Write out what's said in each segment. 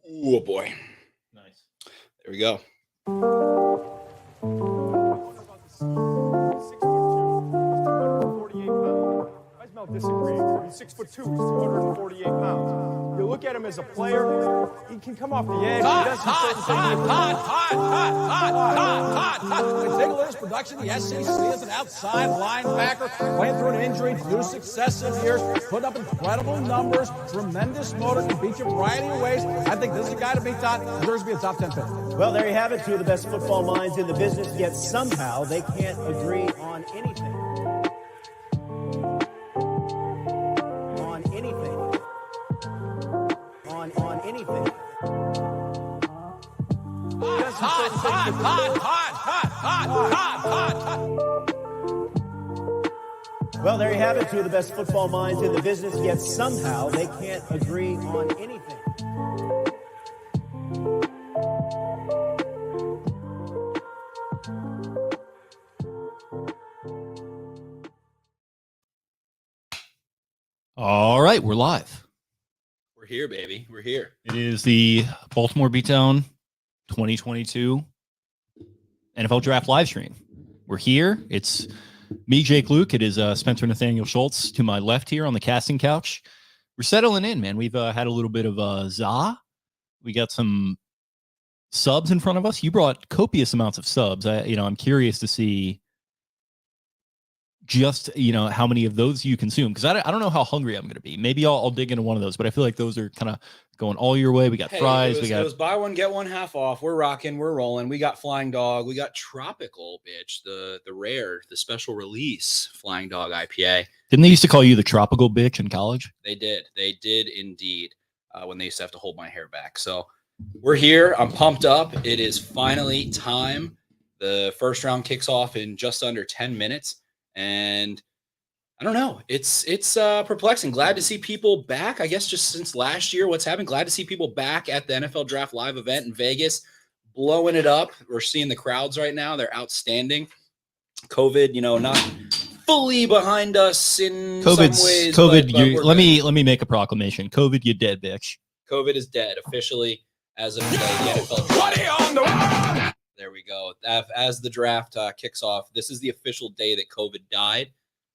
Oh boy. Nice. There we go. Disagree. He's 6'2", he's 248 pounds. You look at him as a player, he can come off the edge. Take a look at his production. The SEC is an outside linebacker, playing through an injury, 2 successive years, put up incredible numbers, tremendous motor, can beat you a variety of ways. I think this is a guy to beat top, deserves to be a top 10 pick. Well, there you have it, 2 of the best football minds in the business, yet somehow they can't agree on anything. On anything. Well, there you have it, 2 of the best football minds in the business, yet somehow they can't agree on anything. All right, we're live. We're here, baby. We're here. It is the Baltimore Beatdown 2022 NFL Draft Livestream. We're here. It's me, Jake Luke. It is Spencer Nathaniel Schultz to my left here on the casting couch. We're settling in, man. We've had a little bit of za. We got some subs in front of us. You brought copious amounts of subs. I'm curious to see just, how many of those you consume, because I don't know how hungry I'm going to be. Maybe I'll dig into one of those, but I feel like those are kind of going all your way. We got fries. It was buy one, get one half off. We're rocking. We're rolling. We got Flying Dog. We got Tropical, bitch, the rare, the special release Flying Dog IPA. Didn't they used to call you the tropical bitch in college? They did. They did indeed, when they used to have to hold my hair back. So we're here. I'm pumped up. It is finally time. The first round kicks off in just under 10 minutes. And I don't know. It's perplexing. Glad to see people back. I guess just since last year, what's happened? Glad to see people back at the NFL Draft Live event in Vegas, blowing it up. We're seeing the crowds right now. They're outstanding. COVID, not fully behind us in some ways. COVID. But let me make a proclamation. COVID, you dead, bitch. COVID is dead officially as of today. The NFL Draft. On the wall! There we go. As the draft kicks off, this is the official day that COVID died.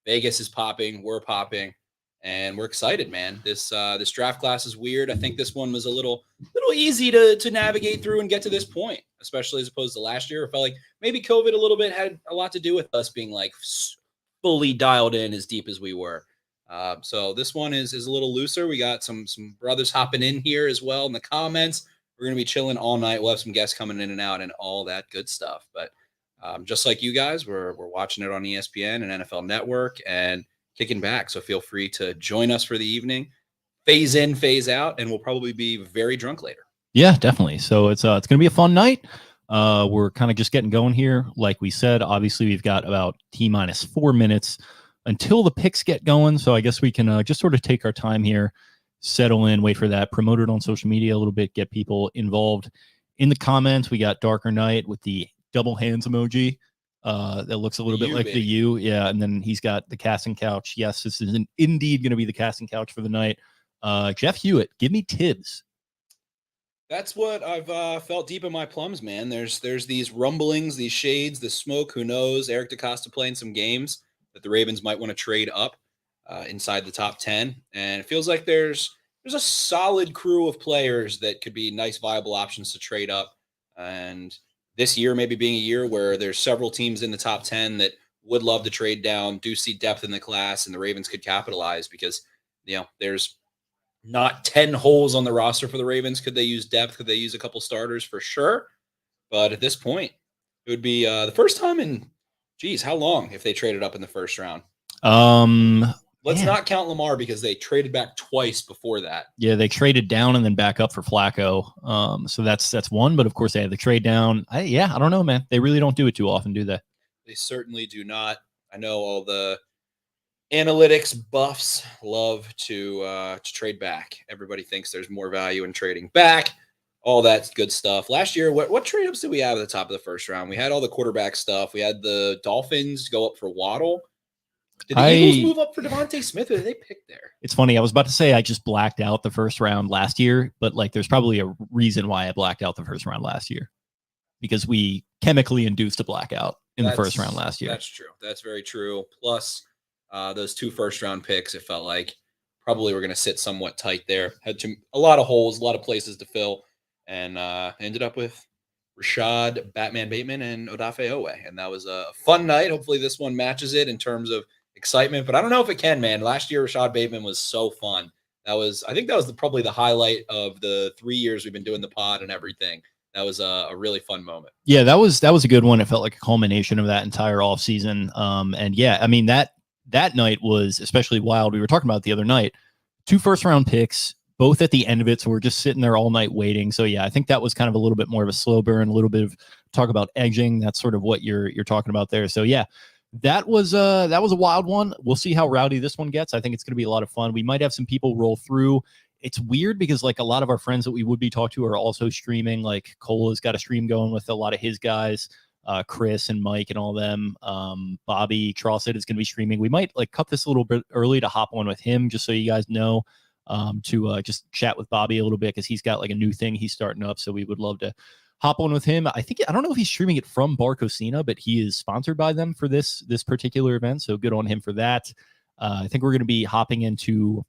Vegas is popping. We're popping. And we're excited, man. This draft class is weird. I think this one was a little easy to navigate through and get to this point, especially as opposed to last year. It felt like maybe COVID a little bit had a lot to do with us being like fully dialed in as deep as we were. So this one is a little looser. We got some brothers hopping in here as well in the comments. We're going to be chilling all night. We'll have some guests coming in and out and all that good stuff. But just like you guys, we're watching it on ESPN and NFL Network and kicking back. So feel free to join us for the evening, phase in, phase out, and we'll probably be very drunk later. Yeah, definitely. So it's going to be a fun night. We're kind of just getting going here. Like we said, obviously we've got about T-minus 4 minutes until the picks get going. So I guess we can just sort of take our time here, settle in, wait for that, promote it on social media a little bit, get people involved in the comments. We got Darker Knight with the double hands emoji. That looks a little bit like the U. Yeah. And then he's got the casting couch. Yes, this is indeed going to be the casting couch for the night. Jeff Hewitt, give me Tibbs. That's what I've felt deep in my plums, man. There's these rumblings, these shades, the smoke. Who knows? Eric DeCosta playing some games that the Ravens might want to trade up inside the top 10. And it feels like there's a solid crew of players that could be nice, viable options to trade up. And this year maybe being a year where there's several teams in the top 10 that would love to trade down, do see depth in the class, and the Ravens could capitalize because, there's not 10 holes on the roster for the Ravens. Could they use depth? Could they use a couple starters? For sure. But at this point, it would be the first time in, how long if they traded up in the first round? Let's not count Lamar because they traded back twice before that. Yeah, they traded down and then back up for Flacco. So that's one. But, of course, they had the trade down. I don't know, man. They really don't do it too often, do they? They certainly do not. I know all the analytics buffs love to trade back. Everybody thinks there's more value in trading back. All that good stuff. Last year, what trade-ups did we have at the top of the first round? We had all the quarterback stuff. We had the Dolphins go up for Waddle. Did the Eagles move up for Devontae Smith, or did they pick there? It's funny. I was about to say I just blacked out the first round last year, but like there's probably a reason why I blacked out the first round last year, because we chemically induced a blackout in the first round last year. That's true. That's very true. Plus, those 2 first-round picks, it felt like probably were going to sit somewhat tight there. Had a lot of holes, a lot of places to fill, and ended up with Rashad Batman Bateman and Odafe Owe. And that was a fun night. Hopefully this one matches it in terms of excitement, but I don't know if it can, man. Last year, Rashad Bateman was so fun. I think that was probably the highlight of the 3 years we've been doing the pod and everything. That was a really fun moment. Yeah, that was a good one. It felt like a culmination of that entire offseason. And yeah, I mean, that night was especially wild. We were talking about it the other night, 2 first-round picks, both at the end of it. So we're just sitting there all night waiting. So yeah, I think that was kind of a little bit more of a slow burn, a little bit of talk about edging. That's sort of what you're talking about there. So yeah, that was a wild one. We'll see how rowdy this one gets. I think it's going to be a lot of fun. We might have some people roll through. It's weird because like a lot of our friends that we would be talking to are also streaming. Like Cole has got a stream going with a lot of his guys, Chris and Mike and all them. Bobby Trosset is going to be streaming. We might like cut this a little bit early to hop on with him, just so you guys know, to just chat with Bobby a little bit, because he's got like a new thing he's starting up. So we would love to hop on with him. I don't know if he's streaming it from Barcosina, but he is sponsored by them for this particular event. So good on him for that. I think we're going to be hopping into,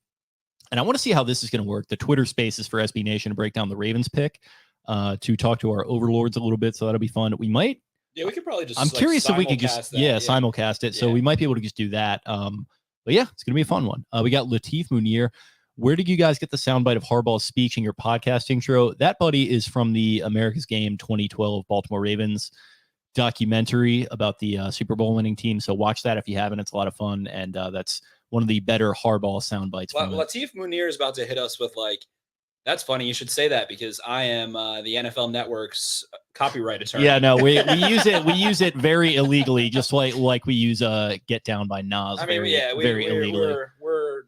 and I want to see how this is going to work, the Twitter Spaces for SB Nation to break down the Ravens pick, to talk to our overlords a little bit. So that'll be fun. We might. Yeah, we could probably just. I'm curious if we could just simulcast it. So we might be able to just do that. But yeah, it's going to be a fun one. We got Latif Munir. Where did you guys get the soundbite of Harbaugh's speech in your podcast intro? That, buddy, is from the America's Game 2012 Baltimore Ravens documentary about the Super Bowl winning team. So watch that if you haven't. It's a lot of fun, and that's one of the better Harbaugh soundbites. Latif Munir is about to hit us with like, that's funny. You should say that because I am the NFL Network's copyright attorney. Yeah, no, we use it. We use it very illegally, just like we use "Get Down" by Nas. I mean, very illegally.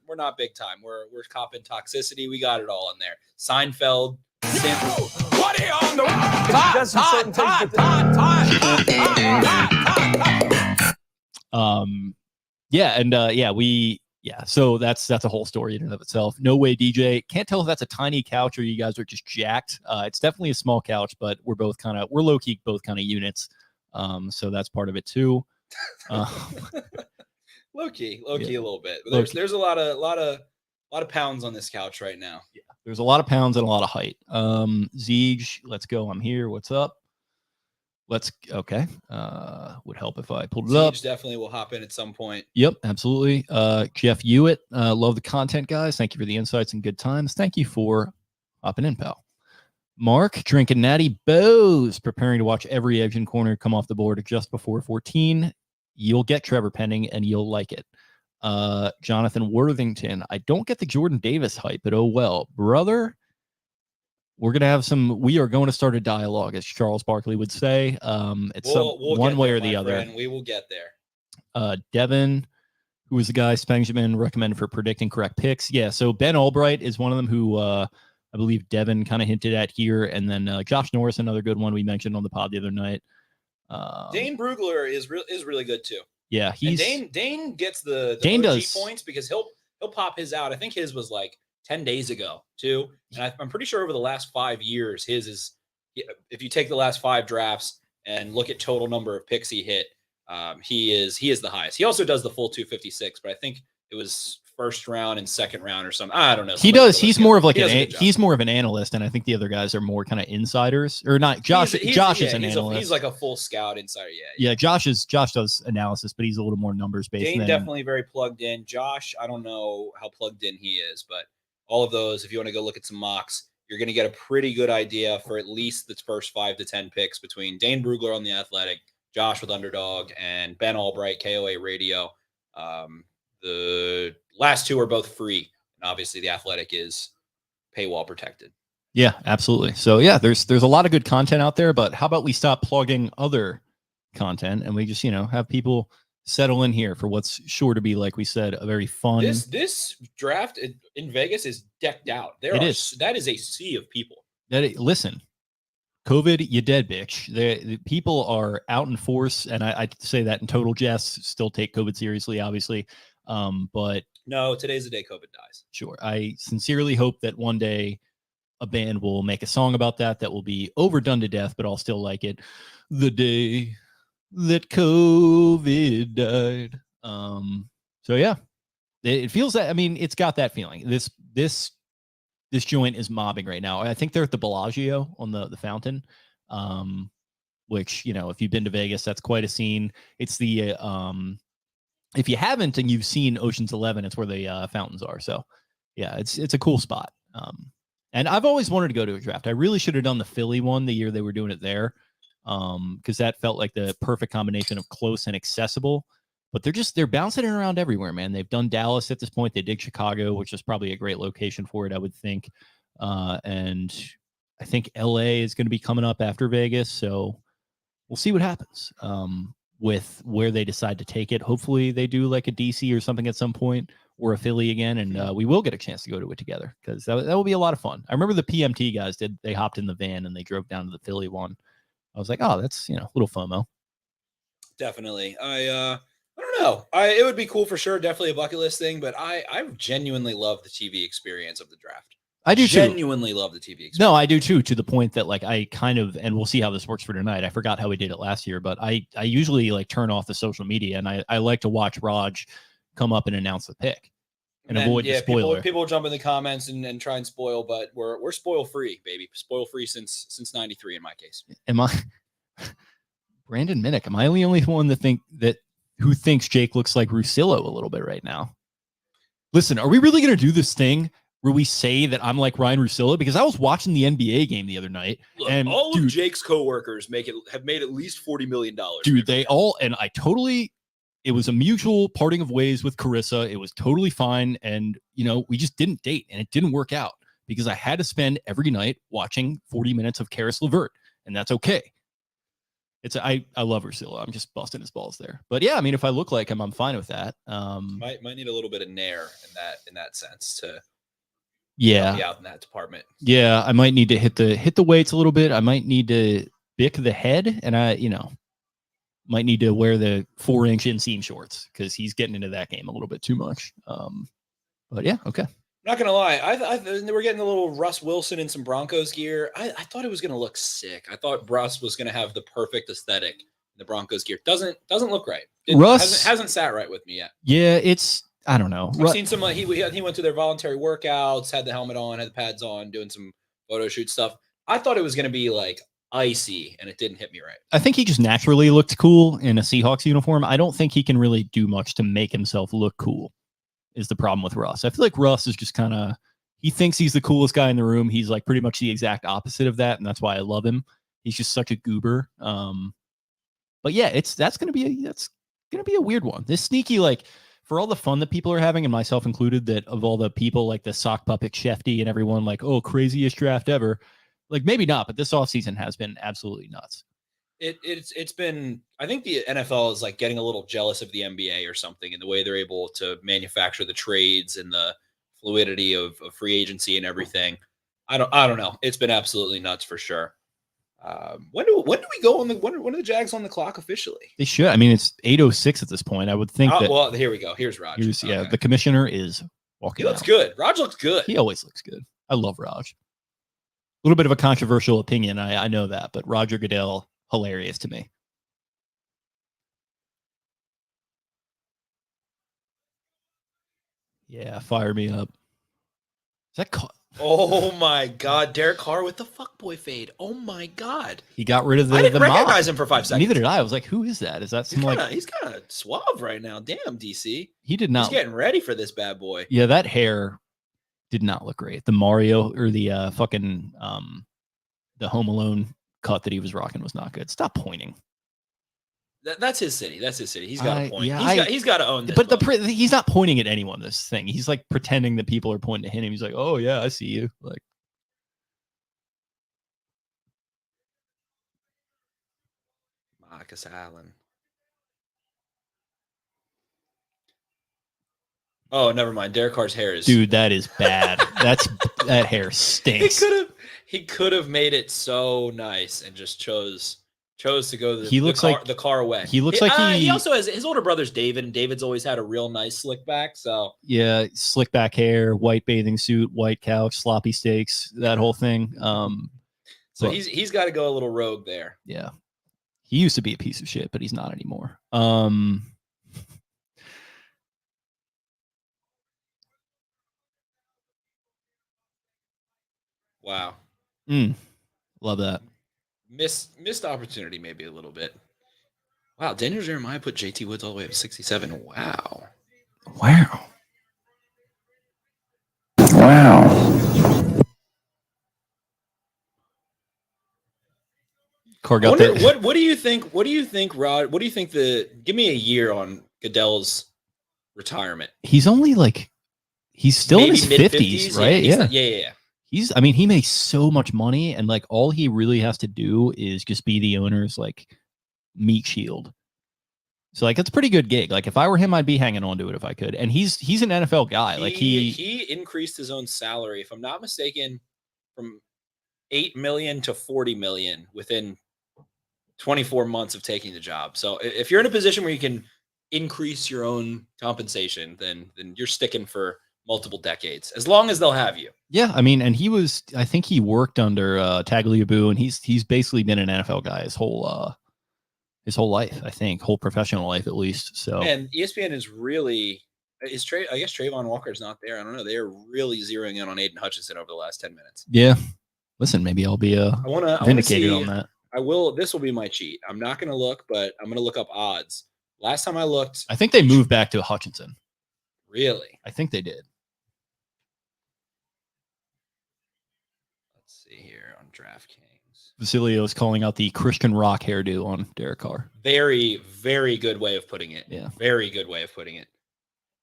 We're not big time. We're copping toxicity. We got it all in there. Seinfeld. What are you on the so that's a whole story in and of itself. No way, DJ. Can't tell if that's a tiny couch or you guys are just jacked. It's definitely a small couch, but we're low key both kind of units. So that's part of it too. Low key a little bit. There's a lot of pounds on this couch right now. Yeah, there's a lot of pounds and a lot of height. Ziege, let's go. I'm here. What's up? Okay. Would help if I pulled it up. Definitely will hop in at some point. Yep, absolutely. Jeff Hewitt, love the content, guys. Thank you for the insights and good times. Thank you for hopping in, pal. Mark, drinking Natty Bows, preparing to watch every edge and corner come off the board just before 14. You'll get Trevor Penning and you'll like it. Jonathan Worthington, I don't get the Jordan Davis hype, but oh well. Brother, we are going to start a dialogue, as Charles Barkley would say. It's we'll one way or the other. Friend. We will get there. Devin, who is the guy Spengjamin recommended for predicting correct picks. Yeah, so Ben Albright is one of them who I believe Devin kind of hinted at here. And then Josh Norris, another good one we mentioned on the pod the other night. Dane Brugler is really good too. Yeah, Dane gets the OG points because he'll pop his out. I think his was like 10 days ago too, and I'm pretty sure over the last 5 years, his is, if you take the last 5 drafts and look at total number of picks he hit, he is the highest. He also does the full 256, but I think it was first round and second round or something. I don't know. He does. He's more of like he's more of an analyst, and I think the other guys are more kind of insiders, or not. Josh is an analyst. He's like a full scout insider. Yeah. Josh does analysis, but he's a little more numbers based. Dane definitely very plugged in. Josh, I don't know how plugged in he is, but all of those, if you want to go look at some mocks, you're going to get a pretty good idea for at least the first 5 to 10 picks between Dane Brugler on The Athletic, Josh with Underdog, and Ben Albright, KOA Radio. The last 2 are both free, and obviously The Athletic is paywall protected. Yeah, absolutely. So yeah, there's a lot of good content out there, but how about we stop plugging other content and we just, have people settle in here for what's sure to be, like we said, a very fun. This draft in Vegas is decked out. That is a sea of people. Listen, COVID, you dead, bitch. The people are out in force, and I say that in total jest. Still take COVID seriously, obviously. But no, today's the day COVID dies. Sure. I sincerely hope that one day a band will make a song about that will be overdone to death, but I'll still like it. The day that COVID died. So yeah, it feels that. I mean, it's got that feeling. This joint is mobbing right now. I think they're at the Bellagio on the fountain, which, if you've been to Vegas, that's quite a scene. It's the if you haven't and you've seen Ocean's 11, it's where the fountains are. So yeah, it's a cool spot. And I've always wanted to go to a draft. I really should have done the Philly one the year they were doing it there, because that felt like the perfect combination of close and accessible. But they're bouncing it around everywhere, man. They've done Dallas at this point. They did Chicago, which is probably a great location for it, I would think. And I think LA is going to be coming up after Vegas. So we'll see what happens with where they decide to take it. Hopefully they do like a DC or something at some point, or a Philly again. And we will get a chance to go to it together, because that will be a lot of fun. I remember the PMT guys they hopped in the van and they drove down to the Philly one. I was like, oh, that's, a little FOMO. Definitely. I don't know. It would be cool for sure. Definitely a bucket list thing, but I genuinely love the TV experience of the draft. I do genuinely love the TV experience. No, I do too, to the point that like I kind of, and we'll see how this works for tonight. I forgot how we did it last year, but I usually like turn off the social media, and I like to watch Raj come up and announce the pick and avoid the spoiler. People jump in the comments and try and spoil, but we're spoil free, baby. Spoil free since '93 in my case. Am I Brandon Minnick? Am I the only one who thinks Jake looks like Russillo a little bit right now? Listen, are we really going to do this thing where we say that I'm like Ryan Russillo? Because I was watching the NBA game the other night. Look, and all of Jake's coworkers have made at least $40 million. Dude, they all, and it was a mutual parting of ways with Carissa. It was totally fine. And, we just didn't date, and it didn't work out because I had to spend every night watching 40 minutes of Karis LeVert, and that's okay. I love Russillo. I'm just busting his balls there. But yeah, I mean, if I look like him, I'm fine with that. Might need a little bit of nair in that sense to be out in that department. Yeah, I might need to hit the weights a little bit. I might need to bick the head, and I might need to wear the 4-inch inseam shorts, because he's getting into that game a little bit too much. But yeah, okay. Not gonna lie, I we're getting a little Russ Wilson in some Broncos gear. I thought it was gonna look sick. I thought Russ was gonna have the perfect aesthetic in the Broncos gear. Doesn't look right. Russ hasn't sat right with me yet. Yeah, I don't know. I've seen some. He went to their voluntary workouts, had the helmet on, had the pads on, doing some photo shoot stuff. I thought it was gonna be like icy, and it didn't hit me right. I think he just naturally looked cool in a Seahawks uniform. I don't think he can really do much to make himself look cool, is the problem with Russ. I feel like Russ is just kind of, he thinks he's the coolest guy in the room. He's like pretty much the exact opposite of that, and that's why I love him. He's just such a goober. But yeah, that's gonna be a weird one. This sneaky, like, for all the fun that people are having, and myself included, that of all the people like the sock puppet Shefty and everyone like, oh, craziest draft ever. Like, maybe not, but this offseason has been absolutely nuts. It's been, I think the NFL is like getting a little jealous of the NBA or something, in the way they're able to manufacture the trades and the fluidity of free agency and everything. I don't know. It's been absolutely nuts for sure. When do we go on when are the Jags on the clock officially? They should. I mean, it's 8:06 at this point. I would think that. Well, here we go. Here's Raj. Yeah, okay. The commissioner is walking. He looks good. Raj looks good. He always looks good. I love Raj. A little bit of a controversial opinion, I know that, but Roger Goodell, hilarious to me. Yeah, fire me up. Is that Oh my God, Derek Carr with the fuckboy fade. Oh my God, he got rid of the. I didn't recognize mob. him for 5 seconds. Neither did I. I was like, who is that? Is that some he's kind of suave right now? Damn, DC. He did not. He's getting ready for this bad boy. Yeah, that hair did not look great. The Mario or the fucking the Home Alone cut that he was rocking was not good. Stop pointing. That's his city. He's got a point. Yeah, he's got to own this. But he's not pointing at anyone. This thing. He's like pretending that people are pointing to him. He's like, "Oh yeah, I see you." Like, Marcus Allen. Oh, never mind. Derek Carr's hair is. Dude, that is bad. That hair stinks. He could have made it so nice and just chose to go He looks like the car way. He looks like he also has his older brother's David, and David's always had a real nice slick back. So yeah, slick back hair, white bathing suit, white couch, sloppy steaks, that whole thing. So but, he's got to go a little rogue there. Yeah, he used to be a piece of shit, but he's not anymore. Wow. Love that. Missed opportunity maybe a little bit. Wow, Daniel Jeremiah put JT Woods all the way up to 67. Wow. Car I got wonder, that. what do you think? What do you think, Rod? What do you think give me a year on Goodell's retirement? He's only like he's still Maybe in his mid-50s? 50s, right? Yeah. Yeah. I mean, he makes so much money, and like all he really has to do is just be the owner's like meat shield. So like it's a pretty good gig. Like if I were him, I'd be hanging on to it if I could. And he's an NFL guy. He increased his own salary, if I'm not mistaken, from 8 million to 40 million within 24 months of taking the job. So if you're in a position where you can increase your own compensation, then you're sticking for multiple decades, as long as they'll have you. Yeah, I mean, and I think he worked under Tagliabue, and he's basically been an NFL guy his whole life, I think, whole professional life at least. So and ESPN is really I guess Trayvon Walker's not there. I don't know. They are really zeroing in on Aiden Hutchinson over the last 10 minutes. Yeah. Listen, maybe I'll be vindicated on that. I will. This will be my cheat. I'm not going to look, but I'm going to look up odds. Last time I looked, I think they moved back to Hutchinson. Really? I think they did. Let's see here on DraftKings. Vasilio's calling out the Christian Rock hairdo on Derek Carr. Very, very good way of putting it. Yeah. Very good way of putting it.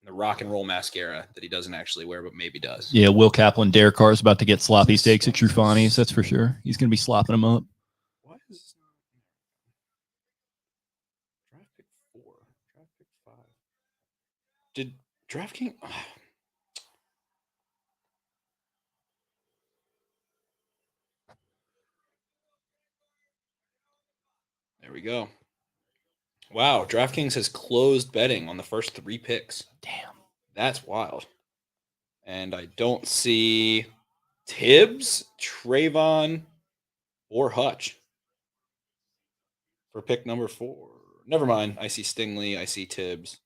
The rock and roll mascara that he doesn't actually wear, but maybe does. Yeah, Will Kaplan, Derek Carr is about to get sloppy steaks at Trufani's. That's for sure. He's going to be slopping them up. Why is this not draft pick 4? Draft pick 5. Did DraftKings? There we go. Wow, DraftKings has closed betting on the first 3 picks. Damn. That's wild. And I don't see Tibbs, Trayvon, or Hutch for pick number 4. Never mind. I see Stingley. I see Tibbs.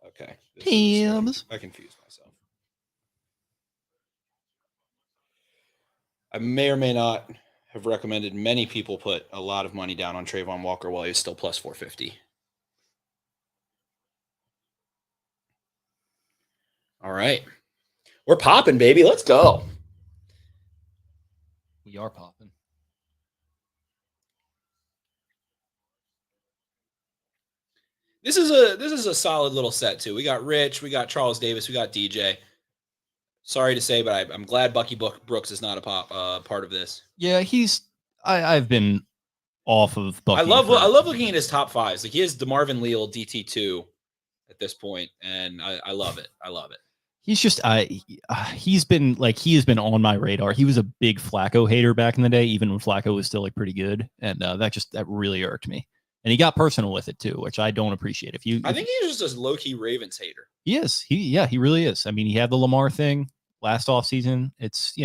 Okay. Tibbs. I confused myself. I may or may not have recommended many people put a lot of money down on Trayvon Walker while he's still plus 450. All right. We're popping, baby. Let's go. We are popping. This is a solid little set too. We got Rich, we got Charles Davis, we got DJ. Sorry to say, but I'm glad Bucky Brooks is not a part of this. Yeah, I've been off of Bucky. I love looking at his top 5s. Like he has DeMarvin Leal DT2 at this point, and I love it. I love it. He's just he has been on my radar. He was a big Flacco hater back in the day, even when Flacco was still like pretty good, and that really irked me. And he got personal with it too, which I don't appreciate. I think he's just a low-key Ravens hater. He is. He really is. I mean, he had the Lamar thing last offseason. It's,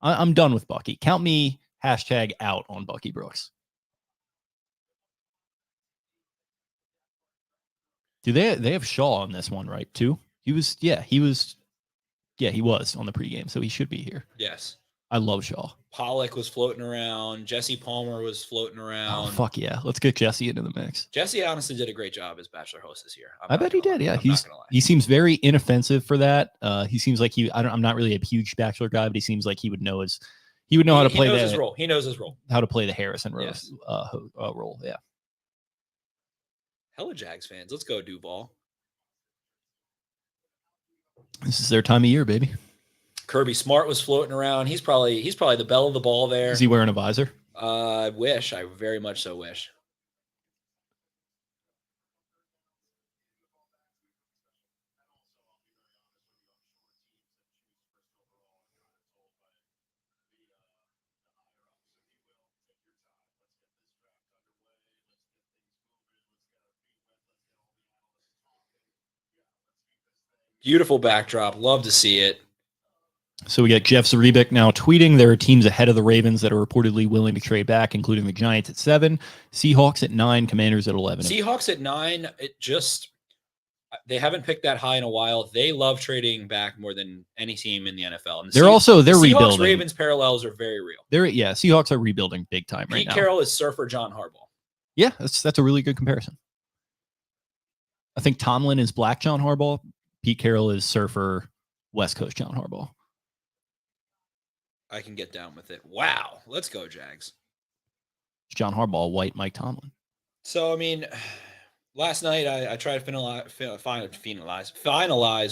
I'm done with Bucky. Count me #out on Bucky Brooks. Do they have Shaw on this one, right? Too? He was on the pregame, so he should be here. Yes. I love Shaw. Pollock was floating around. Jesse Palmer was floating around. Oh, fuck yeah. Let's get Jesse into the mix. Jesse honestly did a great job as Bachelor host this year. I bet he did. Yeah. He seems very inoffensive for that. He seems like I'm not really a huge Bachelor guy, but he seems like he would know how to play his role. He knows his role. How to play the Harrison Rose Yes. role. Yeah. Hella Jags fans. Let's go, Duval. This is their time of year, baby. Kirby Smart was floating around. He's probably the belle of the ball there. Is he wearing a visor? I wish. I very much so wish. Beautiful backdrop. Love to see it. So we got Jeff Zarebek now tweeting there are teams ahead of the Ravens that are reportedly willing to trade back, including the Giants at 7, Seahawks at 9, Commanders at 11. Seahawks at 9. They haven't picked that high in a while. They love trading back more than any team in the NFL. And they're Seahawks, rebuilding. Ravens parallels are very real. Seahawks are rebuilding big time right now. Pete Carroll is Surfer John Harbaugh. Yeah, that's a really good comparison. I think Tomlin is Black John Harbaugh. Pete Carroll is Surfer West Coast John Harbaugh. I can get down with it. Wow. Let's go, Jags. John Harbaugh, white Mike Tomlin. So, I mean, last night I tried to finalize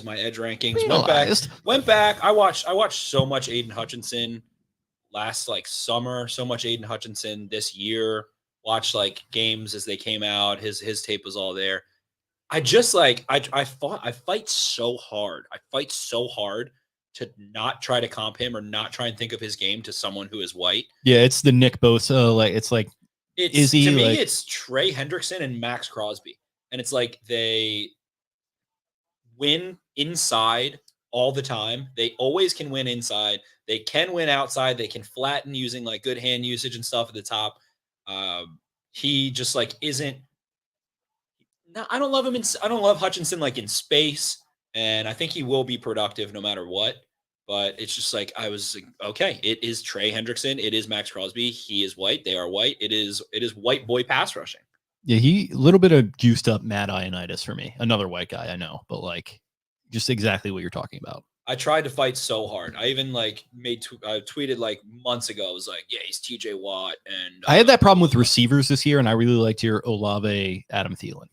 my edge rankings. Went back. I watched so much Aiden Hutchinson last summer. So much Aiden Hutchinson this year. Watched games as they came out. His tape was all there. I just I fight so hard. I fight so hard to not try to comp him or not try and think of his game to someone who is white. Yeah, it's the Nick Bosa. It's Trey Hendrickson and Max Crosby. And it's they win inside all the time. They always can win inside. They can win outside. They can flatten using good hand usage and stuff at the top. He just isn't. No, I don't love him. I don't love Hutchinson in space, and I think he will be productive no matter what. But it's just I was okay. It is Trey Hendrickson. It is Max Crosby. He is white. They are white. It is white boy pass rushing. Yeah, he a little bit of juiced up Matt Ioannidis for me. Another white guy, I know, but just exactly what you're talking about. I tried to fight so hard. I even tweeted months ago. I was yeah, he's TJ Watt, and I had that problem with receivers this year, and I really liked your Olave Adam Thielen.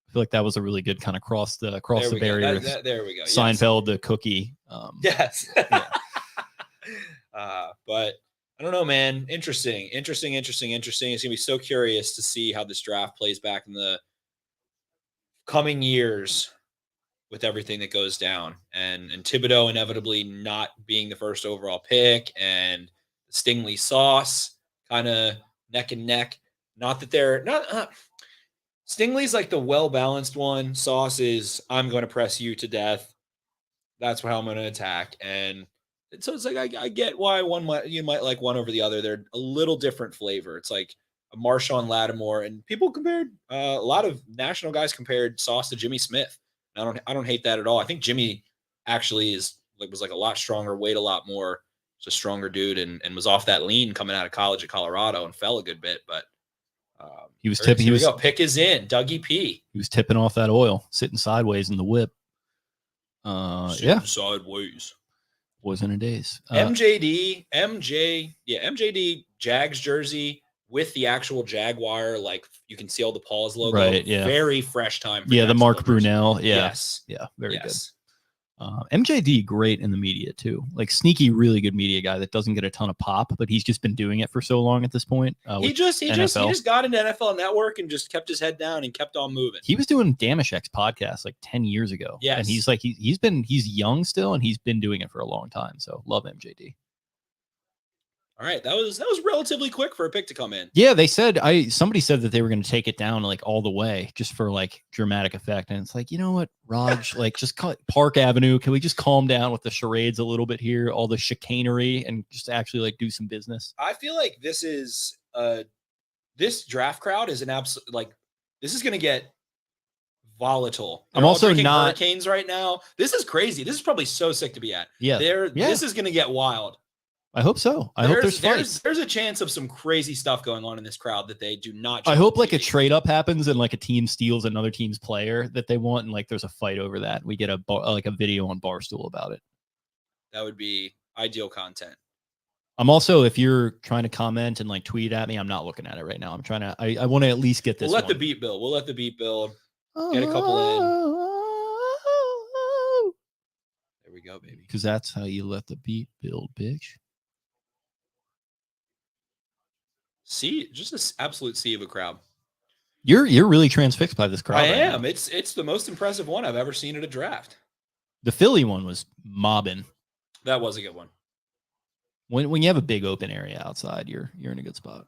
I feel like that was a really good kind of cross the barrier. There we go. Seinfeld, the cookie. Yes. Yeah. But I don't know, man. Interesting. It's going to be so curious to see how this draft plays back in the coming years with everything that goes down. And Thibodeau inevitably not being the first overall pick, and Stingley Sauce kind of neck and neck. Not that they're not Stingley's the well-balanced one. Sauce is, I'm going to press you to death. That's how I'm going to attack. And so it's I get why you might like one over the other. They're a little different flavor. It's a Marshawn Lattimore, and people compared a lot of national guys compared Sauce to Jimmy Smith. I don't hate that at all. I think Jimmy actually was a lot stronger, weighed a lot more, just a stronger dude, and was off that lean coming out of college at Colorado and fell a good bit, but he was tipping. Pick is in. Dougie P. He was tipping off that oil, sitting sideways in the whip. Sideways. Wasn't a daze. MJD Jags jersey with the actual Jaguar. You can see all the Paws logo. Right. Yeah. Very fresh time. Yeah. The Mark Brunell. Yeah. Yes. Yeah. Very good. MJD, great in the media too. Sneaky, really good media guy that doesn't get a ton of pop, but he's just been doing it for so long at this point. He just got into NFL Network and just kept his head down and kept on moving. He was doing Damashek's podcast 10 years ago. Yes. And he's young still, and he's been doing it for a long time. So love MJD. All right, that was relatively quick for a pick to come in. Yeah, they said somebody said that they were going to take it down all the way just for dramatic effect, and it's you know what, Raj, just call it Park Avenue. Can we just calm down with the charades a little bit here, all the chicanery, and just actually do some business? I feel this is this draft crowd is an absolute this is going to get volatile. I'm also not hurricanes right now. This is crazy. This is probably so sick to be at. Yeah. This is going to get wild. I hope so. I hope there's fights. There's a chance of some crazy stuff going on in this crowd that they do not. I hope a trade up happens and a team steals another team's player that they want, and there's a fight over that. We get a video on Barstool about it. That would be ideal content. I'm also, if you're trying to comment and tweet at me, I'm not looking at it right now. I'm trying to. I want to at least get this. We'll let the beat build. Get a couple in. There we go, baby. Because that's how you let the beat build, bitch. Just an absolute sea of a crowd. You're really transfixed by this crowd. I am. It's the most impressive one I've ever seen at a draft. The Philly one was mobbing. That was a good one. When you have a big open area outside, you're in a good spot.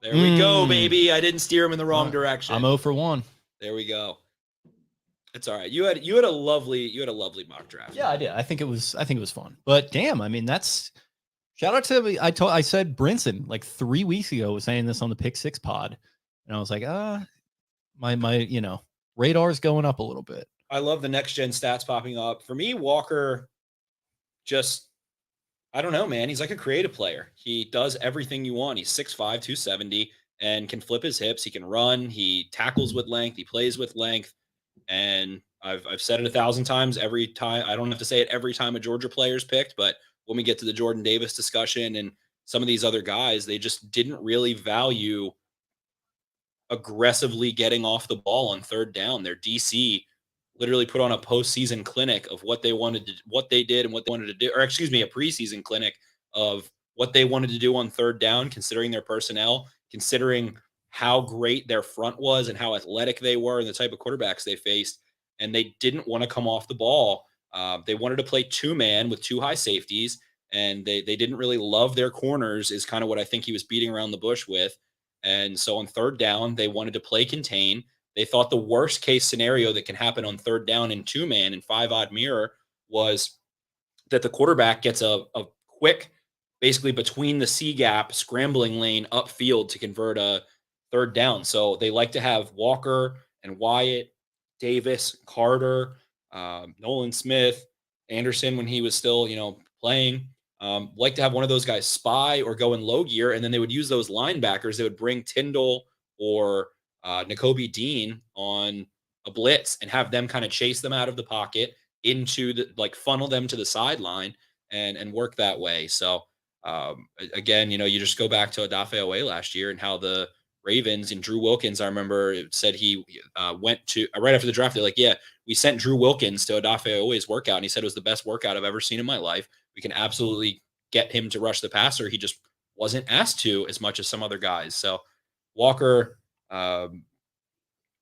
There we go, baby. I didn't steer him in the wrong direction. I'm 0 for 1. There we go. It's all right. You had a lovely mock draft. Yeah, I did. I think it was fun. But damn, I mean, that's shout out to I said Brinson like 3 weeks ago was saying this on the Pick 6 pod. And I was like, my radar's going up a little bit. I love the next gen stats popping up. For me, Walker just I don't know, man. He's like a creative player. He does everything you want. He's 6'5", 270, and can flip his hips. He can run. He tackles with length. He plays with length. And I've said it 1,000 times every time. I don't have to say it every time a Georgia player is picked, but when we get to the Jordan Davis discussion and some of these other guys, they just didn't really value aggressively getting off the ball on third down. Their DC literally put on a postseason clinic of what they wanted to, what they did and what they wanted to do, or excuse me, a preseason clinic of what they wanted to do on third down, considering their personnel, considering how great their front was and how athletic they were and the type of quarterbacks they faced. And they didn't want to come off the ball. They wanted to play 2-man with 2 high safeties, and they didn't really love their corners is kind of what I think he was beating around the bush with. And so on third down, they wanted to play contain. They thought the worst case scenario that can happen on third down in 2-man and 5-odd mirror was that the quarterback gets a quick, basically between the C gap scrambling lane upfield to convert a third down. So they like to have Walker and Wyatt, Davis, Carter, Nolan Smith, Anderson when he was still, playing. Like to have one of those guys spy or go in low gear, and then they would use those linebackers. They would bring Tyndall or Nakobe Dean on a blitz and have them kind of chase them out of the pocket into funnel them to the sideline and work that way. So again, you just go back to Odafe Owe last year and how the Ravens and Drew Wilkins, I remember it said he went to right after the draft. They're like, yeah, we sent Drew Wilkins to Odafe Owe's workout. And he said it was the best workout I've ever seen in my life. We can absolutely get him to rush the passer. He just wasn't asked to as much as some other guys. So Walker,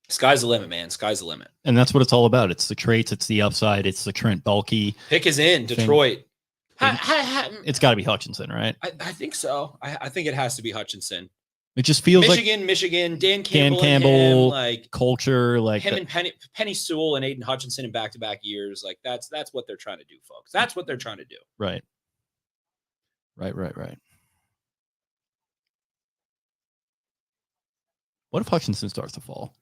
sky's the limit, man. Sky's the limit. And that's what it's all about. It's the traits. It's the upside. It's the Trent Baalke. Pick is in Detroit. It's got to be Hutchinson, right? I think so. I think it has to be Hutchinson. It just feels Michigan, Dan Campbell, culture, like him and Penny Sewell and Aiden Hutchinson in back-to-back years. Like that's what they're trying to do, folks. That's what they're trying to do. Right. What if Hutchinson starts to fall?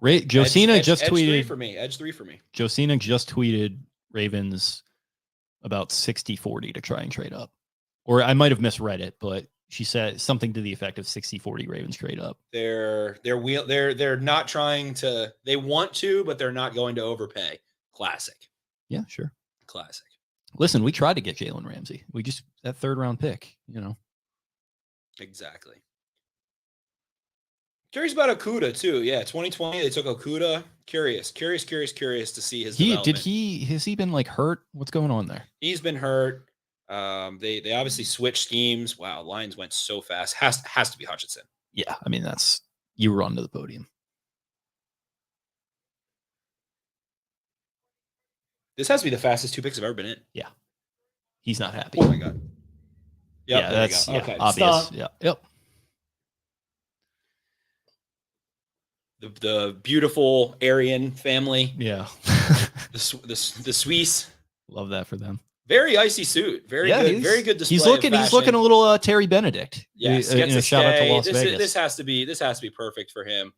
Josina just tweeted Edge 3 for me. Josina just tweeted Ravens about 60-40 to try and trade up. Or I might have misread it, but she said something to the effect of 60-40 Ravens trade up. They're not trying to. They want to, but they're not going to overpay. Classic. Yeah, sure. Classic. Listen, we tried to get Jalen Ramsey. We just that 3rd round pick, Exactly. Curious about Okudah too. Yeah, 2020 they took Okudah. Curious to see his development. Has he been hurt? What's going on there? He's been hurt. They obviously switched schemes. Wow, Lions went so fast. Has to be Hutchinson. Yeah, I mean you run to the podium. This has to be the fastest 2 picks I've ever been in. Yeah, he's not happy. Oh my god. Yep, yeah, that's okay. Obvious. Yeah, yep. The beautiful Aryan family. Yeah, the Swiss. Love that for them. Very icy suit. Very good display. He's looking a little Terry Benedict. Yes, shout out to Las Vegas. This has to be perfect for him.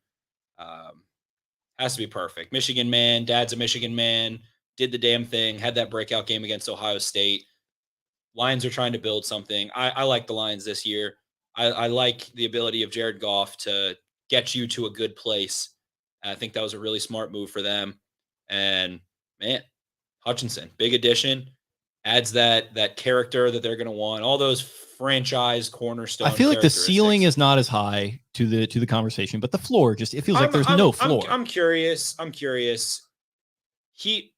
Has to be perfect. Michigan man, dad's a Michigan man, did the damn thing, had that breakout game against Ohio State. Lions are trying to build something. I like the Lions this year. I like the ability of Jared Goff to get you to a good place. I think that was a really smart move for them. And man, Hutchinson, big addition. Adds that character that they're going to want. All those franchise cornerstone. I feel like the ceiling is not as high to the conversation, but the floor it feels like there's no floor. I'm curious. It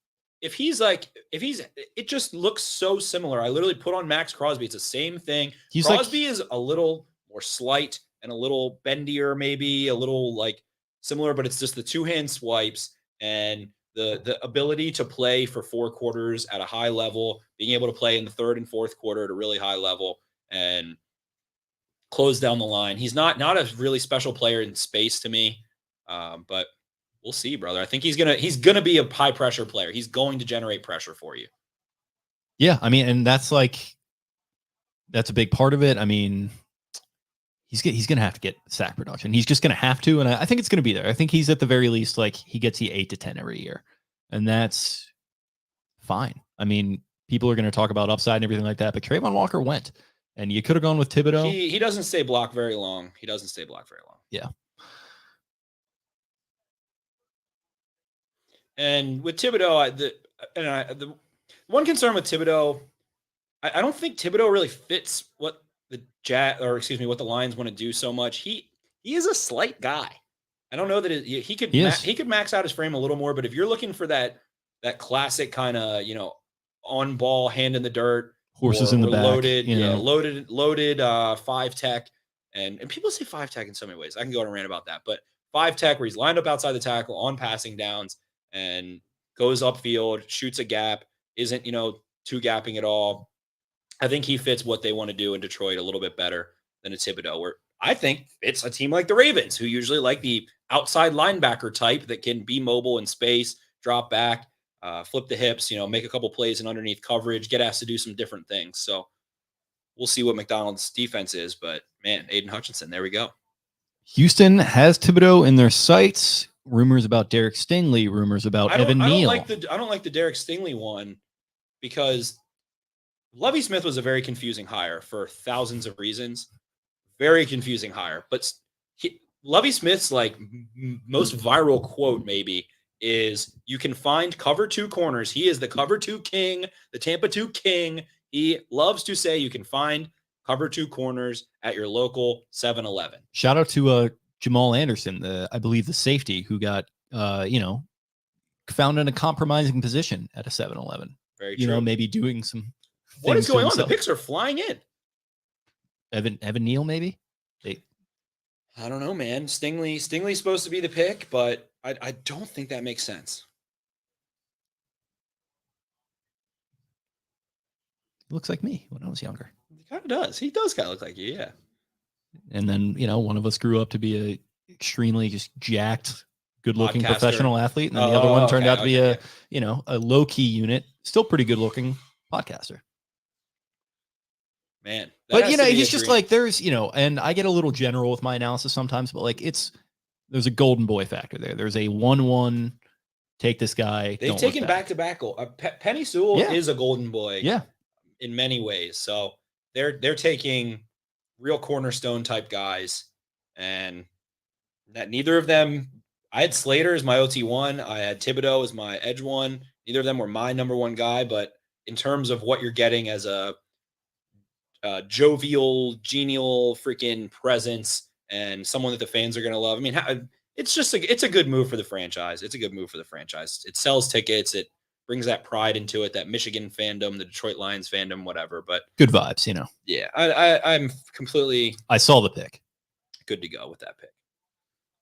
just looks so similar. I literally put on Max Crosby. It's the same thing. Crosby is a little more slight and a little bendier, maybe a little similar, but it's just the 2-hand swipes and the ability to play for 4 quarters at a high level, being able to play in the 3rd and 4th quarter at a really high level. and close down the line. He's not a really special player in space to me, but we'll see, brother. I think he's gonna be a high pressure player. He's going to generate pressure for you. Yeah, I mean, and that's a big part of it. I mean, he's going to have to get sack production. He's just going to have to, and I think it's going to be there. I think he's at the very least, like, he gets you 8 to 10 every year, and that's fine. I mean, people are going to talk about upside and everything like that, but Trayvon Walker went, and you could have gone with Thibodeau. He doesn't stay blocked very long. Yeah. And with Thibodeau, the one concern with Thibodeau, I don't think Thibodeau really fits what what the Lions want to do so much. He is a slight guy. I don't know that he could max out his frame a little more, but if you're looking for that classic kind of, on ball, hand in the dirt, horses in the back, loaded 5 tech, and people say 5 tech in so many ways. I can go on a rant about that, but 5 tech where he's lined up outside the tackle on passing downs and goes upfield, shoots a gap, isn't, two gapping at all. I think he fits what they want to do in Detroit a little bit better than a Thibodeau, where I think it's a team like the Ravens, who usually like the outside linebacker type that can be mobile in space, drop back, flip the hips, make a couple plays in underneath coverage, get asked to do some different things. So we'll see what McDonald's defense is, but man, Aiden Hutchinson, there we go. Houston has Thibodeau in their sights. Rumors about Derek Stingley, rumors about Evan Neal. I don't like the Derek Stingley one because Lovie Smith was a very confusing hire for thousands of reasons. Very confusing hire. But Lovie Smith's most viral quote maybe is, you can find cover 2 corners. He is the cover 2 king, the Tampa 2 king. He loves to say you can find cover 2 corners at your local 7-Eleven. Shout out to Jamal Anderson, I believe the safety who got, found in a compromising position at a 7-Eleven. Very true. Maybe doing some. What is going on? The picks are flying in. Evan Neal, maybe? I don't know, man. Stingley's supposed to be the pick, but I don't think that makes sense. He looks like me when I was younger. He kind of does. He does kind of look like you, yeah. And then, one of us grew up to be a extremely just jacked, good-looking professional athlete, and then the other one turned out to be a low-key unit, still pretty good-looking podcaster. Man. But, he's just like, there's, and I get a little general with my analysis sometimes, but there's a golden boy factor there. There's a 1-1, take this guy. They've taken back-to-back goal. Penny Sewell is a golden boy. Yeah. In many ways. So they're taking real cornerstone type guys, and that neither of them, I had Slater as my OT1. I had Thibodeau as my edge 1. Neither of them were my number 1 guy, but in terms of what you're getting as a jovial, genial freaking presence and someone that the fans are going to love. I mean, it's a good move for the franchise. It's a good move for the franchise. It sells tickets. It brings that pride into it, that Michigan fandom, the Detroit Lions fandom, whatever. But good vibes, Yeah, I'm completely. I saw the pick. Good to go with that pick.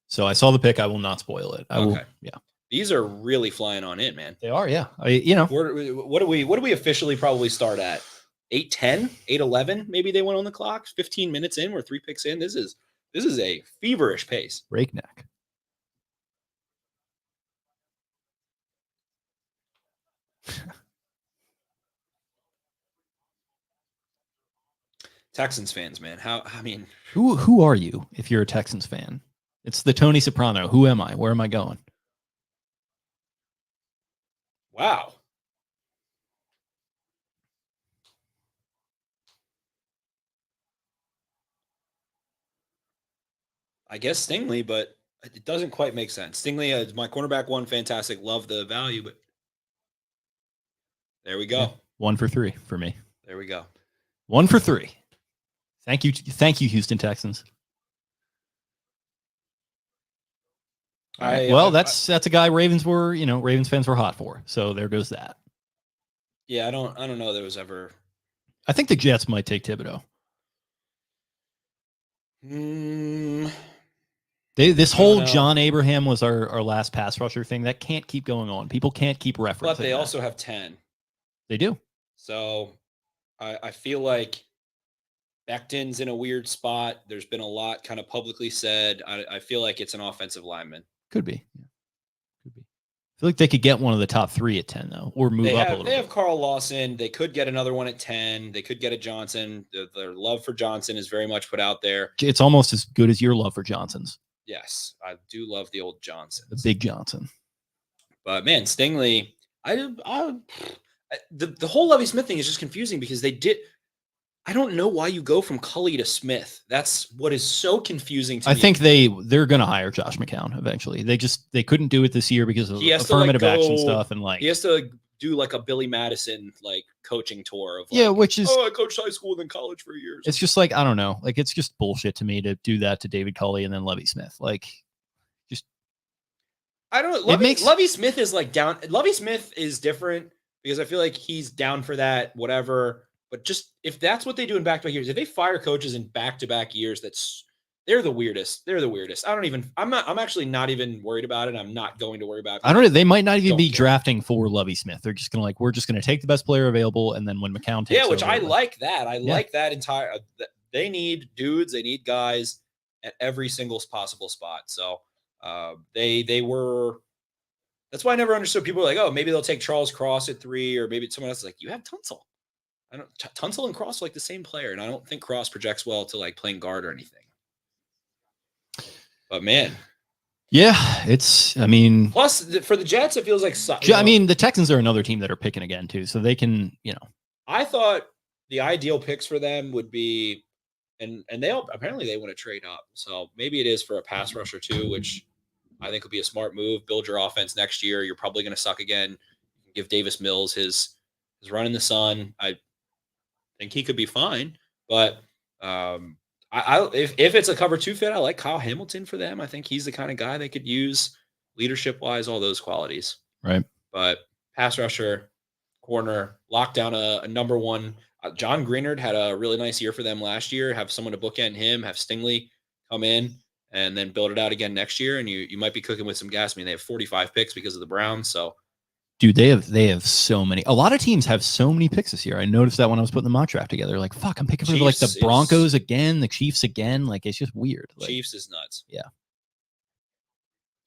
So I saw the pick. I will not spoil it. Okay. Yeah. These are really flying on in, man. They are, yeah. What do we officially probably start at? 8:10, 8:11, maybe they went on the clock. 15 minutes in, we're 3 picks in. This is a feverish pace. Breakneck. Texans fans, man. Who are you if you're a Texans fan? It's the Tony Soprano. Who am I? Where am I going? Wow. I guess Stingley, but it doesn't quite make sense. Stingley is my cornerback 1, fantastic. Love the value, but there we go. Yeah, 1 for 3 for me. There we go. 1 for 3. Thank you, Houston Texans. All right. That's a guy Ravens fans were hot for. So there goes that. Yeah, I don't know there was ever. I think the Jets might take Thibodeau. This whole John Abraham was our last pass rusher thing. That can't keep going on. People can't keep referencing. But they also have 10. They do. So I feel like Becton's in a weird spot. There's been a lot kind of publicly said. I feel like it's an offensive lineman. Could be. Yeah. Could be. I feel like they could get one of the top 3 at 10 though, or move up a little bit. They have Carl Lawson. They could get another one at 10. They could get a Johnson. Their love for Johnson is very much put out there. It's almost as good as your love for Johnson's. Yes, I do love the old Johnson. The big Johnson. But man, Stingley, the whole Lovie Smith thing is just confusing because I don't know why you go from Cully to Smith. That's what is so confusing to me. I think they're going to hire Josh McCown eventually. They couldn't do it this year because of affirmative action stuff, and he has to do like a Billy Madison like coaching tour of which is I coached high school and then college for years. It's just like I don't know, like it's just bullshit to me to do that to David Culley and then Lovie Smith. Like, just I don't know. Lovie Smith is like down. Lovie Smith is different because I feel like he's down for that whatever. But just if that's what they do in back-to-back years, if they fire coaches in back-to-back years, they're the weirdest. They're the weirdest. I'm actually not even worried about it. I'm not going to worry about it. I don't know. They might not even be drafting for Lovie Smith. They're just going to we're just going to take the best player available. And then when McCown takes which over, I like that. I like that entire, they need dudes. They need guys at every single possible spot. So they were, that's why I never understood. People were like, oh, maybe they'll take Charles Cross at 3, or maybe someone else is like, you have Tunsil. Tunsil and Cross are like the same player, and I don't think Cross projects well to like playing guard or anything. But man, plus for the Jets, it feels like the Texans are another team that are picking again too, so they can I thought the ideal picks for them would be, and they apparently they want to trade up, so maybe it is for a pass rusher too, which I think would be a smart move. Build your offense next year. You're probably going to suck again. Give Davis Mills his run in the sun. I think he could be fine, but if it's a cover 2 fit, I like Kyle Hamilton for them. I think he's the kind of guy they could use leadership wise, all those qualities. Right. But pass rusher, corner, lock down a number 1. John Greenard had a really nice year for them last year. Have someone to bookend him, have Stingley come in and then build it out again next year. And you might be cooking with some gas. I mean, they have 45 picks because of the Browns. So dude, they have so many. A lot of teams have so many picks this year. I noticed that when I was putting the mock draft together. Like, fuck, I'm picking for like the Broncos again, the Chiefs again. Like, it's just weird. Like, Chiefs is nuts. Yeah.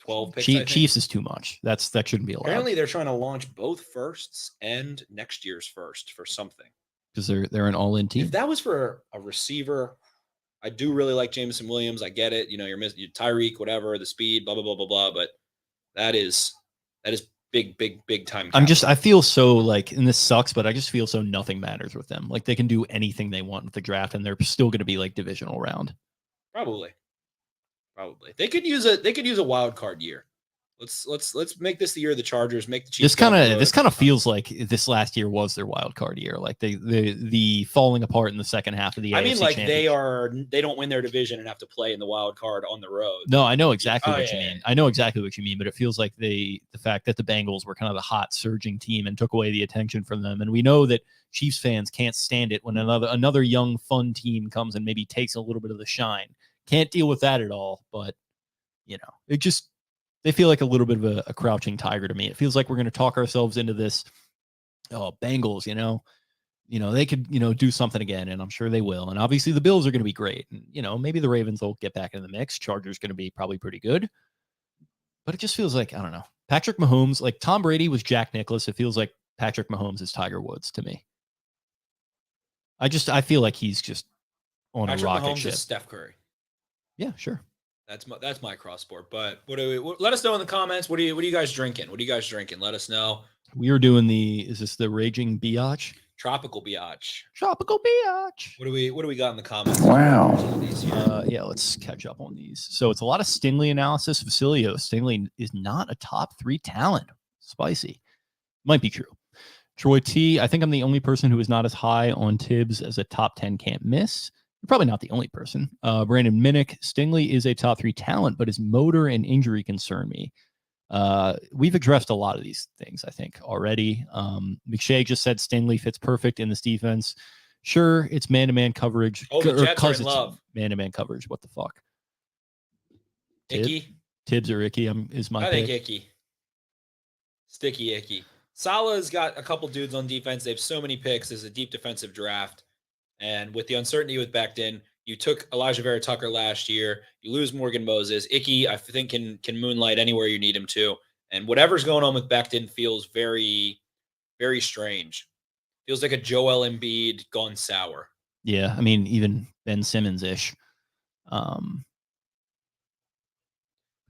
12 picks. Chiefs is too much. That shouldn't be allowed. Apparently, they're trying to launch both firsts and next year's first for something. Because they're an all-in team. If that was for a receiver, I do really like Jameson Williams. I get it. You're missing Tyreek, whatever, the speed, blah blah blah blah blah. But that is big time. I feel so like, and this sucks, but I just feel so nothing matters with them. Like they can do anything they want with the draft, and they're still going to be like divisional round. Probably. They could use a wild card year. Let's make this the year of the Chargers. Make the Chiefs. This kind of feels like this last year was their wild card year. Like the falling apart in the second half of the. I mean, like they don't win their division and have to play in the wild card on the road. No, I know exactly what you mean. I know exactly what you mean, but it feels like the fact that the Bengals were kind of the hot surging team and took away the attention from them, and we know that Chiefs fans can't stand it when another young fun team comes and maybe takes a little bit of the shine. Can't deal with that at all, but it just. They feel like a little bit of a crouching tiger to me. It feels like we're going to talk ourselves into this. Oh, Bengals, they could, do something again, and I'm sure they will. And obviously the Bills are going to be great. And, maybe the Ravens will get back in the mix. Chargers going to be probably pretty good. But it just feels like, I don't know. Patrick Mahomes, like Tom Brady was Jack Nicklaus. It feels like Patrick Mahomes is Tiger Woods to me. I feel like he's just on a rocket ship. Is Steph Curry. Yeah, sure. That's my cross sport. But let us know in the comments. What are you guys drinking? Let us know. We are doing is this the Raging Biatch? Tropical Biatch. What do we got in the comments? Wow. Yeah, let's catch up on these. So it's a lot of Stingley analysis. Facilio, Stingley is not a top 3 talent. Spicy. Might be true. Troy T, I think I'm the only person who is not as high on Tibbs as a top 10 can't miss. You're probably not the only person. Brandon Minnick, Stingley is a top 3 talent, but his motor and injury concern me. We've addressed a lot of these things, I think, already. McShay just said Stingley fits perfect in this defense. Sure, it's man-to-man coverage. Oh, the Jets are in love. Man-to-man coverage. What the fuck? Icky? Tibbs or Icky is my pick. I think Icky. Sticky Icky. Salah's got a couple dudes on defense. They have so many picks. There's a deep defensive draft. And with the uncertainty with Becton, you took Elijah Vera Tucker last year. You lose Morgan Moses. Icky, I think, can moonlight anywhere you need him to. And whatever's going on with Becton feels very, very strange. Feels like a Joel Embiid gone sour. Yeah, I mean, even Ben Simmons-ish.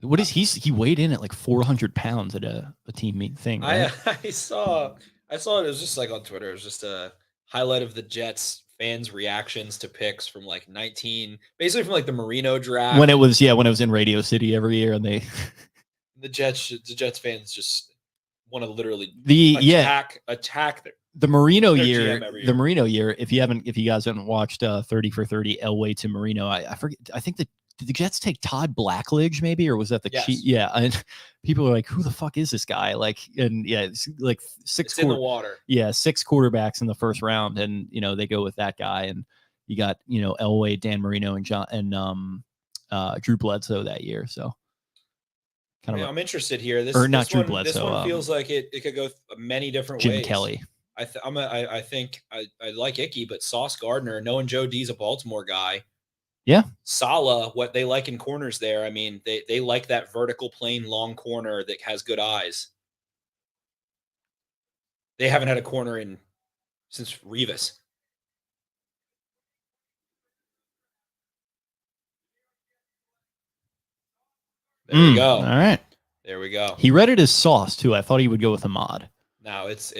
What is he weighed in at like 400 pounds at a team meet thing, right? I saw it. It was just like on Twitter. It was just a highlight of the Jets fans' reactions to picks from like basically from like the Marino draft. When it was in Radio City every year, and they the Jets fans just want to literally attack the Marino their year. GM every The year. Marino year. If you guys haven't watched 30 for 30 Elway to Marino, I forget. I think did the Jets take Todd Blackledge maybe, or was that the Chiefs? Yeah, and people are like, "Who the fuck is this guy?" Like, and yeah, it's like It's in the water. Yeah, 6 quarterbacks in the first round, and they go with that guy, and you got Elway, Dan Marino, and Drew Bledsoe that year. So I'm interested here. This Drew one, Bledsoe. This one feels like it could go many different Jim ways. Kelly. I think I like Icky, but Sauce Gardner, knowing Joe D's a Baltimore guy. Yeah. Sala, what they like in corners there. I mean, they like that vertical plane long corner that has good eyes. They haven't had a corner since Revis. There we go. All right. There we go. He read it as Sauce too. I thought he would go with Ahmad. No, it's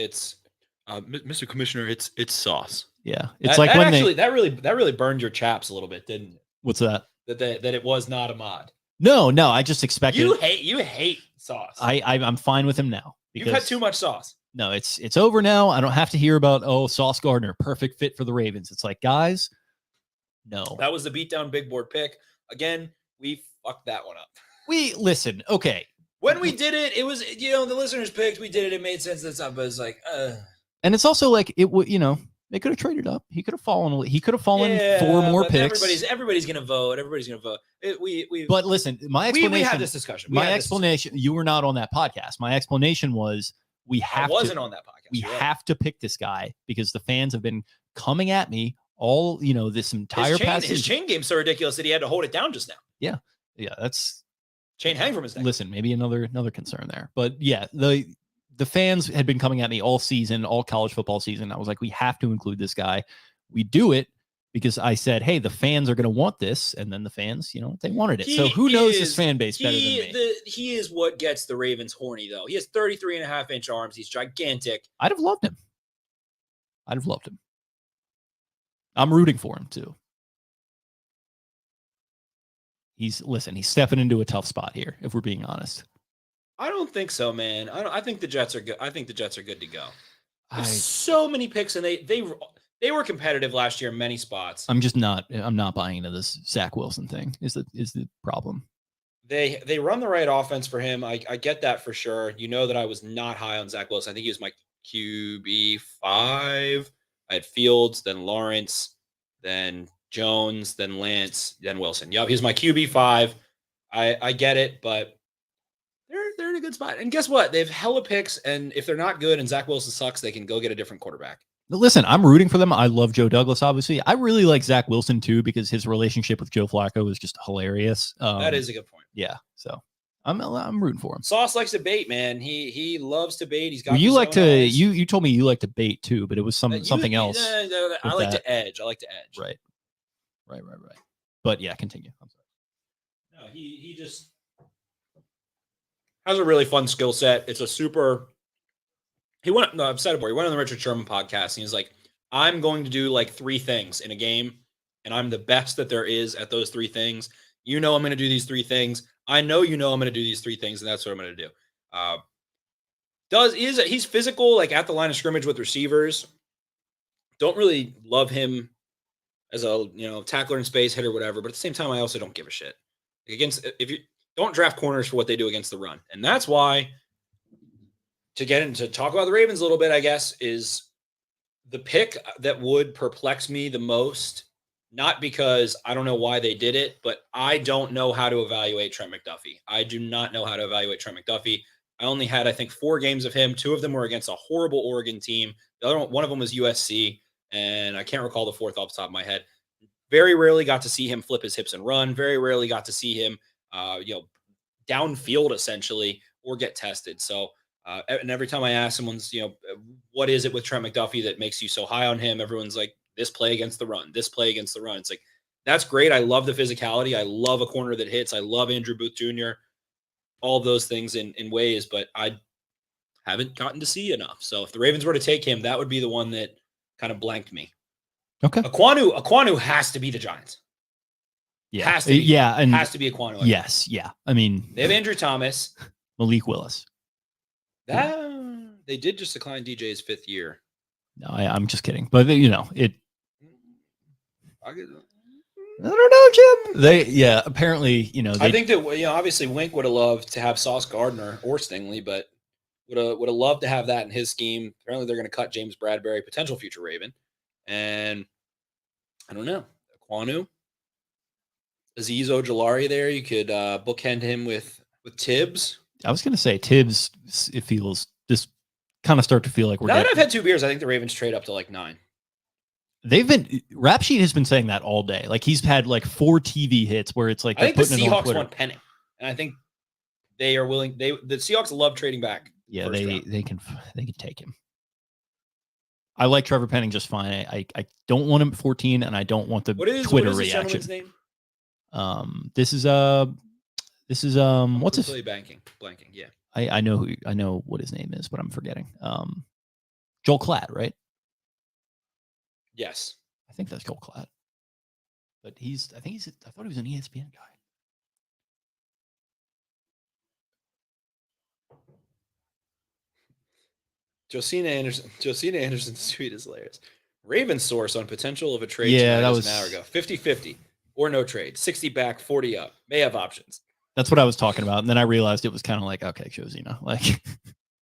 Mr. Commissioner, it's Sauce. Yeah. It's like when that really burned your chaps a little bit, didn't it? What's that? That it was not Ahmad. No, I just expected you hate Sauce. I'm fine with him now. You've had too much Sauce. No, it's over now. I don't have to hear about Sauce Gardner, perfect fit for the Ravens. It's like, guys, no. That was the beatdown big board pick. Again, we fucked that one up. We listen, okay. When we did it, it was the listeners picked. We did it. It made sense. That's not, but it's like, and it's also like it would, they could have traded up. He could have fallen. He could have fallen 4 more picks. Everybody's gonna vote. Everybody's gonna vote. But listen, my explanation. We had this discussion. You were not on that podcast. My explanation was I wasn't on that podcast. We have to pick this guy because the fans have been coming at me all this entire past. His chain game's so ridiculous that he had to hold it down just now. Yeah, that's chain hang from his neck. Listen, maybe another concern there, but yeah, the fans had been coming at me all season, all college football season. I was like, we have to include this guy. We do it because I said, hey, the fans are going to want this. And then the fans, they wanted it. So who knows his fan base better than me? He is what gets the Ravens horny, though. He has 33.5-inch arms. He's gigantic. I'd have loved him. I'm rooting for him, too. He's stepping into a tough spot here, if we're being honest. I don't think so, man. I think the Jets are good. I think the Jets are good to go. There's so many picks, and they were competitive last year in many spots. I'm not buying into this Zach Wilson thing. Is the problem? They run the right offense for him. I get that for sure. You know that I was not high on Zach Wilson. I think he was my QB5. I had Fields, then Lawrence, then Jones, then Lance, then Wilson. Yep, he was my QB5. I get it, but they're in a good spot. And guess what? They have hella picks, and if they're not good and Zach Wilson sucks, they can go get a different quarterback. Listen, I'm rooting for them. I love Joe Douglas, obviously. I really like Zach Wilson, too, because his relationship with Joe Flacco is just hilarious. That is a good point. Yeah, so I'm rooting for him. Sauce likes to bait, man. He loves to bait. He's got. Well, you like to you told me you like to bait too, but it was something else. I like to edge. Right. But yeah, continue. I'm sorry. No, he just has a really fun skill set. It's a super. I've said it before. He went on the Richard Sherman podcast, and he's like, "I'm going to do like 3 things in a game, and I'm the best that there is at those 3 things. I'm going to do these 3 things. I know I'm going to do these 3 things, and that's what I'm going to do." He's physical, like at the line of scrimmage with receivers. Don't really love him as a tackler in space, hitter, whatever. But at the same time, I also don't give a shit. If you don't draft corners for what they do against the run, and that's why. To get into talk about the Ravens a little bit, I guess, is the pick that would perplex me the most, not because I don't know why they did it, but I don't know how to evaluate Trent McDuffie. I do not know how to evaluate Trent McDuffie. I only had, I think, 4 games of him. 2 of them were against a horrible Oregon team. The other one of them was USC. and I can't recall the fourth off the top of my head. Very rarely got to see him flip his hips and run. Very rarely got to see him, downfield essentially or get tested. So, and every time I ask someone's, what is it with Trent McDuffie that makes you so high on him? Everyone's like, this play against the run, this play against the run. It's like, that's great. I love the physicality. I love a corner that hits. I love Andrew Booth Jr., all of those things in ways, but I haven't gotten to see enough. So if the Ravens were to take him, that would be the one that kind of blanked me. Okay. Aquanu has to be the Giants. Yeah. Has to be. Yeah. And has to be Aquanu. Yes. Yeah. I mean, they have Andrew Thomas. Malik Willis. They did just decline DJ's 5th year. No, I'm just kidding. But, it. I don't know, Jim. Apparently, I think that, obviously Wink would have loved to have Sauce Gardner or Stingley, but would have loved to have that in his scheme. Apparently they're going to cut James Bradbury, potential future Raven. And I don't know. Aquanu, Azeez Ojulari there. You could bookend him with Tibbs. I was going to say Tibbs, it feels just kind of start to feel like we're now that I've had 2 beers, I think the Ravens trade up to like 9. Rap Sheet has been saying that all day. Like he's had like 4 TV hits where it's like I think the Seahawks want Penning, and I think they are willing. The Seahawks love trading back. Yeah, they can take him. I like Trevor Penning just fine. I don't want him at 14, and I don't want the Twitter reaction. Name? This is what's his blanking? Yeah, I know what his name is, but I'm forgetting. Joel Klatt, right? Yes. I think that's Joel Klatt. But I thought he was an ESPN guy. Josina Anderson's tweet is hilarious. Ravens source on potential of a trade. Yeah, that was an hour ago. 50-50 or no trade. 60 back, 40 up. May have options. That's what I was talking about. And then I realized it was kind of like, okay, Josina, like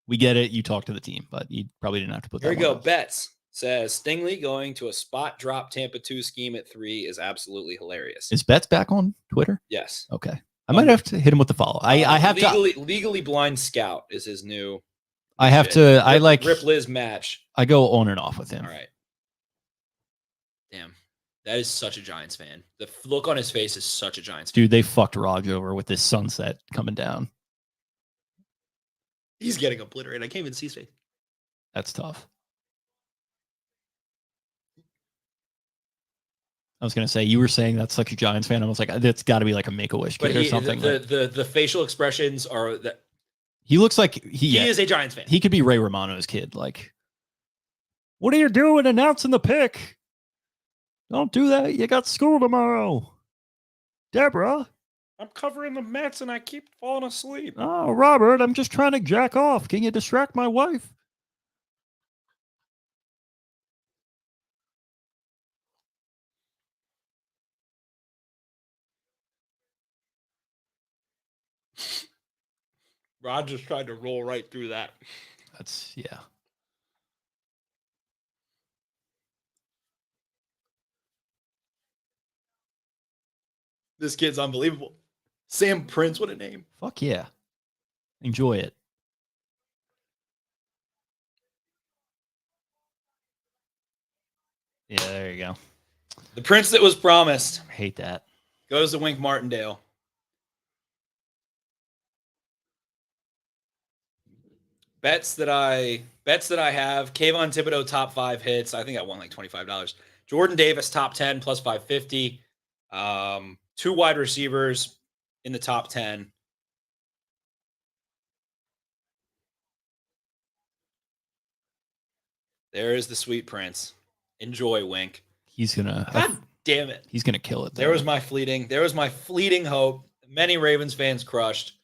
we get it. You talk to the team, but you probably didn't have to put that. Here we go. Betts says Stingley going to a spot drop Tampa 2 scheme at 3 is absolutely hilarious. Is Betts back on Twitter? Yes. Okay. I might have to hit him with the follow. I have legally blind scout is his new. I have to. I like Rip Liz match. I go on and off with him. All right. Damn, that is such a Giants fan. The look on his face is such a Giants fan. Dude, they fucked Raj over with this sunset coming down. He's getting obliterated. I can't even see his face. That's tough. I was gonna say you were saying that's such a Giants fan. I was like, that's got to be like a Make-A-Wish kid or something. The facial expressions are that. He looks like he is a Giants fan. He could be Ray Romano's kid. Like, what are you doing announcing the pick? Don't do that. You got school tomorrow. Deborah. I'm covering the Mets and I keep falling asleep. Oh, Robert, I'm just trying to jack off. Can you distract my wife? Rogers tried to roll right through that. That's, yeah. This kid's unbelievable. Sam Prince, what a name. Fuck yeah. Enjoy it. Yeah, there you go. The Prince that was promised. I hate that. Goes to Wink Martindale. Bets that I have. Kayvon Thibodeau top 5 hits. I think I won like $25. Jordan Davis top 10 plus 550. 2 wide receivers in the top 10. There is the sweet Prince. Enjoy, Wink. He's gonna. God damn it. He's gonna kill it. There was my fleeting hope. Many Ravens fans crushed.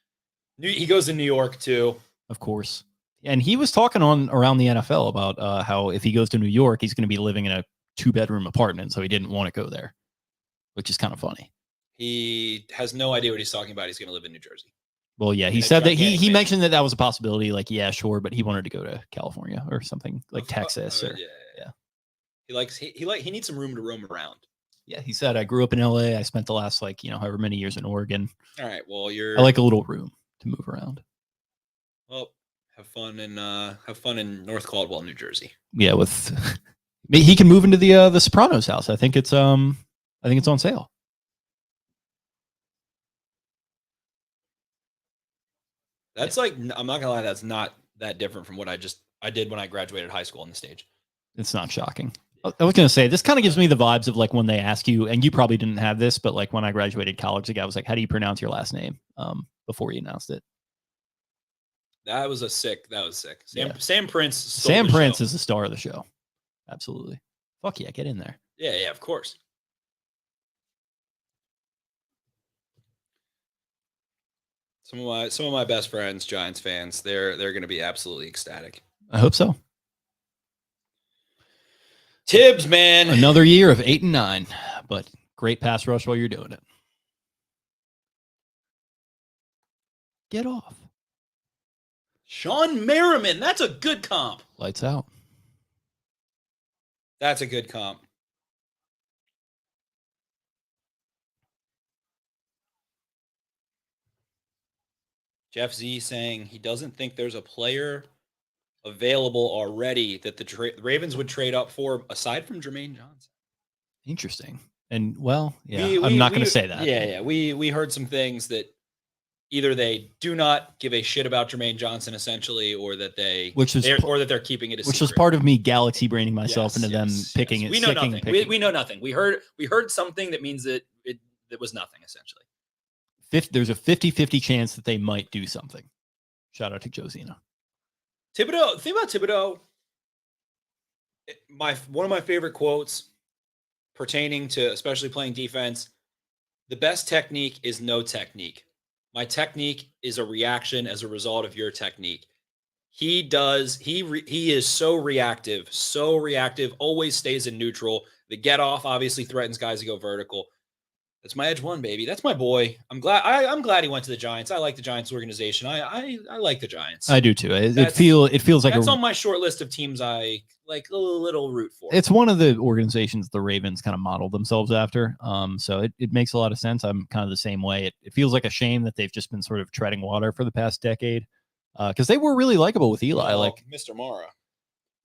He goes to New York too. Of course. And he was talking around the NFL about how if he goes to New York, he's going to be living in a 2-bedroom apartment. So he didn't want to go there, which is kind of funny. He has no idea what he's talking about. He's going to live in New Jersy. Well, yeah, he said that he mentioned that was a possibility. Like, yeah, sure, but he wanted to go to California or something like Texas. Yeah. He needs some room to roam around. Yeah, he said I grew up in LA. I spent the last however many years in Oregon. All right, well, I like a little room to move around. Well, have fun in North Caldwell, New Jersey. Yeah, with He can move into the Sopranos house. I think it's on sale. That's like, I'm not gonna lie, that's not that different from what I did when I graduated high school on the stage. It's not shocking. I was going to say, this kind of gives me the vibes of like when they ask you, and you probably didn't have this, but like when I graduated college, the guy was like, how do you pronounce your last name? Before he announced it. That was sick. Yeah. Sam Prince. Sam Prince is the star of the show. Absolutely. Fuck yeah, get in there. Yeah, of course. Some of my best friends, Giants fans, they're going to be absolutely ecstatic. I hope so. Tibbs, man. Another year of 8-9, but great pass rush while you're doing it. Get off. Sean Merriman. That's a good comp. Lights out. That's a good comp. Jeff Z saying he doesn't think there's a player available already that the Ravens would trade up for aside from Jermaine Johnson. Interesting. And well, yeah, I'm not going to say that. Yeah. We heard some things that either they do not give a shit about Jermaine Johnson essentially, or that they're keeping it a secret. Which was part of me galaxy braining myself into them picking it. We know nothing. We know nothing. We heard something that means that it was nothing essentially. There's a 50-50 chance that they might do something. Shout out to Josina. Thibodeau, think about Thibodeau. One of my favorite quotes pertaining to especially playing defense: the best technique is no technique. My technique is a reaction as a result of your technique. He is so reactive, always stays in neutral. The get off obviously threatens guys to go vertical. That's my edge one, baby. That's my boy. I'm glad he went to the Giants. I like the Giants organization. I like the Giants. I do too. It feels like that's on my short list of teams I like a little root for. It's one of the organizations the Ravens kind of modeled themselves after. So it makes a lot of sense. I'm kind of the same way. It feels like a shame that they've just been sort of treading water for the past decade. Because they were really likable with Eli. Like Mr. Mara.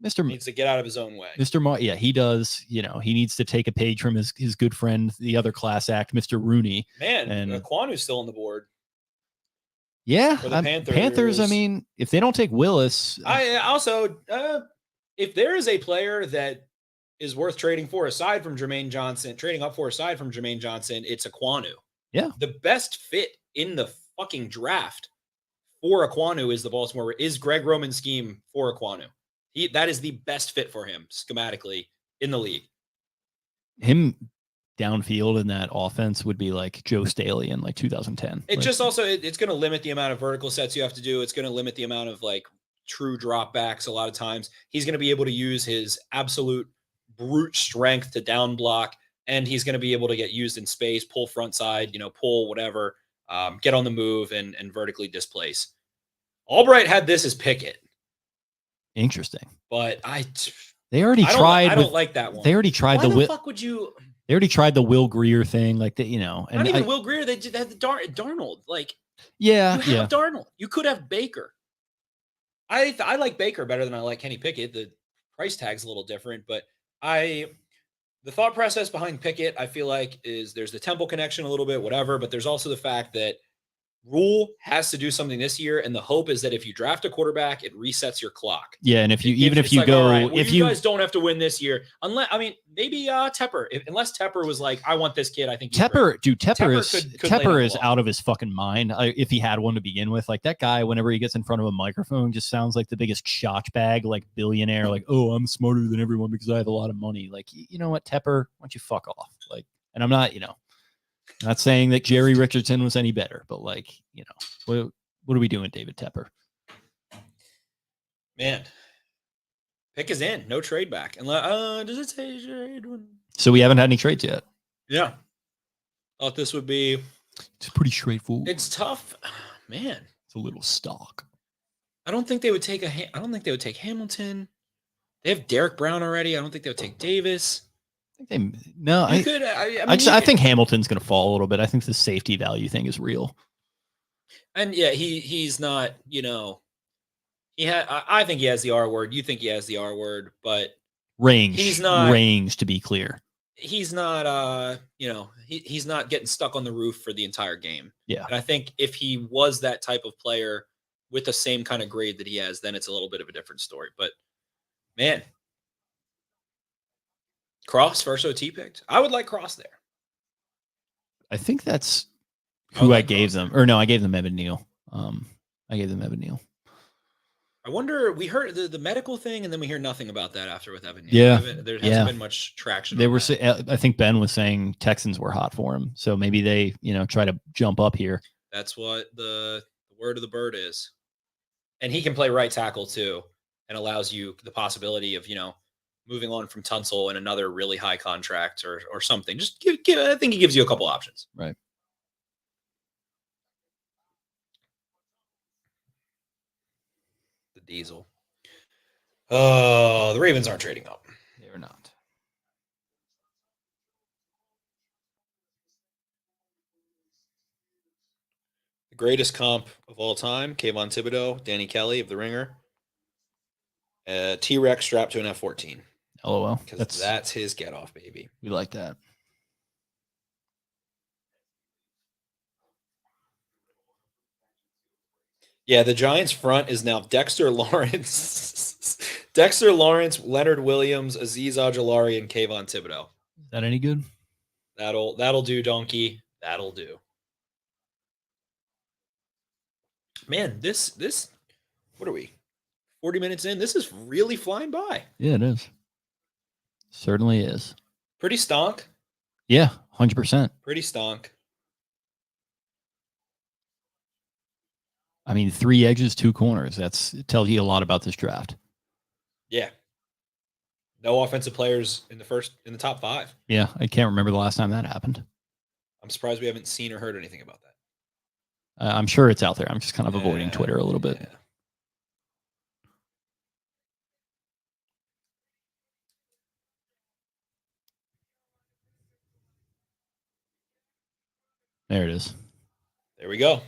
Mr. needs to get out of his own way. Mr. Mara, yeah, he does. You know, he needs to take a page from his good friend, the other class act, Mr. Rooney. Man, and Kwanu's still on the board. Yeah, for the Panthers. I mean, if they don't take Willis, I also if there is a player that is worth trading up for aside from Jermaine Johnson, it's Kwanu. Yeah, the best fit in the fucking draft for Kwanu is Greg Roman's scheme for Kwanu. That is the best fit for him schematically in the league. Him downfield in that offense would be like Joe Staley in like 2010. It's going to limit the amount of vertical sets you have to do. It's going to limit the amount of like true drop backs. A lot of times he's going to be able to use his absolute brute strength to down block, and he's going to be able to get used in space, pull front side, pull whatever, get on the move and vertically displace. Albright had this as Pickett. Interesting, but they already tried. I don't like that one. They already tried Why the fuck would you? They already tried the Will Greer thing, like and not even Will Greer. They had the Darnold. Like, yeah, you have Darnold. You could have Baker. I like Baker better than I like Kenny Pickett. The price tag's a little different, but the thought process behind Pickett, I feel like, is there's the Temple connection a little bit, whatever, but there's also the fact that Rule has to do something this year, and the hope is that if you draft a quarterback, it resets your clock. Yeah, and if you you guys don't have to win this year, unless maybe Tepper, unless Tepper was like, I want this kid. I think Tepper is out of his fucking mind. If he had one to begin with, like that guy, whenever he gets in front of a microphone, just sounds like the biggest shotch bag, like billionaire, like, oh, I'm smarter than everyone because I have a lot of money. Like, you know what, Tepper, why don't you fuck off? Like, and I'm not saying that Jerry Richardson was any better, but like, what are we doing, David Tepper? Man, pick is in, no trade back. Does it say trade? So we haven't had any trades yet. Yeah, thought this would be. It's pretty straightforward. It's tough, man. It's a little stock. I don't think they would take Hamilton. They have Derek Brown already. I don't think they would take Davis. I think Hamilton's going to fall a little bit. I think the safety value thing is real. And yeah, he's not, I think he has the R word. You think he has the R word, but Range. He's not range, to be clear. He's not he's not getting stuck on the roof for the entire game. Yeah. And I think if he was that type of player with the same kind of grade that he has, then it's a little bit of a different story. But man, Cross first OT picked. I would like Cross there. I think that's who I gave them. Or no, I gave them Evan Neal. I gave them Evan Neal. I wonder, we heard the medical thing, and then we hear nothing about that after with Evan Neal. Yeah. There hasn't been much traction. They were I think Ben was saying Texans were hot for him. So maybe they, try to jump up here. That's what the word of the bird is. And he can play right tackle too, and allows you the possibility of, moving on from Tunsil and another really high contract or something. Just I think he gives you a couple options. Right. The Diesel. Oh, the Ravens aren't trading up. They're not. The greatest comp of all time, Kayvon Thibodeau, Danny Kelly of The Ringer. T-Rex strapped to an F-14. LOL. Because that's his get-off, baby. We like that. Yeah, the Giants front is now Dexter Lawrence, Leonard Williams, Azeez Ojulari, and Kayvon Thibodeau. Is that any good? That'll do, donkey. That'll do. Man, this what are we? 40 minutes in. This is really flying by. Yeah, it is. Certainly is. Pretty stonk. Yeah, 100%. Pretty stonk. I mean, 3 edges, 2 corners. It tells you a lot about this draft. Yeah. No offensive players in the top 5. Yeah, I can't remember the last time that happened. I'm surprised we haven't seen or heard anything about that. I'm sure it's out there. I'm just kind of avoiding Twitter a little bit. Yeah. There it is. There we go.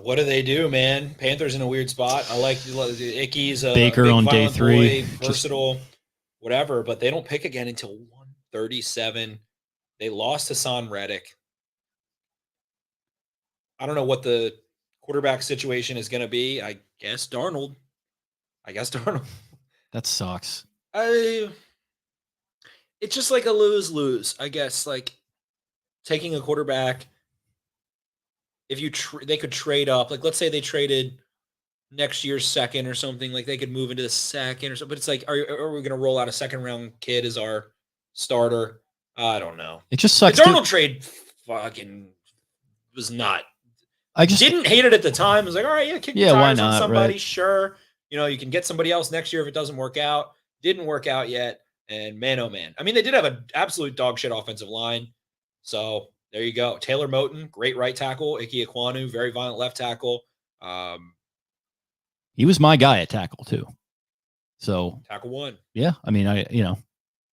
What do they do, man? Panthers in a weird spot. I like Icky's Baker big, on day 3, boy, versatile, whatever. But they don't pick again until 137. They lost Hassan Reddick. I don't know what the quarterback situation is going to be. I guess Darnold. That sucks. It's just like a lose-lose, I guess. Like taking a quarterback. If they could trade up, like let's say they traded next year's second or something, like they could move into the second or something. But it's like, are we going to roll out a second-round kid as our starter? I don't know. It just sucks. The Darnold trade fucking was not. I just didn't hate it at the time. I was like, all right, yeah, kick the tires why not, on somebody, right? Sure. You can get somebody else next year if it doesn't work out. Didn't work out yet. And man, oh man. I mean, they did have an absolute dog shit offensive line. So there you go. Taylor Moton, great right tackle. Ike Ekwonu, very violent left tackle. He was my guy at tackle too. So tackle 1. Yeah. I mean,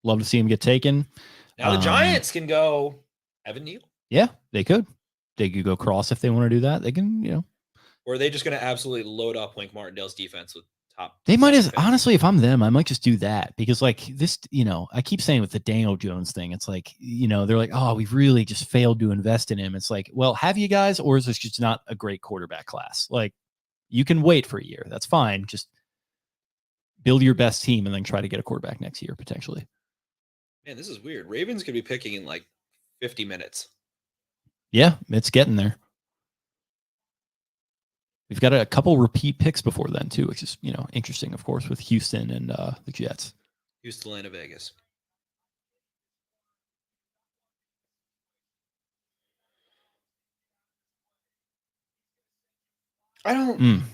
love to see him get taken. Now the Giants can go Evan Neal. Yeah, they could. They could go Cross if they want to do that. They can, Or are they just going to absolutely load up Wink Martindale's defense with top? They might honestly, if I'm them, I might just do that because like this, I keep saying with the Daniel Jones thing, it's like, they're like, oh, we've really just failed to invest in him. It's like, well, have you guys, or is this just not a great quarterback class? Like you can wait for a year. That's fine. Just build your best team and then try to get a quarterback next year, potentially. Man, this is weird. Ravens could be picking in like 50 minutes. Yeah, it's getting there. We've got a couple repeat picks before then too, which is, interesting, of course, with Houston and the Jets. Houston, Atlanta, Vegas. I don't.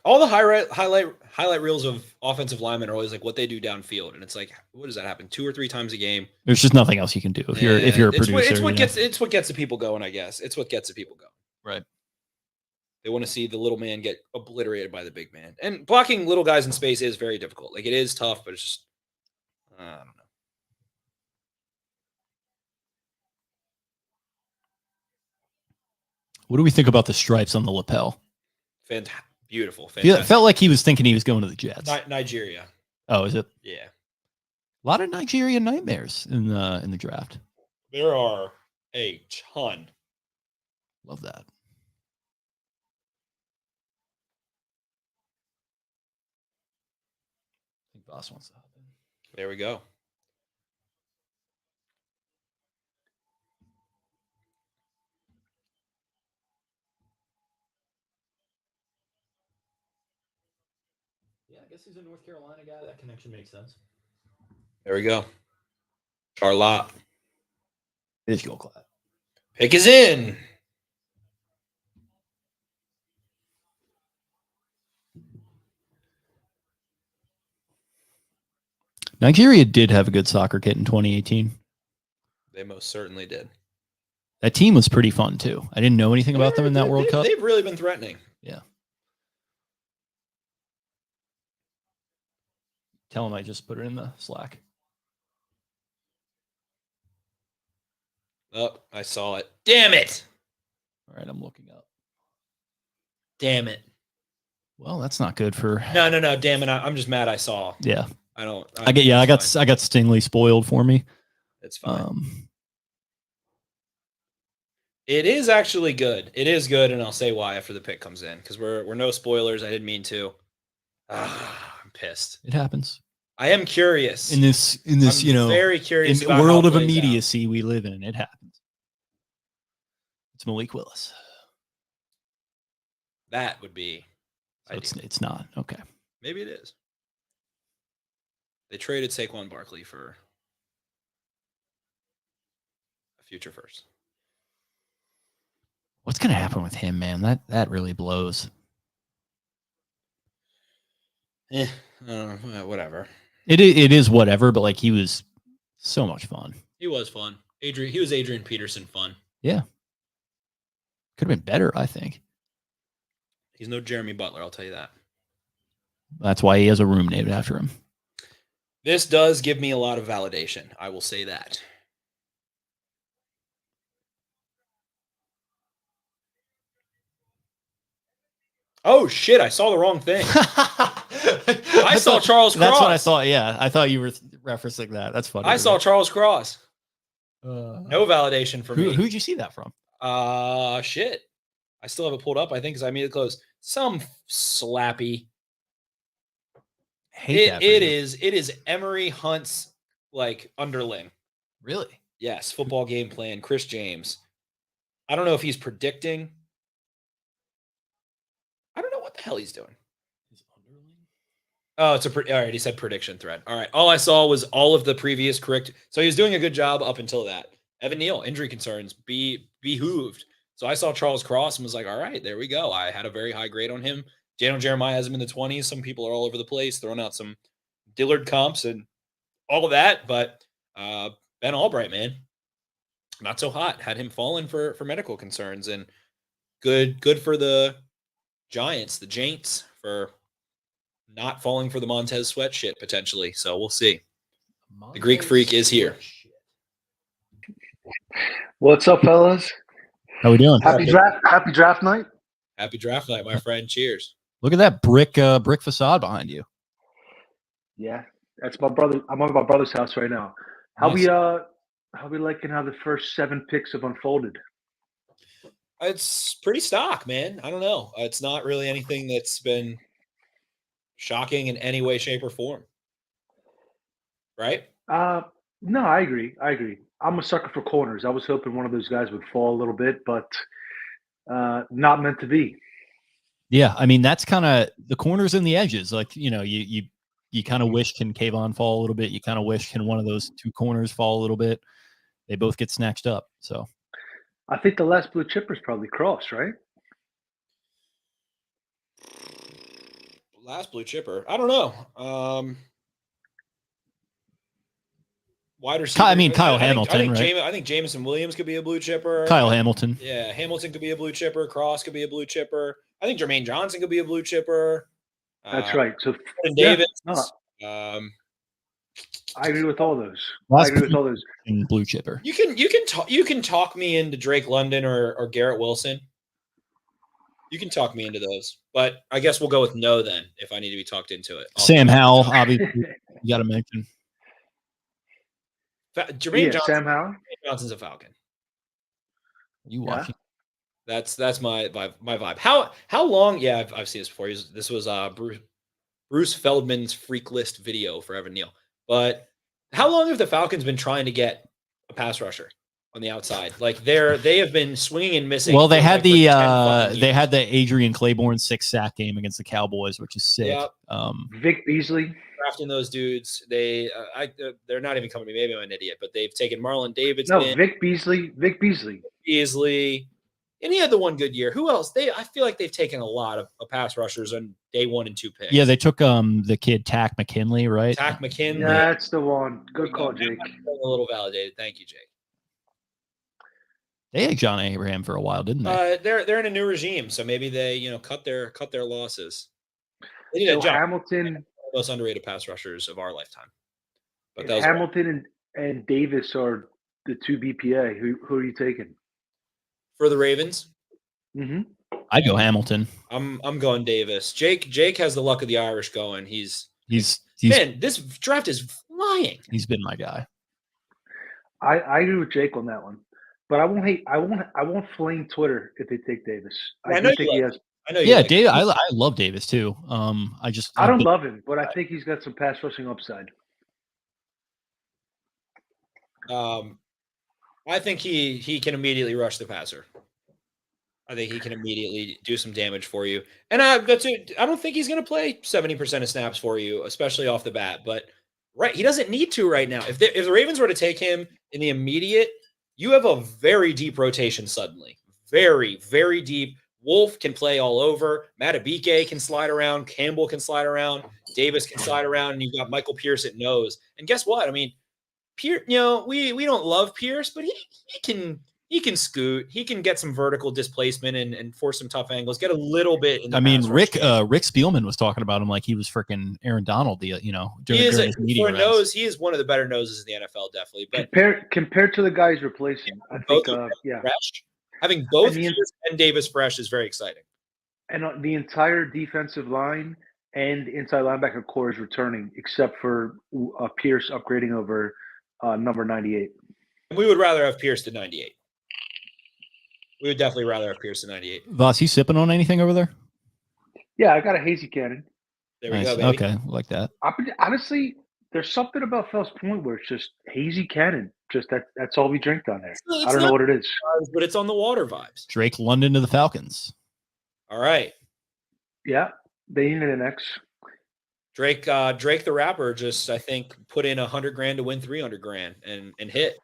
All the highlight reels of offensive linemen are always like what they do downfield, and it's like, what does that happen 2 or 3 times a game? There's just nothing else you can do if you're a producer. It's what gets the people going, I guess. It's what gets the people going. Right. They want to see the little man get obliterated by the big man, and blocking little guys in space is very difficult. Like it is tough, but it's just I don't know. What do we think about the stripes on the lapel? Beautiful. Fantastic. Felt like he was thinking he was going to the Jets. Nigeria. Oh, is it? Yeah. A lot of Nigerian nightmares in the draft. There are a ton. Love that. I think Boss wants to hop in. There we go. Yeah, I guess he's a North Carolina guy. That connection makes sense. There we go. Charlotte. It is Joel Klatt. Pick is in. Nigeria did have a good soccer kit in 2018. They most certainly did. That team was pretty fun too. I didn't know anything about them in that World Cup. They've really been threatening. Yeah. Tell him I just put it in the Slack. Oh, I saw it. Damn it. All right, I'm looking up. Damn it. Well, that's not good for. No. Damn it. I'm just mad I saw. Yeah. I got Stingley spoiled for me. It's fine. It is actually good. It is good, and I'll say why after the pick comes in, because we're no spoilers. I didn't mean to. I'm pissed. It happens. I am curious. In this, I'm very curious in the world of immediacy we live in, it happens. It's Malik Willis. That would be. So it's not. Okay. Maybe it is. They traded Saquon Barkley for a future first. What's going to happen with him, man? That really blows. Whatever. It is whatever, but like he was so much fun. He was fun. He was Adrian Peterson fun. Yeah. Could have been better, I think. He's no Jeremy Butler, I'll tell you that. That's why he has a room named after him. This does give me a lot of validation. I will say that. Oh, shit. I saw the wrong thing. I saw Charles Cross. That's what I thought. Yeah. I thought you were referencing that. That's funny. I saw Charles Cross. No validation for me. Who'd you see that from? Shit. I still have it pulled up, I think, because I made it close. Some slappy. It is Emery Hunt's like underling. Really? Yes, football game plan. Chris James. I don't know if he's predicting. I don't know what the hell he's doing. His underling? Oh, it's all right. He said prediction thread. All right. All I saw was all of the previous correct. So he was doing a good job up until that. Evan Neal, injury concerns, behooved. So I saw Charles Cross and was like, all right, there we go. I had a very high grade on him. Daniel Jeremiah has him in the 20s. Some people are all over the place throwing out some Dillard comps and all of that. But Ben Albright, man, not so hot. Had him falling for medical concerns. And good for the Giants, the Jaints, for not falling for the Montez Sweat shit potentially. So we'll see. The Greek Freak is here. What's up, fellas? How we doing? Happy draft night. Happy draft night, my friend. Cheers. Look at that brick facade behind you. Yeah, that's my brother. I'm at my brother's house right now. How we liking how the first 7 picks have unfolded? It's pretty stock, man. I don't know. It's not really anything that's been shocking in any way, shape, or form. Right? No, I agree. I'm a sucker for corners. I was hoping one of those guys would fall a little bit, but not meant to be. Yeah, I mean that's kind of the corners and the edges. Like you kind of wish can Kayvon fall a little bit. You kind of wish can one of those 2 corners fall a little bit. They both get snatched up. So I think the last blue chipper is probably Cross, right? Last blue chipper. I don't know. Wide receiver. I mean, Kyle Hamilton, right? I think Jameson Williams could be a blue chipper. Kyle Hamilton. Yeah, Hamilton could be a blue chipper. Cross could be a blue chipper. I think Jermaine Johnson could be a blue chipper. That's right. So Davis. I agree with all those. In blue chipper. You can talk me into Drake London or Garrett Wilson. You can talk me into those, but I guess we'll go with no then if I need to be talked into it. Sam Howell, obviously, you got to mention. Jermaine Johnson. Sam Howell. Jermaine Johnson's a Falcon. You watching? That's my vibe. My vibe. How long? Yeah, I've seen this before. This was Bruce Feldman's freak list video for Evan Neal. But how long have the Falcons been trying to get a pass rusher on the outside? Like they have been swinging and missing. Well, they had like the Adrian Claiborne 6-sack game against the Cowboys, which is sick. Yep. Vic Beasley. Drafting those dudes. They're not even coming to me. Maybe I'm an idiot, but they've taken Marlon Davidson. No, Vic Beasley. Beasley. And he had the one good year. Who else? I feel like they've taken a lot of pass rushers on day 1 and 2 picks. Yeah, they took the kid Tack McKinley, right? Tack McKinley. Yeah, that's the one. Good call, Jake. A little validated. Thank you, Jake. They had John Abraham for a while, didn't they? They're in a new regime, so maybe they cut their losses. They need So a Hamilton, most underrated pass rushers of our lifetime. But Hamilton and Davis are the 2 BPA. Who are you taking? For the Ravens, I'd go Hamilton. I'm going Davis. Jake has the luck of the Irish going. He's man, this draft is flying. He's been my guy. I agree with Jake on that one, but I won't flame Twitter if they take Davis. I know he has. I know. Yeah, Davis. I love Davis too. I don't love him, but I think he's got some pass rushing upside. I think he can immediately rush the passer. I think he can immediately do some damage for you. And I don't think he's going to play 70% of snaps for you, especially off the bat. But he doesn't need to right now. If the Ravens were to take him in the immediate, you have a very deep rotation suddenly. Very, very deep. Wolf can play all over. Matabike can slide around. Campbell can slide around. Davis can slide around. And you've got Michael Pierce at nose. And guess what? I mean, Pierce, we don't love Pierce, but he can scoot. He can get some vertical displacement and force some tough angles. Get a little bit. In the Rick Spielman was talking about him like he was freaking Aaron Donald. During his media for a nose, he is one of the better noses in the NFL, definitely. But compared to the guys replacing, I think fresh, having both Pierce and Davis fresh is very exciting. And the entire defensive line and inside linebacker core is returning, except for Pierce upgrading over number 98. We would rather have Pierce than 98. We would definitely rather have Pierce than 98. Voss, you sipping on anything over there? Yeah, I got a hazy cannon. There we go, baby. Okay, like that. Honestly, there's something about Fells Point where it's just hazy cannon. Just that's all we drink down there. I don't know what it is. But it's on the water vibes. Drake London to the Falcons. All right. Yeah, they needed an X. Drake the rapper just, I think, put in $100,000 to win $300,000 and hit.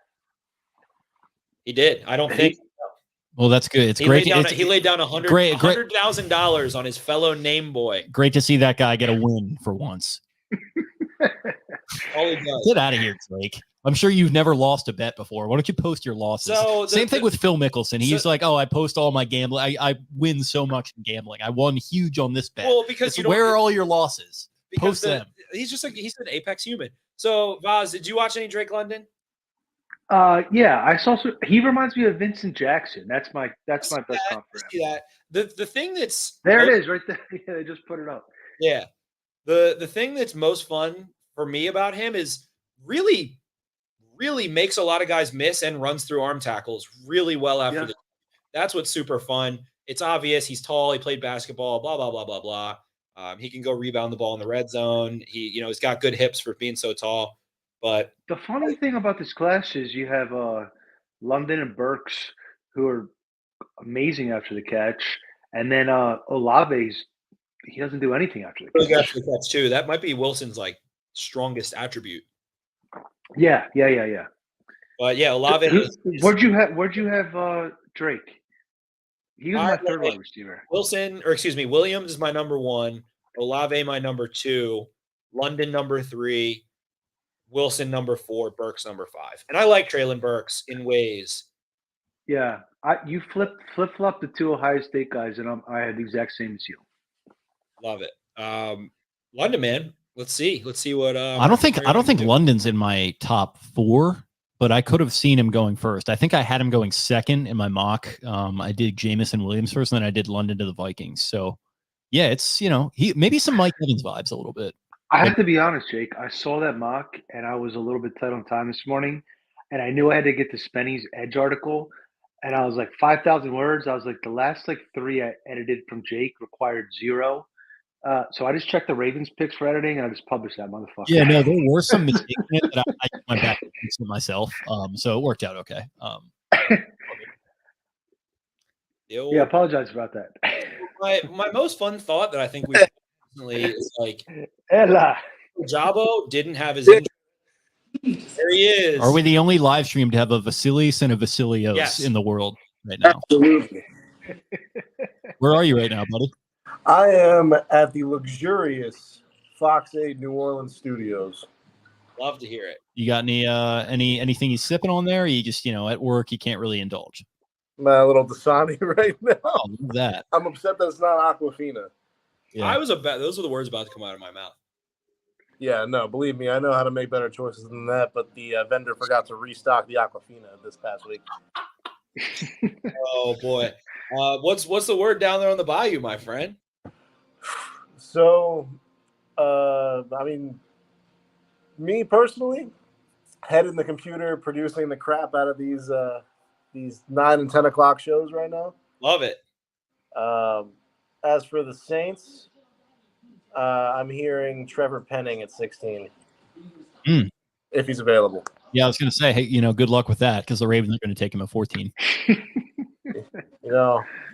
He did. I don't think. Well, that's good. It's great. He laid down $100,000 on his fellow name boy. Great to see that guy get a win for once. All he does. Get out of here, Drake. I'm sure you've never lost a bet before. Why don't you post your losses? Same thing with Phil Mickelson. He's like, I post all my gambling. I win so much in gambling. I won huge on this bet. Well, because where are all your losses? Post them. He's just like, he's an apex human. So, Vaz, did you watch any Drake London? Yeah, I saw. He reminds me of Vincent Jackson. That's my best comp for him. The thing that's there, it is right there. Yeah, they just put it up. Yeah, the thing that's most fun for me about him is really makes a lot of guys miss and runs through arm tackles really well after the. That's what's super fun. It's obvious he's tall. He played basketball. Blah blah blah blah blah. He can go rebound the ball in the red zone. He's got good hips for being so tall. But the funny thing about this class is you have London and Burks, who are amazing after the catch, and then Olave's, he doesn't do anything after the catch. After the catch too. That might be Wilson's strongest attribute. Yeah. But yeah, Olave. Where'd you have Drake? He was my third wide receiver. Williams is my number 1. Olave my number 2. London number 3. Wilson number 4, Burks number 5. And I like Treylon Burks in ways. Yeah. You flip-flop the 2 Ohio State guys, and I had the exact same as you. Love it. London, man. Let's see what I don't think London's in my top 4. but I could have seen him going first. I think I had him going second in my mock. I did Jameis and Williams first, and then I did London to the Vikings. So, yeah, it's, he maybe some Mike Evans vibes a little bit. I have to be honest, Jake. I saw that mock, and I was a little bit tight on time this morning, and I knew I had to get to Spenny's Edge article, and I was like 5,000 words. I was like, the last 3 I edited from Jake required 0. So I just checked the Ravens picks for editing, and I just published that motherfucker. Yeah, no, there were some mistakes in it that I went back and fixed it myself. So it worked out okay. Yeah, apologize about that. My most fun thought that I think we recently is like, Ella. Jabo didn't have his injury. There he is. Are we the only live stream to have a Vasilis and a Vasilios Yes. in the world right now? Absolutely. Where are you right now, buddy? I am at the luxurious Fox 8 New Orleans studios. Love to hear it. You got anything you sipping on there? Or you just, at work, you can't really indulge. My little Dasani right now. Oh, look at that. I'm upset that it's not Aquafina. Yeah. Those were the words about to come out of my mouth. Yeah, no, believe me, I know how to make better choices than that, but the vendor forgot to restock the Aquafina this past week. Oh boy. What's the word down there on the bayou, my friend? So, me personally, head in the computer producing the crap out of these 9 and 10 o'clock shows right now. Love it. As for the Saints, I'm hearing Trevor Penning at 16, if he's available. Yeah, I was going to say, hey, good luck with that because the Ravens are going to take him at 14.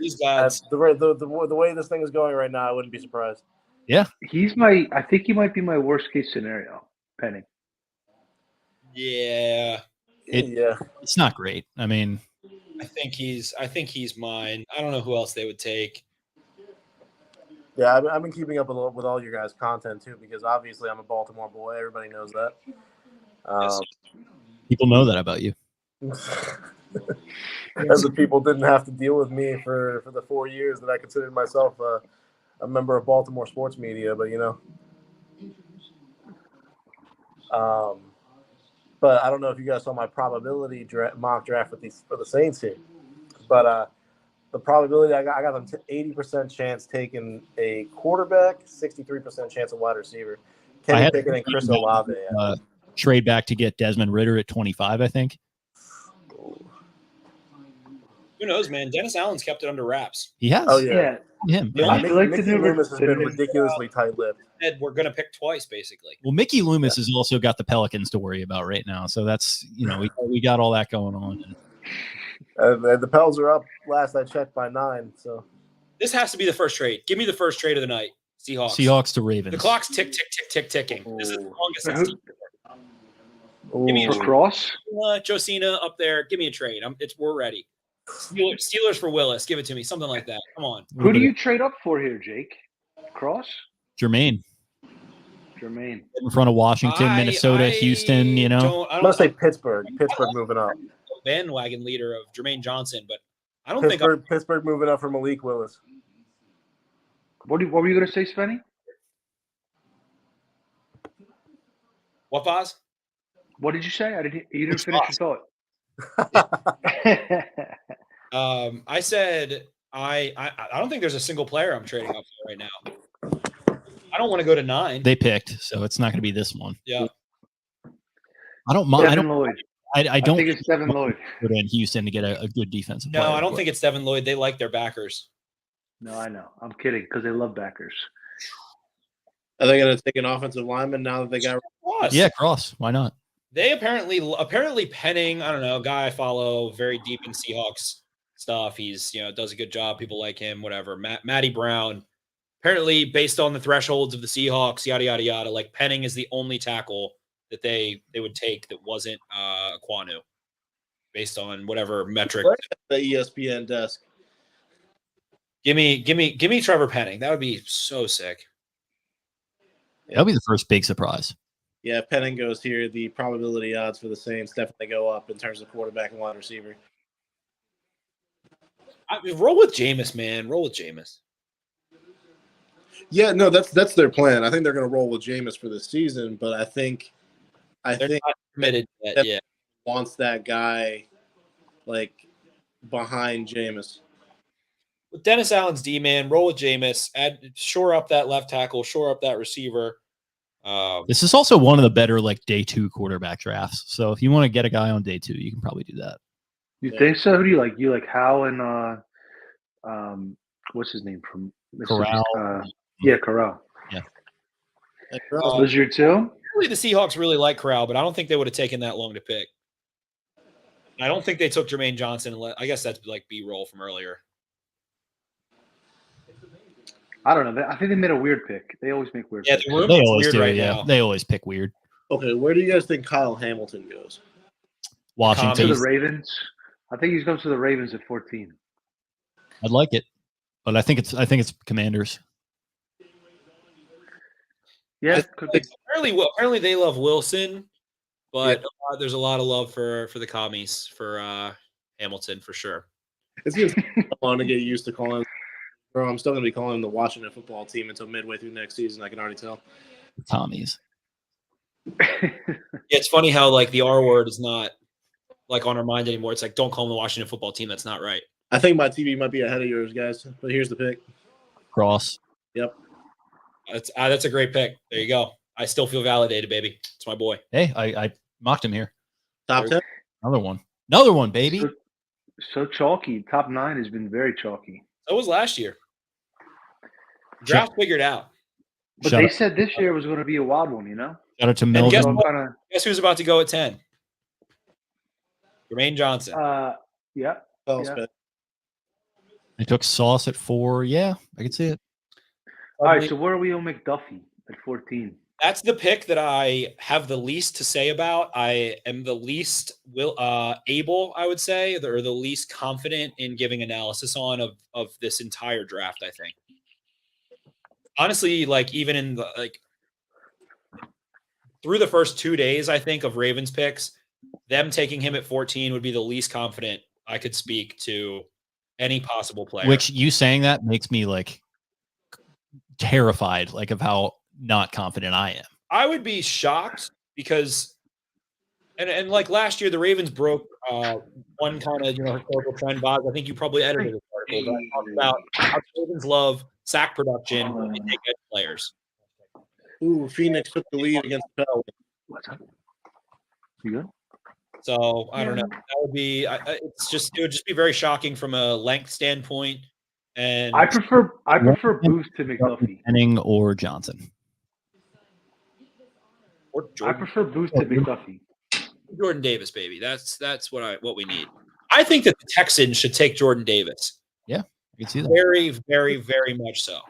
These guys. The way this thing is going right now, I wouldn't be surprised. Yeah, I think he might be my worst case scenario, Penning. Yeah. It's not great. I mean, I think he's mine. I don't know who else they would take. Yeah, I've been keeping up with all your guys' content too, because obviously I'm a Baltimore boy. Everybody knows that. Yes. People know that about you. As the people didn't have to deal with me for the 4 years that I considered myself a member of Baltimore sports media, but but I don't know if you guys saw my probability mock draft for the Saints here, but the probability I got them 80% chance taking a quarterback, 63% chance a wide receiver. Kenny Pickett and Chris Olave. Trade back to get Desmond Ridder at 25, I think. Who knows, man? Dennis Allen's kept it under wraps. He has. Oh yeah. Him. Mickey Loomis has been ridiculously tight-lipped. Said we're gonna pick twice, basically. Well, Mickey Loomis has also got the Pelicans to worry about right now, so that's we got all that going on. The Pels are up last I checked by 9. So this has to be the first trade. Give me the first trade of the night. Seahawks to Ravens. The clock's ticking. This is the longest. Give me a cross. Josina up there. Give me a trade. We're ready. Steelers for Willis. Give it to me. Something like that. Come on. Who do you trade up for here, Jake? Cross? Jermaine. In front of Washington, Minnesota, Houston, I'm going to say Pittsburgh. Pittsburgh moving up. Bandwagon leader of Jermaine Johnson, but I don't think Pittsburgh moving up for Malik Willis. What were you going to say, Spenny? What, Boz? What did you say? You didn't finish your thought. I said I don't think there's a single player I'm trading up for right now. I don't want to go to 9. They picked, so it's not going to be this one. Yeah. I don't mind. Devin Lloyd. I don't think it's Devin Lloyd. Go in Houston to get a good defensive No, player. I don't think it's Devin Lloyd. They like their backers. No, I know. I'm kidding because they love backers. Are they going to take an offensive lineman now that they got Cross. Yeah, Cross. Why not? They apparently Penning, I don't know, guy I follow very deep in Seahawks stuff. He's, does a good job. People like him, whatever. Matty Brown, apparently based on the thresholds of the Seahawks, yada, yada, yada, like Penning is the only tackle that they would take that wasn't Kwanu based on whatever metric. The ESPN desk. Give me Trevor Penning. That would be so sick. That'll be the first big surprise. Yeah, if Penning goes here, the probability odds for the Saints definitely go up in terms of quarterback and wide receiver. Roll with Jameis, man. Roll with Jameis. Yeah, no, that's their plan. I think they're going to roll with Jameis for this season, but I think They're not committed yet. Yeah. wants that guy like behind Jameis. With Dennis Allen's D-man, roll with Jameis, shore up that left tackle, shore up that receiver. This is also one of the better like day 2 quarterback drafts. So if you want to get a guy on day 2, you can probably do that. You think so? Who do you like? You like Howe and what's his name from Corral. Yeah, Corral. Yeah. Was your two? Really, the Seahawks really like Corral, but I don't think they would have taken that long to pick. I don't think they took Jermaine Johnson. I guess that's like B-roll from earlier. I don't know. I think they made a weird pick. They always make weird picks. They always do. Right Yeah, now. they always pick weird. Okay, where do you guys think Kyle Hamilton goes? Washington. To the Ravens. I think he's going to the Ravens at 14. I'd like it, but I think it's Commanders. Yeah, apparently they love Wilson, but there's a lot of love for the commies for Hamilton for sure. It's going to want to get used to calling. Bro, I'm still going to be calling him the Washington football team until midway through next season. I can already tell. Commies. It's funny how like the R word is not like on our mind anymore. It's like, don't call them the Washington football team. That's not right. I think my TV might be ahead of yours, guys. But here's the pick. Cross. Yep. That's a great pick. There you go. I still feel validated, baby. It's my boy. Hey, I mocked him here. Top 10. Another one, baby. So chalky. Top 9 has been very chalky. That was last year. Draft figured out. But they said this year was going to be a wild one, you know? Shout out to Melvin. Guess who's about to go at 10? Jermaine Johnson. Yeah. They took Sauce at 4. Yeah, I can see it. All right, so where are we on McDuffie at 14? That's the pick that I have the least to say about. I am the least able, I would say, or the least confident in giving analysis on of this entire draft, I think. Honestly, like even in the through the first 2 days, I think, of Ravens picks, them taking him at 14 would be the least confident I could speak to any possible player. Which you saying that makes me like terrified, like of how not confident I am. I would be shocked because, and like last year, the Ravens broke one kind of historical trend. Bob, I think you probably edited this article, but I talked about how the Ravens love sack production when they take edge players. Ooh, Phoenix took the lead against Bell. What's up? You good? So I don't know. That would be. It would just be very shocking from a length standpoint. And I prefer Booth to McDuffie. Henning or Johnson. I prefer Booth to McDuffie. Jordan Davis, baby. That's what we need. I think that the Texans should take Jordan Davis. Yeah, I can see that. Very, very, very much so.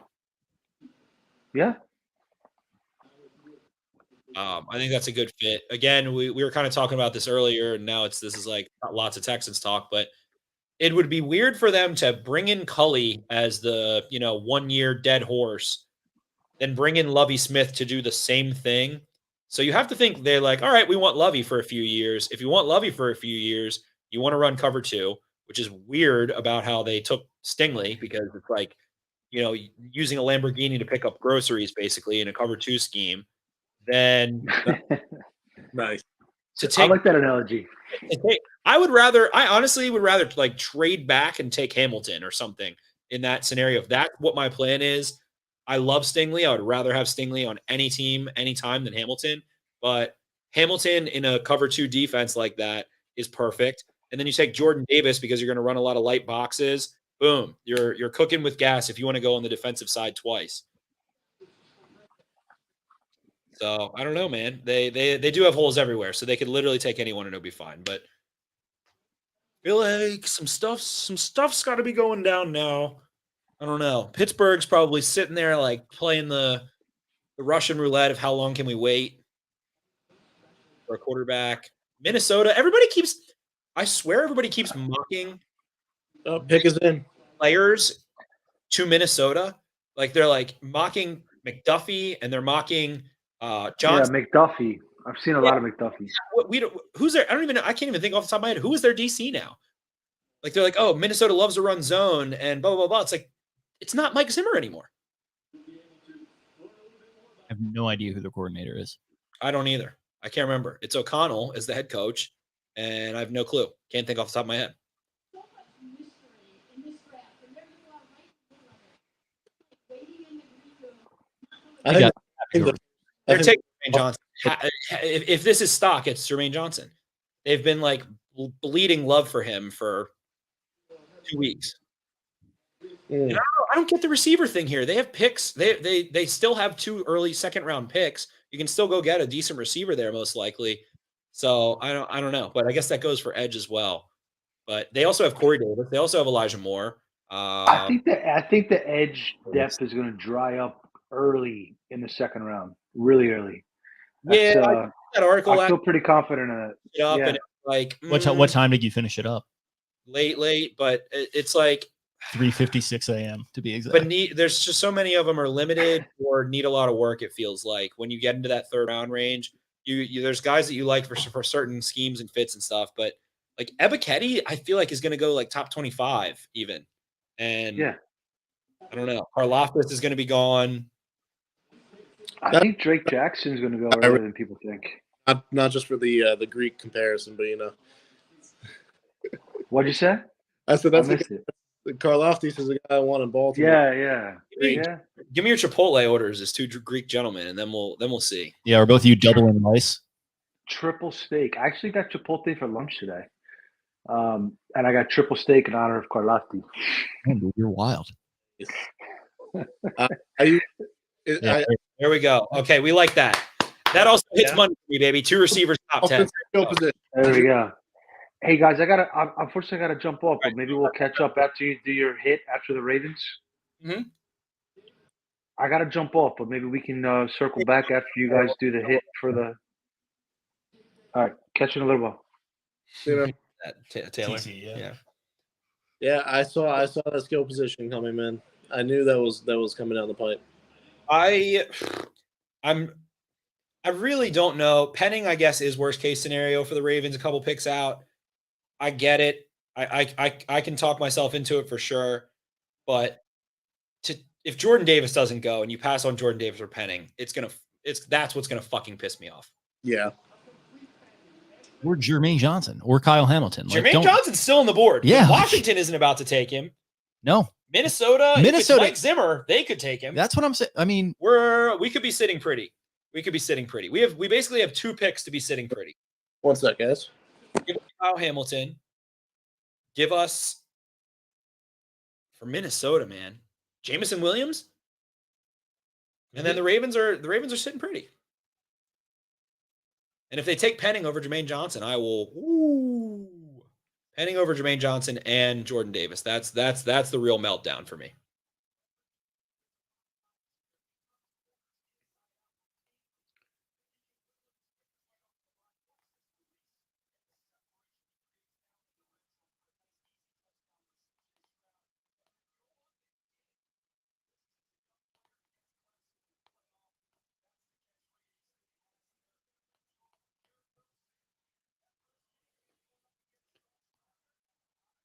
Yeah. I think that's a good fit. Again, we were kind of talking about this earlier, and now this is like lots of Texans talk, but it would be weird for them to bring in Culley as the 1 year dead horse, then bring in Lovie Smith to do the same thing. So you have to think they're like, all right, we want Lovie for a few years. If you want Lovie for a few years, you want to run cover 2, which is weird about how they took Stingley, because it's like, using a Lamborghini to pick up groceries basically in a cover 2 scheme. Then nice. I like that analogy. I honestly would rather like trade back and take Hamilton or something in that scenario. If that's what my plan is, I love Stingley. I would rather have Stingley on any team, anytime than Hamilton. But Hamilton in a cover 2 defense like that is perfect. And then you take Jordan Davis because you're going to run a lot of light boxes. Boom. You're cooking with gas if you want to go on the defensive side twice. So I don't know, man. They do have holes everywhere, so they could literally take anyone and it'll be fine. But I feel like some stuff's got to be going down now. I don't know. Pittsburgh's probably sitting there like playing the Russian roulette of how long can we wait for a quarterback. Minnesota, I swear everybody keeps mocking pick is in players to Minnesota. Like they're like mocking McDuffie and they're mocking Johnson. Yeah, McDuffie. I've seen a lot of McDuffies. Who's there? I can't even think off the top of my head. Who is their DC now? Like they're like, oh, Minnesota loves to run zone and blah, blah, blah. It's like, it's not Mike Zimmer anymore. I have no idea who the coordinator is. I don't either. I can't remember. It's O'Connell as the head coach. and I have no clue. Can't think off the top of my head. I think They're taking Jermaine Johnson. If this is stock, it's Jermaine Johnson. They've been like bleeding love for him for 2 weeks. And I don't get the receiver thing here. They have picks. They still have 2 early second-round picks. You can still go get a decent receiver there, most likely. So I don't know, but I guess that goes for edge as well. But they also have Corey Davis. They also have Elijah Moore. I think the edge depth is going to dry up early in the second round, really early. That's, that article. I feel pretty confident in it. Yeah. And like what time did you finish it up? Late, but it's like 3:56 a.m. to be exact. But there's just so many of them are limited or need a lot of work. It feels like when you get into that third round range, you there's guys that you like for certain schemes and fits and stuff. But like Ebiketie, I feel like is going to go like top 25 even. And I don't know. Karlaftis is going to be gone. I think Drake Jackson is going to go earlier than people think. Not just for the Greek comparison, but What'd you say? I said that's Karlaftis is the guy I want in Baltimore. Yeah. Give me your Chipotle orders as 2 Greek gentlemen, and then we'll see. Yeah, are both of you doubling rice? Triple steak. I actually got Chipotle for lunch today. And I got triple steak in honor of Karlaftis. Man, you're wild. There we go. Okay, we like that. That also hits money for me, baby. 2 receivers, top 10. There we go. Hey guys, unfortunately I gotta jump off, but maybe we'll catch up after you do your hit after the Ravens. Mm-hmm. I gotta jump off, but maybe we can circle back after you guys do the hit for the. All right, catch you in a little while. Taylor. TC, yeah. I saw that skill position coming, man. I knew that was coming down the pipe. I really don't know. Penning, I guess, is worst case scenario for the Ravens. A couple picks out. I get it. I can talk myself into it for sure. But if Jordan Davis doesn't go and you pass on Jordan Davis or Penning, that's what's gonna fucking piss me off. Yeah. Or Jermaine Johnson or Kyle Hamilton. Jermaine Johnson's still on the board. Yeah. Washington isn't about to take him. No. Minnesota, if it's Mike Zimmer, they could take him. That's what I'm saying. I mean, we could be sitting pretty. We basically have 2 picks to be sitting pretty. One sec, guys. Give us Kyle Hamilton. Give us for Minnesota, man. Jameson Williams. And then the Ravens are sitting pretty. And if they take Penning over Jermaine Johnson, I will Penning over Jermaine Johnson and Jordan Davis. That's the real meltdown for me.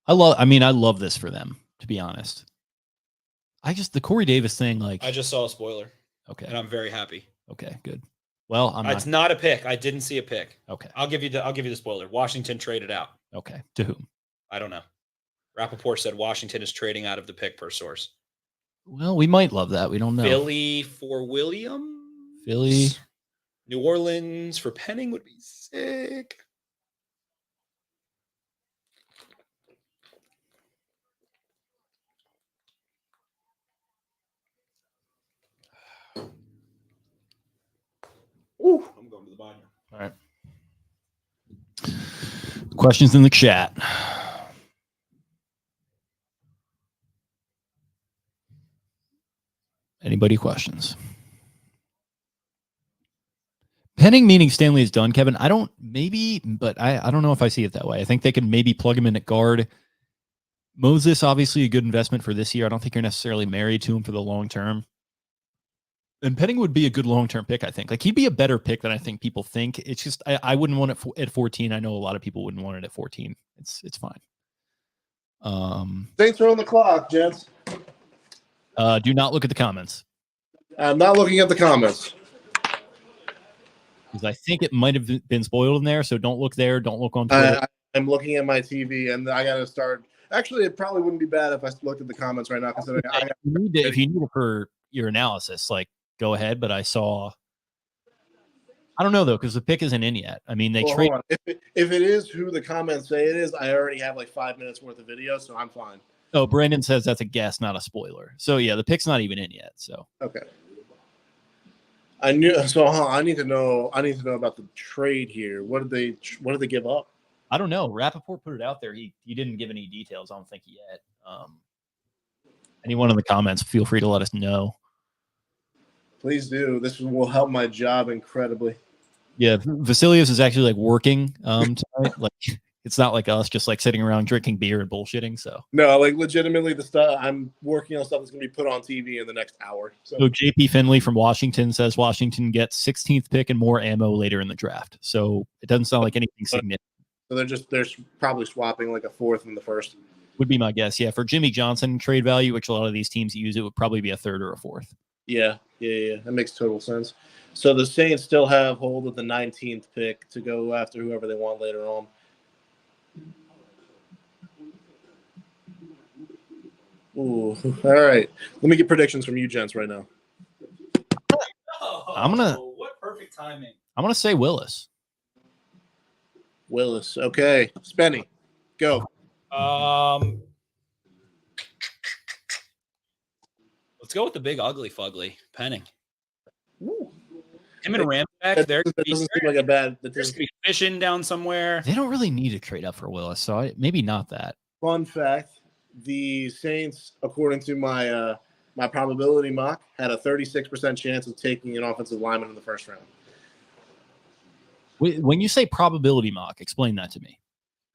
I love this for them, to be honest. The Corey Davis thing, like I just saw a spoiler. Okay. And I'm very happy. Okay, good. Well, it's not a pick. I didn't see a pick. Okay. I'll give you the spoiler. Washington traded out. Okay. To whom? I don't know. Rappaport said Washington is trading out of the pick per source. Well, we might love that. We don't know. Philly for Williams. Philly. New Orleans for Penning would be sick. Ooh, I'm going to the binder. All right. Questions in the chat. Anybody questions? Penning meaning Stanley is done, Kevin. I don't know if I see it that way. I think they could maybe plug him in at guard. Moses, obviously a good investment for this year. I don't think you're necessarily married to him for the long term. And Penning would be a good long-term pick, I think. Like, he'd be a better pick than I think people think. It's just, I wouldn't want it at 14. I know a lot of people wouldn't want it at 14. It's fine. Thanks for on the clock, gents. Do not look at the comments. I'm not looking at the comments. Because I think it might have been spoiled in there. So don't look there. Don't look on Twitter. I'm looking at my TV, and I got to start. Actually, it probably wouldn't be bad if I looked at the comments right now. Considering if you need it for your analysis, like go ahead. But I don't know though, because the pick isn't in yet. I mean, they trade. If it is who the comments say it is, I already have like 5 minutes worth of video, so I'm fine. Oh, Brandon says that's a guess, not a spoiler. So yeah, the pick's not even in yet. So okay. I need to know about the trade here. What did they give up? I don't know. Rappaport put it out there. He didn't give any details. I don't think yet. Anyone in the comments, feel free to let us know. Please do. This will help my job incredibly. Yeah, Vasilios is actually like working tonight. Like it's not like us just like sitting around drinking beer and bullshitting. So no, like legitimately, the stuff I'm working on stuff that's gonna be put on TV in the next hour. So JP Finley from Washington says Washington gets 16th pick and more ammo later in the draft. So it doesn't sound like anything significant. So they're probably swapping like a fourth and the first. Would be my guess. Yeah, for Jimmy Johnson trade value, which a lot of these teams use, it would probably be a third or a fourth. Yeah. That makes total sense. So the Saints still have hold of the 19th pick to go after whoever they want later on. Ooh, all right. Let me get predictions from you gents right now. What perfect timing. I'm gonna say Willis. Okay. Spenny, go. Let's go with the big ugly fugly, Penning. Ooh. Him and Ramback, That doesn't seem like a bad. There's gonna be fishing down somewhere. They don't really need to trade up for Willis, so maybe not that. Fun fact: the Saints, according to my my probability mock, had a 36% chance of taking an offensive lineman in the first round. When you say probability mock, explain that to me.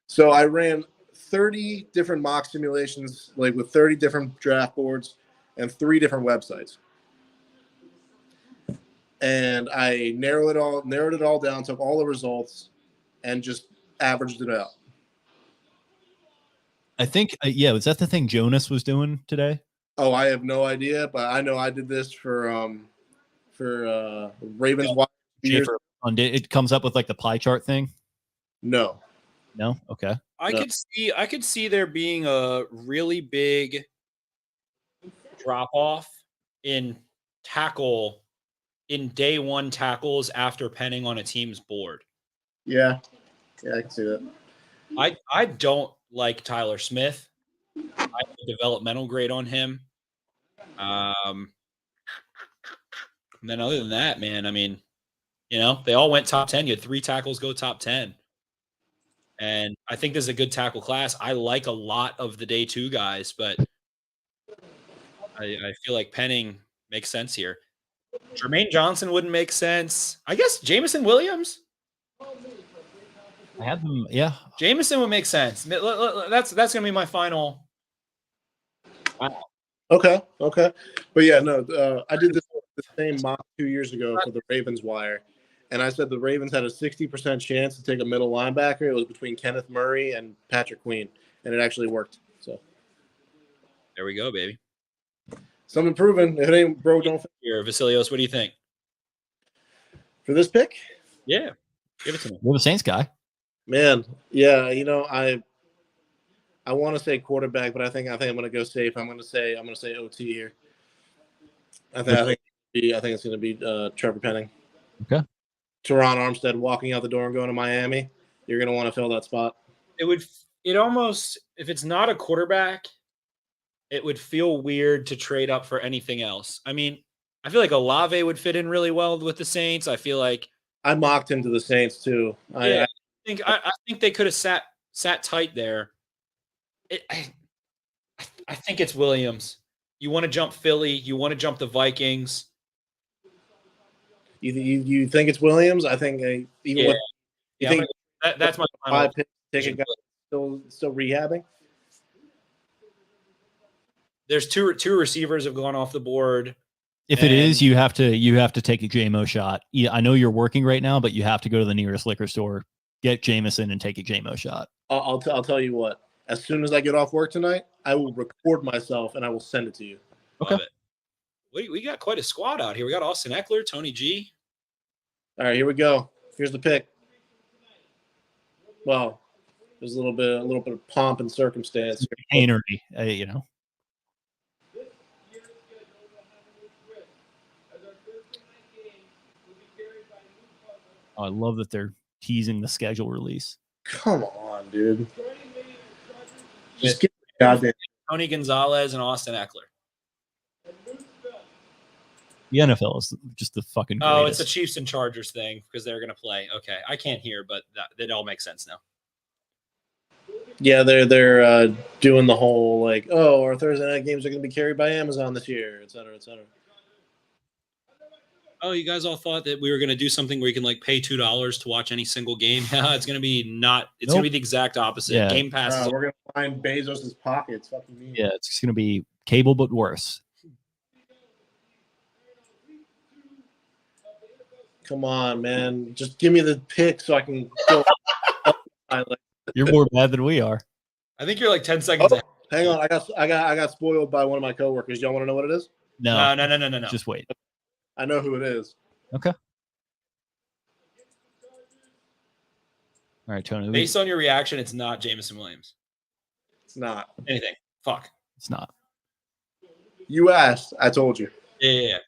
So I ran 30 different mock simulations, like with 30 different draft boards and 3 different websites. And I narrowed it all down, took all the results, and just averaged it out. I think, was that the thing Jonas was doing today? Oh, I have no idea, but I know I did this for Ravens. It comes up with like the pie chart thing. No. Okay. I could see there being a really big drop off in day one tackles after Penning on a team's board. Yeah, I can see that. I don't like Tyler Smith. I have a developmental grade on him. And then other than that, man, I mean, they all went top 10. You had 3 tackles go top 10. And I think this is a good tackle class. I like a lot of the day 2 guys, but I feel like Penning makes sense here. Jermaine Johnson wouldn't make sense. I guess Jameson Williams. I had them, yeah. Jameson would make sense. That's going to be my final. Wow. Okay. But yeah, no, I did the same mock 2 years ago for the Ravens wire. And I said the Ravens had a 60% chance to take a middle linebacker. It was between Kenneth Murray and Patrick Queen. And it actually worked. So there we go, baby. Something proven. If it ain't broke, don't fix it. Vasilios, what do you think? For this pick? Yeah. Give it to me. You're the Saints guy. Man, yeah, I want to say quarterback, but I think I'm going to go safe. I'm going to say OT here. I think it's going to be Trevor Penning. Okay. Teron Armstead walking out the door and going to Miami. You're going to want to fill that spot. It almost, if it's not a quarterback, it would feel weird to trade up for anything else. I mean, I feel like Olave would fit in really well with the Saints. I feel like I mocked him to the Saints too. Yeah, I think they could have sat tight there. I think it's Williams. You want to jump Philly. You want to jump the Vikings. You think it's Williams? I think that's my final 5 picks. Take a guy still rehabbing. There's two receivers have gone off the board. If it is, you have to take a JMO shot. Yeah, I know you're working right now, but you have to go to the nearest liquor store, get Jameson, and take a JMO shot. I'll tell you what. As soon as I get off work tonight, I will record myself and I will send it to you. Okay. We got quite a squad out here. We got Austin Eckler, Tony G. All right, here we go. Here's the pick. Well, there's a little bit of pomp and circumstance. Chicanery, you know. Oh, I love that they're teasing the schedule release. Come on, dude. Just get the goddamn. Tony Gonzalez and Austin Eckler. The NFL is just the fucking greatest. Oh, it's the Chiefs and Chargers thing because they're going to play. Okay, I can't hear, but that all makes sense now. Yeah, they're doing the whole like, oh, our Thursday night games are going to be carried by Amazon this year, et cetera, et cetera. Oh, you guys all thought that we were going to do something where you can like pay $2 to watch any single game? It's going to be not. It's going to be the exact opposite. Yeah. Game Pass. We're going to find Bezos's pockets. Fucking me. Yeah, it's going to be cable, but worse. Come on, man. Just give me the pick so I can go. You're more bad than we are. I think you're like 10 seconds ahead. Hang on, I got spoiled by one of my coworkers. Y'all want to know what it is? No. No. Just wait. I know who it is. Okay. All right, Tony. Based on your reaction, it's not Jameson Williams. It's not Anything. Fuck. It's not. You asked. I told you. Yeah.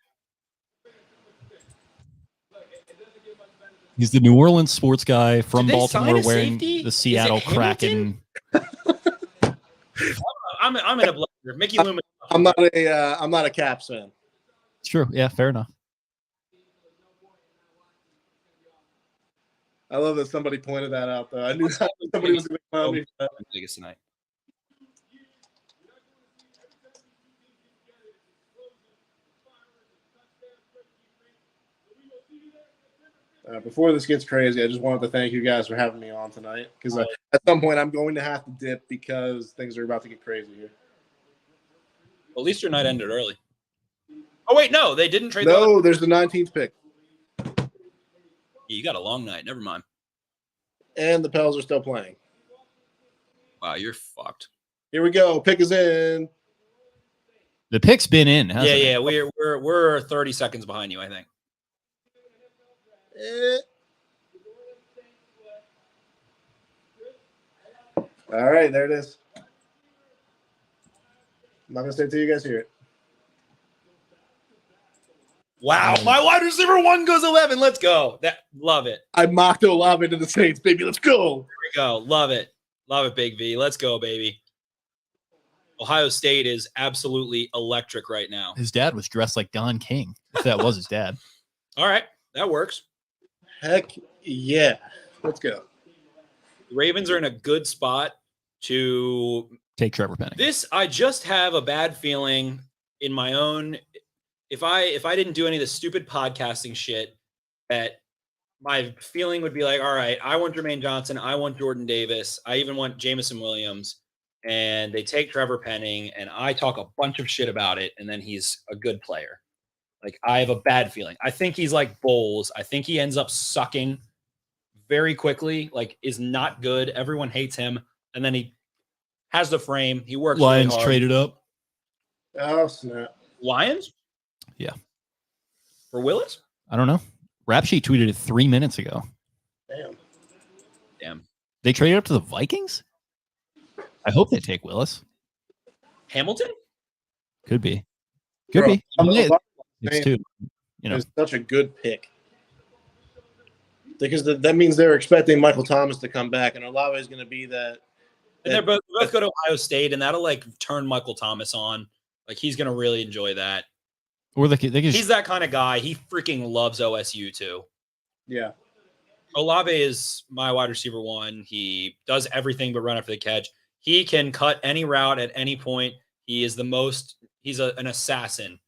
He's the New Orleans sports guy from Did they Baltimore sign a wearing safety? the Seattle Is it Hamilton? Kraken. I'm in a blender. Mickey Loomis. I'm not a Caps fan. It's true. Yeah, fair enough. I love that somebody pointed that out, though. I knew somebody was going to clown me for that. Vegas tonight. Before this gets crazy, I just wanted to thank you guys for having me on tonight because at some point I'm going to have to dip because things are about to get crazy here. Well, at least your night ended early. Oh, wait, no, they didn't trade. No, there's the 19th pick. Yeah, you got a long night. Never mind. And the Pels are still playing. Wow, you're fucked. Here we go. Pick is in. The pick's been in, hasn't it? Yeah. We're 30 seconds behind you, I think. All right, there it is. I'm not going to say it till you guys hear it. Wow, my wide receiver 1 goes 11. Let's go. Love it. I mocked Olave into the Saints, baby. Let's go. Here we go. Love it, Big V. Let's go, baby. Ohio State is absolutely electric right now. His dad was dressed like Don King, if that was his dad. All right, that works. Heck yeah. Let's go. The Ravens are in a good spot to take Trevor Penning. I just have a bad feeling in my own. If I didn't do any of the stupid podcasting shit, that my feeling would be like, all right, I want Jermaine Johnson, I want Jordan Davis, I even want Jameson Williams, and they take Trevor Penning, and I talk a bunch of shit about it, and then he's a good player. Like, I have a bad feeling. I think he's like Bowles. I think he ends up sucking very quickly, like is not good. Everyone hates him, and then he has the frame. He works. Lions really hard. traded up. Oh, snap. Lions? Yeah. For Willis? I don't know. Rap Sheet tweeted it 3 minutes ago. Damn. They traded up to the Vikings? I hope they take Willis. Hamilton? Could be. Could Bro, be. I mean, it's two. You know, It's such a good pick. Because that means they're expecting Michael Thomas to come back, and Olave is going to be that. And they're both go to Ohio State, and that'll like turn Michael Thomas on. Like he's going to really enjoy that. or they could He's that kind of guy. He freaking loves OSU too. Yeah. Olave is my wide receiver 1. He does everything but run after the catch. He can cut any route at any point. He is he's an assassin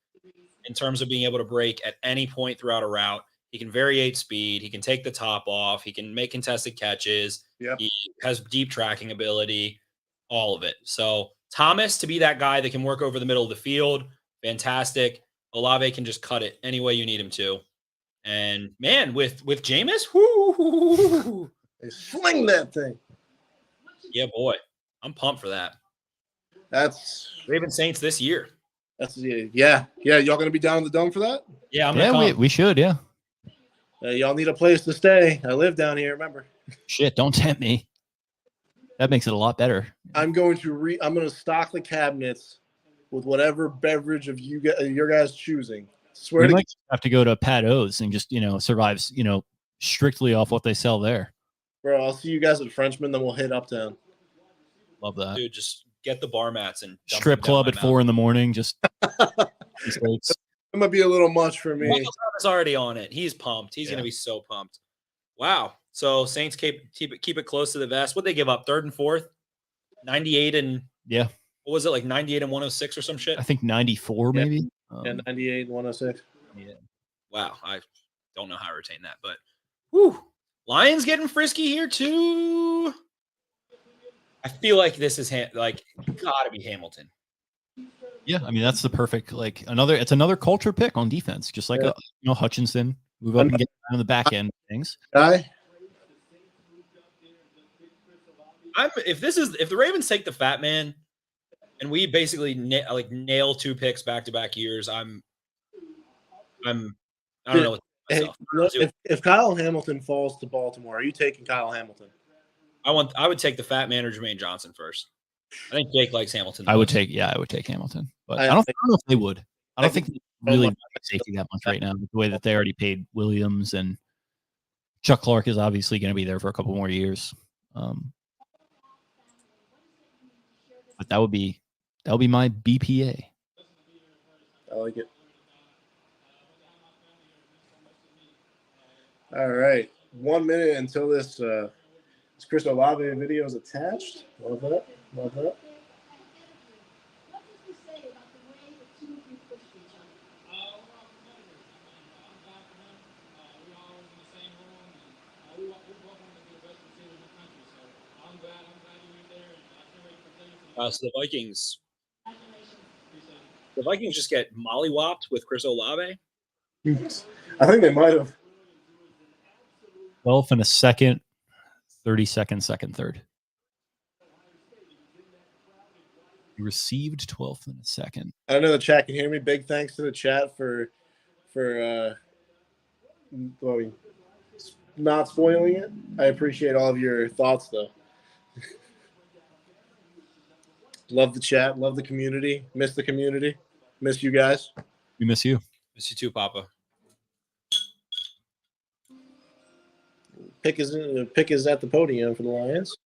in terms of being able to break at any point throughout a route. He can variate speed. He can take the top off. He can make contested catches. Yep. He has deep tracking ability, all of it. So Thomas to be that guy that can work over the middle of the field, fantastic. Olave can just cut it any way you need him to. And man, with Jameis, whoo, They sling that thing. yeah, boy, I'm pumped for that. That's Ravens Saints this year. yeah. Y'all gonna be down in the dome for that? Yeah, I'm gonna come. we should, yeah. Y'all need a place to stay. I live down here, remember. Shit, don't tempt me. That makes it a lot better. I'm going to stock the cabinets with whatever beverage of your guys choosing. Swear We to might have to go to Pat O's and just, survive, strictly off what they sell there. bro, I'll see you guys at Frenchman, then we'll hit Uptown. Love that. Dude, just get the bar mats and dump Strip them down club my at mouth. 4 a.m. Just It might be a little much for me. Michael Thomas already on it. He's pumped. He's gonna be so pumped. Wow. So Saints keep it close to the vest. What they give up? 3rd and 4th? 98 and yeah. What was it, like 98 and 106 or some shit? I think 94 maybe. And 98, 106. Yeah. Wow. I don't know how to retain that, but whew. Lions getting frisky here too. I feel like this is gotta be Hamilton. Yeah, I mean that's the perfect it's another culture pick on defense, just like Hutchinson move up and get on the back end of things. If the Ravens take the fat man and we basically nail 2 picks back-to-back years, I don't know what if Kyle Hamilton falls to Baltimore, are you taking Kyle Hamilton? I would take the fat man or Jermaine Johnson first. I think Jake likes Hamilton. I would take Hamilton, but I don't know if they would. I don't think they really like safety that much right now. The way that they already paid Williams and Chuck Clark is obviously going to be there for a couple more years. But that would be my BPA. I like it. All right, 1 minute until this Chris Olave video is attached. Love that. Love that. So the Vikings just get mollywopped with Chris Olave. I think they might have. 12 and a second, 30-second, second, third. You received 12th in a second. I don't know the chat can hear me. Big thanks to the chat for not spoiling it. I appreciate all of your thoughts though. Love the chat. Love the community. Miss the community. Miss you guys. We miss you. Miss you too, Papa. Pick is at the podium for the Lions.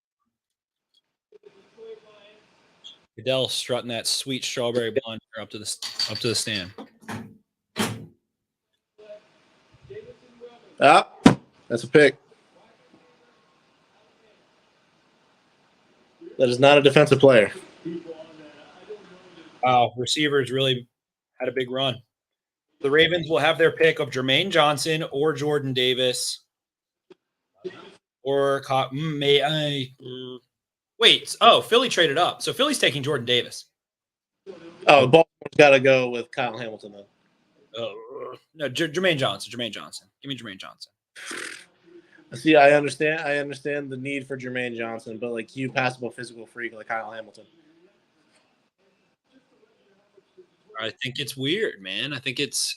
Goodell strutting that sweet strawberry blonde hair up to the stand. Ah, that's a pick. That is not a defensive player. Wow, receivers really had a big run. The Ravens will have their pick of Jermaine Johnson or Jordan Davis. Or wait. Oh, Philly traded up. So Philly's taking Jordan Davis. Oh, Baltimore's got to go with Kyle Hamilton then. No, Jermaine Johnson. Jermaine Johnson. Give me Jermaine Johnson. See, I understand the need for Jermaine Johnson, but like you passable physical freak like Kyle Hamilton. I think it's weird, man. I think it's.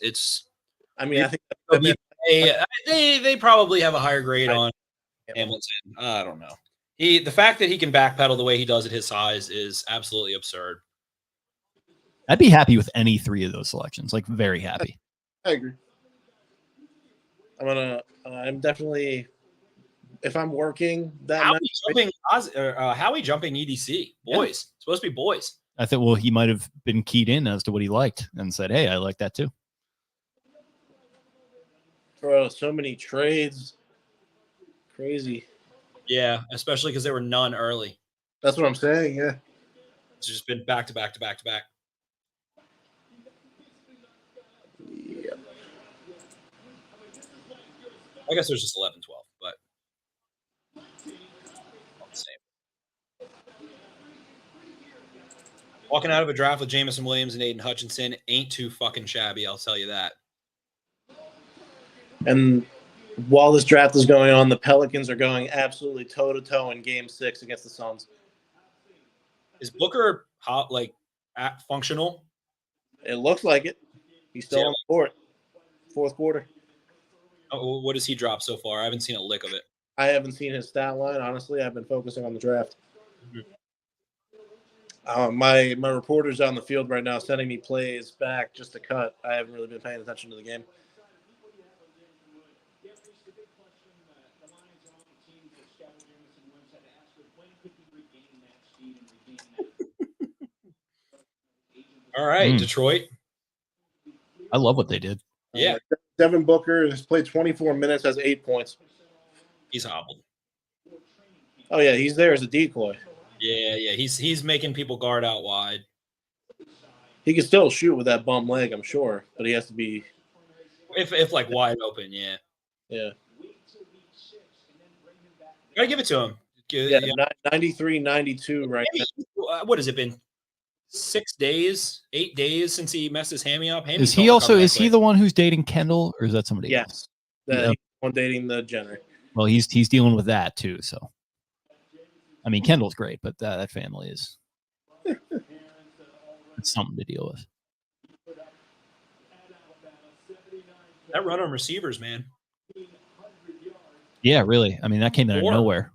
I mean, I think they probably have a higher grade on Hamilton. I don't know. The fact that he can backpedal the way he does at his size is absolutely absurd. I'd be happy with any 3 of those selections. Like very happy. I agree. I'm definitely, if I'm working that Howie jumping EDC. Boys. Yeah. Supposed to be boys. I thought, he might have been keyed in as to what he liked and said, hey, I like that too. Bro, so many trades. Crazy. Yeah, especially because there were none early. That's what I'm saying, yeah. It's just been back to back to back to back. Yeah. I guess there's just 11, 12, but all the same. Walking out of a draft with Jameson Williams and Aiden Hutchinson ain't too fucking shabby, I'll tell you that. And while this draft is going on, the Pelicans are going absolutely toe-to-toe in Game 6 against the Suns. Is Booker functional? It looks like it. He's still on the court. Fourth quarter. Oh, what does he drop so far? I haven't seen a lick of it. I haven't seen his stat line. Honestly, I've been focusing on the draft. My reporter's on the field right now sending me plays back just to cut. I haven't really been paying attention to the game. All right, Detroit. I love what they did. Yeah. Devin Booker has played 24 minutes, has 8 points. He's hobbled. Oh, yeah, he's there as a decoy. Yeah. He's making people guard out wide. He can still shoot with that bum leg, I'm sure, but he has to be. If like wide open, yeah. Yeah. Gotta give it to him. Yeah, 93-92 right now. What has it been? 6 days, 8 days since he messed his hammy up. Is he the one who's dating Kendall, or is that somebody else? Yes. Yeah. He's the one dating the Jenner. Well, he's dealing with that too. So, I mean, Kendall's great, but that family is it's something to deal with. That run on receivers, man. Yeah, really. I mean, that came out of nowhere.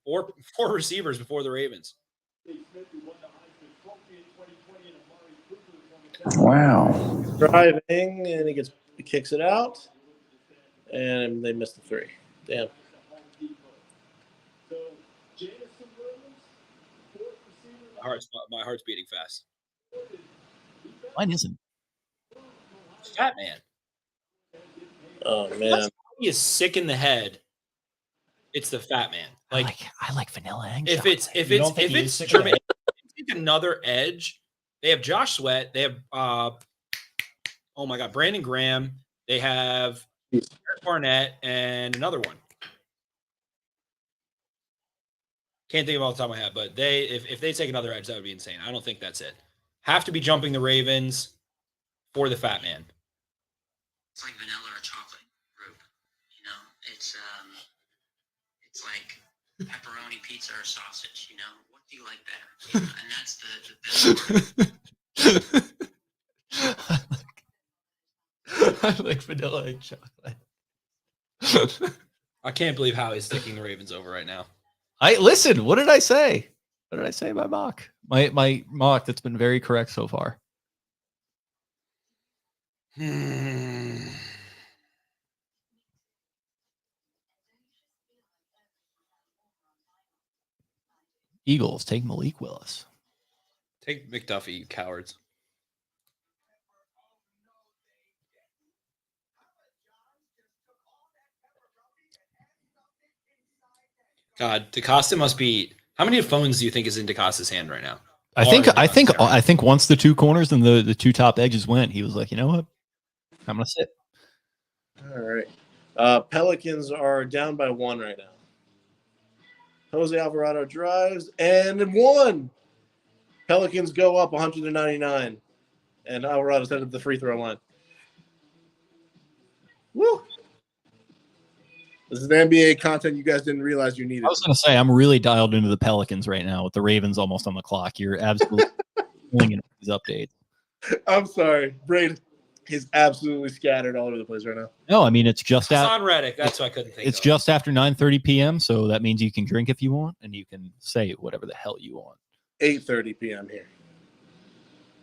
Four receivers before the Ravens. Wow. Driving, and he kicks it out, and they missed the 3. Damn. My heart's beating fast. Mine isn't. Fat man. Oh man, he is sick in the head. It's the fat man. Like I like vanilla egg. If it's Tremaine, another edge. They have Josh Sweat. They have oh my God, Brandon Graham. They have Eric Barnett and another one. Can't think of off the top of my head, but if they take another edge, that would be insane. I don't think that's it. Have to be jumping the Ravens for the fat man. It's like vanilla or chocolate group, you know. It's like pepperoni pizza or sausage, you know. What do you like better? You know? And that's the I like vanilla and chocolate. I can't believe how he's sticking the Ravens over right now. Listen. What did I say? What did I say? My mock. My mock that's been very correct so far. Eagles take Malik Willis. Take McDuffie, you cowards. God, DeCosta must be. How many phones do you think is in DeCosta's hand right now? I think once the 2 corners and the 2 top edges went, he was like, you know what? I'm gonna sit. All right. Pelicans are down by 1 right now. Jose Alvarado drives and 1. Pelicans go up 199, and Alvarado's headed to the free throw line. Woo! This is the NBA content you guys didn't realize you needed. I was going to say, I'm really dialed into the Pelicans right now with the Ravens almost on the clock. You're absolutely pulling in these updates. I'm sorry. Braid is absolutely scattered all over the place right now. No, I mean, it's just Hassan Reddick. That's what I couldn't think It's of. just after 9:30 p.m., so that means you can drink if you want, and you can say whatever the hell you want. 8:30 p.m. here.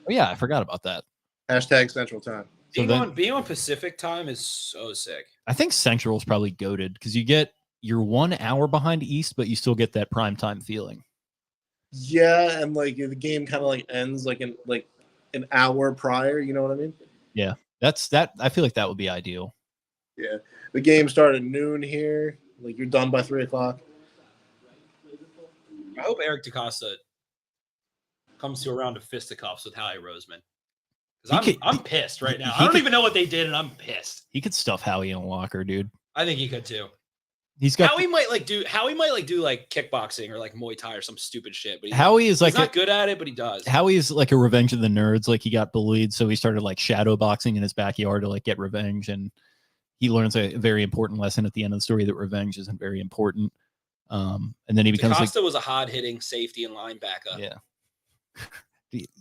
Oh, yeah, I forgot about that. Hashtag Central Time. Being on Pacific time is so sick. I think Central is probably goated because you're 1 hour behind East, but you still get that prime time feeling. Yeah, and like the game kind of like ends like an hour prior. You know what I mean? Yeah, that's that. I feel like that would be ideal. Yeah, the game started at noon here. Like you're done by 3 o'clock. I hope Eric DeCosta comes to a round of fisticuffs with Howie Roseman. Because I'm pissed right now. I don't even know what they did, and I'm pissed. He could stuff Howie in a locker, dude. I think he could too. Howie might do kickboxing or like Muay Thai or some stupid shit. But he's not good at it, but he does. Howie is like a Revenge of the Nerds. Like he got bullied, so he started like shadow boxing in his backyard to like get revenge, and he learns a very important lesson at the end of the story that revenge isn't very important. And then he becomes Costa was a hard hitting safety and linebacker. Yeah.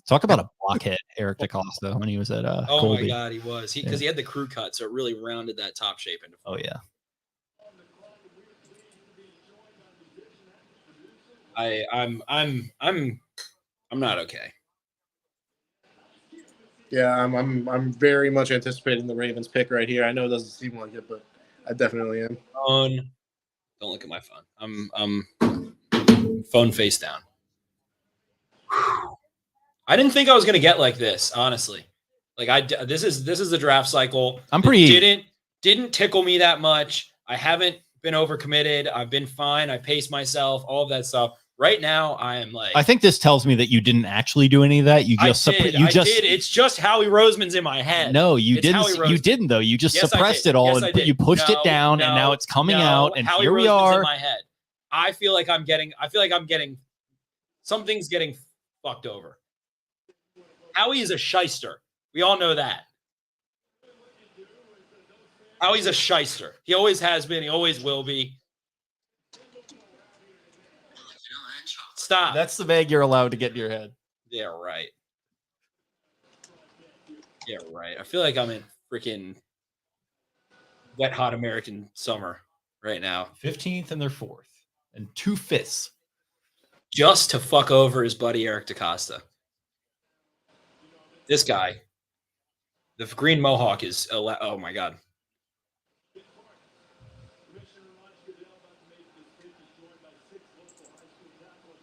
Talk about a blockhead. Eric DaCosta when he was at Oh Colby. my God, he was. Because he had the crew cut, so it really rounded that top shape into. Oh yeah. I'm not okay. Yeah, I'm very much anticipating the Ravens pick right here. I know it doesn't seem like it, but I definitely am. Phone. Don't look at my phone. I'm phone face down. I didn't think I was gonna get like this, honestly. Like this is the draft cycle. I'm pretty didn't tickle me that much. I haven't been overcommitted. I've been fine. I paced myself, all of that stuff. Right now, I am like. I think this tells me that you didn't actually do any of that. You just I did. It's just Howie Roseman's in my head. No, you didn't. You didn't though. You just suppressed it all and you pushed it down, and now it's coming out. And Howie here we Roseman's are. in my head. I feel like I'm getting. Something's getting fucked over. Howie is a shyster. We all know that. Howie's a shyster. He always has been. He always will be. Stop. That's the bag you're allowed to get in your head. Yeah, right. Yeah, right. I feel like I'm in freaking wet, hot American summer right now. 15th and their 4th. And 2/5. Just to fuck over his buddy Eric DaCosta. This guy. The green mohawk is... Oh, my God.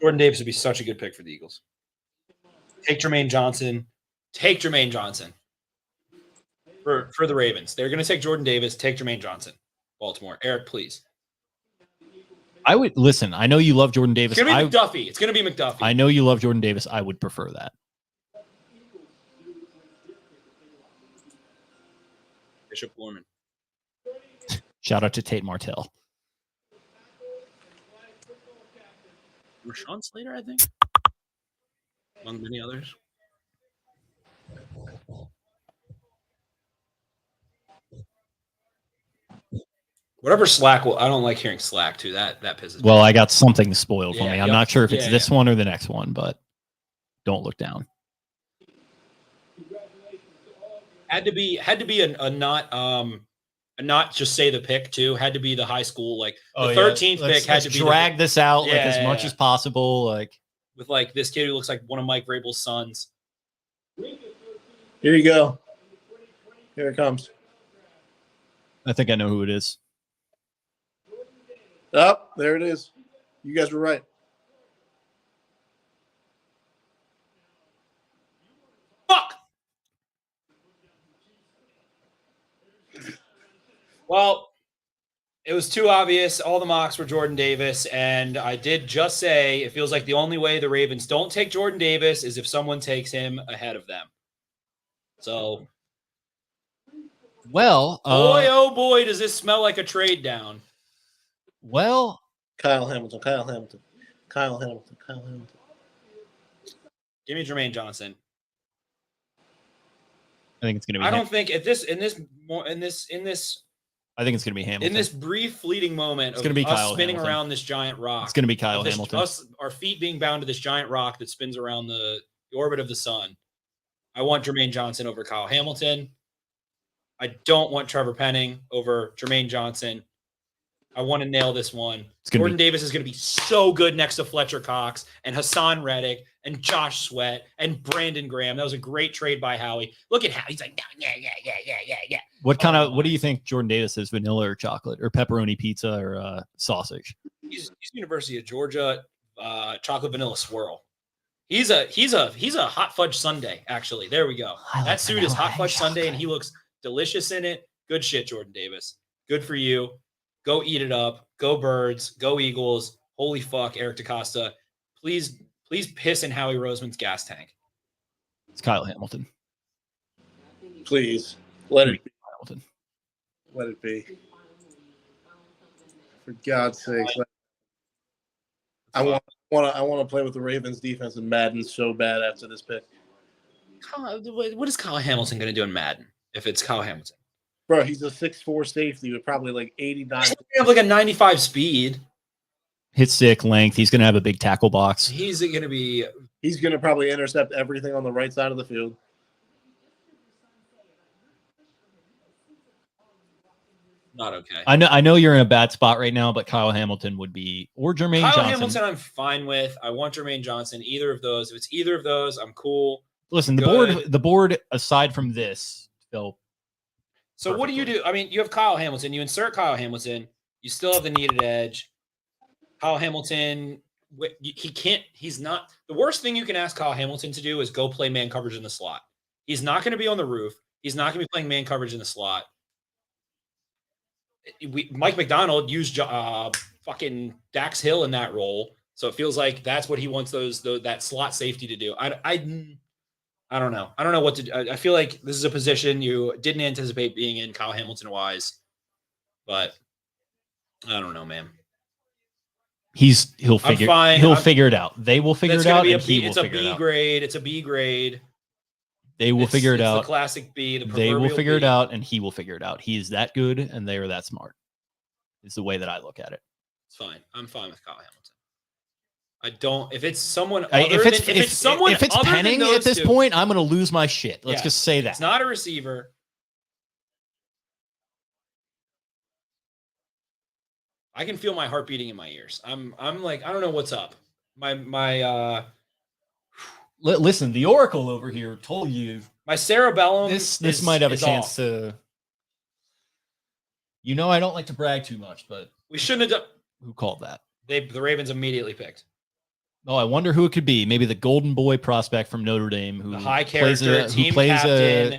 Jordan Davis would be such a good pick for the Eagles. Take Jermaine Johnson. Take Jermaine Johnson. For the Ravens. They're going to take Jordan Davis. Take Jermaine Johnson. Baltimore. Eric, please. I would listen. I know you love Jordan Davis. It's going to be McDuffie. It's going to be McDuffie. I know you love Jordan Davis. I would prefer that. Bishop Borman. Shout out to Tate Martell. Rashawn Slater, I think, among many others. Whatever Slack will. I don't like hearing Slack too. That pisses me. Well, I got something spoiled for me. I'm yep. not sure if it's this one or the next one, but don't look down. Had to be a not just say the pick too. Had to be the high school, like the 13th pick had to be drag this out like as much as possible, like with like this kid who looks like one of Mike Vrabel's sons. Here you go. Here it comes. I think I know who it is. Oh, there it is. You guys were right. Fuck. Well, it was too obvious. All the mocks were Jordan Davis, and I did just say it feels like the only way the Ravens don't take Jordan Davis is if someone takes him ahead of them. So, well, boy, oh boy, does this smell like a trade down. Well, Kyle Hamilton. Give me Jermaine Johnson. I think it's going to be. I don't think in this. I think it's going to be Hamilton. In this brief fleeting moment of us Kyle spinning Hamilton. around this giant rock. It's going to be Kyle Hamilton. Our feet being bound to this giant rock that spins around the orbit of the sun. I want Jermaine Johnson over Kyle Hamilton. I don't want Trevor Penning over Jermaine Johnson. I want to nail this one. Jordan Davis is going to be so good next to Fletcher Cox and Hassan Reddick and Josh Sweat and Brandon Graham. That was a great trade by Howie. Look at how he's like, yeah. What do you think Jordan Davis is? Vanilla or chocolate or pepperoni pizza or sausage? He's University of Georgia chocolate vanilla swirl. He's a hot fudge sundae. Actually, there we go. That suit is hot fudge sundae, and he looks delicious in it. Good shit, Jordan Davis. Good for you. Go eat it up. Go Birds. Go Eagles. Holy fuck, Eric DaCosta. Please piss in Howie Roseman's gas tank. It's Kyle Hamilton. Please let it be. Hamilton. Let it be. For God's sake, I want to play with the Ravens defense in Madden so bad after this pick. What is Kyle Hamilton going to do in Madden if it's Kyle Hamilton? Bro, he's a 6'4" safety with probably like 89. He's going to have like a 95 speed. Hit stick length. He's going to have a big tackle box. He's going to probably intercept everything on the right side of the field. Not okay. I know you're in a bad spot right now, but Kyle Hamilton would be, or Jermaine Kyle Johnson. Hamilton, I'm fine with. I want Jermaine Johnson. Either of those. If it's either of those, I'm cool. Listen, Good. the board, aside from this, Phil. So what do you do? I mean, you have Kyle Hamilton. You insert Kyle Hamilton. You still have the needed edge. Kyle Hamilton, he can't. He's not. The worst thing you can ask Kyle Hamilton to do is go play man coverage in the slot. He's not going to be on the roof. He's not going to be playing man coverage in the slot. Mike McDonald used fucking Dax Hill in that role, so it feels like that's what he wants that slot safety to do. I don't know. I don't know what to do. I feel like this is a position you didn't anticipate being in, Kyle Hamilton wise, but I don't know, man. He'll figure it out. They will figure it out. It's a B grade. It's a B grade. They will figure it out. The classic B. They will figure it out, and he will figure it out. He is that good, and they are that smart. Is the way that I look at it. It's fine. I'm fine with Kyle Hamilton. I don't. If it's someone, if it's Penning at this point, I'm going to lose my shit. Let's just say that it's not a receiver. I can feel my heart beating in my ears. I'm like, I don't know what's up. Listen, the Oracle over here told you my cerebellum. This might have a chance to. You know, I don't like to brag too much, but we shouldn't have done. Who called that? The Ravens immediately picked. Oh, I wonder who it could be. Maybe the Golden Boy prospect from Notre Dame, who the high character team captain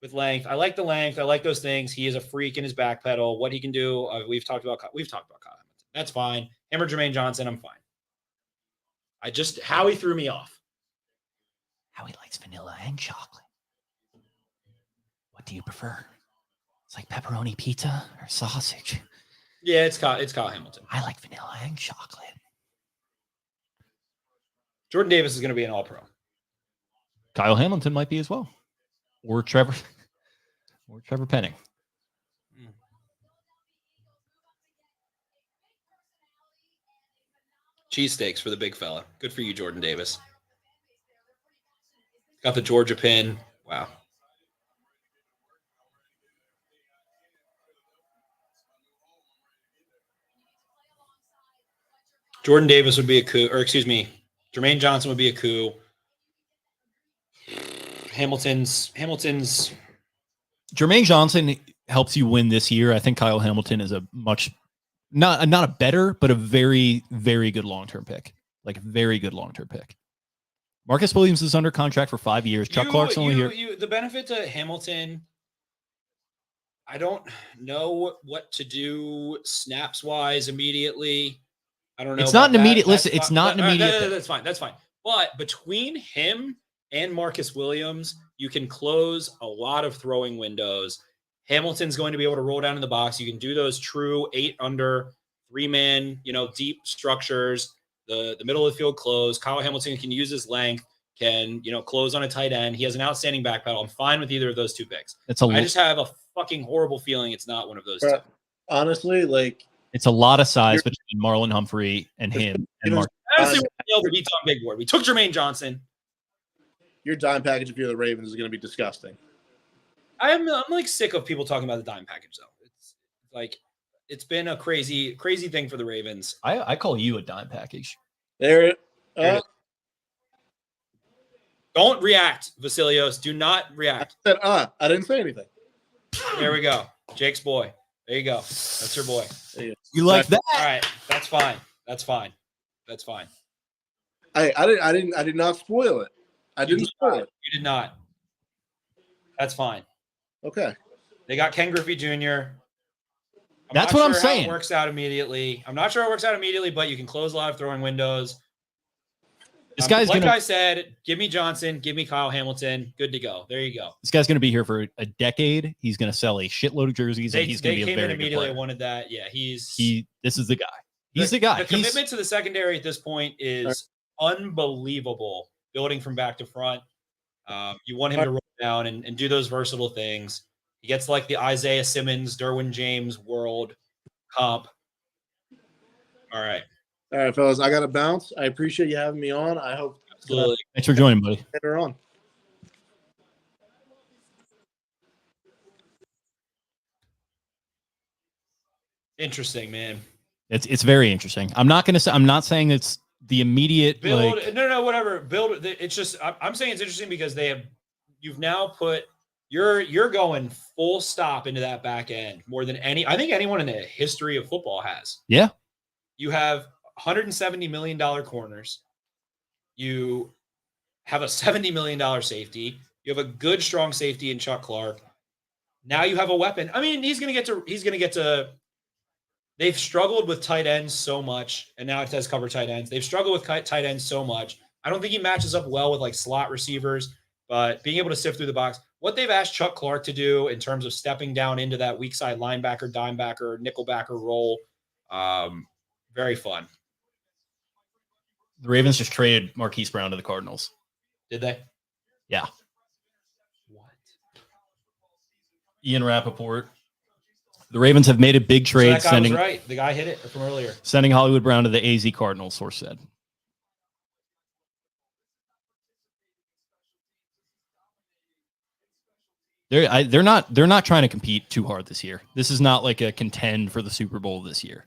with length. I like the length. I like those things. He is a freak in his back pedal. What he can do, we've talked about Kyle Hamilton. That's fine. Him or Jermaine Johnson, I'm fine. Howie threw me off. Howie likes vanilla and chocolate. What do you prefer? It's like pepperoni pizza or sausage. Yeah, it's Kyle Hamilton. I like vanilla and chocolate. Jordan Davis is going to be an all-pro. Kyle Hamilton might be as well. Or Trevor Penning. Cheesesteaks for the big fella. Good for you, Jordan Davis. Got the Georgia pin. Wow. Jordan Davis would be a coup, or excuse me, Jermaine Johnson would be a coup. Hamilton's Jermaine Johnson helps you win this year. I think Kyle Hamilton is a much not a better, but a very, very good long-term pick. Like a very good long-term pick. Marcus Williams is under contract for 5 years. Chuck Clark's only here. The benefit to Hamilton, I don't know what to do snaps wise immediately. I don't know. It's not an immediate. Listen, it's not an immediate. That's fine. That's fine. But between him and Marcus Williams, you can close a lot of throwing windows. Hamilton's going to be able to roll down in the box. You can do those true 8 under 3-man, deep structures. The middle of the field close. Kyle Hamilton can use his length, can close on a tight end. He has an outstanding back pedal. I'm fine with either of those 2 picks. I just have a fucking horrible feeling it's not one of those 2. Honestly, it's a lot of size between Marlon Humphrey and him and Mark. Honestly, we beat on big board. We took Jermaine Johnson. Your dime package if you're the Ravens is going to be disgusting. I'm like sick of people talking about the dime package though. It's like it's been a crazy thing for the Ravens. I call you a dime package. There. Don't react, Vasilios. Do not react. I said, I didn't say anything. There we go. Jake's boy. There you go. That's your boy. You like that? All right. That's fine. That's fine. That's fine. I did not spoil it. I didn't spoil it. You did not. That's fine. Okay. They got Ken Griffey Jr. That's what I'm saying. It works out immediately. I'm not sure it works out immediately, but you can close a lot of throwing windows. This guy's I said, give me Johnson, give me Kyle Hamilton. Good to go. There you go. This guy's going to be here for a decade. He's going to sell a shitload of jerseys, and he's going to be a very good player. They came in immediately. Wanted that. Yeah, This is the guy. He's the guy. The commitment to the secondary at this point is unbelievable. Building from back to front. You want him to roll down and do those versatile things. He gets like the Isaiah Simmons, Derwin James world comp. All right, fellas. I got to bounce. I appreciate you having me on. I hope. Absolutely. Thanks for joining, buddy. Later on. Interesting, man. It's very interesting. I'm not saying it's the immediate Build like, no, whatever. Build it's just I'm saying it's interesting because you've now put you're going full stop into that back end more than I think anyone in the history of football has. Yeah. You have $170 million corners. You have a $70 million safety. You have a good, strong safety in Chuck Clark. Now you have a weapon. I mean, he's going to get to, they've struggled with tight ends so much, and now it does cover tight ends. They've struggled with tight ends so much. I don't think he matches up well with like slot receivers, but being able to sift through the box, what they've asked Chuck Clark to do in terms of stepping down into that weak side linebacker, dimebacker, nickelbacker role, very fun. The Ravens just traded Marquise Brown to the Cardinals. Did they? Yeah. What? Ian Rappaport. The Ravens have made a big trade. So that guy was right. The guy hit it from earlier. Sending Hollywood Brown to the AZ Cardinals, source said. They're not trying to compete too hard this year. This is not like a contend for the Super Bowl this year.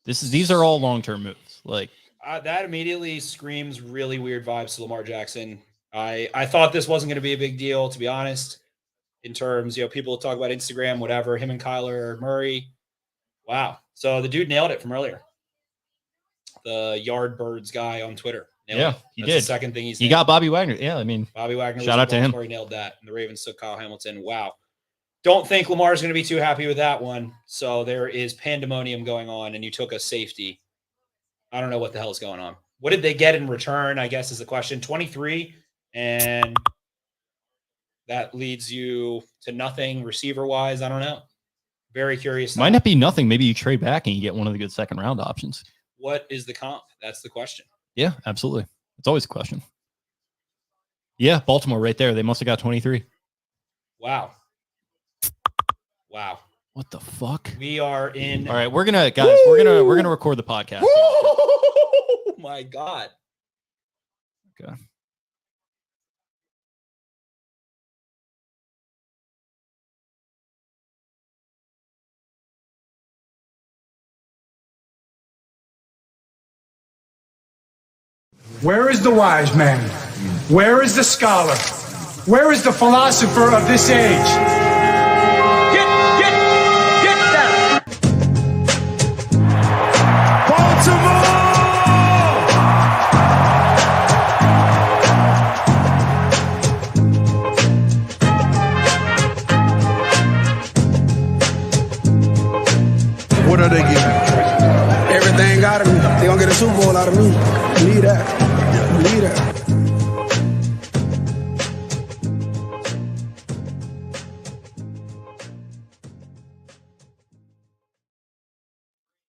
These are all long-term moves. Like that immediately screams really weird vibes to Lamar Jackson. I thought this wasn't going to be a big deal, to be honest, in terms, people talk about Instagram, whatever, him and Kyler Murray. Wow. So the dude nailed it from earlier. The Yardbirds guy on Twitter. He did. The second thing he got Bobby Wagner. Yeah, I mean, Bobby Wagner. Shout out to him. He nailed that. And the Ravens took Kyle Hamilton. Wow. Don't think Lamar's going to be too happy with that one. So there is pandemonium going on, and you took a safety. I don't know what the hell is going on. What did they get in return, I guess, is the question. 23, and that leads you to nothing receiver-wise. I don't know. Very curious. Might not be nothing. Maybe you trade back and you get one of the good second-round options. What is the comp? That's the question. Yeah, absolutely. It's always a question. Yeah, Baltimore right there. They must have got 23. Wow. What the fuck? We are in. All right, we're gonna record the podcast. Oh my God. Okay. Where is the wise man? Where is the scholar? Where is the philosopher of this age? Get down! Baltimore! What are they getting? Everything out of me. They gonna get a Super Bowl out of me. Believe that. Believe that.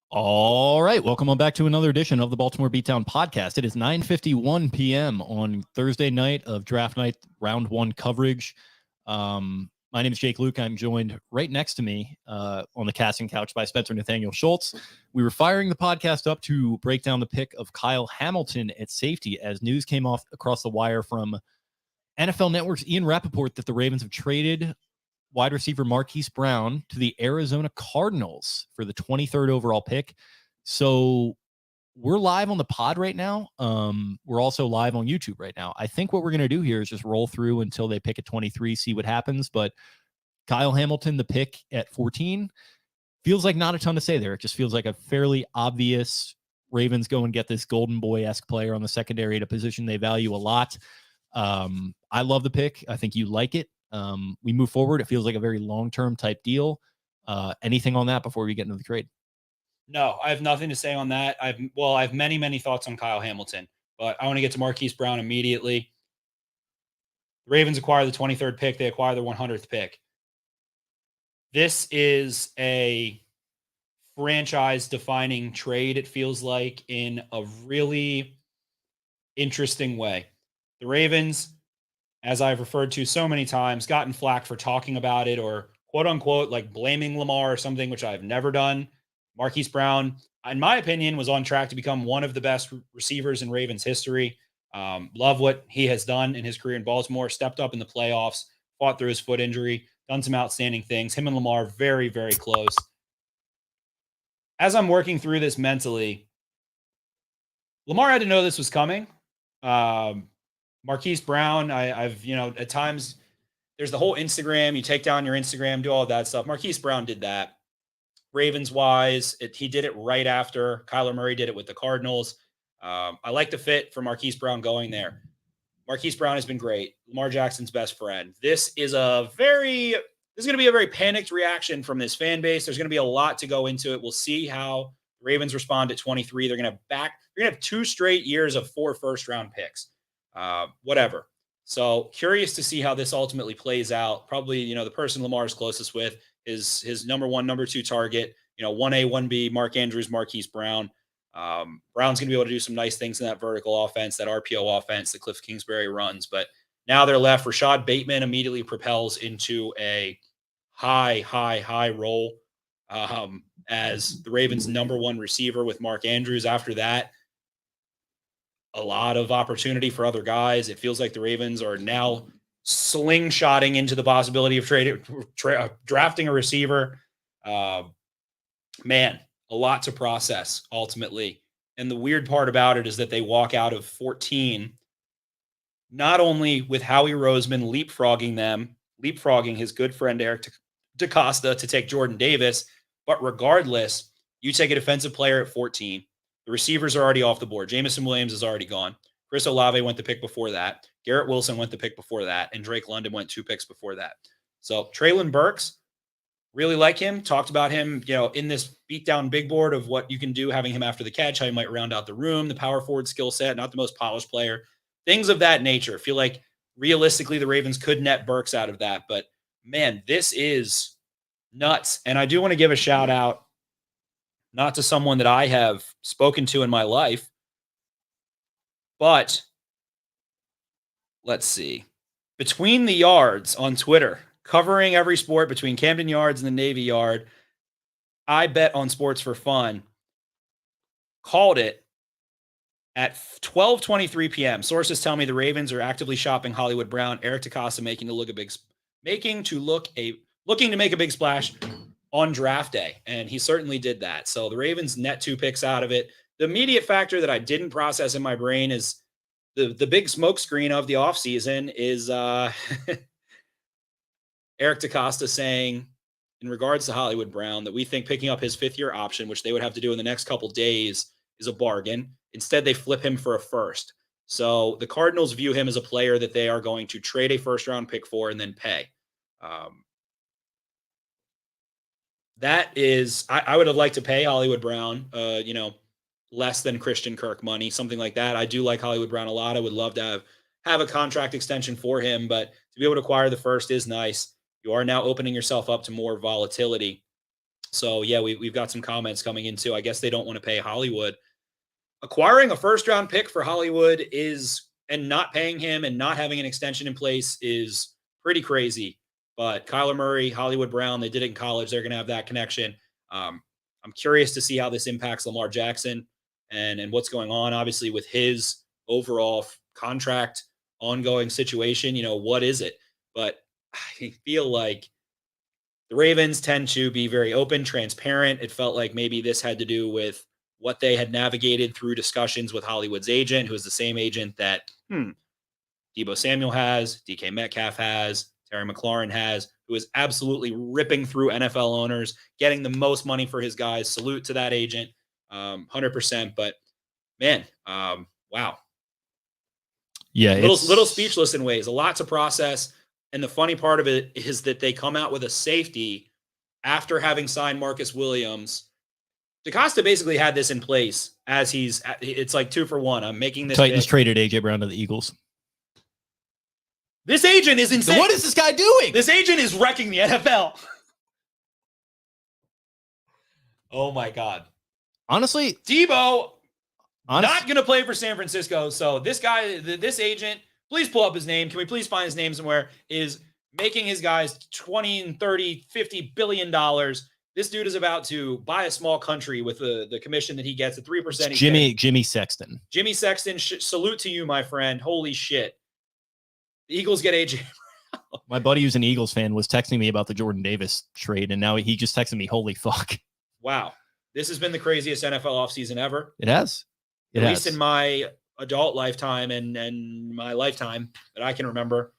All right, welcome on back to another edition of the Baltimore Beatdown podcast. It is 9:51 p.m. on Thursday night of draft night, round one coverage. My name is Jake Luke. I'm joined right next to me on the casting couch by Spencer Nathaniel Schultz. We were firing the podcast up to break down the pick of Kyle Hamilton at safety as news came off across the wire from NFL Network's Ian Rappaport that the Ravens have traded wide receiver Marquise Brown to the Arizona Cardinals for the 23rd overall pick. So we're live on the pod right now. We're also live on YouTube right now. I think what we're going to do here is just roll through until they pick at 23, see what happens. But Kyle Hamilton, the pick at 14, feels like not a ton to say there. It just feels like a fairly obvious Ravens go and get this golden boy-esque player on the secondary at a position they value a lot. I love the pick. I think you like it. We move forward. It feels like a very long-term type deal. Anything on that before we get into the trade? No, I have nothing to say on that. I have many, many thoughts on Kyle Hamilton, but I want to get to Marquise Brown immediately. The Ravens acquire the 23rd pick. They acquire the 100th pick. This is a franchise-defining trade, it feels like, in a really interesting way. The Ravens, as I've referred to so many times, gotten flack for talking about it or quote-unquote like blaming Lamar or something, which I've never done. Marquise Brown, in my opinion, was on track to become one of the best receivers in Ravens history. Love what he has done in his career in Baltimore, stepped up in the playoffs, fought through his foot injury, done some outstanding things. Him and Lamar very, very close. As I'm working through this mentally, Lamar had to know this was coming. Marquise Brown, I've, at times there's the whole Instagram, you take down your Instagram, do all that stuff. Marquise Brown did that. Ravens wise, he did it right after Kyler Murray did it with the Cardinals. I like the fit for Marquise Brown going there. Marquise Brown has been great. Lamar Jackson's best friend. This is going to be a very panicked reaction from this fan base. There's going to be a lot to go into it. We'll see how the Ravens respond at 23. They're going to have 2 straight years of 4 first-round picks. Whatever. So curious to see how this ultimately plays out. Probably, the person Lamar is closest with is his number 1, number 2 target, 1A, 1B, Mark Andrews, Marquise Brown. Brown's going to be able to do some nice things in that vertical offense, that RPO offense that Cliff Kingsbury runs. But now they're left. Rashad Bateman immediately propels into a high role as the Ravens' number 1 receiver with Mark Andrews. After that, a lot of opportunity for other guys. It feels like the Ravens are now slingshotting into the possibility of drafting a receiver. Man, a lot to process ultimately. And the weird part about it is that they walk out of 14, not only with Howie Roseman leapfrogging his good friend Eric DeCosta to take Jordan Davis, but regardless, you take a defensive player at 14. The receivers are already off the board. Jamison Williams is already gone. Chris Olave went the pick before that. Garrett Wilson went the pick before that. And Drake London went 2 picks before that. So Treylon Burks, really like him. Talked about him, in this beatdown big board of what you can do, having him after the catch, how you might round out the room, the power forward skill set, not the most polished player, things of that nature. I feel like realistically the Ravens could net Burks out of that. But man, this is nuts. And I do want to give a shout out, not to someone that I have spoken to in my life, but let's see. Between the Yards on Twitter, covering every sport between Camden Yards and the Navy Yard, I bet on sports for fun, called it at 12:23 p.m. Sources tell me the Ravens are actively shopping Hollywood Brown, Eric DeCosta looking to make a big splash on draft day. And he certainly did that. So the Ravens net 2 picks out of it. The immediate factor that I didn't process in my brain is the big smoke screen of the offseason is Eric DeCosta saying in regards to Hollywood Brown that we think picking up his 5th-year option, which they would have to do in the next couple days, is a bargain. Instead, they flip him for a first. So the Cardinals view him as a player that they are going to trade a first-round pick for and then pay. That is, I would have liked to pay Hollywood Brown, less than Christian Kirk money, something like that. I do like Hollywood Brown a lot. I would love to have a contract extension for him, but to be able to acquire the first is nice. You are now opening yourself up to more volatility. So yeah, we've got some comments coming in too. I guess they don't want to pay Hollywood. Acquiring a first-round pick for Hollywood and not paying him and not having an extension in place is pretty crazy. But Kyler Murray, Hollywood Brown, they did it in college. They're going to have that connection. I'm curious to see how this impacts Lamar Jackson and what's going on, obviously, with his overall contract ongoing situation. What is it? But I feel like the Ravens tend to be very open, transparent. It felt like maybe this had to do with what they had navigated through discussions with Hollywood's agent, who is the same agent that Deebo Samuel has, DK Metcalf has, Terry McLaurin has, who is absolutely ripping through NFL owners, getting the most money for his guys. Salute to that agent, 100%. But man, wow. Yeah, little speechless in ways, a lot to process. And the funny part of it is that they come out with a safety after having signed Marcus Williams. DeCosta basically had this in place as it's like 2 for 1. I'm making this. Titans traded AJ Brown to the Eagles. This agent is insane. So what is this guy doing? This agent is wrecking the NFL. Oh my God. Honestly, Deebo not going to play for San Francisco. So this guy, this agent, please pull up his name. Can we please find his name somewhere? Is making his guys $20 and $30, $50 billion. This dude is about to buy a small country with the commission that he gets at 3%. Jimmy Sexton. Jimmy Sexton, salute to you, my friend. Holy shit. The Eagles get AJ. My buddy who's an Eagles fan was texting me about the Jordan Davis trade, and now he just texted me, holy fuck. Wow. This has been the craziest NFL offseason ever. It has. At least in my adult lifetime and my lifetime that I can remember.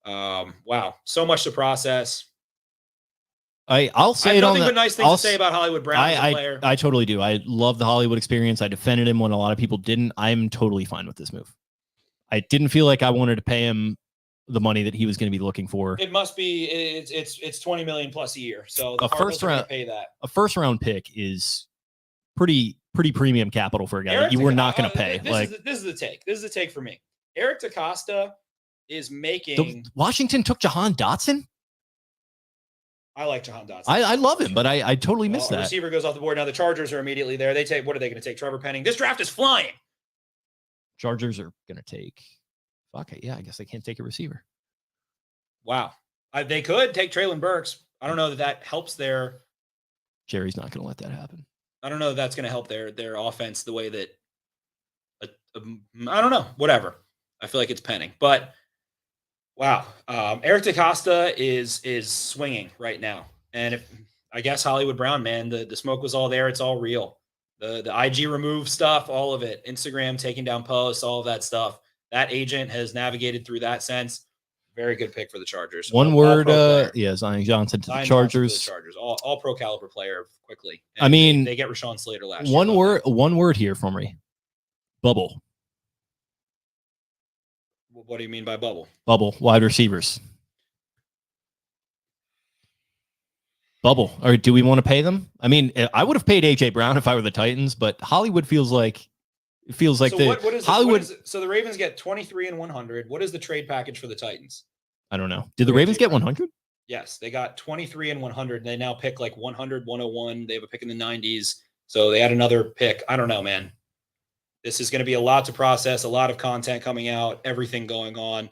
Wow. So much to process. I'll say I have it on nothing the, but nice things to say about Hollywood Brown as a player. I totally do. I love the Hollywood experience. I defended him when a lot of people didn't. I'm totally fine with this move. I didn't feel like I wanted to pay him the money that he was going to be looking for. It must be it's 20 million plus a year. So the a Cardinals first are round gonna pay that. A first round pick is pretty premium capital for a guy that you were not going to pay. This is the take. This is the take for me. Eric DeCosta is making. Washington took Jahan Dotson. I like Jahan Dotson. I love him, but I totally missed that. Receiver goes off the board. Now the Chargers are immediately there. They take, what are they going to take? Trevor Penning. This draft is flying. Chargers are going to take. Fuck it. Yeah, I guess they can't take a receiver. Wow. They could take Treylon Burks. I don't know that helps their. Jerry's not going to let that happen. I don't know that that's going to help their offense the way that. I don't know. Whatever. I feel like it's Penning, but. Wow. Eric DeCosta is swinging right now. And I guess Hollywood Brown, man, the smoke was all there. It's all real. The IG remove stuff, all of it, Instagram taking down posts, all of that stuff. That agent has navigated through that sense. Very good pick for the Chargers. One word, Zion Johnson to the Chargers. All pro caliber player quickly. And I mean, they get Rashawn Slater last year. One word here from me. Bubble. What do you mean by bubble? Bubble, wide receivers. Bubble. Or do we want to pay them? I mean, I would have paid AJ Brown if I were the Titans, but Hollywood feels like Hollywood. So the Ravens get 23 and 100. What is the trade package for the Titans? I don't know. Did the Ravens get 100? Yes, they got 23 and 100. And they now pick like 100, 101. They have a pick in the 90s. So they had another pick. I don't know, man. This is going to be a lot to process, a lot of content coming out, everything going on.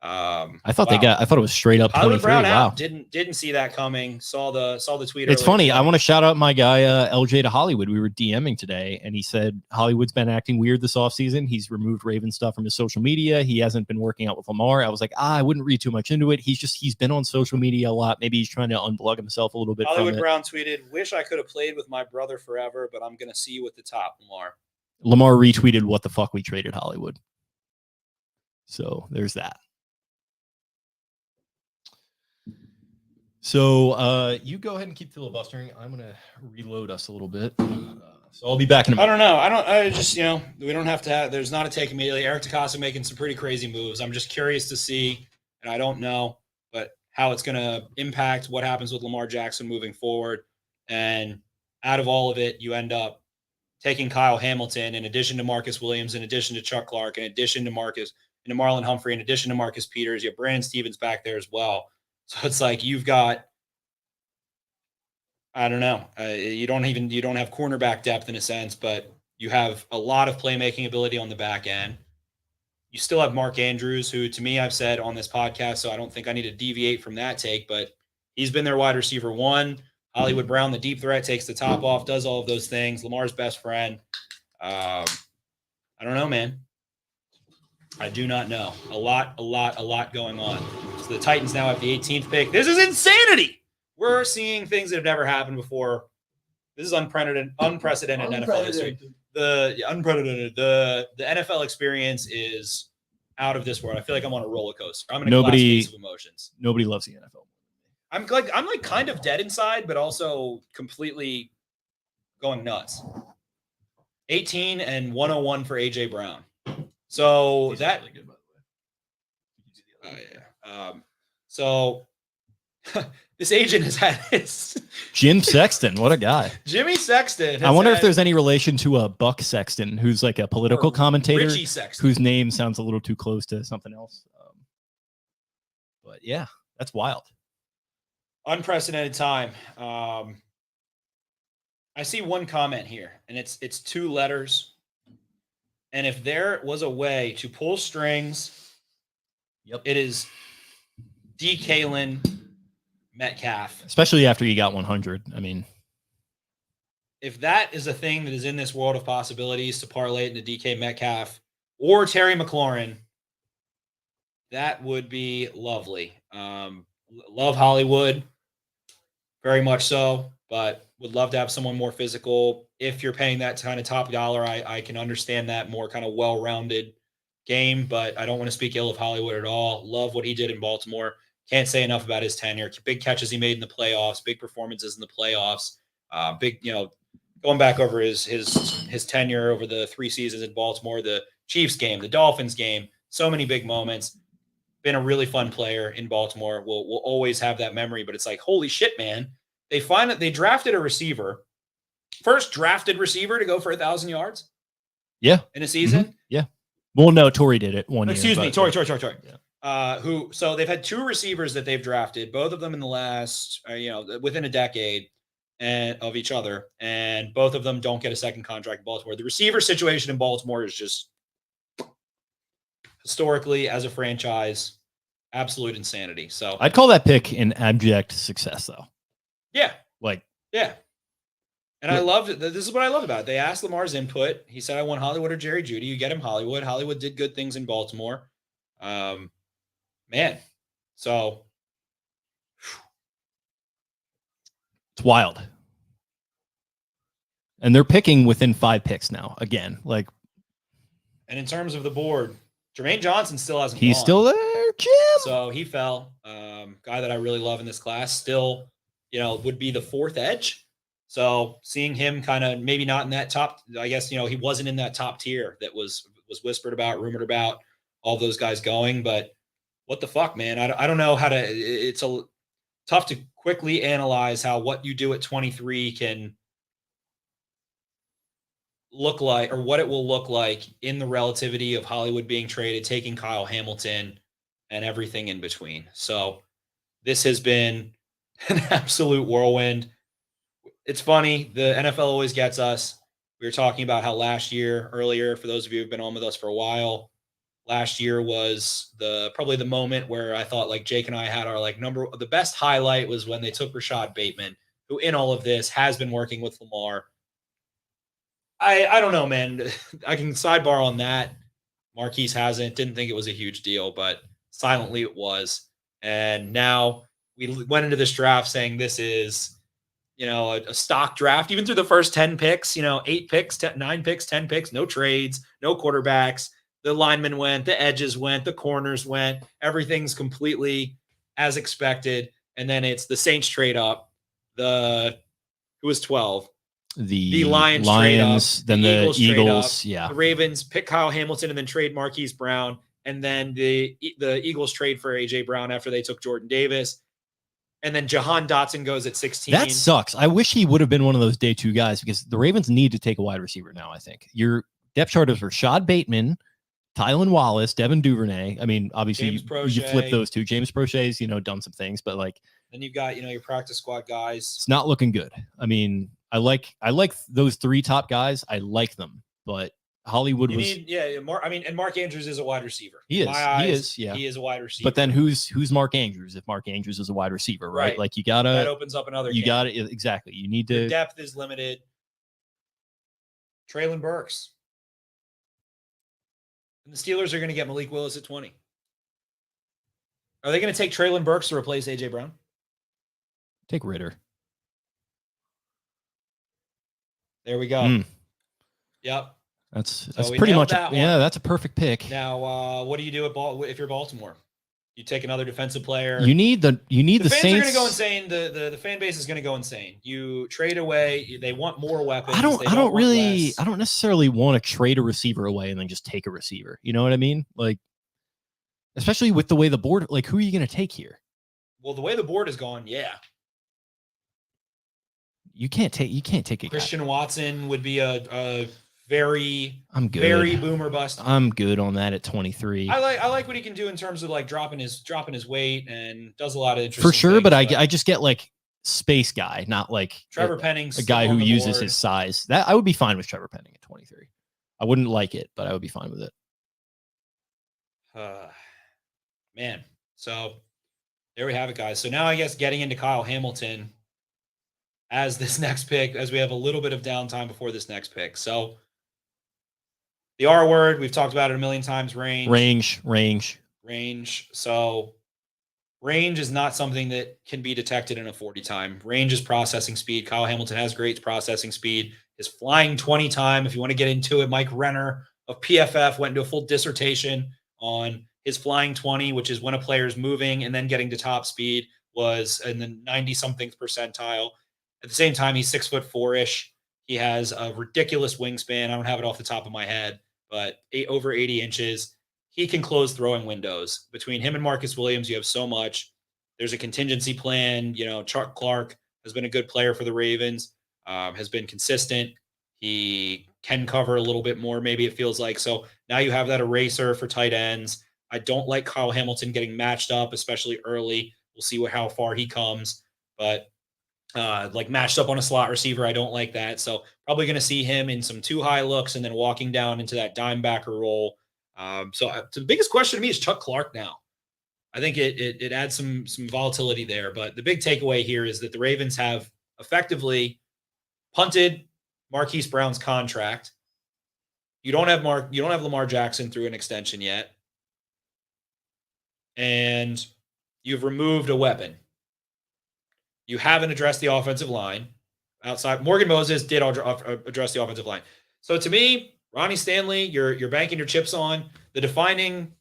I thought it was straight up 23. Brown wow. Out. Didn't see that coming. Saw the tweet. It's funny. I want to shout out my guy, LJ to Hollywood. We were DMing today and he said Hollywood's been acting weird this offseason. He's removed Raven stuff from his social media. He hasn't been working out with Lamar. I was like, I wouldn't read too much into it. He's been on social media a lot. Maybe he's trying to unplug himself a little bit. Hollywood Brown tweeted, "Wish I could have played with my brother forever, but I'm going to see you at the top, Lamar." Lamar retweeted what the fuck we traded Hollywood. So there's that. So you go ahead and keep filibustering. I'm going to reload us a little bit. So I'll be back in a minute. I just, we don't have to have, there's not a take immediately. Eric DeCosta making some pretty crazy moves. I'm just curious to see, and I don't know, but how it's going to impact what happens with Lamar Jackson moving forward. And out of all of it, you end up taking Kyle Hamilton in addition to Marcus Williams, in addition to Chuck Clark, in addition to Marlon Humphrey, in addition to Marcus Peters. You have Brandon Stevens back there as well. So it's like you've got, I don't know, you don't have cornerback depth in a sense, but you have a lot of playmaking ability on the back end. You still have Mark Andrews, who to me I've said on this podcast, so I don't think I need to deviate from that take, but he's been their wide receiver one. Hollywood Brown, the deep threat, takes the top off, does all of those things. Lamar's best friend. I don't know, man. I do not know. A lot going on. So the Titans now have the 18th pick. This is insanity. We're seeing things that have never happened before. This is unprecedented NFL history. The NFL experience is out of this world. I feel like I'm on a roller coaster. I'm in a glass case of emotions. Nobody loves the NFL. I'm like kind of dead inside, but also completely going nuts. 18 and 101 for AJ Brown. So he's that really good, by the way. Yeah. So this agent has had his Jim Sexton. What a guy. Jimmy Sexton. I wonder if there's any relation to a Buck Sexton, who's like a political commentator, Richie Sexton, whose name sounds a little too close to something else. But yeah, that's wild. Unprecedented time. I see one comment here, and it's 2 letters. And if there was a way to pull strings, it is DK Metcalf. Especially after you got 100. I mean, if that is a thing that is in this world of possibilities to parlay it into DK Metcalf or Terry McLaurin, That would be lovely. Love Hollywood, very much so, but would love to have someone more physical. If you're paying that kind of top dollar, I can understand that more kind of well-rounded game, but I don't want to speak ill of Hollywood at all. Love what he did in Baltimore. Can't say enough about his tenure. Big catches he made in the playoffs, big performances in the playoffs. Big, going back over his tenure over the 3 seasons in Baltimore, the Chiefs game, the Dolphins game, so many big moments. Been a really fun player in Baltimore. We'll always have that memory, but it's like, holy shit, man. They drafted a receiver, first drafted receiver to go for 1,000 yards. Yeah. In a season. Mm-hmm. Yeah. Well, no, Torrey did it one year. Excuse me, Torrey. Yeah. So they've had 2 receivers that they've drafted, both of them in the last, within a decade and of each other, and both of them don't get a second contract in Baltimore. The receiver situation in Baltimore is just historically, as a franchise, absolute insanity. So I'd call that pick an abject success, though. Yeah. Yeah. And I loved it. This is what I love about it. They asked Lamar's input. He said, I want Hollywood or Jerry Jeudy. You get him Hollywood. Hollywood did good things in Baltimore. Man. So it's wild. And they're picking within 5 picks now. Again, and in terms of the board, Jermaine Johnson still hasn't he's gone. still there, Jim. So he fell. Guy that I really love in this class still, would be the 4th edge. So seeing him kind of maybe not in that top, I guess, he wasn't in that top tier that was whispered about, rumored about, all those guys going. But what the fuck, man? I don't know how to. It's tough to quickly analyze how what you do at 23 can look like, or what it will look like in the relativity of Hollywood being traded, taking Kyle Hamilton, and everything in between. So this has been an absolute whirlwind. It's funny. The NFL always gets us. We were talking about how earlier, for those of you who've been on with us for a while, last year was probably the moment where I thought Jake and I had our the best highlight was when they took Rashad Bateman, who in all of this has been working with Lamar. I don't know, man. I can sidebar on that. Marquise didn't think it was a huge deal, but silently it was. And now we went into this draft saying this is, a stock draft, even through the first 10 picks, 8 picks, 9 picks, 10 picks, no trades, no quarterbacks. The linemen went, the edges went, the corners went. Everything's completely as expected. And then it's the Saints trade up. Who was 12? The Lions trade up. Then the Eagles. Trade up. Yeah. The Ravens pick Kyle Hamilton and then trade Marquise Brown. And then the Eagles trade for A.J. Brown after they took Jordan Davis. And then Jahan Dotson goes at 16. That sucks. I wish he would have been one of those day 2 guys, because the Ravens need to take a wide receiver now, I think. Your depth chart is Rashad Bateman, Tylan Wallace, Devin Duvernay. I mean, obviously you flip those 2. James Prochet's, done some things, but then you've got, your practice squad guys. It's not looking good. I mean, I like those 3 top guys. I like them, but Hollywood and Mark Andrews is a wide receiver. He is. He is a wide receiver. But then who's Mark Andrews if Mark Andrews is a wide receiver, right? That opens up another. You got it exactly. You need to. The depth is limited. Treylon Burks. And the Steelers are going to get Malik Willis at 20. Are they going to take Treylon Burks to replace A.J. Brown? Take Ritter. There we go. Yep. That's pretty much that's a perfect pick. Now, what do you do if you're Baltimore? You take another defensive player. You need the fans Saints. are going to go insane. The fan base is going to go insane. You trade away. They want more weapons. I don't necessarily want to trade a receiver away and then just take a receiver. You know what I mean? Especially with the way the board. Who are you going to take here? Well, the way the board is gone, yeah. You can't take a Christian Watson would be a very boomer bust. I'm good on that at 23. I like what he can do in terms of dropping his weight, and does a lot of interesting for sure. things, but I just get space guy, not Trevor Penning, a guy who uses his size. That I would be fine with Trevor Penning at 23. I wouldn't like it, but I would be fine with it. Man, so there we have it, guys. So now I guess getting into Kyle Hamilton as this next pick, as we have a little bit of downtime before this next pick. So the R word, we've talked about it a million times, range. Range. So range is not something that can be detected in a 40 time. Range is processing speed. Kyle Hamilton has great processing speed. His flying 20 time, if you want to get into it, Mike Renner of PFF went into a full dissertation on his flying 20, which is when a player is moving and then getting to top speed, was in the 90-something percentile. At the same time, he's 6'4" He has a ridiculous wingspan. I don't have it off the top of my head, but over 80 inches. He can close throwing windows. Between him and Marcus Williams, you have so much. There's a contingency plan. You know, Chuck Clark has been a good player for the Ravens, has been consistent. He can cover a little bit more, maybe it feels like. So now you have that eraser for tight ends. I don't like Kyle Hamilton getting matched up, especially early. We'll see how far he comes. But like matched up on a slot receiver, I don't like that. So probably going to see him in some too high looks and then walking down into that dime backer role. So the biggest question to me is Chuck Clark now. I think it adds some volatility there. But the big takeaway here is that the Ravens have effectively punted Marquise Brown's contract. You don't have Lamar Jackson through an extension yet. And you've removed a weapon. You haven't addressed the offensive line outside. Morgan Moses did address the offensive line. So to me, Ronnie Stanley, you're banking your chips on the defining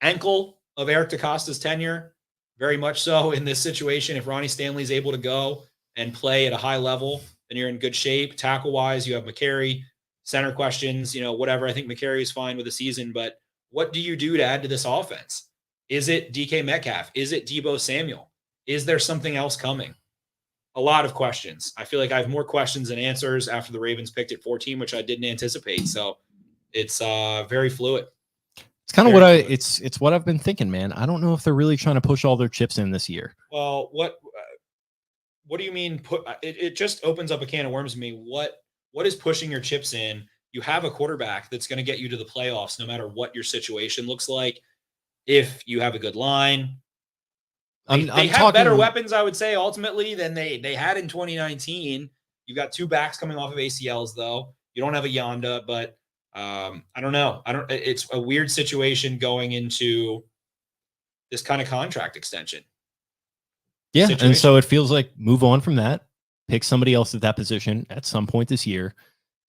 ankle of Eric DeCosta's tenure, very much so in this situation. If Ronnie Stanley is able to go and play at a high level, then you're in good shape. Tackle-wise, you have McCary. Center questions, whatever. I think McCary is fine with the season, but what do you do to add to this offense? Is it DK Metcalf? Is it Deebo Samuel? Is there something else coming? A lot of questions. I feel like I have more questions than answers after the Ravens picked at 14, which I didn't anticipate. So it's very fluid. It's kind of it's what I've been thinking, man. I don't know if they're really trying to push all their chips in this year. Well, what do you mean? It just opens up a can of worms to me. What is pushing your chips in? You have a quarterback that's going to get you to the playoffs no matter what your situation looks like. If you have a good line, they have better weapons, I would say, ultimately, than they had in 2019. You've got two backs coming off of ACLs, though. You don't have a Yonda, but I don't know. It's a weird situation going into this kind of contract extension. Yeah, and so it feels like move on from that, pick somebody else at that position at some point this year,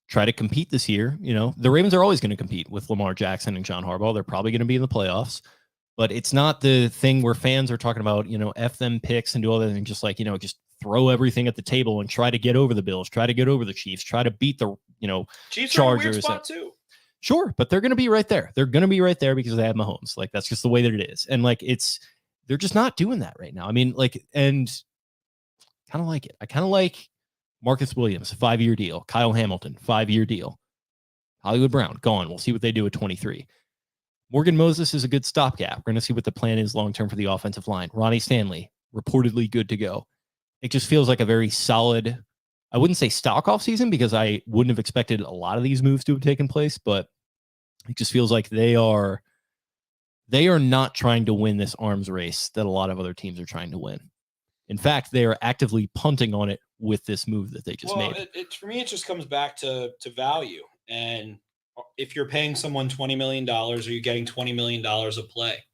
try to compete this year. The Ravens are always going to compete with Lamar Jackson and John Harbaugh. They're probably going to be in the playoffs. But it's not the thing where fans are talking about, F them picks and do all that and just just throw everything at the table and try to get over the Bills, try to get over the Chiefs, try to beat the, Chiefs Chargers. Are in a weird spot too. Sure, but they're going to be right there. They're going to be right there because they have Mahomes. That's just the way that it is. And they're just not doing that right now. I mean, and kind of like it. I kind of like Marcus Williams, 5-year deal. Kyle Hamilton, 5-year deal. Hollywood Brown, gone. We'll see what they do at 23. Morgan Moses is a good stopgap. We're going to see what the plan is long-term for the offensive line. Ronnie Stanley, reportedly good to go. It just feels like a very solid, I wouldn't say stock off season because I wouldn't have expected a lot of these moves to have taken place, but it just feels like they are not trying to win this arms race that a lot of other teams are trying to win. In fact, they are actively punting on it with this move that they just made. For me, it just comes back to value. And if you're paying someone $20 million, are you getting $20 million of play?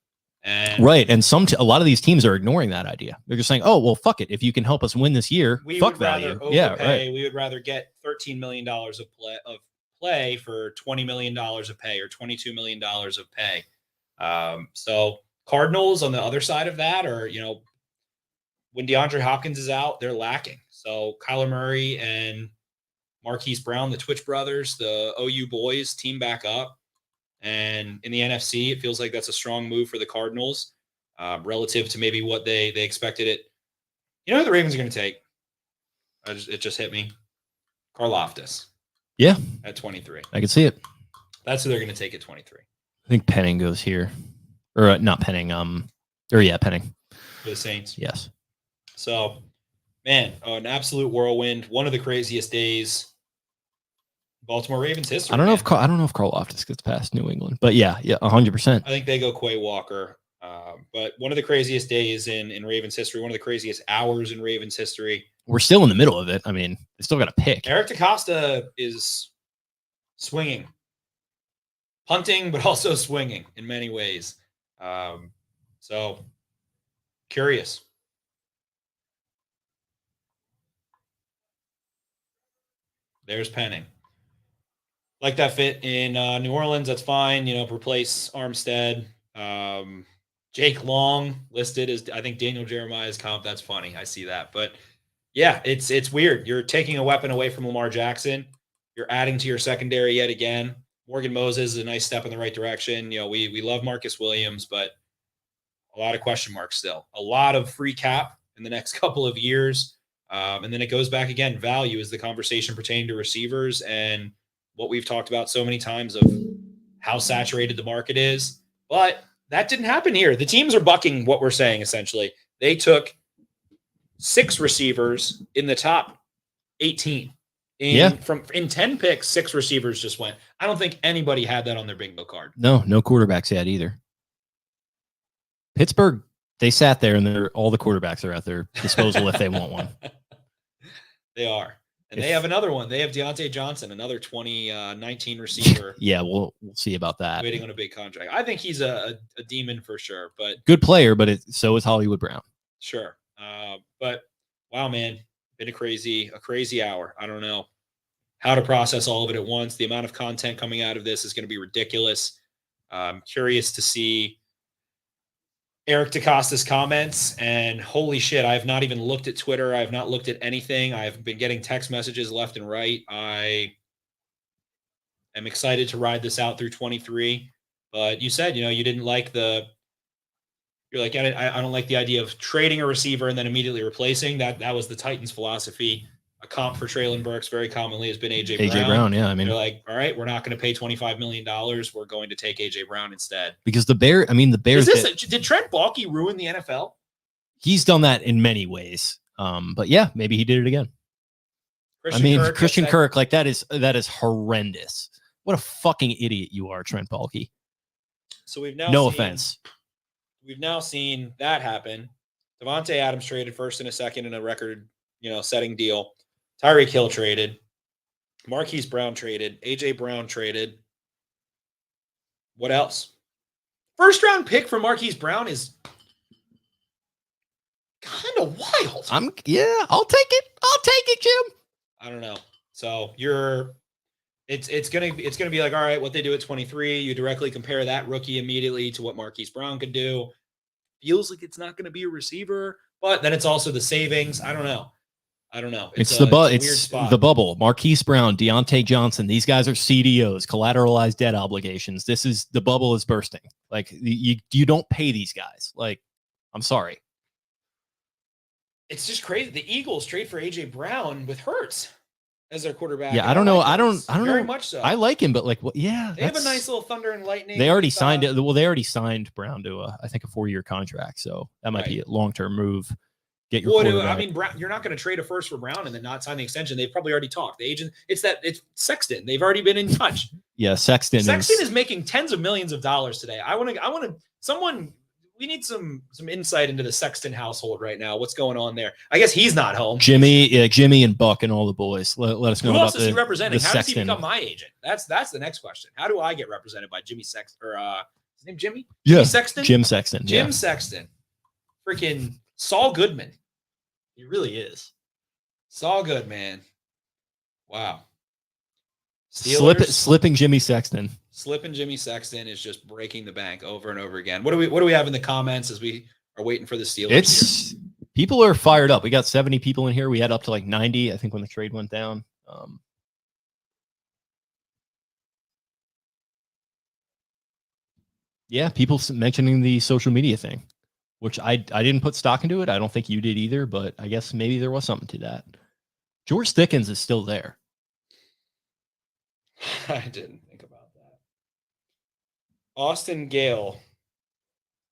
And right. And a lot of these teams are ignoring that idea. They're just saying, oh, well, fuck it. If you can help us win this year, fuck value. Yeah, right. We would rather get $13 million of play for $20 million of pay or $22 million of pay. So Cardinals on the other side of that are, when DeAndre Hopkins is out, they're lacking. So Kyler Murray and Marquise Brown, the Twitch brothers, the OU boys, team back up. And in the NFC, it feels like that's a strong move for the Cardinals relative to maybe what they expected it. Who the Ravens are going to take? It just hit me. Karlaftis. Yeah. At 23. I can see it. That's who they're going to take at 23. I think Penning goes here. Or not Penning. Penning. For the Saints. Yes. So, man, an absolute whirlwind. One of the craziest days Baltimore Ravens history. I don't know if Karlaftis gets past New England, but yeah, 100%. I think they go Quay Walker. But one of the craziest days in Ravens history, one of the craziest hours in Ravens history. We're still in the middle of it. I mean, they still got to pick. Eric DeCosta is swinging, punting, but also swinging in many ways. So curious. There's Penning. Like that fit in New Orleans. That's fine. Replace Armstead. Jake Long listed as, I think, Daniel Jeremiah's comp. That's funny. I see that. But yeah, it's weird. You're taking a weapon away from Lamar Jackson. You're adding to your secondary yet again. Morgan Moses is a nice step in the right direction. We love Marcus Williams, but a lot of question marks still. A lot of free cap in the next couple of years. And then it goes back again. Value is the conversation pertaining to receivers and what we've talked about so many times of how saturated the market is. But that didn't happen here. The teams are bucking what we're saying, essentially. They took 6 receivers in the top 18. In 10 picks, 6 receivers just went. I don't think anybody had that on their bingo card. No quarterbacks yet either. Pittsburgh, they sat there and all the quarterbacks are at their disposal if they want one. They are. And they have another one. They have Deontay Johnson, another 2019 receiver. Yeah, we'll see about that. Waiting on a big contract. I think he's a demon for sure. But good player, but so is Hollywood Brown. Sure. But wow, man, been a crazy hour. I don't know how to process all of it at once. The amount of content coming out of this is going to be ridiculous. I'm curious to see Eric DeCosta's comments, and holy shit, I have not even looked at Twitter. I have not looked at anything. I've been getting text messages left and right. I am excited to ride this out through 23, but you said, you didn't like you're like, I don't like the idea of trading a receiver and then immediately replacing that. That was the Titans' philosophy. A comp for Treylon Burks very commonly has been AJ Brown. Yeah. I mean, they're like, all right, we're not going to pay $25 million. We're going to take AJ Brown instead. Because the Bears. Did Trent Baalke ruin the NFL? He's done that in many ways. But yeah, maybe he did it again. Christian Kirk, like that is horrendous. What a fucking idiot you are, Trent Baalke. So we've now offense. We've now seen that happen. Devontae Adams traded first and a second in a record, setting deal. Tyreek Hill traded. Marquise Brown traded. AJ Brown traded. What else? First round pick for Marquise Brown is kind of wild. I'll take it, Jim. I don't know. So it's gonna be like, all right, what they do at 23, you directly compare that rookie immediately to what Marquise Brown could do. Feels like it's not going to be a receiver, but then it's also the savings. I don't know. It's the bubble. Marquise Brown, Deontay Johnson. These guys are CDOs, collateralized debt obligations. The bubble is bursting. Like you don't pay these guys. Like, I'm sorry. It's just crazy. The Eagles trade for AJ Brown with Hurts as their quarterback. Yeah, I don't know. I don't very know. Much so. I like him, but like, well, yeah, they have a nice little thunder and lightning. They already signed it. Well, they already signed Brown to I think a 4-year contract. So that might be a long-term move. Get your quarterback. Brown, you're not going to trade a first for Brown and then not sign the extension. They've probably already talked. The agent, it's Sexton. They've already been in touch. Yeah, Sexton is making tens of millions of dollars today. We need some insight into the Sexton household right now. What's going on there? I guess he's not home. Jimmy and Buck and all the boys. Let us know. Who about else is he representing? How does he Sexton. become my agent? That's the next question. How do I get represented by Jimmy Sexton or his name Jimmy? Yeah, Jimmy Sexton. Jim Sexton. Jim Sexton. Freaking Saul Goodman. He really is. Saul Goodman. Wow. Slipping Jimmy Sexton. Slipping Jimmy Sexton is just breaking the bank over and over again. What do we have in the comments as we are waiting for the Steelers? People are fired up. We got 70 people in here. We had up to like 90, I think, when the trade went down. Yeah, people mentioning the social media thing, which I didn't put stock into it. I don't think you did either, but I guess maybe there was something to that. George Thickens is still there. I didn't think about that. Austin Gale.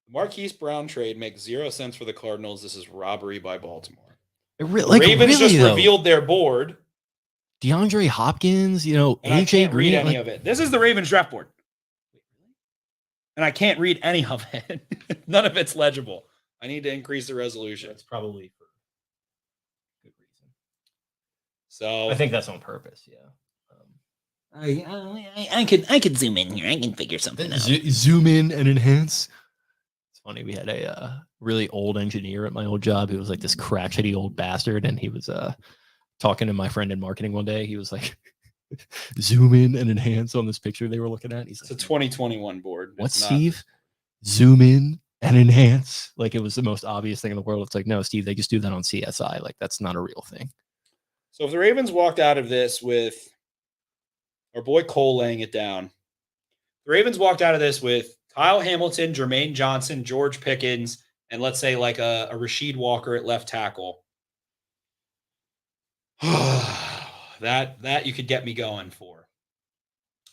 Marquise Brown trade makes 0 sense for the Cardinals. This is robbery by Baltimore. Ravens just revealed their board. DeAndre Hopkins, AJ Green. Read any of it. This is the Ravens draft board. And I can't read any of it. None of it's legible. I need to increase the resolution. That's probably for good reason. So I think that's on purpose. Yeah. I could zoom in here. I can figure something out. Zoom in and enhance. funny. We had a really old engineer at my old job who was like this crotchety old bastard, and he was talking to my friend in marketing one day. He was like, zoom in and enhance on this picture they were looking at. He's It's like, a 2021 board. what, It's not- Steve? Zoom in and enhance. Like, it was the most obvious thing in the world. It's like, no, Steve, they just do that on CSI. Like, that's not a real thing. So if the Ravens walked out of this with our boy Cole laying it down, the Ravens walked out of this with Kyle Hamilton, Jermaine Johnson, George Pickens, and let's say like a Rasheed Walker at left tackle. that you could get me going for.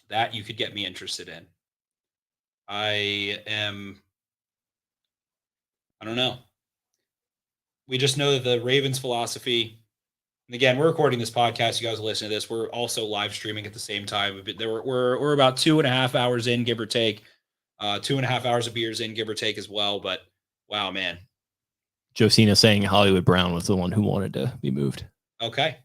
That you could get me interested in. I don't know. We just know that the Ravens philosophy, and again, we're recording this podcast. You guys are listening to this. We're also live streaming at the same time. We're about 2.5 hours in, give or take. 2.5 hours of beers in, give or take as well. But wow, man. Josina saying Hollywood Brown was the one who wanted to be moved. Okay.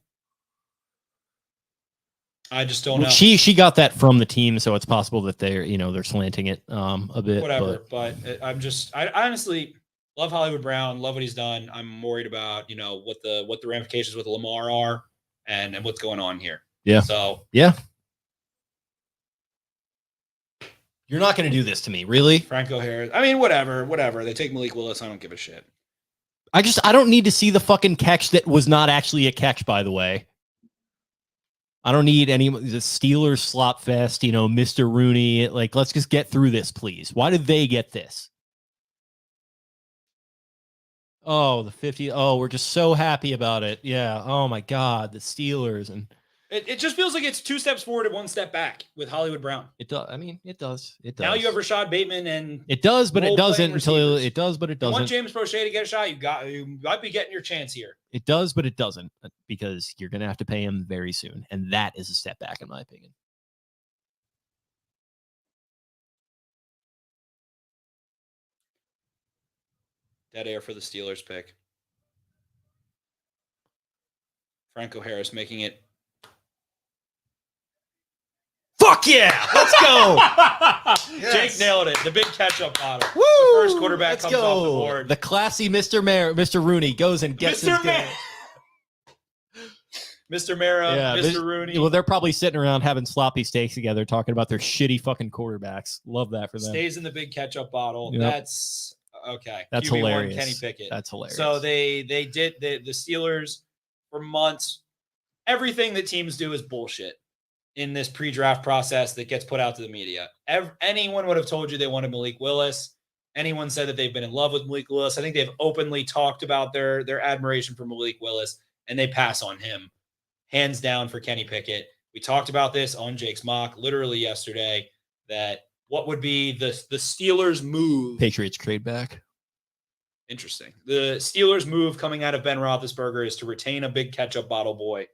I just don't know. She got that from the team, so it's possible that they're slanting it a bit. Whatever, but I honestly love Hollywood Brown, love what he's done. I'm worried about what the ramifications with Lamar are and what's going on here. Yeah. So yeah. You're not going to do this to me, really? Franco Harris. I mean, whatever. They take Malik Willis. I don't give a shit. I don't need to see the fucking catch that was not actually a catch, by the way. I don't need the Steelers slop fest, Mr. Rooney. Like, let's just get through this, please. Why did they get this? Oh, the 50. Oh, we're just so happy about it. Yeah. Oh my God, the Steelers. And it just feels like it's 2 steps forward and 1 step back with Hollywood Brown. It does. I mean, it does. It does. Now you have Rashad Bateman and it does, but it doesn't receivers. It does, but it doesn't. You want James Prochet to get a shot? You might be getting your chance here. It does, but it doesn't, because you're going to have to pay him very soon, and that is a step back, in my opinion. Dead air for the Steelers pick. Franco Harris making it. Fuck yeah! Let's go! Yes. Jake nailed it. The big catch-up bottle. Woo! The first quarterback comes off the board. The classy Mr. Rooney goes and gets his game. Mr. Mara, Yeah, Mr. Rooney. Well, they're probably sitting around having sloppy steaks together, talking about their shitty fucking quarterbacks. Love that for them. Stays in the big ketchup bottle. Yep. That's okay. That's QB1, hilarious. Kenny Pickett. That's hilarious. So they did the Steelers for months. Everything that teams do is bullshit in this pre-draft process that gets put out to the media. Anyone would have told you they wanted Malik Willis. Anyone said that they've been in love with Malik Willis. I think they've openly talked about their admiration for Malik Willis, and they pass on him. Hands down for Kenny Pickett. We talked about this on Jake's Mock literally yesterday, that what would be the Steelers' move. Patriots trade back. Interesting. The Steelers' move coming out of Ben Roethlisberger is to retain a big ketchup bottle boy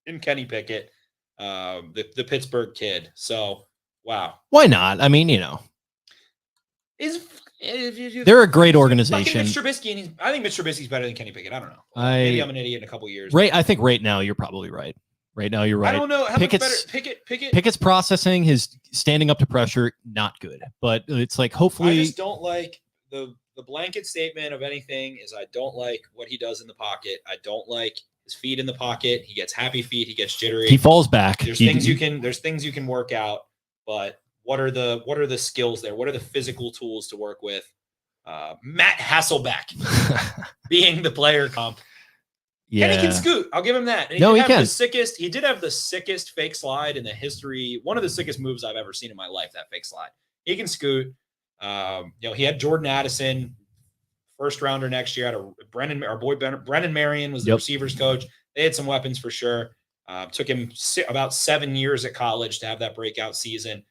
in Kenny Pickett, the Pittsburgh kid. So, wow. Why not? I mean, they're a great organization. Mitch Trubisky, I think Mitch Trubisky's better than Kenny Pickett. I don't know. Maybe I'm an idiot in a couple years. I think right now you're probably right. Right now you're right. I don't know how Pickett's, much better. Pickett. Pickett's processing, his standing up to pressure, not good. But it's like, hopefully. I just don't like the blanket statement of anything is I don't like what he does in the pocket. I don't like his feet in the pocket. He gets happy feet. He gets jittery. He falls back. There's things you can work out, but what are the skills there? What are the physical tools to work with? Matt Hasselbeck being the player comp. Yeah. And he can scoot. I'll give him that. And he can. He did have the sickest fake slide in the history. One of the sickest moves I've ever seen in my life, that fake slide. He can scoot. He had Jordan Addison, first rounder next year. Brennan Marion was the receivers coach. They had some weapons for sure. Took him about 7 years at college to have that breakout season.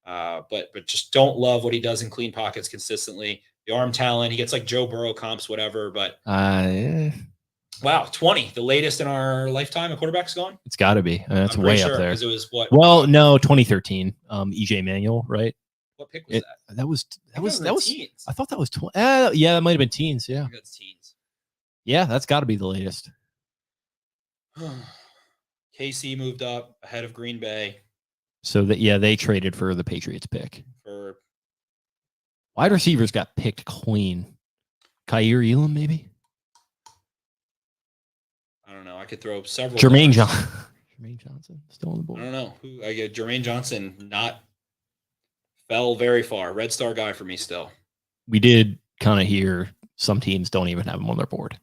But just don't love what he does in clean pockets consistently. The arm talent, he gets like Joe Burrow comps, whatever. But wow, 20, the latest in our lifetime. A quarterback's gone. It's got to be. That's way up there. Because it was what? Well, no, 2013. EJ Manuel, right? What pick was that? That was. Teens. I thought that was 20. Yeah, that might have been teens. Yeah. That's teens. Yeah, that's got to be the latest. KC moved up ahead of Green Bay. So that they traded for the Patriots pick. Wide receivers got picked clean. Kyer Elam, maybe? I don't know. I could throw several. Jermaine darts. Jermaine Johnson still on the I board. don't know. I get Jermaine Johnson not fell very far. Red Star guy for me still. We did kind of hear some teams don't even have him on their board.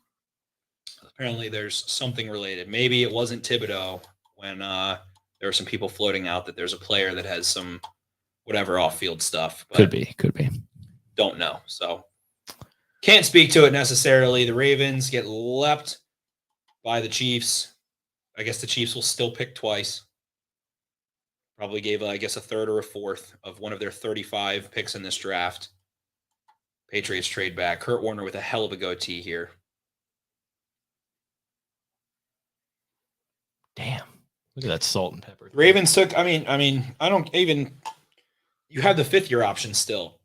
Apparently there's something related. Maybe it wasn't Thibodeau when there were some people floating out that there's a player that has some whatever off-field stuff. But Could be. Don't know. So can't speak to it necessarily. The Ravens get leapt by the Chiefs. I guess the Chiefs will still pick twice. Probably gave, I guess, a third or a fourth of one of their 35 picks in this draft. Patriots trade back. Kurt Warner with a hell of a goatee here. Damn. Look at that salt and pepper. The Ravens took, I mean, I don't even, you have the 5th-year option still.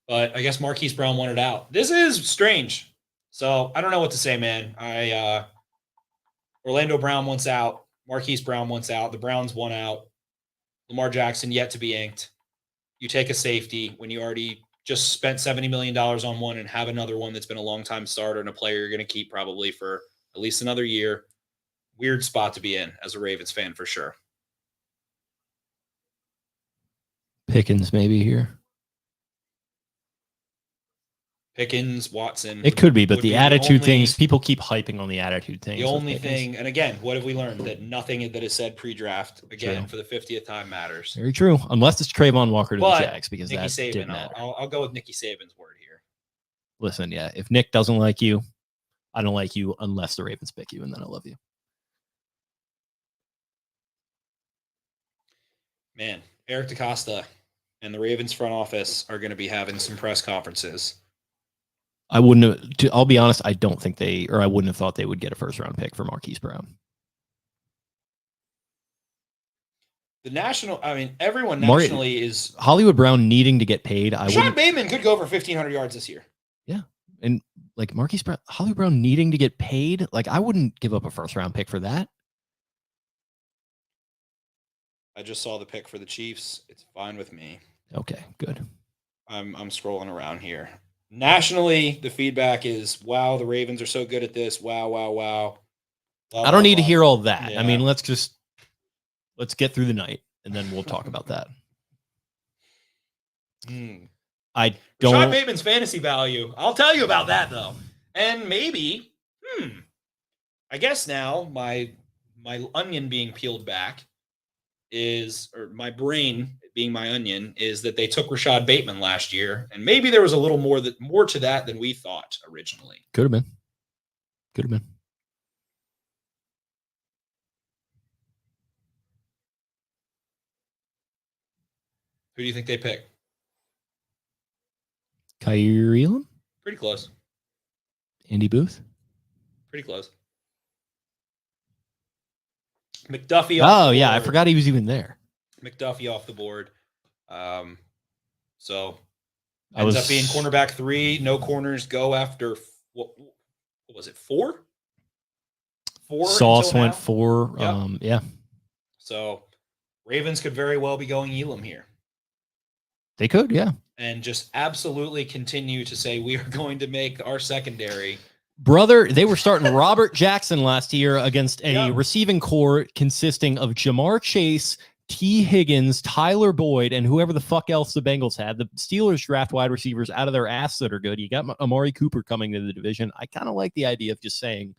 But I guess Marquise Brown wanted out. This is strange. So I don't know what to say, man. Orlando Brown wants out. Marquise Brown wants out. The Browns want out. Lamar Jackson yet to be inked. You take a safety when you already just spent $70 million on one and have another one that's been a long-time starter and a player you're going to keep probably for at least another year. Weird spot to be in as a Ravens fan for sure. Pickens maybe here. Pickens, Watson. It could be, but the attitude only things, people keep hyping on the attitude things. The only thing, and again, what have we learned? That nothing that is said pre-draft, again, True. for the 50th time matters. Very true. Unless it's Trayvon Walker to But the Jags, because Nicky that Saban, didn't matter. I'll go with Nicky Saban's word here. Listen, yeah, if Nick doesn't like you, I don't like you unless the Ravens pick you, and then I love you. Man, Eric DaCosta and the Ravens front office are going to be having some press conferences. I wouldn't have, I'll be honest, I don't think I wouldn't have thought they would get a first-round pick for Marquise Brown. The national, everyone nationally is. Hollywood Brown needing to get paid. Sean Bateman could go over 1,500 yards this year. Yeah. And like Marquise Brown, Hollywood Brown needing to get paid. Like I wouldn't give up a first-round pick for that. I just saw the pick for the Chiefs. It's fine with me. Okay, good. I'm scrolling around here. Nationally, the feedback is, wow, the Ravens are so good at this. Wow, wow, wow. Blah, I don't blah, need to blah. hear all that. Yeah. I mean, let's get through the night and then we'll talk about that. I don't. Rashad Bateman's fantasy value. I'll tell you about that though. And maybe, I guess now my onion being peeled back is, or my brain being my onion, is that they took Rashad Bateman last year, and maybe there was a little more to that than we thought originally. Could have been. Who do you think they pick? Kyer Elam? Pretty close. Andy Booth? Pretty close. McDuffie. Oh, yeah. I forgot he was even there. McDuffie off the board. So I ends was up being cornerback 3. No corners go after what was it? 4? 4. Sauce until went now? 4. Yep. Yeah. So Ravens could very well be going Elam here. They could, yeah. And just absolutely continue to say we are going to make our secondary. Brother, they were starting Robert Jackson last year against a receiving core consisting of Jamar Chase, T. Higgins, Tyler Boyd, and whoever the fuck else the Bengals had. The Steelers draft wide receivers out of their ass that are good. You got Amari Cooper coming to the division. I kind of like the idea of just saying,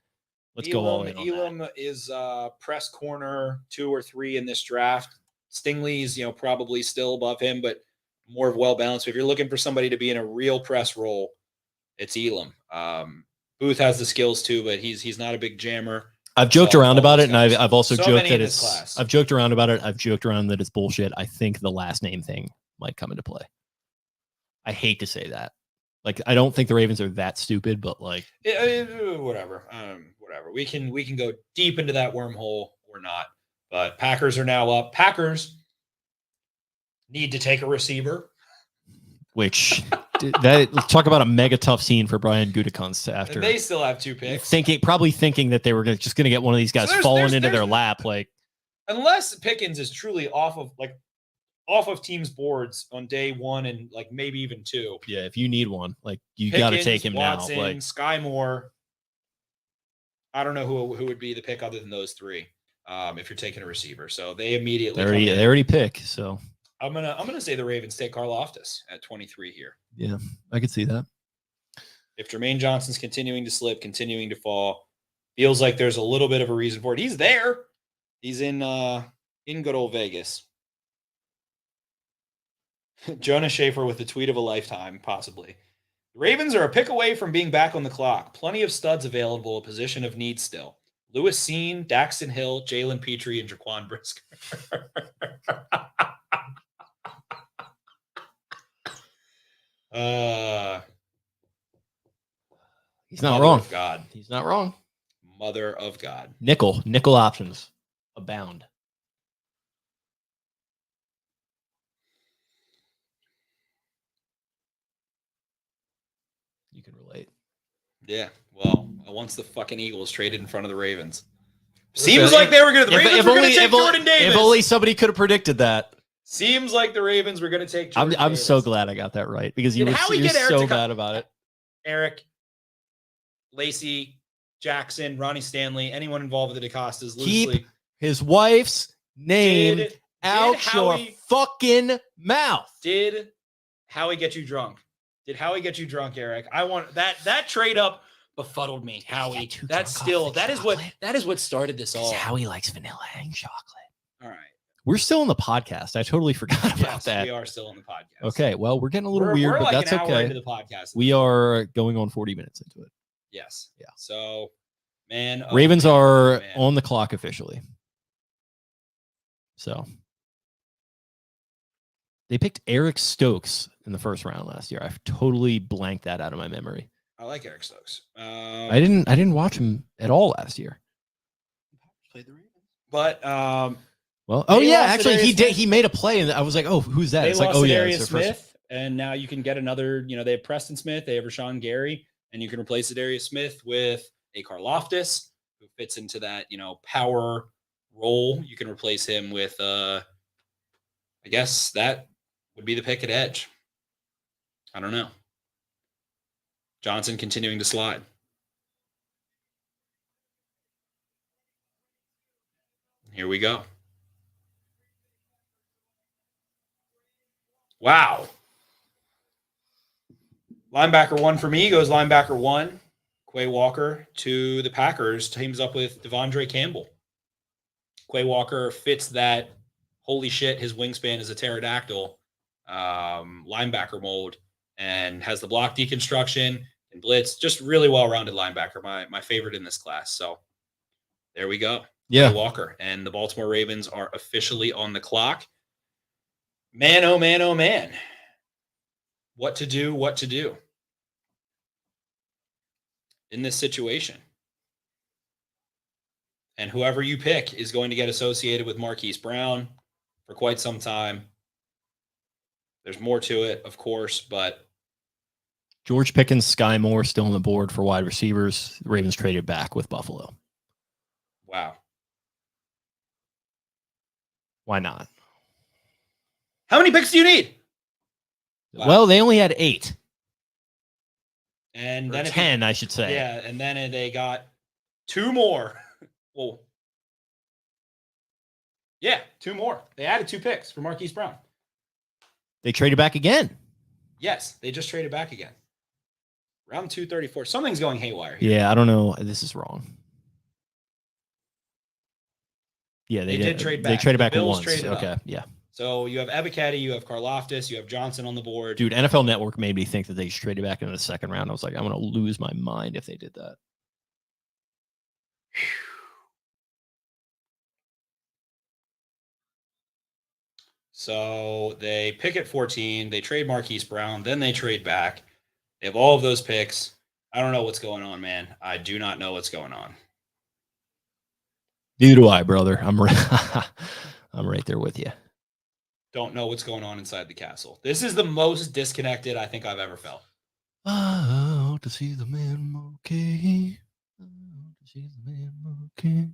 let's go all in on Elam that. is press corner 2 or 3 in this draft. Stingley's, probably still above him, but more of well-balanced. If you're looking for somebody to be in a real press role, it's Elam. Booth has the skills too, but he's not a big jammer. I've joked around about it, and I've also so joked many that in this it's. class. I've joked around about it. I've joked around that it's bullshit. I think the last name thing might come into play. I hate to say that. Like, I don't think the Ravens are that stupid, but like, whatever. Whatever. We can go deep into that wormhole or not. But Packers are now up. Packers need to take a receiver. which talk about a mega tough scene for Brian Gutekunst after. And they still have 2 picks. Probably thinking that they were just going to get one of these guys falling into their lap. Like, unless Pickens is truly off off of teams' boards on day 1 and like maybe even 2. Yeah, if you need one, like you got to Pickens, take him Watson, now. Like Sky Moore. I don't know who would be the pick other than those 3. If you're taking a receiver, so they immediately they already pick. So I'm gonna say the Ravens take Karlaftis at 23 here. yeah, I could see that. If Jermaine Johnson's continuing to slip, continuing to fall, feels like there's a little bit of a reason for it. He's there. He's in good old Vegas. Jonah Schaefer with the tweet of a lifetime, possibly. The Ravens are a pick away from being back on the clock. Plenty of studs available, a position of need still. Lewis Seen, Daxton Hill, Jalen Petrie, and Jaquan Brisker. He's not Mother wrong. Of God. He's not wrong. Mother of God. Nickel options abound. You can relate. Yeah. Well, once the fucking Eagles traded in front of the Ravens. Seems like they were going to. The Ravens were going to take Jordan Davis. If only somebody could have predicted that. Seems like the Ravens were going to take Jordan I'm Davis. so glad I got that right because you're so bad about it. Eric, Lacey, Jackson, Ronnie Stanley, anyone involved with the DeCostas loosely. Keep his wife's name out your fucking mouth. Did Howie get you drunk? Did Howie get you drunk, Eric? I want that trade up befuddled me, Howie. That's still that is what started this all. Howie likes vanilla and chocolate. All right. We're still in the podcast. I totally forgot about that. We are still in the podcast. Okay, well, we're getting a little weird, we're but like that's an hour okay. into the podcast. We are going on 40 minutes into it. Yes. Yeah. So, man, Ravens are on the clock officially. So they picked Eric Stokes in the first round last year. I've totally blanked that out of my memory. I like Eric Stokes. I didn't watch him at all last year. Played the Ravens, but well, oh yeah, actually he did. He made a play, and I was like, oh, who's that? They It's lost like, oh yeah, Darius it's their Smith, first. and now you can get another. You know, they have Preston Smith, they have Rashawn Gary, and you can replace Darius Smith with a Karlaftis who fits into that power role. You can replace him with I guess that would be the pick at edge. I don't know. Johnson continuing to slide. Here we go. Wow. Linebacker 1 for me goes linebacker 1. Quay Walker to the Packers. Teams up with Devondre Campbell. Quay Walker fits that holy shit, his wingspan is a pterodactyl linebacker mold and has the block deconstruction and blitz. Just really well-rounded linebacker. My favorite in this class. So there we go. Yeah. Quay Walker. And the Baltimore Ravens are officially on the clock. Man, oh man, oh man. What to do in this situation. And whoever you pick is going to get associated with Marquise Brown for quite some time. There's more to it, of course, but George Pickens, Sky Moore still on the board for wide receivers. The Ravens traded back with Buffalo. wow. Why not? How many picks do you need? Wow. Well, they only had 8. And Or then 10, I should say. Yeah, and then they got 2 more. Well, yeah, 2 more. They added 2 picks for Marquise Brown. They traded back again. Yes, they just traded back again. Round 234. Something's going haywire here. Yeah, I don't know. This is wrong. Yeah, they did trade back. They traded The back Bills once. traded Okay, up. yeah. So you have Ebiketie, you have Karlaftis, you have Johnson on the board. Dude, NFL Network made me think that they just traded back into the second round. I was like, I'm going to lose my mind if they did that. So they pick at 14. They trade Marquise Brown. Then they trade back. They have all of those picks. I don't know what's going on, man. I do not know what's going on. Neither do I, brother. I'm right there with you. Don't know what's going on inside the castle. This is the most disconnected I think I've ever felt. Oh, to see the man okay. To see the man okay.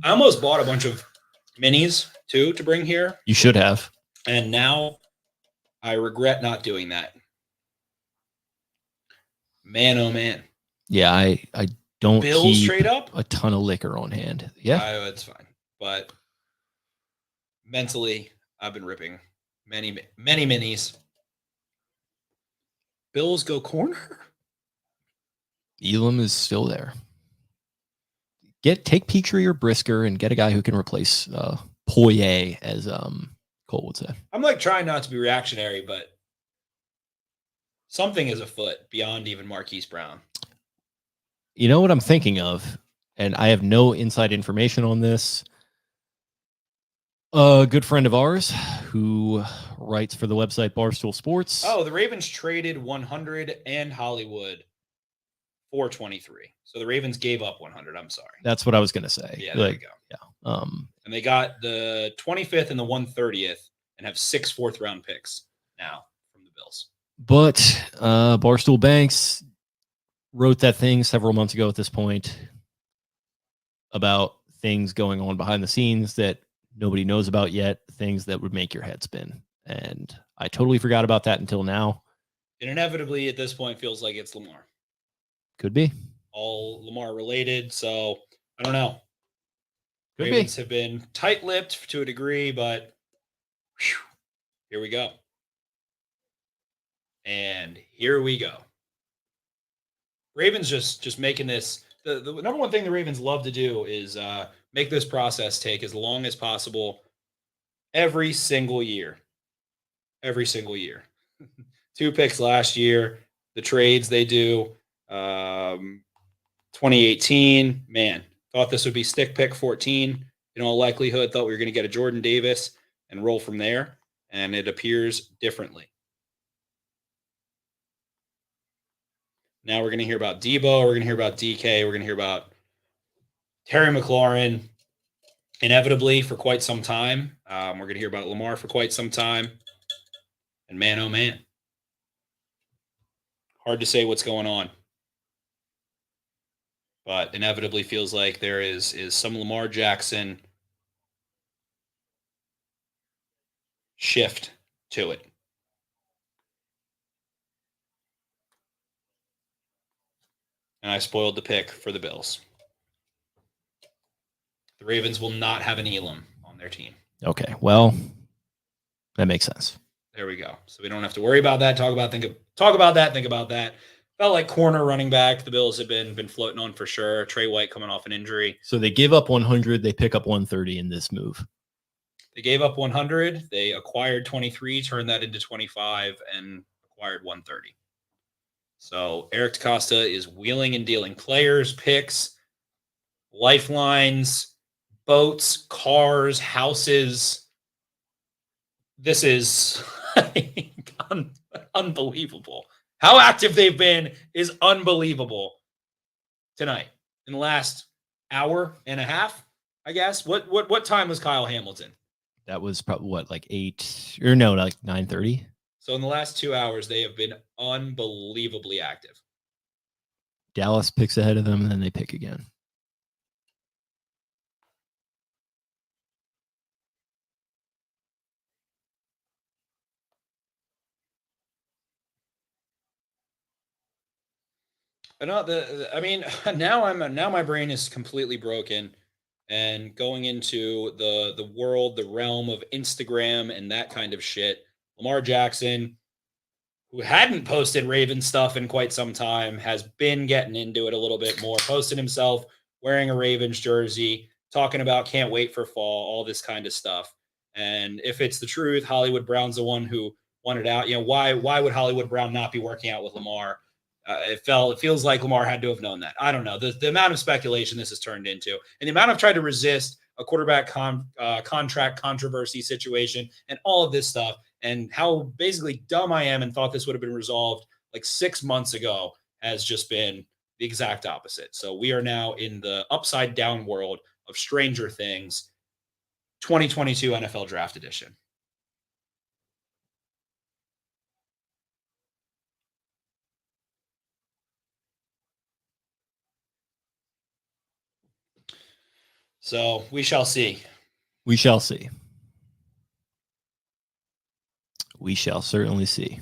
I almost bought a bunch of minis too to bring here. You should have. And now I regret not doing that. Man, oh man. Yeah, I don't Bills keep straight up? a ton of liquor on hand. Yeah. It's fine. But mentally, I've been ripping many minis. Bills go corner? Elam is still there. Take Petrie or Brisker and get a guy who can replace Poirier, as Cole would say. I'm like trying not to be reactionary, but something is afoot beyond even Marquise Brown. You know what I'm thinking of, and I have no inside information on this. A good friend of ours who writes for the website Barstool Sports. Oh, the Ravens traded 100 and Hollywood for 23. So the Ravens gave up 100. I'm sorry. That's what I was going to say. Yeah, there we go. Yeah. And they got the 25th and the 130th and have 6 fourth-round picks now from the Bills. But Barstool Banks wrote that thing several months ago at this point about things going on behind the scenes that nobody knows about yet, things that would make your head spin. And I totally forgot about that until now. It inevitably at this point feels like it's Lamar. Could be. All Lamar related. So I don't know. Could Ravens be. have been tight-lipped to a degree, but whew, here we go. And here we go. Ravens just making this. The number one thing the Ravens love to do is make this process take as long as possible every single year. Every single year. 2 picks last year. The trades they do. 2018, man, thought this would be stick pick 14. In all likelihood, thought we were going to get a Jordan Davis and roll from there. And it appears differently. Now we're going to hear about Debo. We're going to hear about DK. We're going to hear about Terry McLaurin inevitably for quite some time. We're going to hear about Lamar for quite some time. And man, oh man. Hard to say what's going on. But inevitably feels like there is some Lamar Jackson shift to it. And I spoiled the pick for the Bills. The Ravens will not have an Elam on their team. Okay, well, that makes sense. There we go. So we don't have to worry about that. Think about that. Felt like corner running back. The Bills have been floating on for sure. Trey White coming off an injury. So they give up 100. They pick up 130 in this move. They gave up 100. They acquired 23, turned that into 25, and acquired 130. So Eric DeCosta is wheeling and dealing players, picks, lifelines, boats, cars, houses. This is unbelievable. How active they've been is unbelievable tonight. In the last hour and a half, I guess. What time was Kyle Hamilton? That was probably like 9:30. So in the last 2 hours, they have been unbelievably active. Dallas picks ahead of them, and then they pick again. Now my brain is completely broken, and going into the world, the realm of Instagram and that kind of shit. Lamar Jackson, who hadn't posted Raven stuff in quite some time, has been getting into it a little bit more, posted himself wearing a Ravens jersey, talking about can't wait for fall, all this kind of stuff. And if it's the truth, Hollywood Brown's the one who wanted out. Why would Hollywood Brown not be working out with Lamar? It feels like Lamar had to have known that. I don't know. The amount of speculation this has turned into, and the amount I've tried to resist a quarterback contract controversy situation and all of this stuff, and how basically dumb I am and thought this would have been resolved like 6 months ago, has just been the exact opposite. So we are now in the upside down world of Stranger Things 2022 NFL Draft Edition. So we shall see. We shall see. We shall certainly see.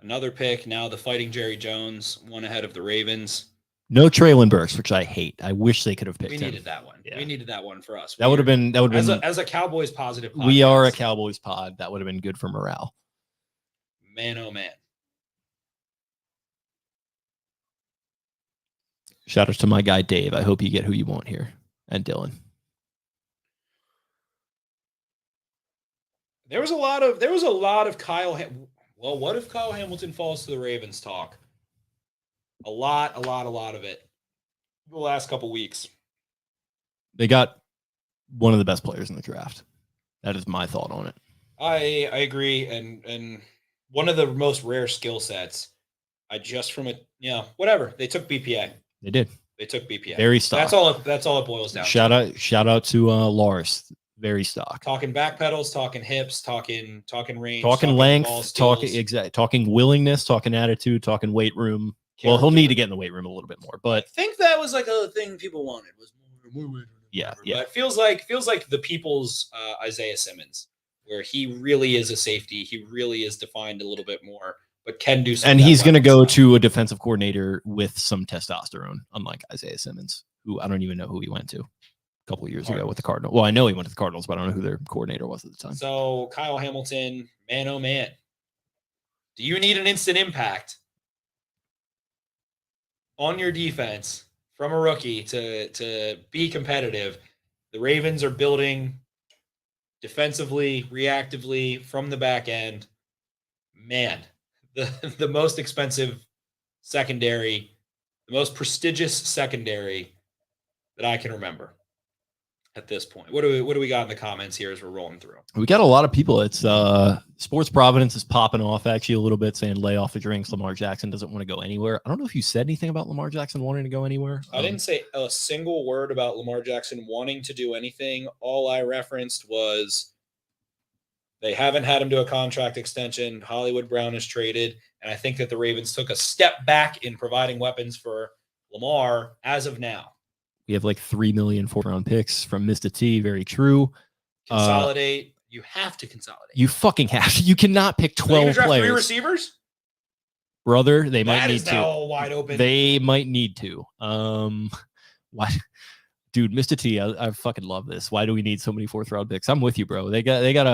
Another pick. Now the Fighting Jerry Jones, one ahead of the Ravens. No Traylon Burks, which I hate. I wish they could have picked We him. needed that one. Yeah. We needed that one for us. That would have been as a Cowboys positive podcast. We are a Cowboys pod. That would have been good for morale. Man, oh man. Shout out to my guy Dave. I hope you get who you want here. And Dylan. There was a lot of Kyle. Well, what if Kyle Hamilton falls to the Ravens talk? A lot of it. The last couple weeks. They got one of the best players in the draft. That is my thought on it. I agree, and one of the most rare skill sets. Whatever. They took BPA. They did. They took BPA. Very stock. That's all it boils down. Shout out to Lars. Very stock. Talking back pedals, talking hips, talking range, talking length, talking willingness, talking attitude, talking weight room. Well, he'll need to get in the weight room a little bit more, but I think that was like a thing people wanted was more weight room. Yeah. But it feels like the people's Isaiah Simmons, where he really is a safety. He really is defined a little bit more, but can do something. And he's going to go to a defensive coordinator with some testosterone, unlike Isaiah Simmons, who I don't even know who he went to a couple of years ago with the Cardinals. Well, I know he went to the Cardinals, but I don't know who their coordinator was at the time. So Kyle Hamilton, man, oh man, do you need an instant impact on your defense from a rookie to be competitive? The Ravens are building defensively, reactively from the back end. Man, the most expensive secondary, the most prestigious secondary that I can remember at this point. What do we got in the comments here as we're rolling through? We got a lot of people. It's Sports Providence is popping off actually a little bit, saying lay off the drinks. Lamar Jackson doesn't want to go anywhere. I don't know if you said anything about Lamar Jackson wanting to go anywhere. I didn't say a single word about Lamar Jackson wanting to do anything. All I referenced was they haven't had him do a contract extension. Hollywood Brown is traded. And I think that the Ravens took a step back in providing weapons for Lamar as of now. We have like 3 million 4th-round picks from Mr. T. Very true. Consolidate. You have to consolidate. You fucking have to. You cannot pick 12 draft players. 3 receivers? Brother, they might That need is to. now wide open. They might need to. Why? Dude, Mr. T, I fucking love this. Why do we need so many 4th-round picks? I'm with you, bro. They got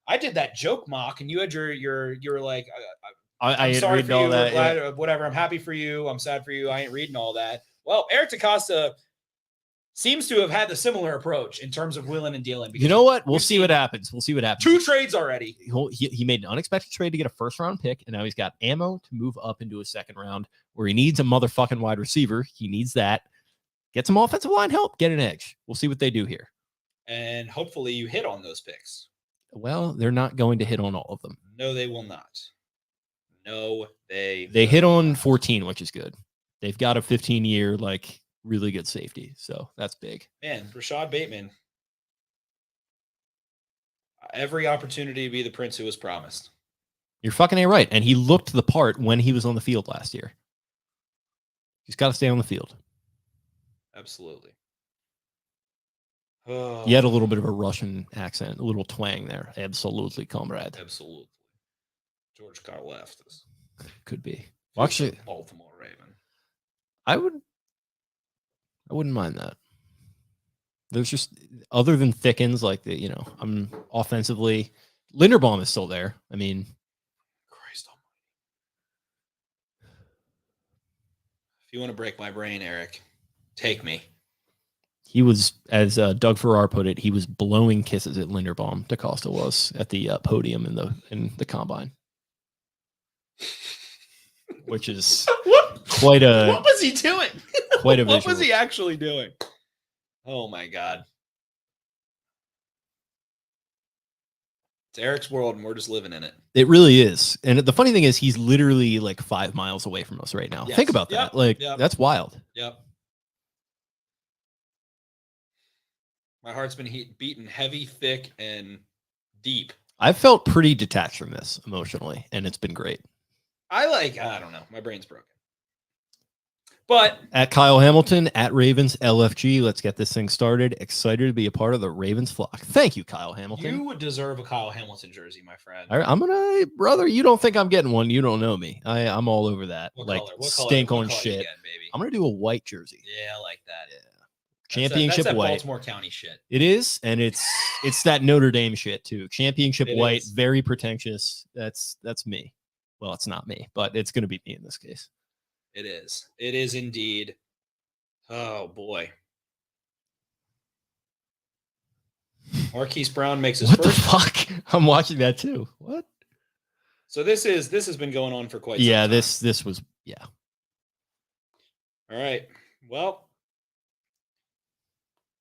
I did that joke mock, and you had you were like, I I'm ain't sorry reading for all you, that. glad, whatever. I'm happy for you. I'm sad for you. I ain't reading all that. Well, Eric DaCosta seems to have had the similar approach in terms of willing and dealing. You know what? We'll see what happens. 2 trades already. He made an unexpected trade to get a 1st-round pick, and now he's got ammo to move up into a 2nd round where he needs a motherfucking wide receiver. He needs that. Get some offensive line help. Get an edge. We'll see what they do here. And hopefully you hit on those picks. Well, they're not going to hit on all of them. No, they will not. No, they hit on 14, which is good. They've got a 15-year, like, really good safety. So that's big. Man, Rashad Bateman. Every opportunity to be the prince who was promised. You're fucking A right. And he looked the part when he was on the field last year. He's got to stay on the field. Absolutely. He had a little bit of a Russian accent, a little twang there. Absolutely, comrade. Absolutely. George Karlaftis. Could be. Well, actually, Baltimore Raven. I wouldn't mind that. There's just, other than Thickens, like I'm offensively, Linderbaum is still there. I mean, Christ almighty. If you want to break my brain, Eric, take me. He was, as Doug Farrar put it, he was blowing kisses at Linderbaum. DaCosta was at the podium in the combine, which is quite a. What was he doing? Quite a What visual. was he actually doing? Oh my God! It's Eric's world, and we're just living in it. It really is. And the funny thing is, he's literally like 5 miles away from us right now. Yes. Think about that. That's wild. Yep. My heart's been beaten heavy, thick, and deep. I felt pretty detached from this emotionally, and it's been great. I don't know. My brain's broken. But At Kyle Hamilton, at Ravens LFG. Let's get this thing started. Excited to be a part of the Ravens flock. Thank you, Kyle Hamilton. you would deserve a Kyle Hamilton jersey, my friend. I'm gonna, brother. You don't think I'm getting one? You don't know me. I'm all over that. What like color? What stink color? on What color shit. you getting, baby? I'm gonna do a white jersey. Yeah, I like that. Yeah. Championship that's that white. Baltimore County shit. It is, and it's that Notre Dame shit too. Championship It white, is. very pretentious. That's me. Well, it's not me, but it's gonna be me in this case. It is. It is indeed. Oh boy. Marquise Brown makes his What the first. fuck? I'm watching that too. What? So this has been going on for quite some Yeah, time. this was All right. Well,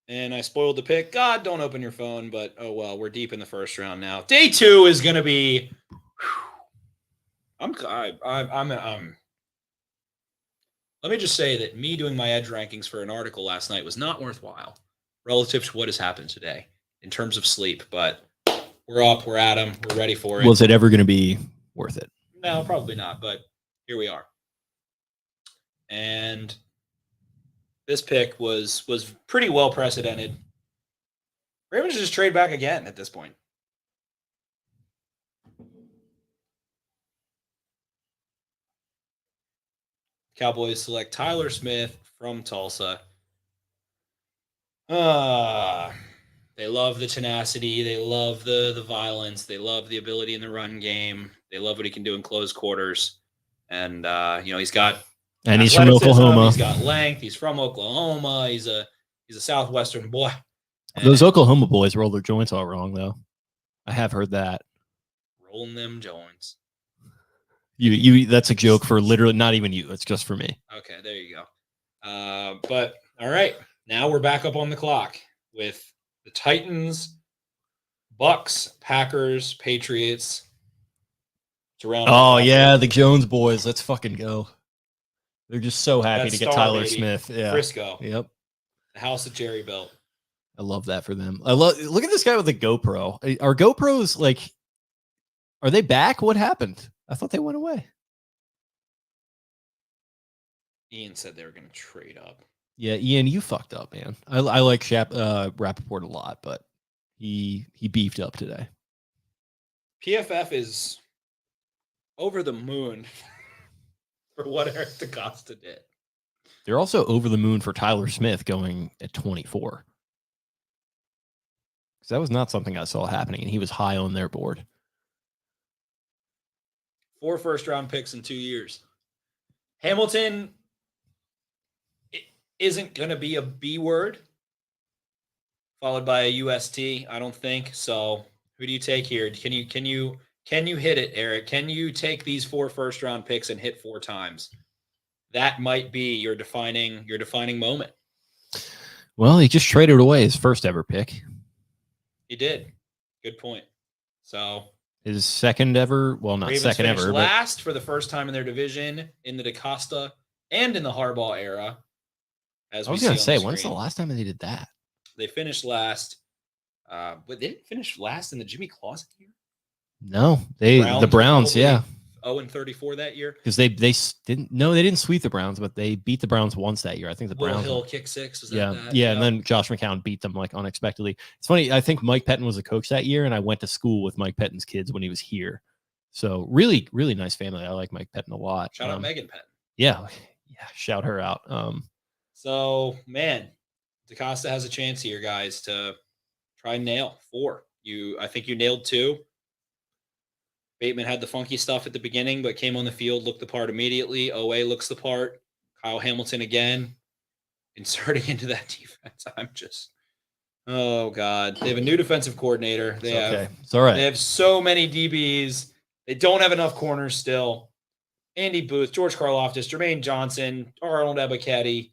and I spoiled the pick. God, don't open your phone, but oh well, we're deep in the first round now. Day 2 is going to be let me just say that me doing my edge rankings for an article last night was not worthwhile relative to what has happened today in terms of sleep, but we're up, we're at 'em, we're ready for it. Was it ever going to be worth it? No, probably not, but here we are. And this pick was pretty well precedented. Ravens just trade back again at this point. Cowboys select Tyler Smith from Tulsa. They love the tenacity. They love the violence. They love the ability in the run game. They love what he can do in close quarters. And he's got And he's from athleticism, Oklahoma. He's got length. He's from Oklahoma. He's a Southwestern boy. Those Oklahoma boys roll their joints all wrong, though. I have heard that. Rolling them joints. You that's a joke for literally not even you. It's just for me. Okay, there you go. But all right, now we're back up on the clock with the Titans, Bucks, Packers, Patriots. It's around. Oh yeah, the Jones boys. Let's fucking go. They're just so happy to get Star, Tyler baby. Smith. Yeah. Frisco. Yep. The house that Jerry built. I love that for them. Look at this guy with the GoPro. Are GoPros are they back? What happened? I thought they went away. Ian said they were going to trade up. Yeah, Ian, you fucked up, man. I like Rappaport a lot, but he beefed up today. PFF is over the moon for what Eric DaCosta did. They're also over the moon for Tyler Smith going at 24. Because that was not something I saw happening, and he was high on their board. 4 first-round picks in 2 years. Hamilton isn't going to be a B word, followed by a UST, I don't think. So who do you take here? Can you hit it, Eric? Can you take these 4 first-round picks and hit 4 times? That might be your defining moment. Well, he just traded away his first ever pick. He did. Good point. So His second ever, well, not Ravens second finished ever, but last for the first time in their division in the DaCosta and in the Harbaugh era. As I was we going to see on say, when's the screen. last time they did that? They finished last, but they didn't finish last in the Jimmy Clausen year. No, the Browns, yeah. 0-34 that year. Because they didn't sweep the Browns, but they beat the Browns once that year. I think the Will Browns. Hill kick 6. Was that Yeah, that? yeah, and then Josh McCown beat them unexpectedly. It's funny. I think Mike Pettin was a coach that year, and I went to school with Mike Pettin's kids when he was here. So really, really nice family. I like Mike Pettin a lot. Shout out Megan Pettin. Yeah, shout her out. So man, DaCosta has a chance here, guys, to try and nail 4. I think you nailed 2. Bateman had the funky stuff at the beginning, but came on the field, looked the part immediately. OA looks the part. Kyle Hamilton again, inserting into that defense. Oh God. They have a new defensive coordinator. It's all right. They have so many DBs. They don't have enough corners still. Andy Booth, George Karlaftis, Jermaine Johnson, Arnold Ebiketie.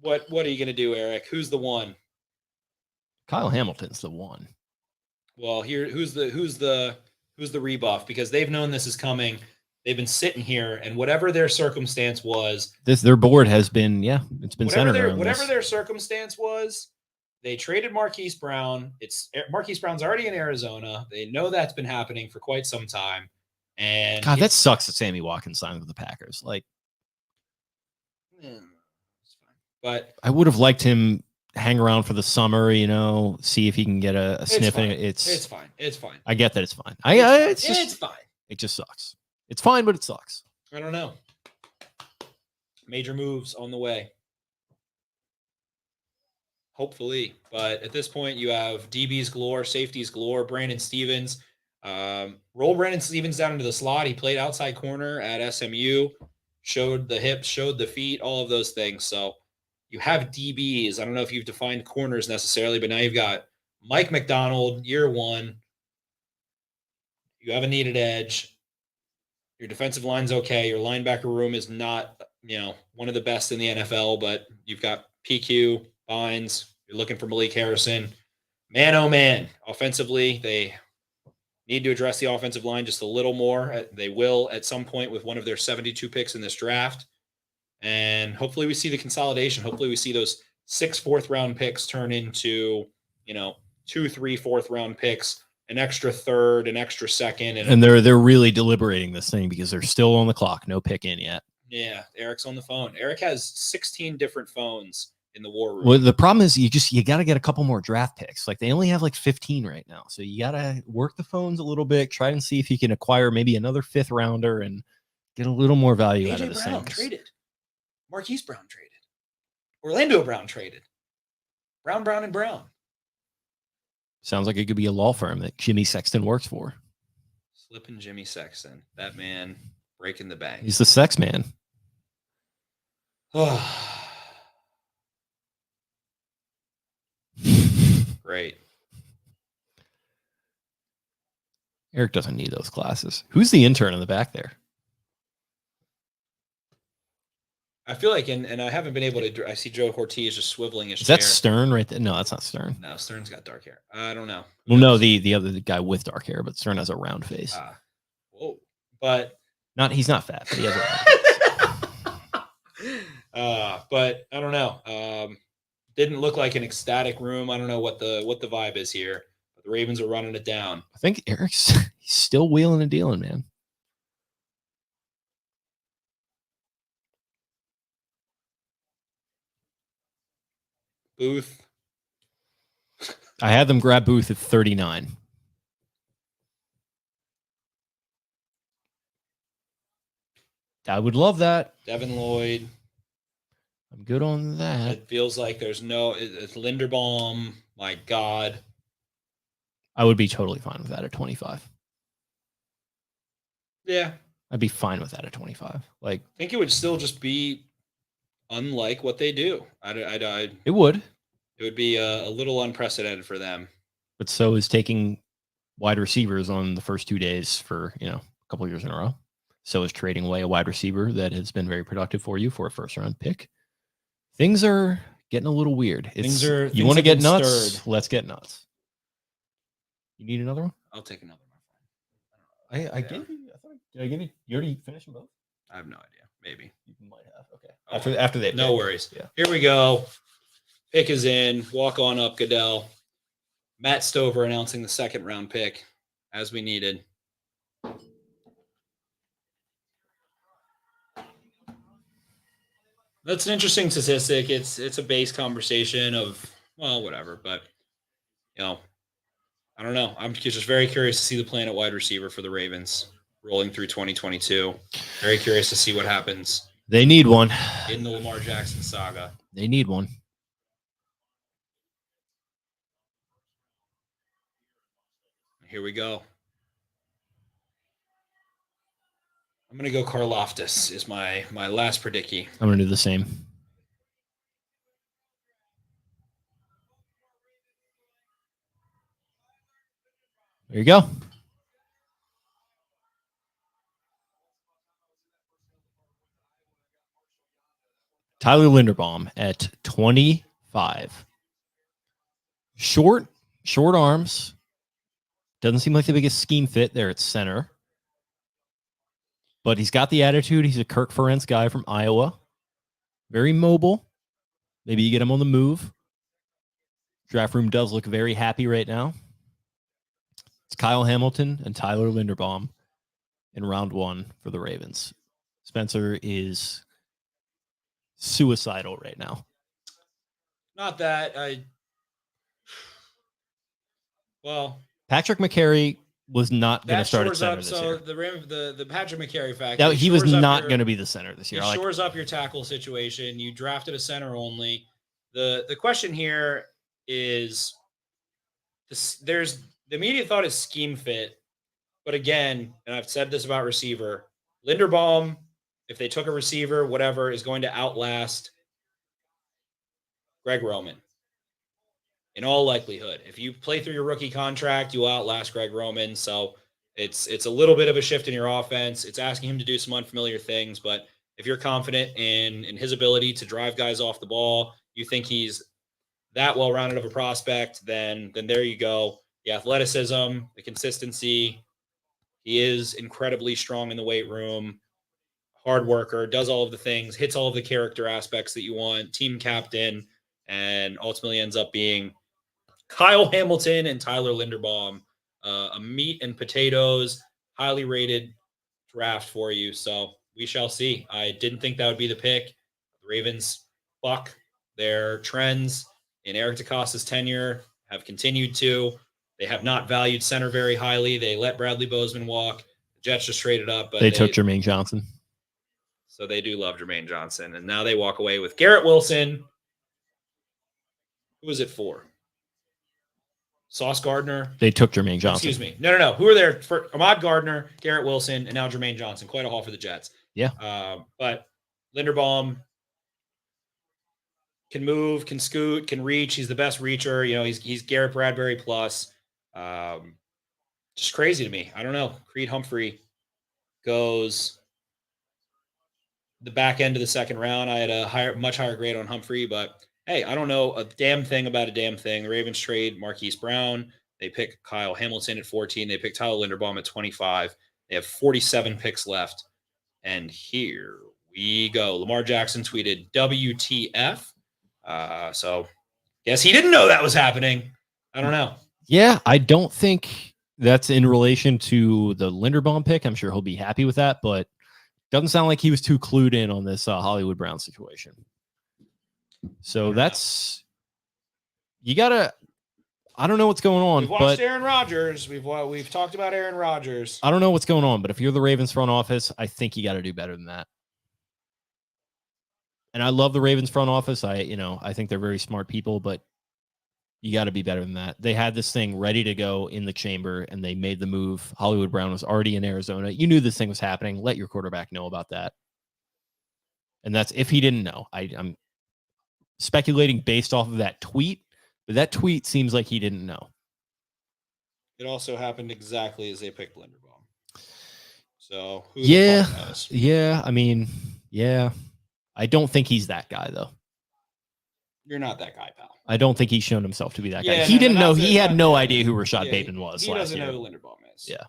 What are you going to do, Eric? Who's the one? Kyle Hamilton's the one. Well, here, who's the rebuff? Because they've known this is coming. They've been sitting here, and whatever their circumstance was, Their board has been, it's been centered around whatever this. their circumstance was, they traded Marquise Brown. Marquise Brown's already in Arizona. They know that's been happening for quite some time. And God, that sucks that Sammy Watkins signed with the Packers. It's fine. But I would have liked him hang around for the summer, see if he can get a sniff in it. It's fine. It's fine. I get that it's fine. It's fine. It just sucks. It's fine, but it sucks. I don't know. Major moves on the way. Hopefully. But at this point, you have DBs galore, safeties galore, Brandon Stevens. Roll Brandon Stevens down into the slot. He played outside corner at SMU, showed the hips, showed the feet, all of those things. So you have DBs. I don't know if you've defined corners necessarily, but now you've got Mike McDonald, year one. You have a needed edge. Your defensive line's okay. Your linebacker room is not, one of the best in the NFL, but you've got PQ, Bynes. You're looking for Malik Harrison. Man, oh man. Offensively, they need to address the offensive line just a little more. They will at some point with one of their 72 picks in this draft. And hopefully we see the consolidation. Hopefully we see those 6 fourth-round picks turn into, 2, 3 fourth-round picks, an extra third, an extra second. And they're really deliberating this thing because they're still on the clock. No pick in yet. Yeah, Eric's on the phone. Eric has 16 different phones in the war room. Well, the problem is you got to get a couple more draft picks. Like they only have like 15 right now. So you got to work the phones a little bit, try and see if you can acquire maybe another 5th rounder and get a little more value out of this Brown thing. Traded. Marquise Brown traded. Orlando Brown traded. Brown, and Brown. Sounds like it could be a law firm that Jimmy Sexton works for. Slipping Jimmy Sexton. That man breaking the bank. He's the sex man. Great. Eric doesn't need those glasses. Who's the intern in the back there? I feel like, and I haven't been able to. I see Joe Ortiz just swiveling his Is chair. that Stern right there? No, that's not Stern. No, Stern's got dark hair. I don't know. Well, no, the other guy with dark hair, but Stern has a round face. Whoa, but he's not fat, but he has a round face. But I don't know. Didn't look like an ecstatic room. I don't know what the vibe is here. But the Ravens are running it down. I think Eric's he's still wheeling and dealing, man. Booth. I had them grab Booth at 39. I would love that. Devin Lloyd. I'm good on that. It feels like there's it's Linderbaum. My God. I would be totally fine with that at 25. Yeah. I'd be fine with that at 25. Like, I think it would still just be unlike what they do. It would. It would be a little unprecedented for them. But so is taking wide receivers on the first 2 days for, a couple of years in a row. So is trading away a wide receiver that has been very productive for you for a first-round pick. Things are getting a little weird. You want to get nuts? Stirred. Let's get nuts. You need another one? I'll take another one. I gave you. Did I give you? You already finished them both? I have no idea. Maybe you might have. Okay. After they. No worries. Yeah. Here we go. Pick is in. Walk on up, Goodell. Matt Stover announcing the 2nd round pick, as we needed. That's an interesting statistic. It's a base conversation of, well, whatever, but I don't know. I'm just very curious to see the plan at wide receiver for the Ravens rolling through 2022. Very curious to see what happens. They need one In the Lamar Jackson saga. They need one. Here we go. I'm going to go Karlaftis is my last predicky. I'm going to do the same. There you go. Tyler Linderbaum at 25. Short arms. Doesn't seem like the biggest scheme fit there at center. But he's got the attitude. He's a Kirk Ferentz guy from Iowa. Very mobile. Maybe you get him on the move. Draft room does look very happy right now. It's Kyle Hamilton and Tyler Linderbaum in round 1 for the Ravens. Spencer is suicidal right now. Not that well, Patrick McCary was not going to that start at shores center up. this So year. the Patrick McCary factor. Now, he was shores up not your- going to be the center this year. It Like, shores up your tackle situation. You drafted a center only. The question here is this, there's the immediate thought is scheme fit. But again, and I've said this about receiver, Linderbaum, if they took a receiver, whatever, is going to outlast Greg Roman. In all likelihood. If you play through your rookie contract, you outlast Greg Roman. So it's a little bit of a shift in your offense. It's asking him to do some unfamiliar things, but if you're confident in his ability to drive guys off the ball, you think he's that well-rounded of a prospect, then there you go. The athleticism, the consistency. He is incredibly strong in the weight room, hard worker, does all of the things, hits all of the character aspects that you want, team captain, and ultimately ends up being Kyle Hamilton and Tyler Linderbaum, a meat and potatoes, highly rated draft for you. So we shall see. I didn't think that would be the pick. The Ravens buck their trends in Eric DeCosta's tenure, have continued to. They have not valued center very highly. They let Bradley Bozeman walk. The Jets just traded up. But they took Jermaine Johnson. So they do love Jermaine Johnson. And now they walk away with Garrett Wilson. Who is it for? Sauce Gardner. They took Jermaine Johnson. Excuse me. No. Who are there for? Ahmad Gardner, Garrett Wilson, and now Jermaine Johnson. Quite a haul for the Jets. Yeah. But Linderbaum can move, can scoot, can reach. He's the best reacher. You know, he's Garrett Bradbury plus. Just crazy to me. I don't know. Creed Humphrey goes the back end of the second round. I had a much higher grade on Humphrey, but hey, I don't know a damn thing about a damn thing. The Ravens trade Marquise Brown. They pick Kyle Hamilton at 14. They pick Tyler Linderbaum at 25. They have 47 picks left. And here we go. Lamar Jackson tweeted WTF. So guess he didn't know that was happening. I don't know. Yeah, I don't think that's in relation to the Linderbaum pick. I'm sure he'll be happy with that, but doesn't sound like he was too clued in on this Hollywood Brown situation. So that's you gotta. I don't know what's going on. We've watched Aaron Rodgers. We've talked about Aaron Rodgers. I don't know what's going on, but if you're the Ravens front office, I think you got to do better than that. And I love the Ravens front office. I think they're very smart people, but you got to be better than that. They had this thing ready to go in the chamber, and they made the move. Hollywood Brown was already in Arizona. You knew this thing was happening. Let your quarterback know about that. And that's if he didn't know. I'm speculating based off of that tweet, but that tweet seems like he didn't know. It also happened exactly as they picked Linderbaum. So who yeah, the fuck knows? Yeah. I mean, yeah. I don't think he's that guy though. You're not that guy, pal. I don't think he's shown himself to be that guy. Yeah, He didn't know. He had no yeah. idea who Rashad Bateman was. He last doesn't year. know who Linderbaum is. Yeah.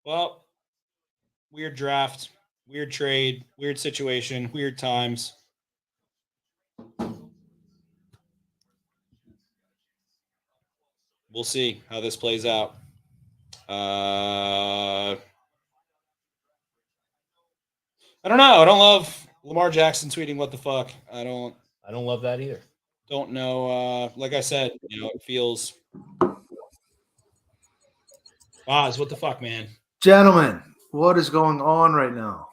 Well, weird draft, weird trade, weird situation, weird times. We'll see how this plays out. I don't know. I don't love Lamar Jackson tweeting what the fuck. I don't love that either. Don't know. Like I said, it feels. Oz, what the fuck, man? Gentlemen, what is going on right now?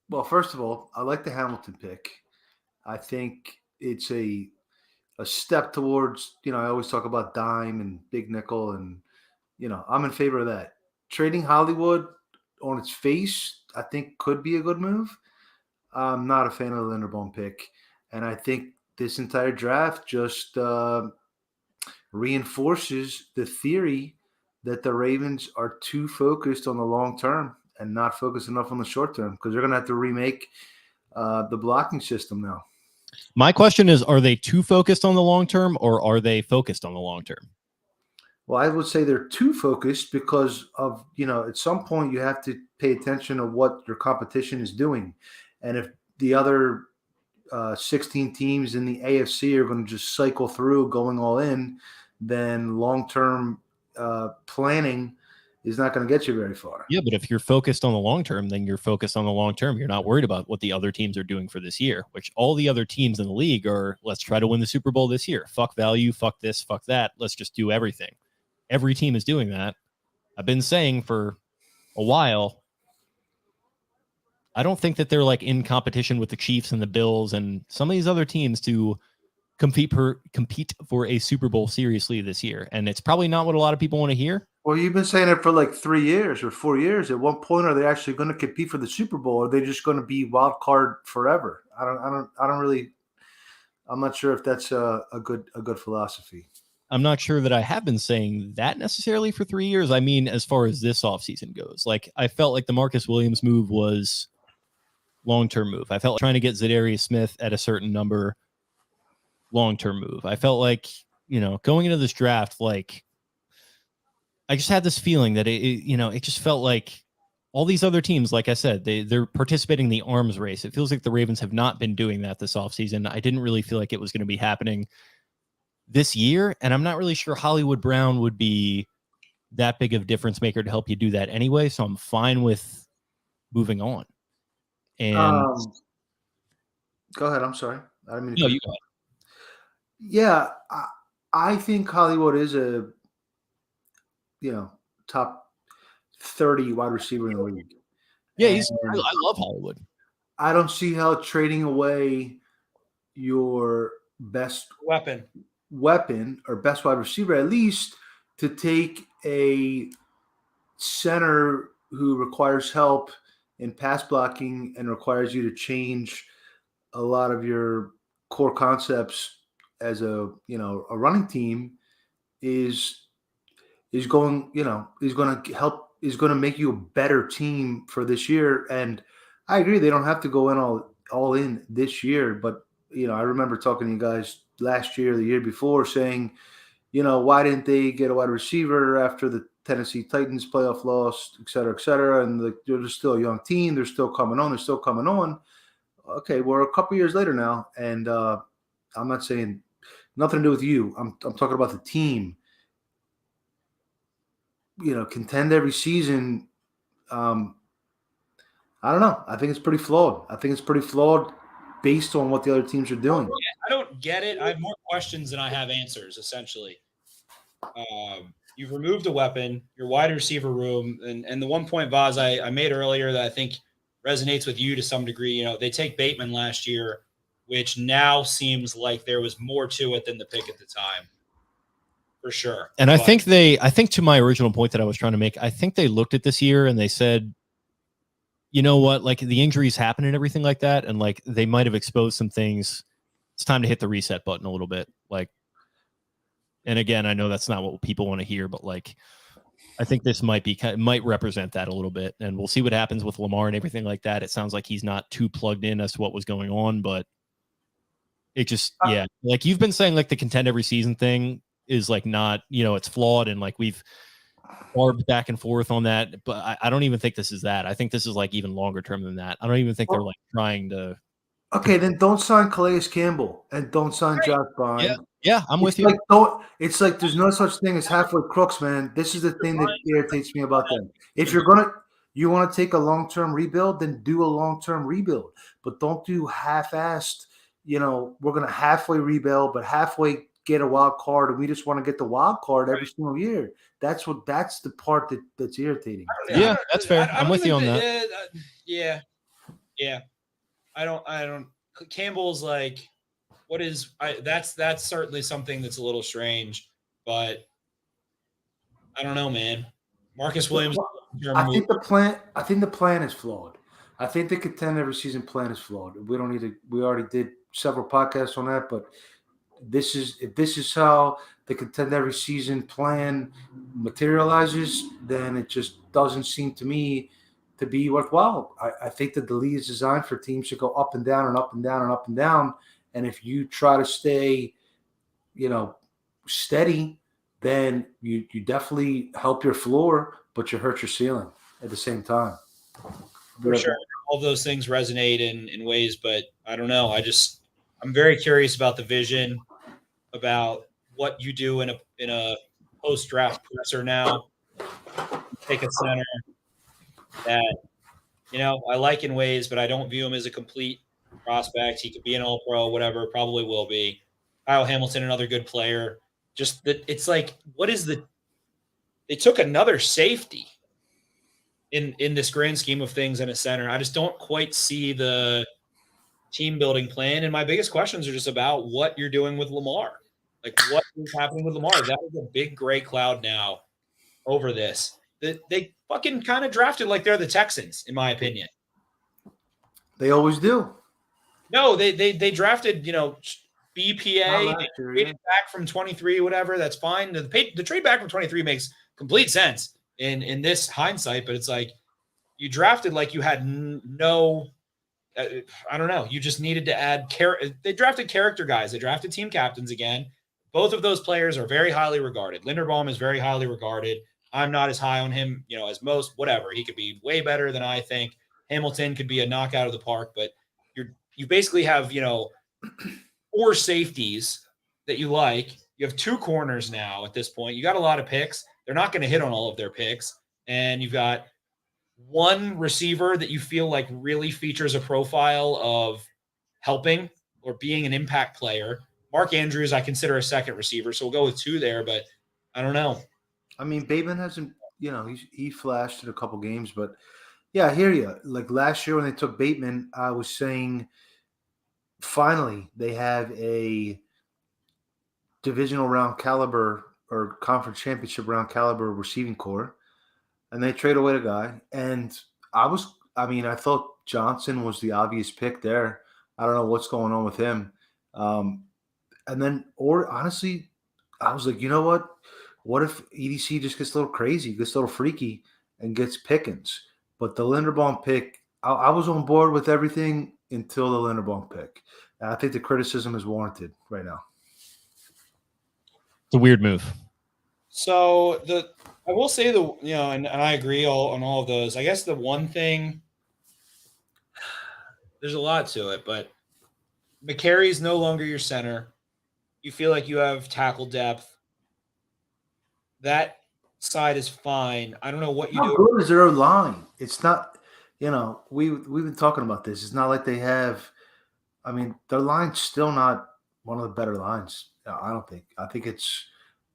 Well, first of all, I like the Hamilton pick. I think it's a step towards, I always talk about dime and big nickel, and, I'm in favor of that. Trading Hollywood on its face, I think could be a good move. I'm not a fan of the Linderbaum pick. And I think this entire draft just reinforces the theory that the Ravens are too focused on the long term and not focused enough on the short term, because they're going to have to remake the blocking system now. My question is, are they too focused on the long term, or are they focused on the long term? Well, I would say they're too focused because of, at some point you have to pay attention to what your competition is doing. And if the other 16 teams in the AFC are going to just cycle through going all in, then long-term planning is not going to get you very far. Yeah, but if you're focused on the long term, then you're focused on the long term. You're not worried about what the other teams are doing for this year, which all the other teams in the league are, let's try to win the Super Bowl this year. Fuck value, fuck this, fuck that. Let's just do everything. Every team is doing that. I've been saying for a while, I don't think that they're like in competition with the Chiefs and the Bills and some of these other teams to compete for a Super Bowl seriously this year. And it's probably not what a lot of people want to hear. Well, you've been saying it for like 3 years or 4 years. At what point are they actually going to compete for the Super Bowl? Or are they just going to be wild card forever? I'm not sure if that's a good philosophy. I'm not sure that I have been saying that necessarily for 3 years. I mean, as far as this offseason goes, like I felt like the Marcus Williams move was long-term move. I felt like trying to get Zadarius Smith at a certain number, long-term move. I felt like, going into this draft, like I just had this feeling that it just felt like all these other teams, like I said, they're participating in the arms race. It feels like the Ravens have not been doing that this offseason. I didn't really feel like it was going to be happening this year, and I'm not really sure Hollywood Brown would be that big of a difference maker to help you do that anyway, so I'm fine with moving on. And go ahead. I'm sorry. I didn't mean no, you go ahead. Yeah, I think Hollywood is a top 30 wide receiver in the league. Yeah, I love Hollywood. I don't see how trading away your best weapon or best wide receiver, at least to take a center who requires help in pass blocking and requires you to change a lot of your core concepts as a running team is going to make you a better team for this year. And I agree, they don't have to go in all in this year, but I remember talking to you guys last year, the year before, saying, why didn't they get a wide receiver after the Tennessee Titans playoff loss, et cetera, and they're still a young team, they're still coming on. Okay, we're a couple years later now, and I'm not saying nothing to do with you. I'm talking about the team. Contend every season. I don't know. I think it's pretty flawed. Based on what the other teams are doing. I don't get it. I have more questions than I have answers, essentially. You've removed a weapon, your wide receiver room, and the 1 point, Vaz, I made earlier that I think resonates with you to some degree. They take Bateman last year, which now seems like there was more to it than the pick at the time. For sure. And I think to my original point that I was trying to make, I think they looked at this year and they said, you know what, like the injuries happen and everything like that. And like, they might've exposed some things. It's time to hit the reset button a little bit. Like, and again, I know that's not what people want to hear, but like, I think this might represent that a little bit, and we'll see what happens with Lamar and everything like that. It sounds like he's not too plugged in as to what was going on, but it just, like you've been saying, like the contend every season thing is like not, it's flawed, and like we've barbed back and forth on that, but I don't even think this is that. I think this is like even longer term than that. I don't even think they're like trying to. Okay, then don't sign Calais Campbell and don't sign Josh Bond. Yeah, I'm with you. It's like there's no such thing as halfway crooks, man. This is the thing that irritates me about them. If you want to take a long-term rebuild, then do a long-term rebuild, but don't do half-assed. We're going to halfway rebuild, but halfway get a wild card, and we just want to get the wild card every single year. That's the part that's irritating. Yeah, that's fair. I'm with you on that. Yeah. I don't. Campbell's like, what is? That's certainly something that's a little strange, but I don't know, man. Marcus Williams. I think the plan is flawed. I think the contend every season plan is flawed. We don't need to. We already did several podcasts on that, but if this is how the contend every season plan materializes, then it just doesn't seem to me to be worthwhile. I think that the league is designed for teams to go up and down and up and down and up and down. And if you try to stay, steady, then you definitely help your floor, but you hurt your ceiling at the same time. For sure. All those things resonate in ways, but I don't know. I'm very curious about the vision, about what you do in a post-draft presser now. take a center that, I like in ways, but I don't view him as a complete prospect. He could be an all-pro, whatever, probably will be. Kyle Hamilton, another good player. Just that it's like, they took another safety in this grand scheme of things in a center. I just don't quite see the team building plan. And my biggest questions are just about what you're doing with Lamar. Like, what is happening with Lamar? That is a big gray cloud now over this. They fucking kind of drafted like they're the Texans, in my opinion. They always do. No, they drafted, BPA. They traded back from 23, whatever. That's fine. The trade back from 23 makes complete sense in this hindsight, but it's like you drafted like you had no I don't know. You just needed to add they drafted character guys. They drafted team captains again. Both of those players are very highly regarded. Linderbaum is very highly regarded. I'm not as high on him, as most, whatever. He could be way better than I think. Hamilton could be a knockout of the park, but you basically have, 4 safeties that you like. You have 2 corners now at this point. You got a lot of picks. They're not going to hit on all of their picks. And you've got 1 receiver that you feel like really features a profile of helping or being an impact player. Mark Andrews, I consider a second receiver, so we'll go with 2 there, but I don't know. I mean, Bateman hasn't, he flashed in a couple games, but yeah, I hear you. Like last year when they took Bateman, I was saying finally they have a divisional round caliber or conference championship round caliber receiving core, and they trade away the guy. And I thought Johnson was the obvious pick there. I don't know what's going on with him. Honestly, I was like, you know what? What if EDC just gets a little crazy, gets a little freaky, and gets Pickens? But the Linderbaum pick, I was on board with everything until the Linderbaum pick. And I think the criticism is warranted right now. It's a weird move. So I will say and I agree on all of those. I guess the one thing, there's a lot to it, but McCary's no longer your center. You feel like you have tackle depth. That side is fine. I don't know what you do. How good is their line? It's not, we've been talking about this. It's not like they have, their line's still not one of the better lines. I don't think. I think it's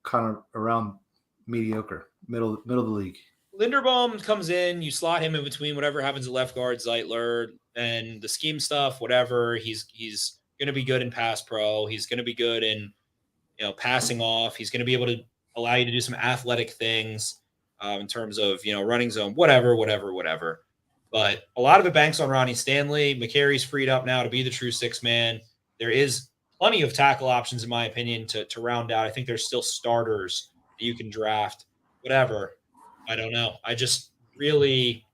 kind of around mediocre, middle of the league. Linderbaum comes in, you slot him in between whatever happens at left guard, Zeitler, and the scheme stuff, whatever. He's going to be good in pass pro. He's going to be good in, passing off. He's going to be able to allow you to do some athletic things in terms of, running zone, whatever. But a lot of it banks on Ronnie Stanley. McCary's freed up now to be the true 6-man. There is plenty of tackle options, in my opinion, to round out. I think there's still starters that you can draft, whatever. I don't know. I just really.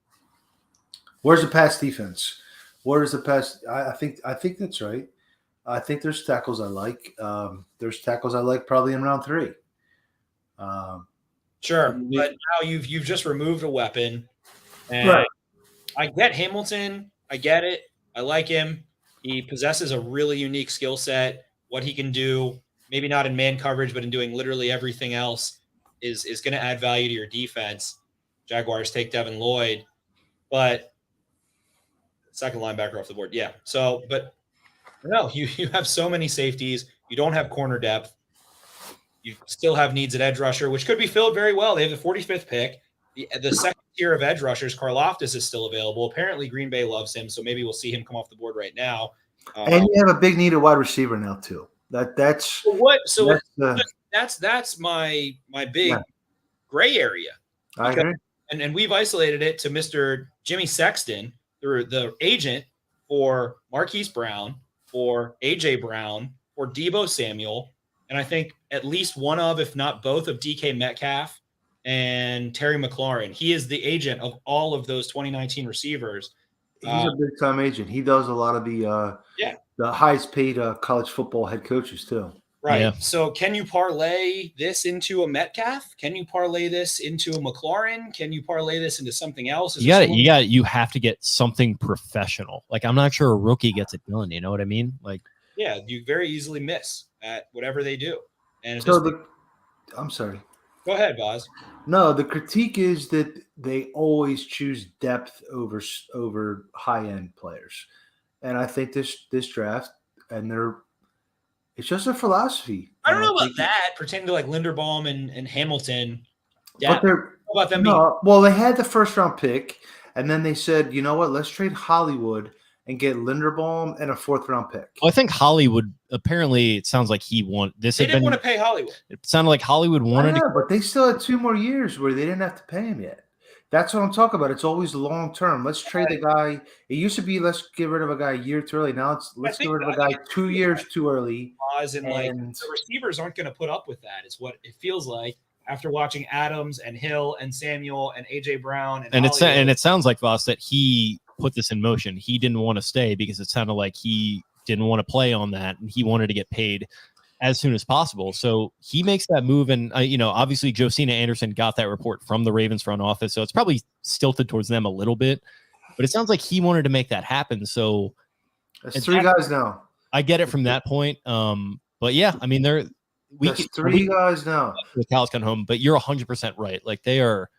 Where's the pass defense? Where's the pass? I think that's right. I think there's tackles I like. There's tackles I like probably in round 3. Sure, but now you've just removed a weapon, and right. I get Hamilton. I get it. I like him. He possesses a really unique skill set. What he can do, maybe not in man coverage, but in doing literally everything else, is going to add value to your defense. Jaguars take Devin Lloyd, but second linebacker off the board. Yeah. So, but no, you have so many safeties. You don't have corner depth. You still have needs at edge rusher, which could be filled very well. They have the 45th pick. The second tier of edge rushers, Karlaftis is still available. Apparently, Green Bay loves him, so maybe we'll see him come off the board right now. And you have a big need at wide receiver now too. That's my big gray area. I agree. And we've isolated it to Mr. Jimmy Sexton, the agent for Marquise Brown, for AJ Brown, for Deebo Samuel, and I think at least one of, if not both, of DK Metcalf and Terry McLaurin. He is the agent of all of those 2019 receivers. He's a big time agent. He does a lot of the highest paid college football head coaches too. Right. Yeah. So can you parlay this into a Metcalf? Can you parlay this into a McLaurin? Can you parlay this into something else? You have to get something professional. Like, I'm not sure a rookie gets it done. You know what I mean? Like, yeah, you very easily miss at whatever they do. And so I'm sorry. Go ahead, Boz. No, the critique is that they always choose depth over high end players, and I think this draft and it's just a philosophy. I don't And know about think that pertaining to like Linderbaum and Hamilton. But they're about them well, they had the first round pick, and then they said, you know what, let's trade Hollywood and get Linderbaum and a 4th round pick. Well, I think Hollywood, apparently it sounds like he want this. They didn't want to pay Hollywood. It sounded like Hollywood wanted to. But they still had 2 more years where they didn't have to pay him yet. That's what I'm talking about. It's always long term. Let's trade the guy. It used to be let's get rid of a guy a year too early. Now let's get rid of a guy 2 years too early. And like the receivers aren't going to put up with that. Is what it feels like after watching Adams and Hill and Samuel and AJ Brown and it sounds like, Voss, that he put this in motion. He didn't want to stay because it sounded like he didn't want to play on that, and he wanted to get paid as soon as possible. So he makes that move, and obviously Josina Anderson got that report from the Ravens front office, so it's probably stilted towards them a little bit. But it sounds like he wanted to make that happen. So it's 3 guys now. I get it from that point. But yeah, I mean There's 3 guys now. The cows come home, but you're 100% right. Like they are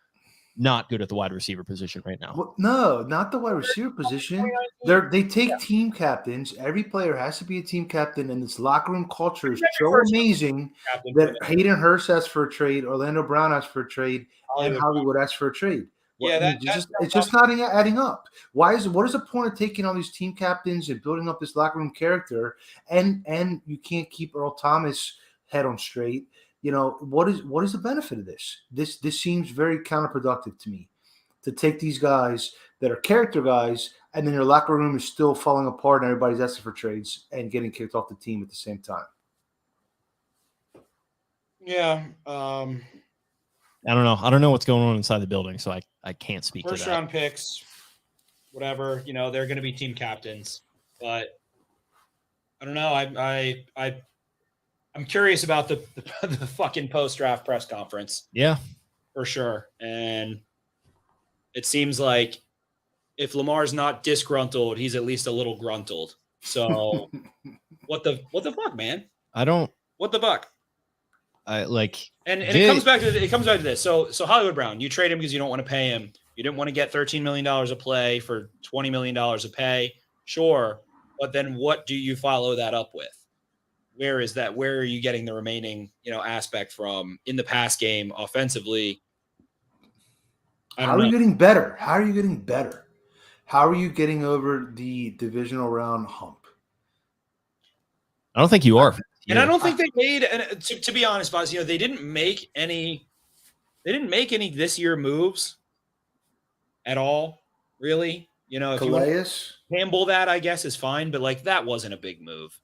not good at the wide receiver position right now. Well, no, not the wide receiver position. They take team captains. Every player has to be a team captain, and this locker room culture is so amazing that Hayden Hurst asked for a trade, Orlando Brown asked for a trade, and Hollywood asked for a trade. It's just not adding up. What is the point of taking all these team captains and building up this locker room character, and you can't keep Earl Thomas head on straight? What is the benefit of this? This seems very counterproductive to me, to take these guys that are character guys, and then your locker room is still falling apart and everybody's asking for trades and getting kicked off the team at the same time. Yeah. I don't know. I don't know what's going on inside the building, so I can't speak to that. First round picks, whatever, they're going to be team captains, but I don't know. I'm curious about the fucking post-draft press conference. Yeah. For sure. And it seems like if Lamar's not disgruntled, he's at least a little gruntled. So what the fuck, man? What the fuck? And it comes back to this. So Hollywood Brown, you trade him because you don't want to pay him. You didn't want to get $13 million a play for $20 million a pay. Sure. But then what do you follow that up with? Where is that? Where are you getting the remaining, aspect from in the pass game offensively? How are you getting better? How are you getting better? How are you getting over the divisional round hump? I don't think you are. And I don't think they made, and to be honest, Boz, they didn't make any this year moves at all, really. If you want to gamble that, I guess is fine, but that wasn't a big move.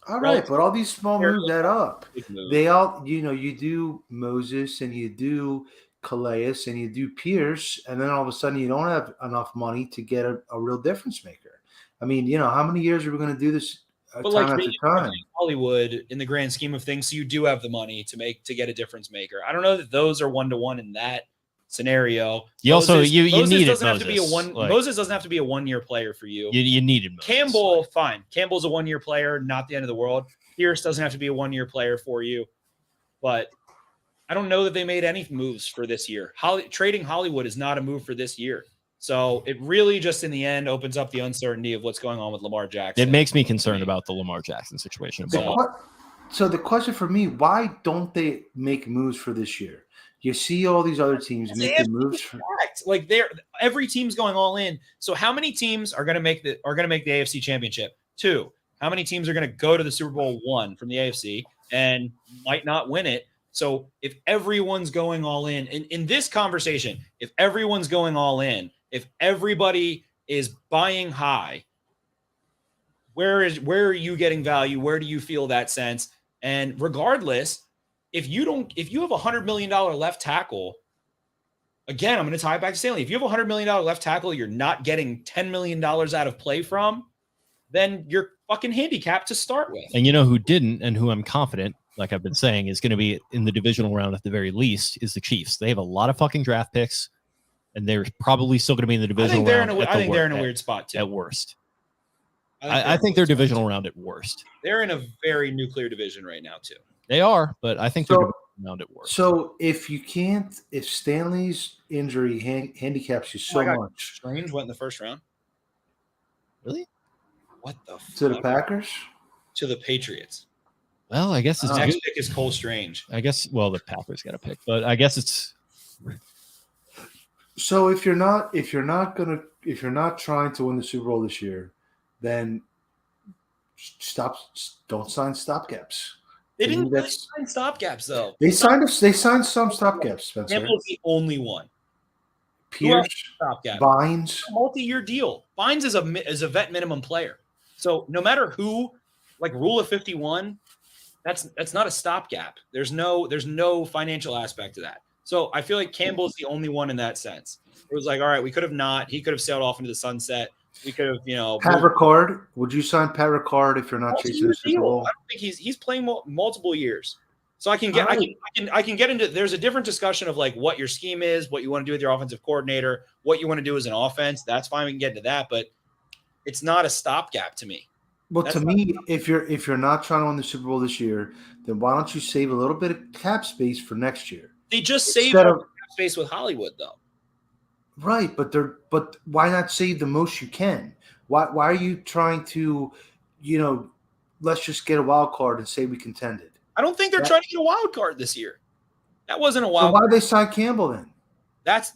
All right, but all these small moves add up. They all, you do Moses and you do Calais and you do Pierce, and then all of a sudden you don't have enough money to get a real difference maker. I mean, how many years are we going to do this time after time? Hollywood, in the grand scheme of things, so you do have the money to get a difference maker. I don't know that those are 1-to-1 in that scenario. You also you need doesn't have to be a one. Moses doesn't have to be a 1-year player for you. You needed Moses. Campbell, fine. Campbell's a 1-year player, not the end of the world. Pierce doesn't have to be a 1-year player for you, but I don't know that they made any moves for this year. Trading Hollywood is not a move for this year. So it really just in the end opens up the uncertainty of what's going on with Lamar Jackson. It makes me concerned about the Lamar Jackson situation. So the question for me, why don't they make moves for this year? You see all these other teams making moves. Every team's going all in. So how many teams are going to make the AFC Championship? 2. How many teams are going to go to the Super Bowl 1 from the AFC and might not win it? So if everyone's going all in this conversation, if everyone's going all in, if everybody is buying high, where are you getting value? Where do you feel that sense? And regardless, if you have $100 million left tackle, again, I'm going to tie it back to Stanley. If you have $100 million left tackle, you're not getting $10 million out of play from, then you're fucking handicapped to start with. And who didn't, and who I'm confident, like I've been saying, is going to be in the divisional round at the very least, is the Chiefs. They have a lot of fucking draft picks, and they're probably still going to be in the divisional round. I think they're in a weird spot too. At worst. I think they're divisional round at worst. They're in a very nuclear division right now too. They are, but I think Around it works. So if Stanley's injury handicaps you so much Strange went in the first round. Really? What the to the fuck? Packers, To the Patriots. Well, I guess it's Next good. pick is Cole Strange. I guess. Well, the Packers got a pick, but I guess it's. so if you're not trying to win the Super Bowl this year, then don't sign stopgaps. They To me, didn't really sign stopgaps though. They signed some stopgaps, Spencer. Campbell's the only one. Pierce, Stopgap. Vines, Multi-year deal. Vines is a vet minimum player. So no matter who, like rule of 51, that's not a stopgap. There's no financial aspect to that. So I feel like Campbell's the only one in that sense. It was like, all right, he could have sailed off into the sunset. We could have, Pat Ricard. Would you sign Pat Ricard if you're not chasing the Super Bowl? I don't think he's playing multiple years. So I can get into. There's a different discussion of like what your scheme is, what you want to do with your offensive coordinator, what you want to do as an offense. That's fine. We can get into that, but it's not a stopgap to me. Well, to me, if you're not trying to win the Super Bowl this year, then why don't you save a little bit of cap space for next year? They just saved cap space with Hollywood, though. Right, but why not save the most you can? Why are you trying to, let's just get a wild card and say we contended? I don't think they're trying to get a wild card this year. That wasn't a wild. So why did they sign Campbell then?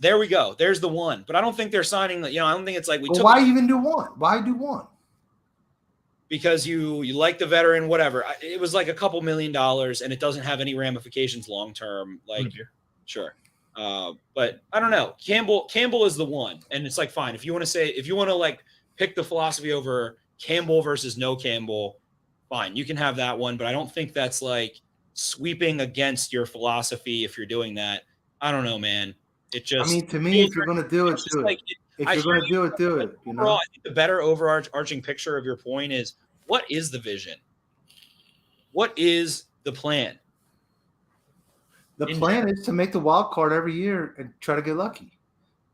There we go. There's the one. But I don't think they're signing. I don't think it's like why even do one? Why do one? Because you like the veteran, whatever. It was like a couple $1 million, and it doesn't have any ramifications long term. Like, sure. But I don't know. Campbell is the one, and it's like fine. If you want to like pick the philosophy over Campbell versus no Campbell, fine. You can have that one, but I don't think that's like sweeping against your philosophy if you're doing that. I don't know, man. It just. I mean, to me, if you're going to do it, do it. If you're going to do it, do it. Overall, I think the better overarching picture of your point is what is the vision? What is the plan? The plan is to make the wild card every year and try to get lucky.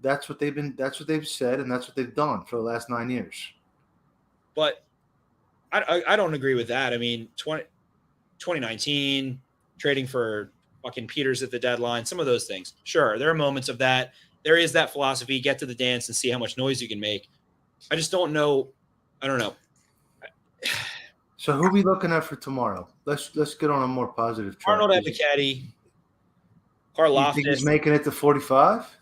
That's what they've said, and that's what they've done for the last 9 years. But I don't agree with that. I mean, 2019, trading for fucking Peters at the deadline, some of those things. Sure, there are moments of that. There is that philosophy, get to the dance and see how much noise you can make. I just don't know. I don't know. So who are we looking at for tomorrow? Let's get on a more positive track. Arnold Ebiketie, Karlaftis. You think he's making it to 45?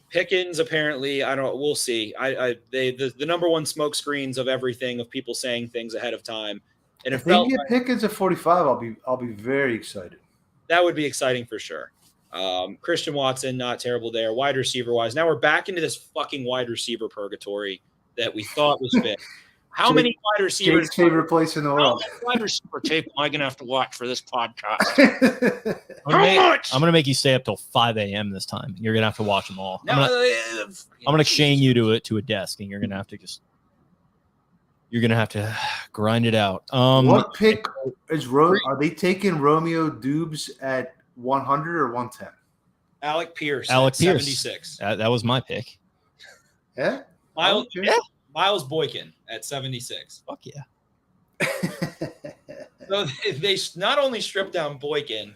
Pickens, apparently, we'll see. The number one smoke screens of everything, of people saying things ahead of time. And if they get Pickens at 45, I'll be very excited. That would be exciting for sure. Christian Watson, not terrible there. Wide receiver wise. Now we're back into this fucking wide receiver purgatory that we thought was fit. How many wide receivers? Jake's favorite place in the world. How many wide receiver tape am I going to have to watch for this podcast? I'm going to make you stay up till 5 a.m. this time. You're going to have to watch them all. I'm going to chain you to a desk, and you're going to have to grind it out. What pick is Are they taking Romeo Dubes at 100 or 110? Alec Pierce. 76. That was my pick. Yeah. Miles Boykin at 76. Fuck yeah. So they not only stripped down Boykin,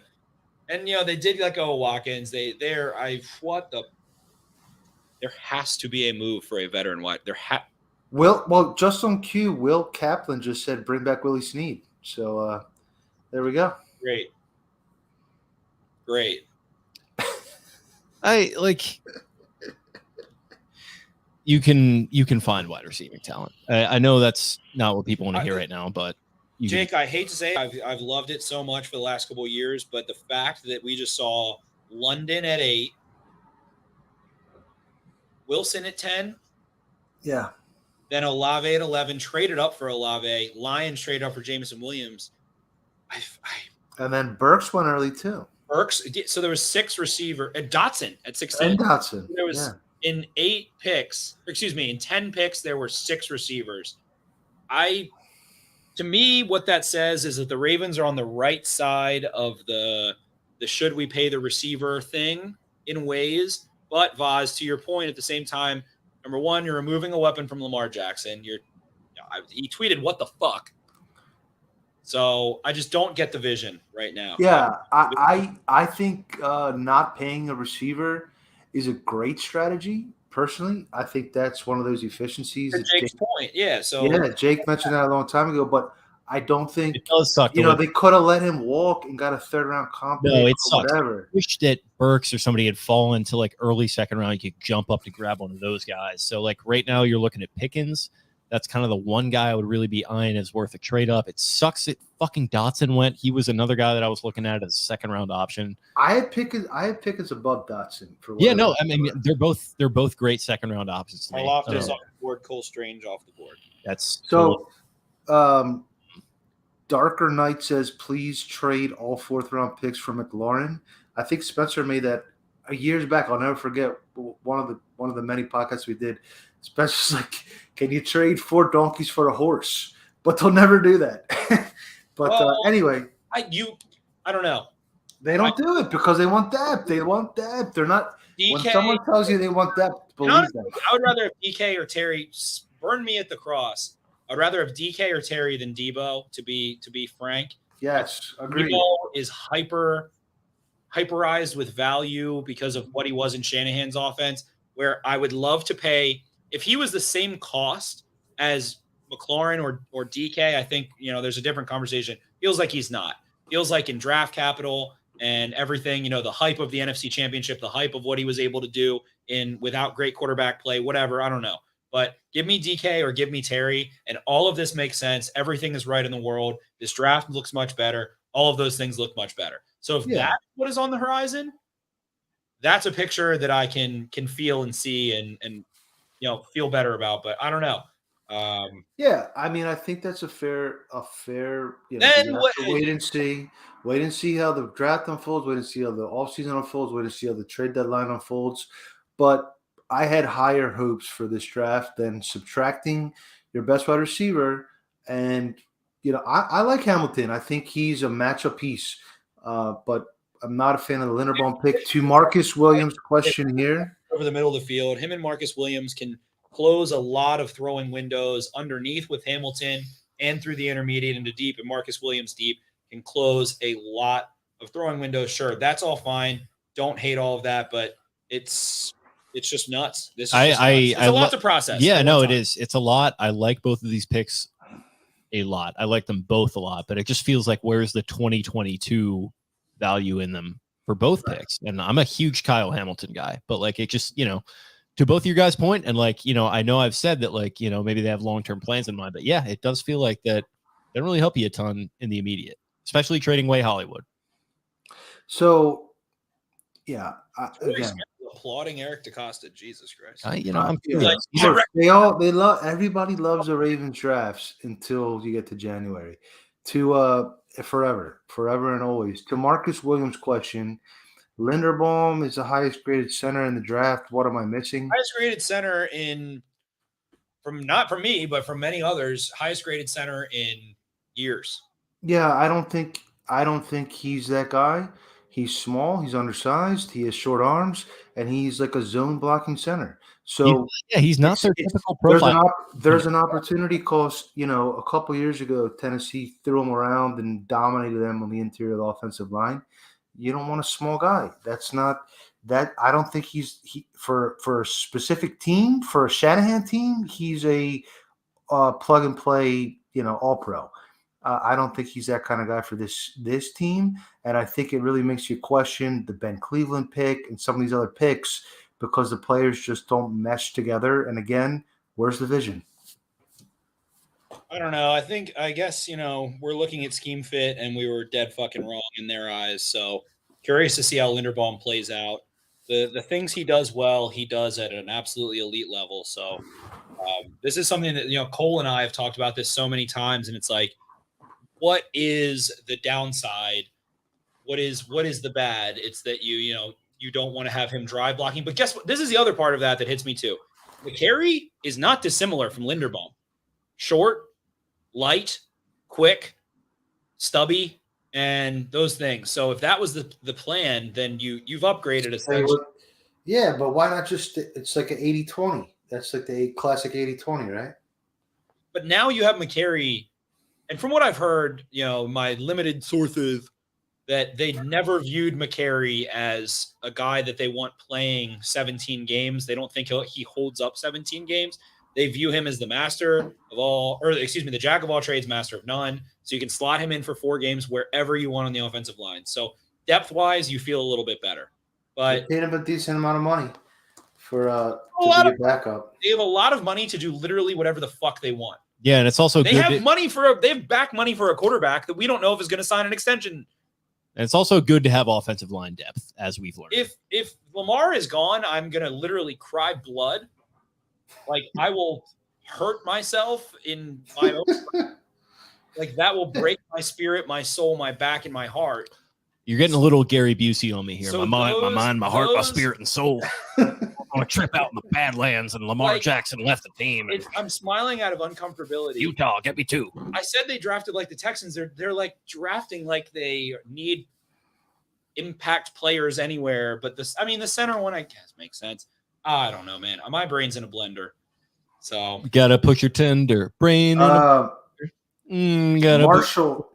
and they did let go of Watkins. There has to be a move for a veteran wide. Well, just on cue, Will Kaplan just said bring back Willie Snead. So there we go. Great. You can find wide receiving talent. I know that's not what people want to hear right now, but Jake, I hate to say it, I've loved it so much for the last couple of years, but the fact that we just saw London at 8, Wilson at 10, yeah, then Olave at 11, traded up for Olave, Lions traded up for Jameson Williams. And then Burks went early too. So there was 6 receiver, and Dotson at 16. And Dotson. There was in 10 picks, there were 6 receivers. To me, what that says is that the Ravens are on the right side of the should we pay the receiver thing in ways. But Vaz, to your point, at the same time, number one, you're removing a weapon from Lamar Jackson. He tweeted, "What the fuck?" So I just don't get the vision right now. Yeah, I think not paying a receiver is a great strategy. Personally, I think that's one of those efficiencies. To That Jake's point, yeah. So yeah, Jake mentioned that a long time ago, but I don't think It does suck. they could have let him walk and got a third round comp pick No, it or sucks. whatever. I wish that Burks or somebody had fallen to like early second round. You could jump up to grab one of those guys. So like right now you're looking at Pickens. That's kind of the one guy I would really be eyeing as worth a trade up. It sucks that fucking Dotson went. He was another guy that I was looking at as a second round option. I had Pickens above Dotson for Yeah, no, I mean they're both great second round options to me. Loftus off the board, Cole Strange off the board. That's so. Darker Knight says, please trade all fourth round picks for McLaurin. I think Spencer made that years back. I'll never forget one of the many podcasts we did. Spencer's like, can you trade 4 donkeys for a horse? But they'll never do that. But anyway, I don't know. They don't do it because they want depth. They want depth. They're not. DK, when someone tells you they want depth, believe honestly, them. I would rather have DK or Terry burn me at the cross. I'd rather have DK or Terry than Debo, to be frank. Yes, agreed. Debo is hyperized with value because of what he was in Shanahan's offense, where I would love to pay if he was the same cost as McLaurin or DK. I think there's a different conversation. Feels like he's not. Feels like in draft capital and everything, the hype of the NFC Championship, the hype of what he was able to do without great quarterback play, whatever. I don't know. But give me DK or give me Terry, and all of this makes sense. Everything is right in the world. This draft looks much better. All of those things look much better. So if that's what is on the horizon, that's a picture that I can feel and see and feel better about. But I don't know. Yeah, I mean, I think that's a fair. Then wait and see. Wait and see how the draft unfolds. Wait and see how the offseason unfolds. Wait and see how the trade deadline unfolds. But I had higher hopes for this draft than subtracting your best wide receiver. And, I like Hamilton. I think he's a matchup piece. But I'm not a fan of the Linderbaum pick. To Marcus Williams' question here. Over the middle of the field, him and Marcus Williams can close a lot of throwing windows underneath with Hamilton and through the intermediate into deep. And Marcus Williams deep can close a lot of throwing windows. Sure, that's all fine. Don't hate all of that, but it's just nuts. This is nuts. It's a lot to process. Yeah, no, it is. It's a lot. I like both of these picks a lot. I like them both a lot, but it just feels like where's the 2022 value in them for both picks? And I'm a huge Kyle Hamilton guy, but like it just, to both your guys' point, and like, I know I've said that like, maybe they have long-term plans in mind, but yeah, it does feel like that they don't really help you a ton in the immediate, especially trading away Hollywood. So, yeah, again. Applauding Eric DaCosta, Jesus Christ! Everybody loves the Ravens drafts until you get to January. To forever and always. To Marcus Williams' question, Linderbaum is the highest graded center in the draft. What am I missing? Highest graded center not from me, but from many others. Highest graded center in years. Yeah, I don't think he's that guy. He's small, he's undersized, he has short arms, and he's like a zone blocking center. So he's not their typical profile. There's an opportunity cost. A couple years ago, Tennessee threw him around and dominated them on the interior of the offensive line. You don't want a small guy. That's not that. I don't think for a specific team, for a Shanahan team, he's a plug and play, all pro. I don't think he's that kind of guy for this team, and I think it really makes you question the Ben Cleveland pick and some of these other picks because the players just don't mesh together. And again, where's the vision? I don't know. I guess we're looking at scheme fit, and we were dead fucking wrong in their eyes. So curious to see how Linderbaum plays out. The things he does well, he does at an absolutely elite level. So this is something that Cole and I have talked about this so many times, and it's like, what is the downside? What is the bad? It's that you don't want to have him drive blocking. But guess what? This is the other part of that hits me too. McCary is not dissimilar from Linderbaum. Short, light, quick, stubby, and those things. So if that was the plan, then you've upgraded essentially. Yeah, but why not just? It's like an 80-20. That's like the classic 80-20, right? But now you have McCary. And from what I've heard, my limited sources, that they never viewed McCary as a guy that they want playing 17 games. They don't think he holds up 17 games. They view him as the the jack of all trades, master of none. So you can slot him in for 4 games wherever you want on the offensive line. So depth-wise, you feel a little bit better. But they paid him a decent amount of money for to be a backup. They have a lot of money to do literally whatever the fuck they want. Yeah, and it's also they have money they have back money for a quarterback that we don't know if is going to sign an extension. And it's also good to have offensive line depth, as we've learned. If Lamar is gone, I'm going to literally cry blood. Like, I will hurt myself in my own. Like, that will break my spirit, my soul, my back, and my heart. You're getting a little Gary Busey on me here. So my mind, my heart, my spirit, and soul. On a trip out in the Badlands, and Lamar Jackson left the team. I'm smiling out of uncomfortability. Utah, get me 2. I said they drafted like the Texans. They're like drafting like they need impact players anywhere. But the center one, I guess, makes sense. I don't know, man. My brain's in a blender. So you gotta put your tender brain in Marshall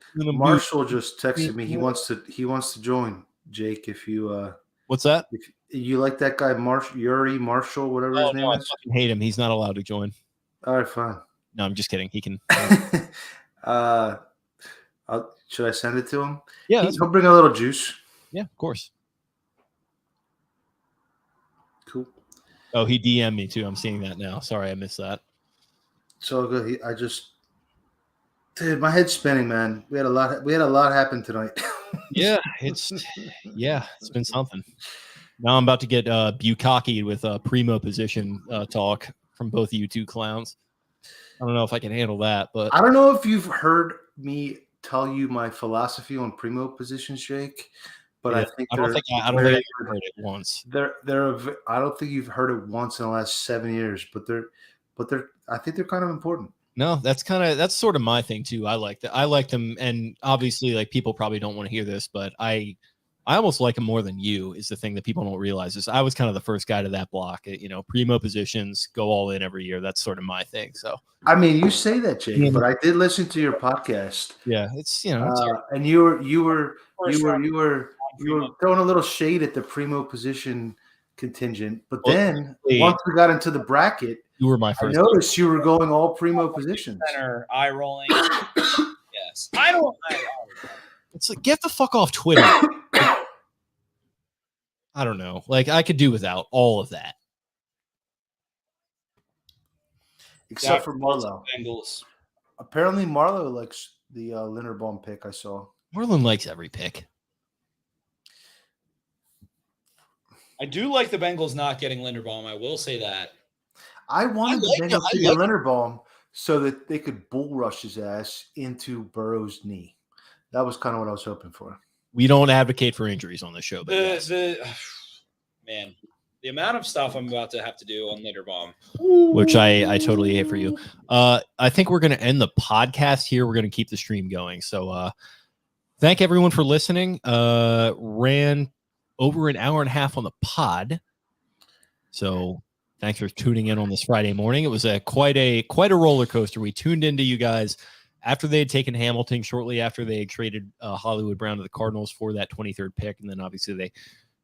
just texted me. He wants to join. Jake, if you what's that? If you like that guy, Yuri Marshall, whatever his name is. I fucking hate him. He's not allowed to join. All right, fine. No, I'm just kidding. He can. Should I send it to him? Yeah, he'll bring a little juice. Yeah, of course. Cool. Oh, he DM'd me too. I'm seeing that now. Sorry, I missed that. So good. Dude, my head's spinning, man. We had a lot happen tonight. Yeah, it's been something. Now I'm about to get bukkake with primo position talk from both of you two clowns. I don't know if I can handle that, but I don't know if you've heard me tell you my philosophy on primo positions, Jake. But yeah, I don't think I've heard it once. I don't think you've heard it once in the last 7 years, but I think they're kind of important. No, that's sort of my thing too. I like that. I like them, and obviously, like, people probably don't want to hear this, but I almost like them more than you. Is the thing that people don't realize is I was kind of the first guy to that block. Primo positions, go all in every year. That's sort of my thing. So I mean, you say that, Jake, but I did listen to your podcast. Yeah, it's and you were throwing a little shade at the primo position contingent, but then once we got into the bracket. You were my first. I noticed you were going all primo positions. Center, eye rolling. Yes. I don't. It's like, get the fuck off Twitter. I don't know. Like, I could do without all of that. Except for Marlowe. Bengals. Apparently, Marlowe likes the Linderbaum pick I saw. Marlon likes every pick. I do like the Bengals not getting Linderbaum. I will say that. I wanted the Bengals to get Linderbaum so that they could bull rush his ass into Burrow's knee. That was kind of what I was hoping for. We don't advocate for injuries on the show, but the amount of stuff I'm about to have to do on Linderbaum, which I totally hate for you. I think we're going to end the podcast here. We're going to keep the stream going. So thank everyone for listening. Ran over an hour and a half on the pod. So thanks for tuning in on this Friday morning. It was quite a roller coaster. We tuned into you guys after they had taken Hamilton, shortly after they had traded Hollywood Brown to the Cardinals for that 23rd pick. And then obviously they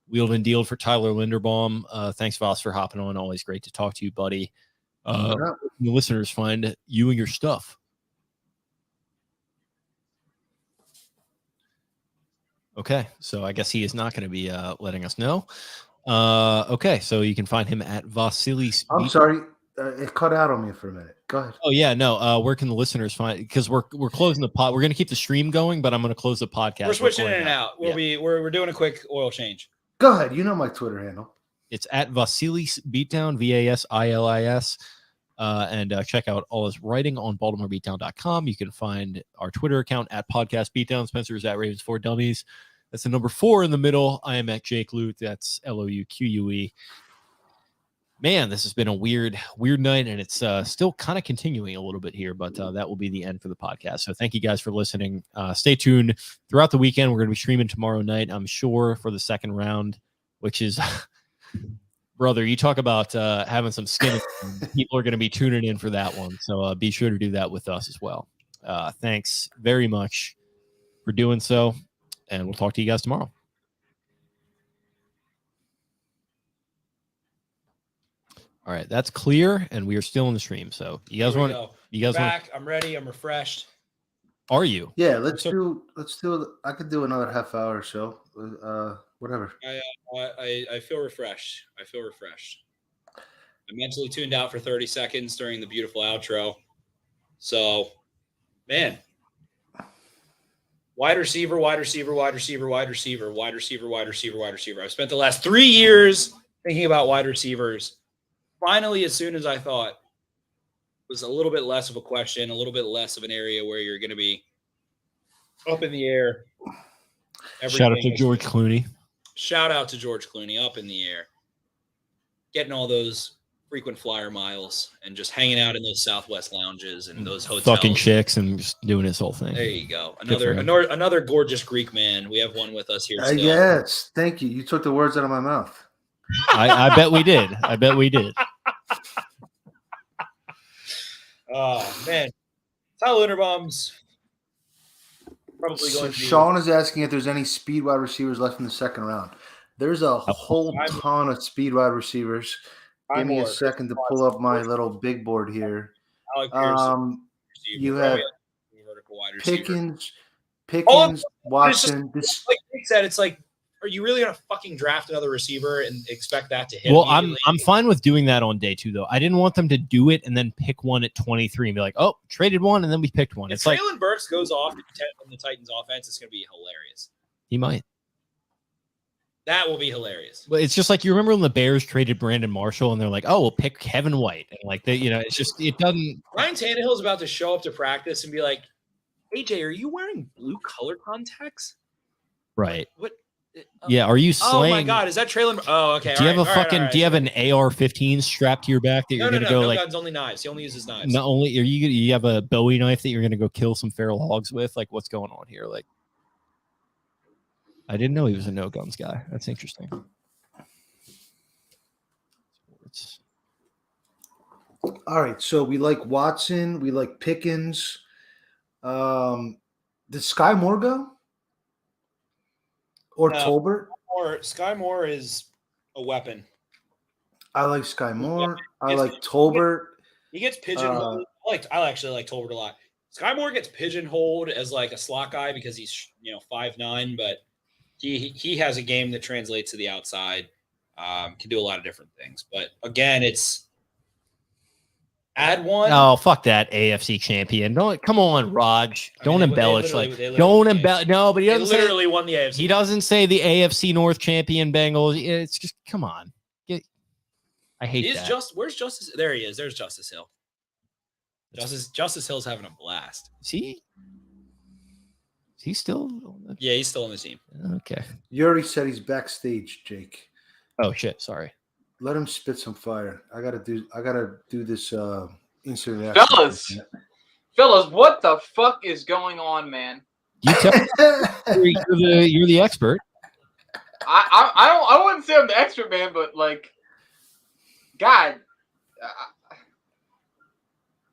wheeled and dealed for Tyler Linderbaum. Thanks, Voss, for hopping on. Always great to talk to you, buddy. The listeners find you and your stuff. Okay, so I guess he is not going to be letting us know. Okay, so you can find him at Vasilis. I'm sorry, it cut out on me for a minute. Go ahead. Oh yeah, no. Where can the listeners find? Because we're closing the pod. We're going to keep the stream going, but I'm going to close the podcast. We're switching in and out. We're doing a quick oil change. Go ahead. You know my Twitter handle. It's at Vasilis Beatdown, Vasilis. And check out all his writing on BaltimoreBeatdown.com. You can find our Twitter account at Podcast Beatdown. Spencer's at Ravens 4 Dummies. That's the number 4 in the middle. I am at Jake Luke. That's LOUQUE. Man, this has been a weird night, and it's still kind of continuing a little bit here, but that will be the end for the podcast. So thank you guys for listening. Stay tuned throughout the weekend. We're going to be streaming tomorrow night, I'm sure, for the second round, which is... Brother, you talk about having some skin. People are going to be tuning in for that one. So be sure to do that with us as well. Thanks very much for doing so, and we'll talk to you guys tomorrow. All right, that's clear, and we are still in the stream. So you guys want? You guys want? Back. I'm ready. I'm refreshed. Are you? Yeah, let's do. I could do another half hour or so. Whatever. I feel refreshed. I feel refreshed. I'm mentally tuned out for 30 seconds during the beautiful outro. So, man, wide receiver. I've spent the last 3 years thinking about wide receivers. Finally, as soon as I thought it was a little bit less of a question, a little bit less of an area where you're going to be up in the air. Shout out to George Clooney. Shout out to George Clooney, up in the air. Getting all those frequent flyer miles and just hanging out in those Southwest lounges and those hotels. Fucking chicks and just doing his whole thing. There you go. Another gorgeous Greek man. We have one with us here still. Yes, thank you. You took the words out of my mouth. I bet we did. I bet we did. Oh, man. Tyler Linderbaum's probably So going to be. Sean is asking if there's any speed wide receivers left in the second round. There's a whole ton of speed wide receivers. Give me a second to pull up my little big board here. You have Pickens, Watson. Like Nick said, it's like, are you really going to fucking draft another receiver and expect that to hit? Well, I'm fine with doing that on day 2, though. I didn't want them to do it and then pick one at 23 and be like, oh, traded one, and then we picked one. If It's like Traylon Burks goes off in the Titans offense, it's going to be hilarious. he might. That will be hilarious. But it's just like, you remember when the Bears traded Brandon Marshall and they're like, oh, we'll pick Kevin White. And like, it's just, it doesn't. Ryan Tannehill's about to show up to practice and be like, AJ, are you wearing blue color contacts? Right. What? Yeah. Are you slaying? Oh my God. Is that Traylon? Oh, okay. Do you have do you have an AR-15 strapped to your back that you're going to go like guns, only knives. He only uses knives. Not only are you have a Bowie knife that you're going to go kill some feral hogs with? Like, what's going on here? Like, I didn't know he was a no guns guy. That's interesting. All right, so we like Watson, we like Pickens. Did Sky Moore go? Or Tolbert? Sky Moore is a weapon. I like Sky Moore. I like Tolbert. He gets pigeonholed. I actually like Tolbert a lot. Sky Moore gets pigeonholed as like a slot guy because he's 5'9", but he has a game that translates to the outside. Can do a lot of different things. But again, it's add one. Oh, fuck that AFC champion. Come on, Raj. Don't embellish. Don't embellish. No, but he doesn't literally won the AFC. He doesn't say the AFC North champion Bengals. It's just, come on. I hate that. Where's Justice? There he is. There's Justice Hill. Justice Hill's having a blast. He's still. Yeah, he's still on the team. Okay. You already said he's backstage, Jake. Oh shit! Sorry. Let him spit some fire. I gotta do this instant reaction. Fellas, what the fuck is going on, man? You tell you're the expert. I wouldn't say I'm the expert, man, but like, God,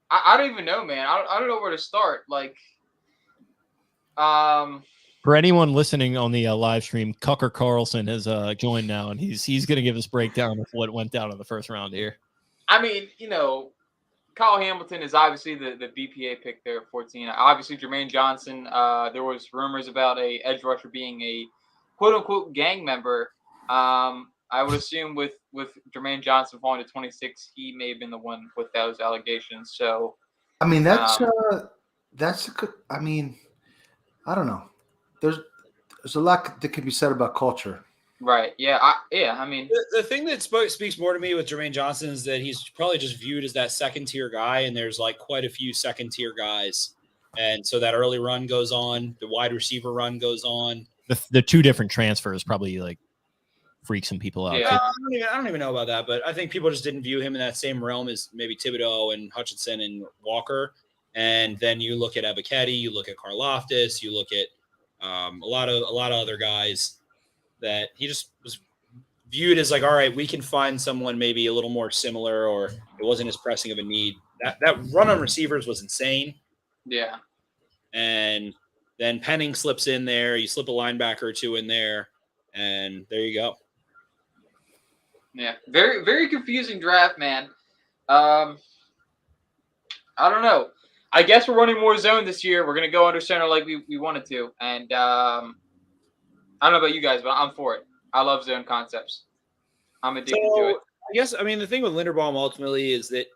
I don't even know, man. I don't know where to start. Like, for anyone listening on the live stream, Cucker Carlson has joined now, and he's going to give us a breakdown of what went down in the first round here. I mean, Kyle Hamilton is obviously the BPA pick there at 14. Obviously, Jermaine Johnson. There was rumors about a edge rusher being a quote unquote gang member. I would assume with Jermaine Johnson falling to 26, he may have been the one with those allegations. So, I mean, that's a good. I mean, I don't know. There's a lot that can be said about culture. Right. Yeah. I mean, the thing that speaks more to me with Jermaine Johnson is that he's probably just viewed as that second tier guy, and there's like quite a few second tier guys, and so that early run goes on, the wide receiver run goes on. The two different transfers probably like freak some people out. Yeah, I don't even know about that, but I think people just didn't view him in that same realm as maybe Thibodeau and Hutchinson and Walker. And then you look at Ebiketie, you look at Karlaftis, you look at a lot of other guys that he just was viewed as like, all right, we can find someone maybe a little more similar, or it wasn't as pressing of a need. That run on receivers was insane. Yeah. and then Penning slips in there. You slip a linebacker or two in there, and there you go. Yeah, very, very confusing draft, man. I don't know. I guess we're running more zone this year. We're gonna go under center like we wanted to, and I don't know about you guys, but I'm for it. I love zone concepts. I'm addicted to it. I guess the thing with Linderbaum ultimately is that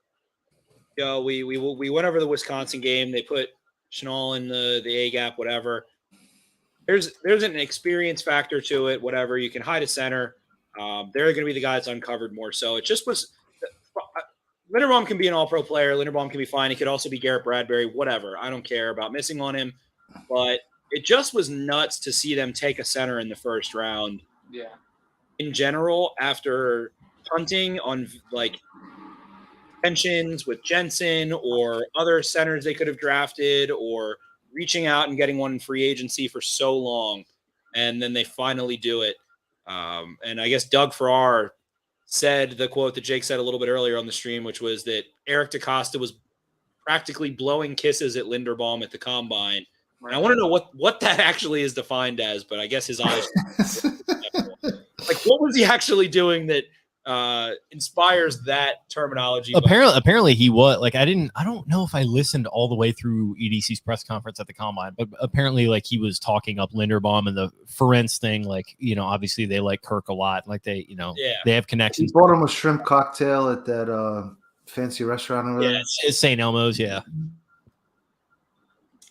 we went over the Wisconsin game. They put Chenal in the A gap, whatever. There's an experience factor to it. Whatever, you can hide a center. They're going to be the guys uncovered more. So it just was. Linderbaum can be an all-pro player. Linderbaum can be fine. He could also be Garrett Bradbury. Whatever. I don't care about missing on him. But it just was nuts to see them take a center in the first round. Yeah. In general, after punting on like tensions with Jensen or other centers they could have drafted, or reaching out and getting one in free agency for so long, and then they finally do it. And I guess Doug Farrar said the quote that Jake said a little bit earlier on the stream, which was that Eric DeCosta was practically blowing kisses at Linderbaum at the combine. And I want to know what that actually is defined as, but I guess his eyes. Like, what was he actually doing that inspires that terminology? Apparently he was like, I don't know if I listened all the way through EDC's press conference at the combine, but apparently like he was talking up Linderbaum and the Ferenc thing. Like, obviously they like Kirk a lot. Like they have connections. He bought him a shrimp cocktail at that fancy restaurant over there. It's St. Elmo's. Yeah.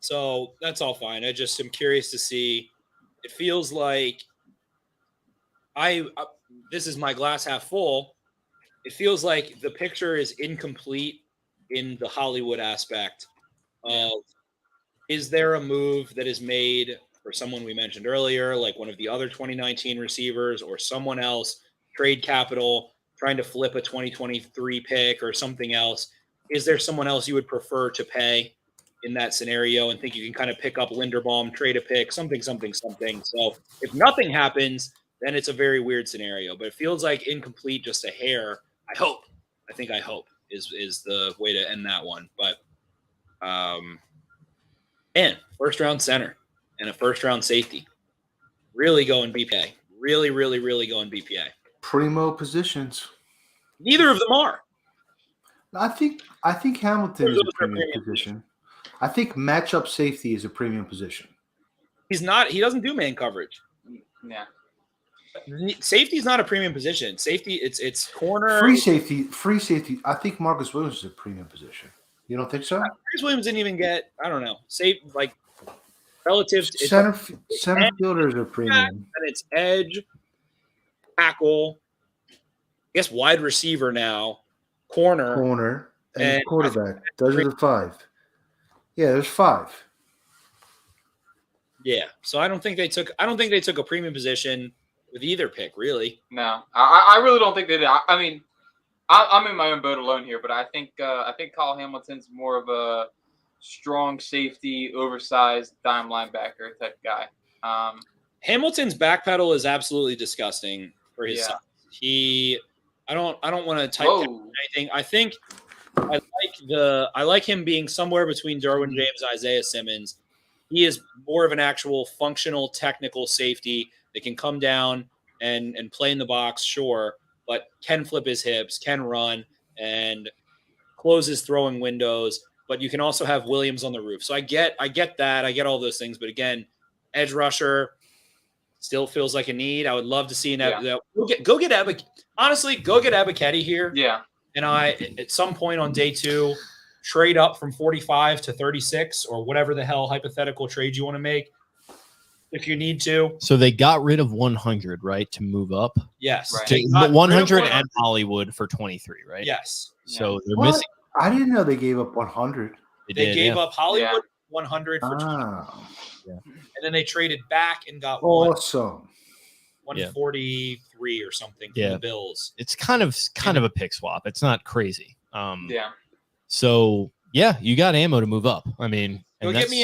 So that's all fine. I just am curious to see. It feels like this is my glass half full. It feels like the picture is incomplete in the Hollywood aspect of, is there a move that is made for someone we mentioned earlier, like one of the other 2019 receivers, or someone else, trade capital, trying to flip a 2023 pick or something else? Is there someone else you would prefer to pay in that scenario and think you can kind of pick up Linderbaum, trade a pick, something? So if nothing happens, then it's a very weird scenario. But it feels like incomplete, just a hair. I hope is the way to end that one. But and first round center and a first round safety. Really going BPA. Really going BPA. Primo positions. Neither of them are. I think Hamilton is a premium position. I think matchup safety is a premium position. He's not. He doesn't do man coverage. Yeah. Safety is not a premium position. Safety, it's corner. Free safety. I think Marcus Williams is a premium position. You don't think so? Marcus Williams didn't even get. I don't know. Like relative to center fielders are premium. And it's edge, tackle. I guess wide receiver now, corner, and quarterback. Those are the five. Yeah, there's five. Yeah, so I don't think they took a premium position with either pick, really. No, I really don't think they did. I mean, I'm in my own boat alone here, but I think Kyle Hamilton's more of a strong safety, oversized dime linebacker type guy. Hamilton's back pedal is absolutely disgusting for his size. I don't want to type anything. I think I like him being somewhere between Derwin James, Isaiah Simmons. He is more of an actual functional, technical safety that can come down and play in the box, sure, but can flip his hips, can run, and close his throwing windows. But you can also have Williams on the roof. So I get that. I get all those things. But again, edge rusher still feels like a need. I would love to see go get Ebiketie here. Yeah. And at some point on day 2, trade up from 45 to 36 or whatever the hell hypothetical trade you want to make if you need to. So they got rid of 100, right, to move up? Yes. Right. 100 and Hollywood for 23, right? Yes. So they're missing. I didn't know they gave up 100. They gave up Hollywood 100 for 23. Yeah. And then they traded back and got awesome 143 or something from the Bills. It's kind of a pick swap. It's not crazy. Yeah. So you got ammo to move up. I mean, go get me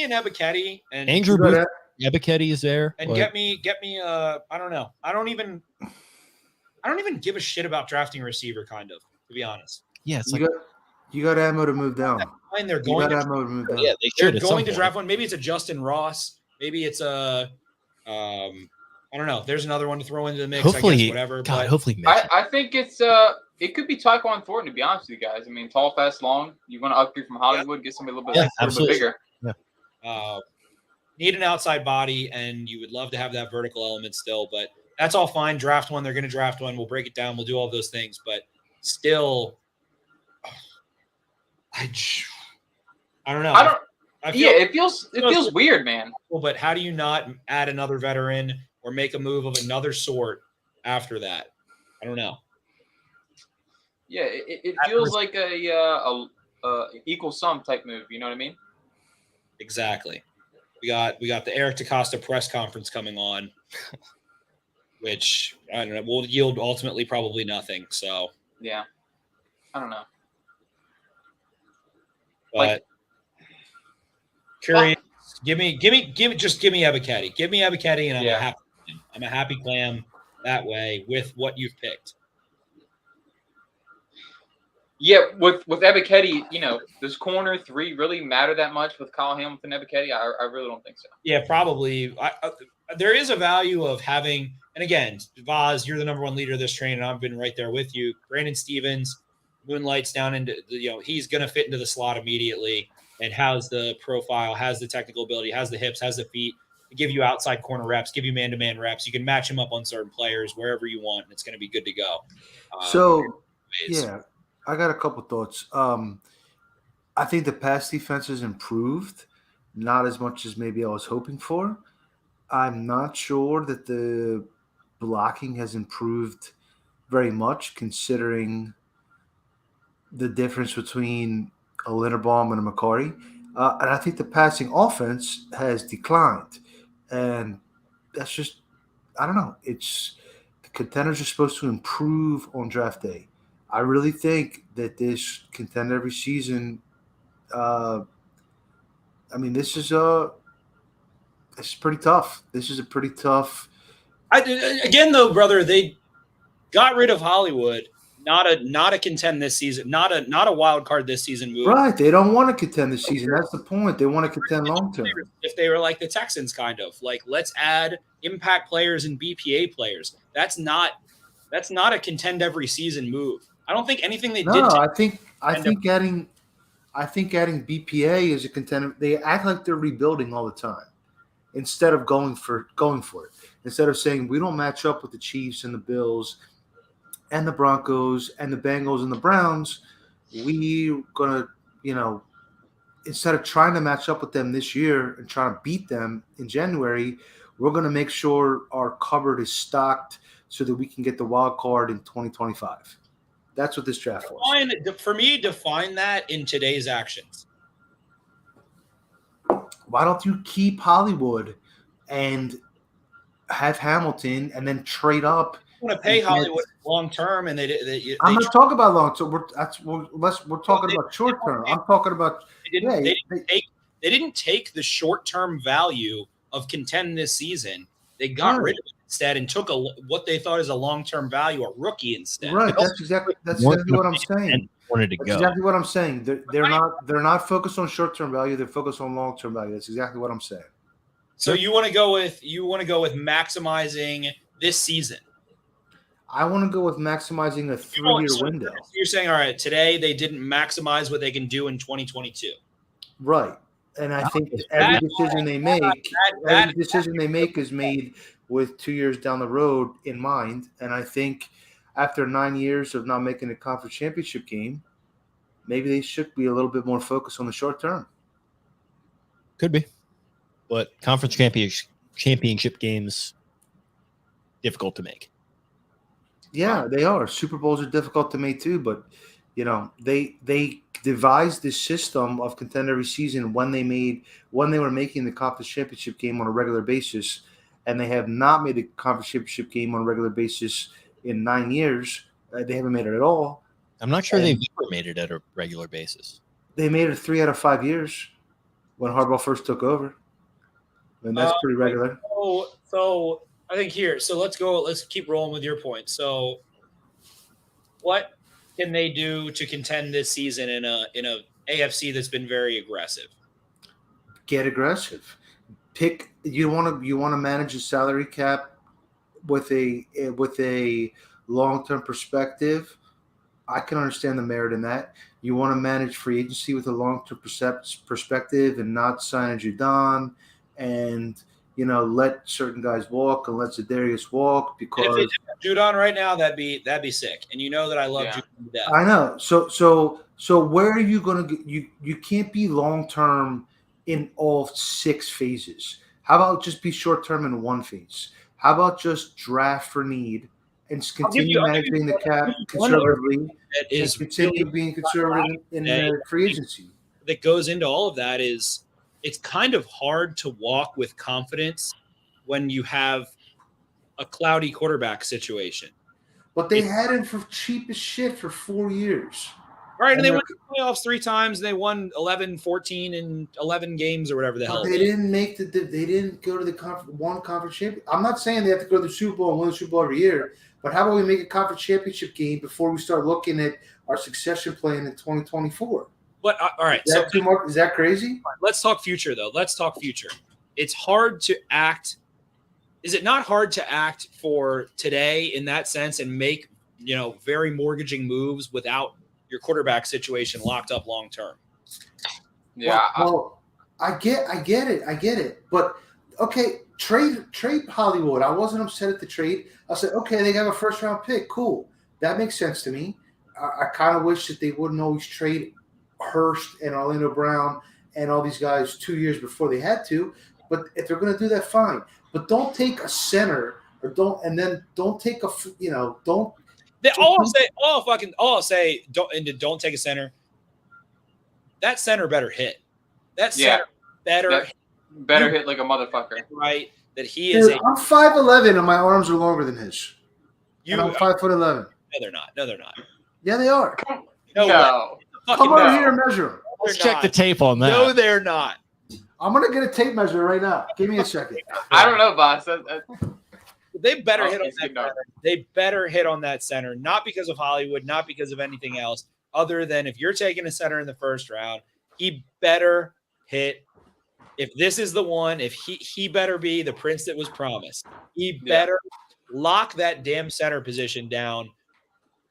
an Ebiketie and Andrew Booth. Ebiketie is there, and get me. I don't know. I don't even give a shit about drafting a receiver. Kind of, to be honest. Yeah, it's you got ammo to move down. fine. They're You going gotta to have Mo move down. Yeah, they they're should. at some going to point. draft one. Maybe it's a Justin Ross. Maybe it's a I don't know. There's another one to throw into the mix. Hopefully, I guess, whatever. God, but hopefully, Mitch. I think it could be Tyquan Thornton, to be honest with you guys. I mean, tall, fast, long. You want to upgrade from Hollywood, get somebody a little bit bigger. Yeah. Need an outside body, and you would love to have that vertical element still, but that's all fine. Draft one. They're going to draft one. We'll break it down. We'll do all those things, but still, I don't know. It feels weird, man. But how do you not add another veteran or make a move of another sort after that? I don't know. Yeah, it feels like a equal sum type move. You know what I mean? Exactly. We got the Eric DaCosta press conference coming on, which I don't know will yield ultimately probably nothing. So yeah, I don't know. But curious, give me Ebiketie. Give me Ebiketie, and I'm a happy clam that way with what you've picked. Yeah, with Ebiketie, does corner 3 really matter that much with Kyle Hamilton and Ebiketie? I really don't think so. Yeah, probably. There is a value of having, and again, Vaz, you're the number 1 leader of this train, and I've been right there with you. Brandon Stevens moonlights down into he's going to fit into the slot immediately, and has the profile, has the technical ability, has the hips, has the feet to give you outside corner reps, give you man-to-man reps. You can match him up on certain players wherever you want, and it's going to be good to go. Yeah. I got a couple thoughts. I think the pass defense has improved, not as much as maybe I was hoping for. I'm not sure that the blocking has improved very much, considering the difference between a Linderbaum and a McCarty. And I think the passing offense has declined. And that's just, I don't know. It's the contenders are supposed to improve on draft day. I really think that this contend every season. This is pretty tough. This is a pretty tough. Again, though, brother, they got rid of Hollywood. Not a contend this season. Not a wild card this season move. Right. They don't want to contend this season. That's the point. They want to contend long term. If they were like the Texans, kind of like, let's add impact players and BPA players. That's not a contend every season move. I don't think anything they did. No, I think adding BPA is a contender. They act like they're rebuilding all the time, instead of going for it. Instead of saying we don't match up with the Chiefs and the Bills and the Broncos and the Bengals and the Browns, we're gonna, instead of trying to match up with them this year and trying to beat them in January, we're gonna make sure our cupboard is stocked so that we can get the wild card in 2025. That's what this draft was. For me, define that in today's actions. Why don't you keep Hollywood and have Hamilton and then trade up? I want to pay Hollywood long term, and I'm not talking about long term. We're talking about short term. I'm talking about they didn't take the short term value of contend this season. They got rid of it instead and took what they thought is a long-term value, a rookie instead. Right. That's exactly what I'm saying. Exactly what I'm saying. They're not focused on short-term value. They're focused on long-term value. That's exactly what I'm saying. So you want to go with maximizing this season. I want to go with maximizing a 3-year window. So you're saying, all right, today they didn't maximize what they can do in 2022. Right. And I think every decision they make is made with 2 years down the road in mind. And I think after 9 years of not making a conference championship game, maybe they should be a little bit more focused on the short term. Could be. But conference championship games, difficult to make. Yeah, they are. Super Bowls are difficult to make too, but they devised this system of contender every season when they were making the conference championship game on a regular basis, and they have not made the conference championship game on a regular basis in 9 years. They haven't made it at all. I'm not sure they've ever made it at a regular basis. They made it 3 out of 5 years when Harbaugh first took over, and that's pretty regular. So I think here. So let's keep rolling with your point. So what can they do to contend this season in a AFC that's been very aggressive. Get aggressive. Pick. You want to manage a salary cap with a long-term perspective. I can understand the merit in that. You want to manage free agency with a long-term perspective and not sign a Judon and let certain guys walk and let Za'Darius walk because if Judon right now, that'd be sick. And you know that I love Judon to death. I know. So where are you going to get? You can't be long-term in all 6 phases. How about just be short-term in one phase? How about just draft for need and continue managing the cap conservatively and continue being conservative in the free agency? That goes into all of that is it's kind of hard to walk with confidence when you have a cloudy quarterback situation. But they had him for cheap as shit for 4 years. All right, and they went to the playoffs 3 times, and they won 11, 14, and 11 games or whatever the hell. They didn't make they didn't go to the one conference championship. I'm not saying they have to go to the Super Bowl and win the Super Bowl every year, but how about we make a conference championship game before we start looking at our succession plan in 2024? But all right, is that crazy? Let's talk future though. Let's talk future. It's hard to act. Is it not hard to act for today in that sense and make very mortgaging moves without your quarterback situation locked up long term? Yeah. Well, I get it. But okay, trade Hollywood. I wasn't upset at the trade. I said, okay, they have a first round pick. Cool. That makes sense to me. I kind of wish that they wouldn't always trade Hurst and Orlando Brown and all these guys 2 years before they had to. But if they're going to do that, fine. But don't take a center don't take a don't. I'll say don't take a center. That center better hit. That center better hit like a motherfucker. Right. That he is. I'm 5'11" and my arms are longer than his. And I'm 5'11". No, they're not. No, they're not. Yeah, they are. No. Come over here and measure them. Let's check the tape on that. No, they're not. I'm gonna get a tape measure right now. Give me a second. I don't know, boss. They better hit on that center. They better hit on that center, not because of Hollywood, not because of anything else, other than if you're taking a center in the first round, he better hit. If this is the one, if he better be the prince that was promised. He better lock that damn center position down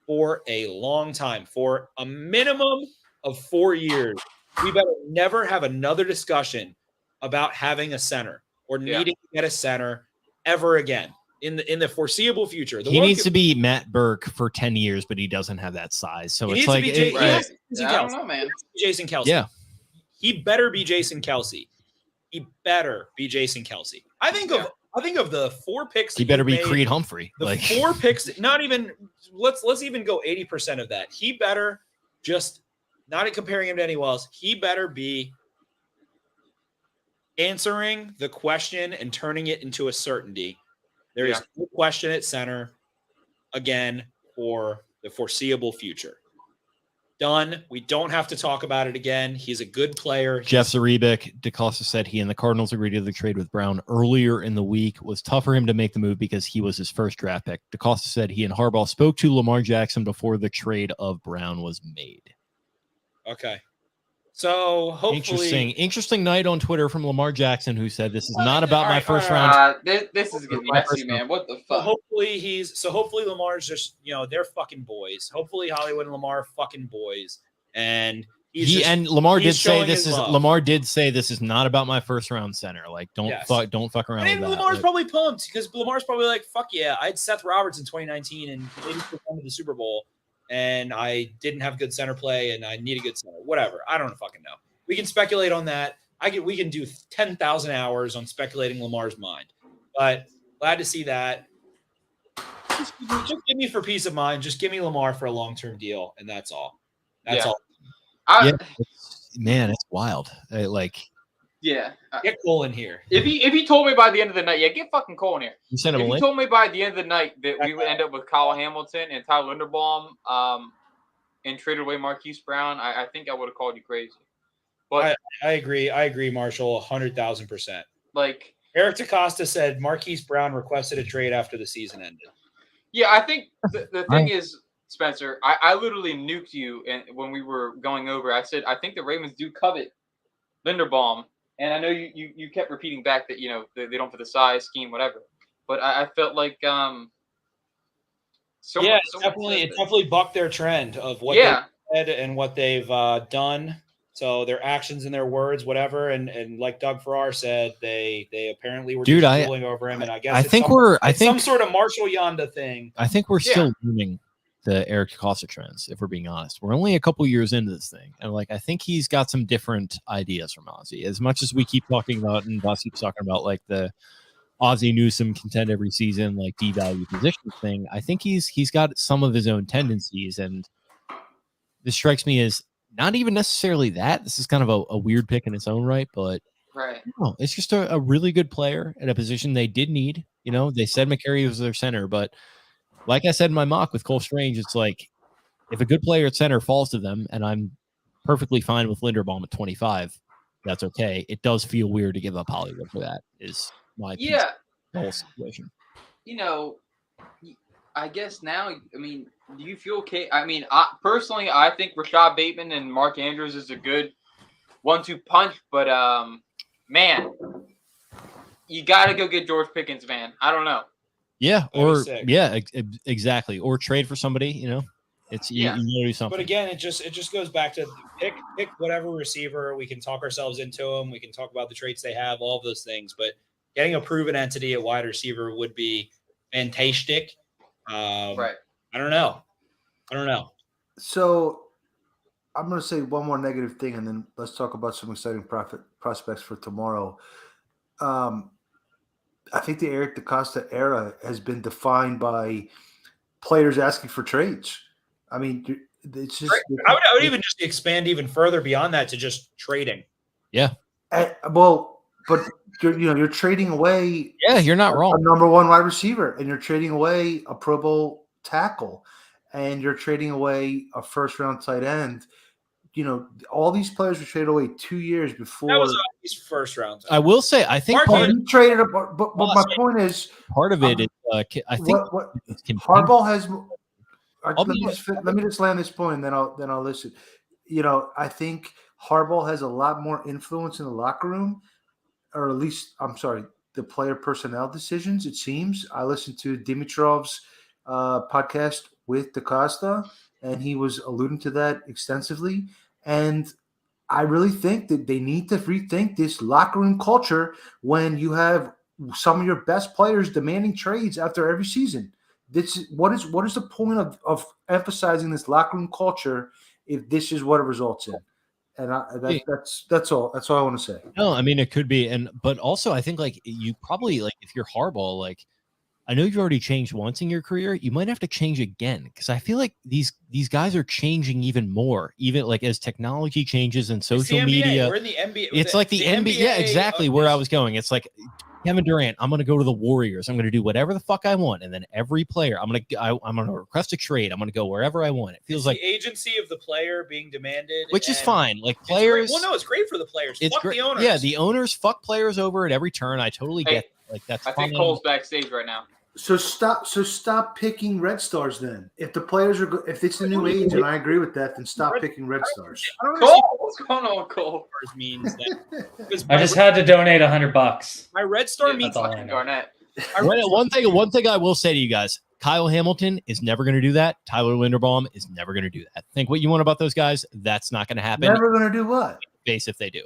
for a long time, for a minimum of 4 years. We better never have another discussion about having a center or needing to get a center ever again in the foreseeable future. He needs to be Matt Burke for 10 years, but he doesn't have that size. So it's like I don't know, man. Jason Kelce. Yeah. He better be Jason Kelce. He better be Jason Kelce. I think of the 4 picks. He better be Creed Humphrey. The 4 picks, not even let's even go 80% of that. He better just not comparing him to anyone else. He better be answering the question and turning it into a certainty. There is no question at center again for the foreseeable future. Done. We don't have to talk about it again. He's a good player. Jeff Zaribik, DeCosta said he and the Cardinals agreed to the trade with Brown earlier in the week. It was tough for him to make the move because he was his first draft pick. DeCosta said he and Harbaugh spoke to Lamar Jackson before the trade of Brown was made. Okay. So hopefully interesting night on Twitter from Lamar Jackson, who said this is not about my first round. This is getting messy, man. What the fuck? Hopefully Lamar's just, they're fucking boys. Hopefully Hollywood and Lamar are fucking boys. And Lamar did say this is not about my first round center. Like don't fuck around. And with that. Lamar's probably pumped because Lamar's probably like, fuck yeah, I had Seth Roberts in 2019 and maybe to the Super Bowl. And I didn't have good center play, and I need a good center. Whatever. I don't fucking know. We can speculate on that. We can do 10,000 hours on speculating Lamar's mind. But glad to see that. Just give me for peace of mind. Just give me Lamar for a long-term deal, and that's all. That's all. It's wild. Get Cole in here. If he told me by the end of the night, get fucking Cole in here. You sent him a link? link? He told me by the end of the night that we would end up with Kyle Hamilton and Tyler Linderbaum, and traded away Marquise Brown, I think I would have called you crazy. But I agree, Marshall, 100,000%. Like Eric DeCosta said, Marquise Brown requested a trade after the season ended. Yeah, I think the thing is, Spencer, I literally nuked you, and when we were going over, I said I think the Ravens do covet Linderbaum, and I know you kept repeating back that they don't for the size scheme, whatever. But I felt like it definitely bucked their trend of what they said and what they've done. So their actions and their words, whatever, and like Doug Farrar said, they apparently were just ruling over him, and I guess it's some sort of Marshall Yonda thing. I think we're still learning the Eric DeCosta trends, if we're being honest. We're only a couple years into this thing, and I think he's got some different ideas from Ozzie. As much as we keep talking about, and Boss keeps talking about, like the Ozzie Newsome contend every season, like devalue position thing, I think he's got some of his own tendencies, and this strikes me as not even necessarily that. This is kind of a weird pick in its own right, but no, it's just a really good player at a position they did need. They said McCary was their center, but like I said in my mock with Cole Strange, it's like if a good player at center falls to them, and I'm perfectly fine with Linderbaum at 25, that's okay. It does feel weird to give up Hollywood for that, is my piece of the whole situation. I guess now, I mean, do you feel okay? I mean, personally, I think Rashad Bateman and Mark Andrews is a good 1-2 punch, but man, you got to go get George Pickens, man. I don't know. Yeah, exactly. Or trade for somebody, It's you gotta do something. But again, it just goes back to pick whatever receiver. We can talk ourselves into them. We can talk about the traits they have, all of those things. But getting a proven entity at wide receiver would be fantastic. I don't know. So I'm going to say one more negative thing, and then let's talk about some exciting prospects for tomorrow. I think the Eric DeCosta era has been defined by players asking for trades. I mean, it's just. I would even just expand even further beyond that to just trading. Yeah. But you're trading away. Yeah, you're not wrong. A number one wide receiver, and you're trading away a Pro Bowl tackle, and you're trading away a first round tight end. All these players were traded away 2 years before. That was always first round. I will say, I think he traded. But my point is, part of it is, I think Harbaugh has. Let me just land this point, and then I'll listen. I think Harbaugh has a lot more influence in the locker room, or at least, the player personnel decisions. It seems. I listened to Dimitrov's podcast with DeCosta, and he was alluding to that extensively. And I really think that they need to rethink this locker room culture when you have some of your best players demanding trades after every season. What is the point of emphasizing this locker room culture if this is what it results in? And that's all. That's all I want to say. No, I mean, it could be, but also I think you probably if you're Harbaugh, I know you've already changed once in your career. You might have to change again, because I feel like these guys are changing even more, even as technology changes and social media. We're in the NBA. It's like the NBA. Yeah, exactly where I was going. It's like Kevin Durant. I'm going to go to the Warriors. I'm going to do whatever the fuck I want, and then every player, I'm going to request a trade. I'm going to go wherever I want. It feels like the agency of the player being demanded, which is fine. Players. Well, no, it's great for the players. It's fuck great. The owners. Yeah, the owners fuck players over at every turn. I totally get. That's. I think Cole's backstage right now. So stop picking red stars then. If the players are if it's the new age, and I agree with that, then stop picking red stars. Cole, what's going on, Cole? Means that I just had to donate $100. My red star means Garnett. One thing I will say to you guys: Kyle Hamilton is never going to do that. Tyler Linderbaum is never going to do that. Think what you want about those guys. That's not going to happen. Never going to do what? Base if they do.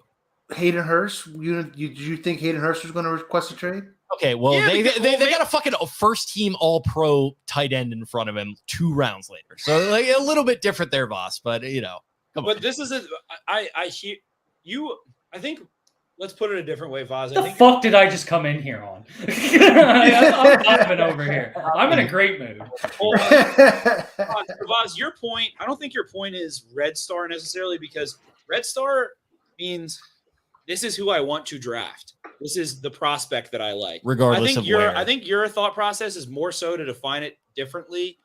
Hayden Hurst. You think Hayden Hurst was going to request a trade? Okay, well, they got a fucking first team all pro tight end in front of him 2 rounds later. So a little bit different there, boss. But this is I hear you. I think let's put it a different way, Vaz. The fuck did I just come in here on? I'm laughing over here. I'm in a great mood. Vaz, your point. I don't think your point is red star necessarily, because red star means this is who I want to draft. This is the prospect that I like. Regardless of where. I think your thought process is more so to define it differently.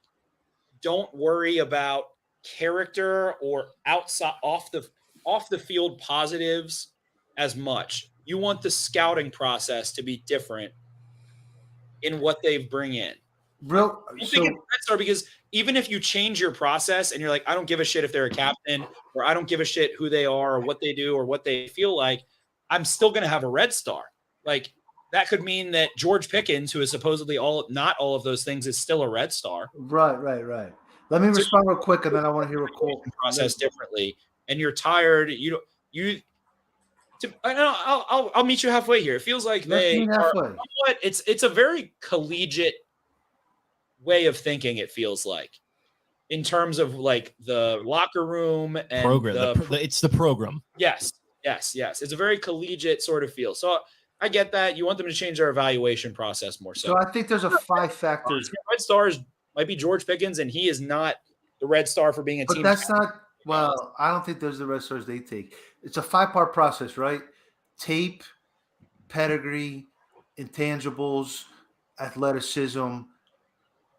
Don't worry about character or outside off the field positives as much. You want the scouting process to be different in what they bring in. Bro, because even if you change your process and you're like, I don't give a shit if they're a captain, or I don't give a shit who they are or what they do or what they feel like, I'm still going to have a red star. Like, that could mean that George Pickens, who is supposedly not all of those things, is still a red star. Right. Let me respond real quick, and then I want to hear a call. Process differently, and you're tired. I'll meet you halfway here. It feels like they are. What it's a very collegiate way of thinking. It feels like, in terms of like the locker room and program. It's the program. Yes. It's a very collegiate sort of feel. So I get that you want them to change their evaluation process more. So I think there's a 5 factors. Red stars might be George Pickens, and he is not the red star for being a team. But that's not. Well, I don't think those are the red stars they take. It's a 5-part process, right? Tape, pedigree, intangibles, athleticism,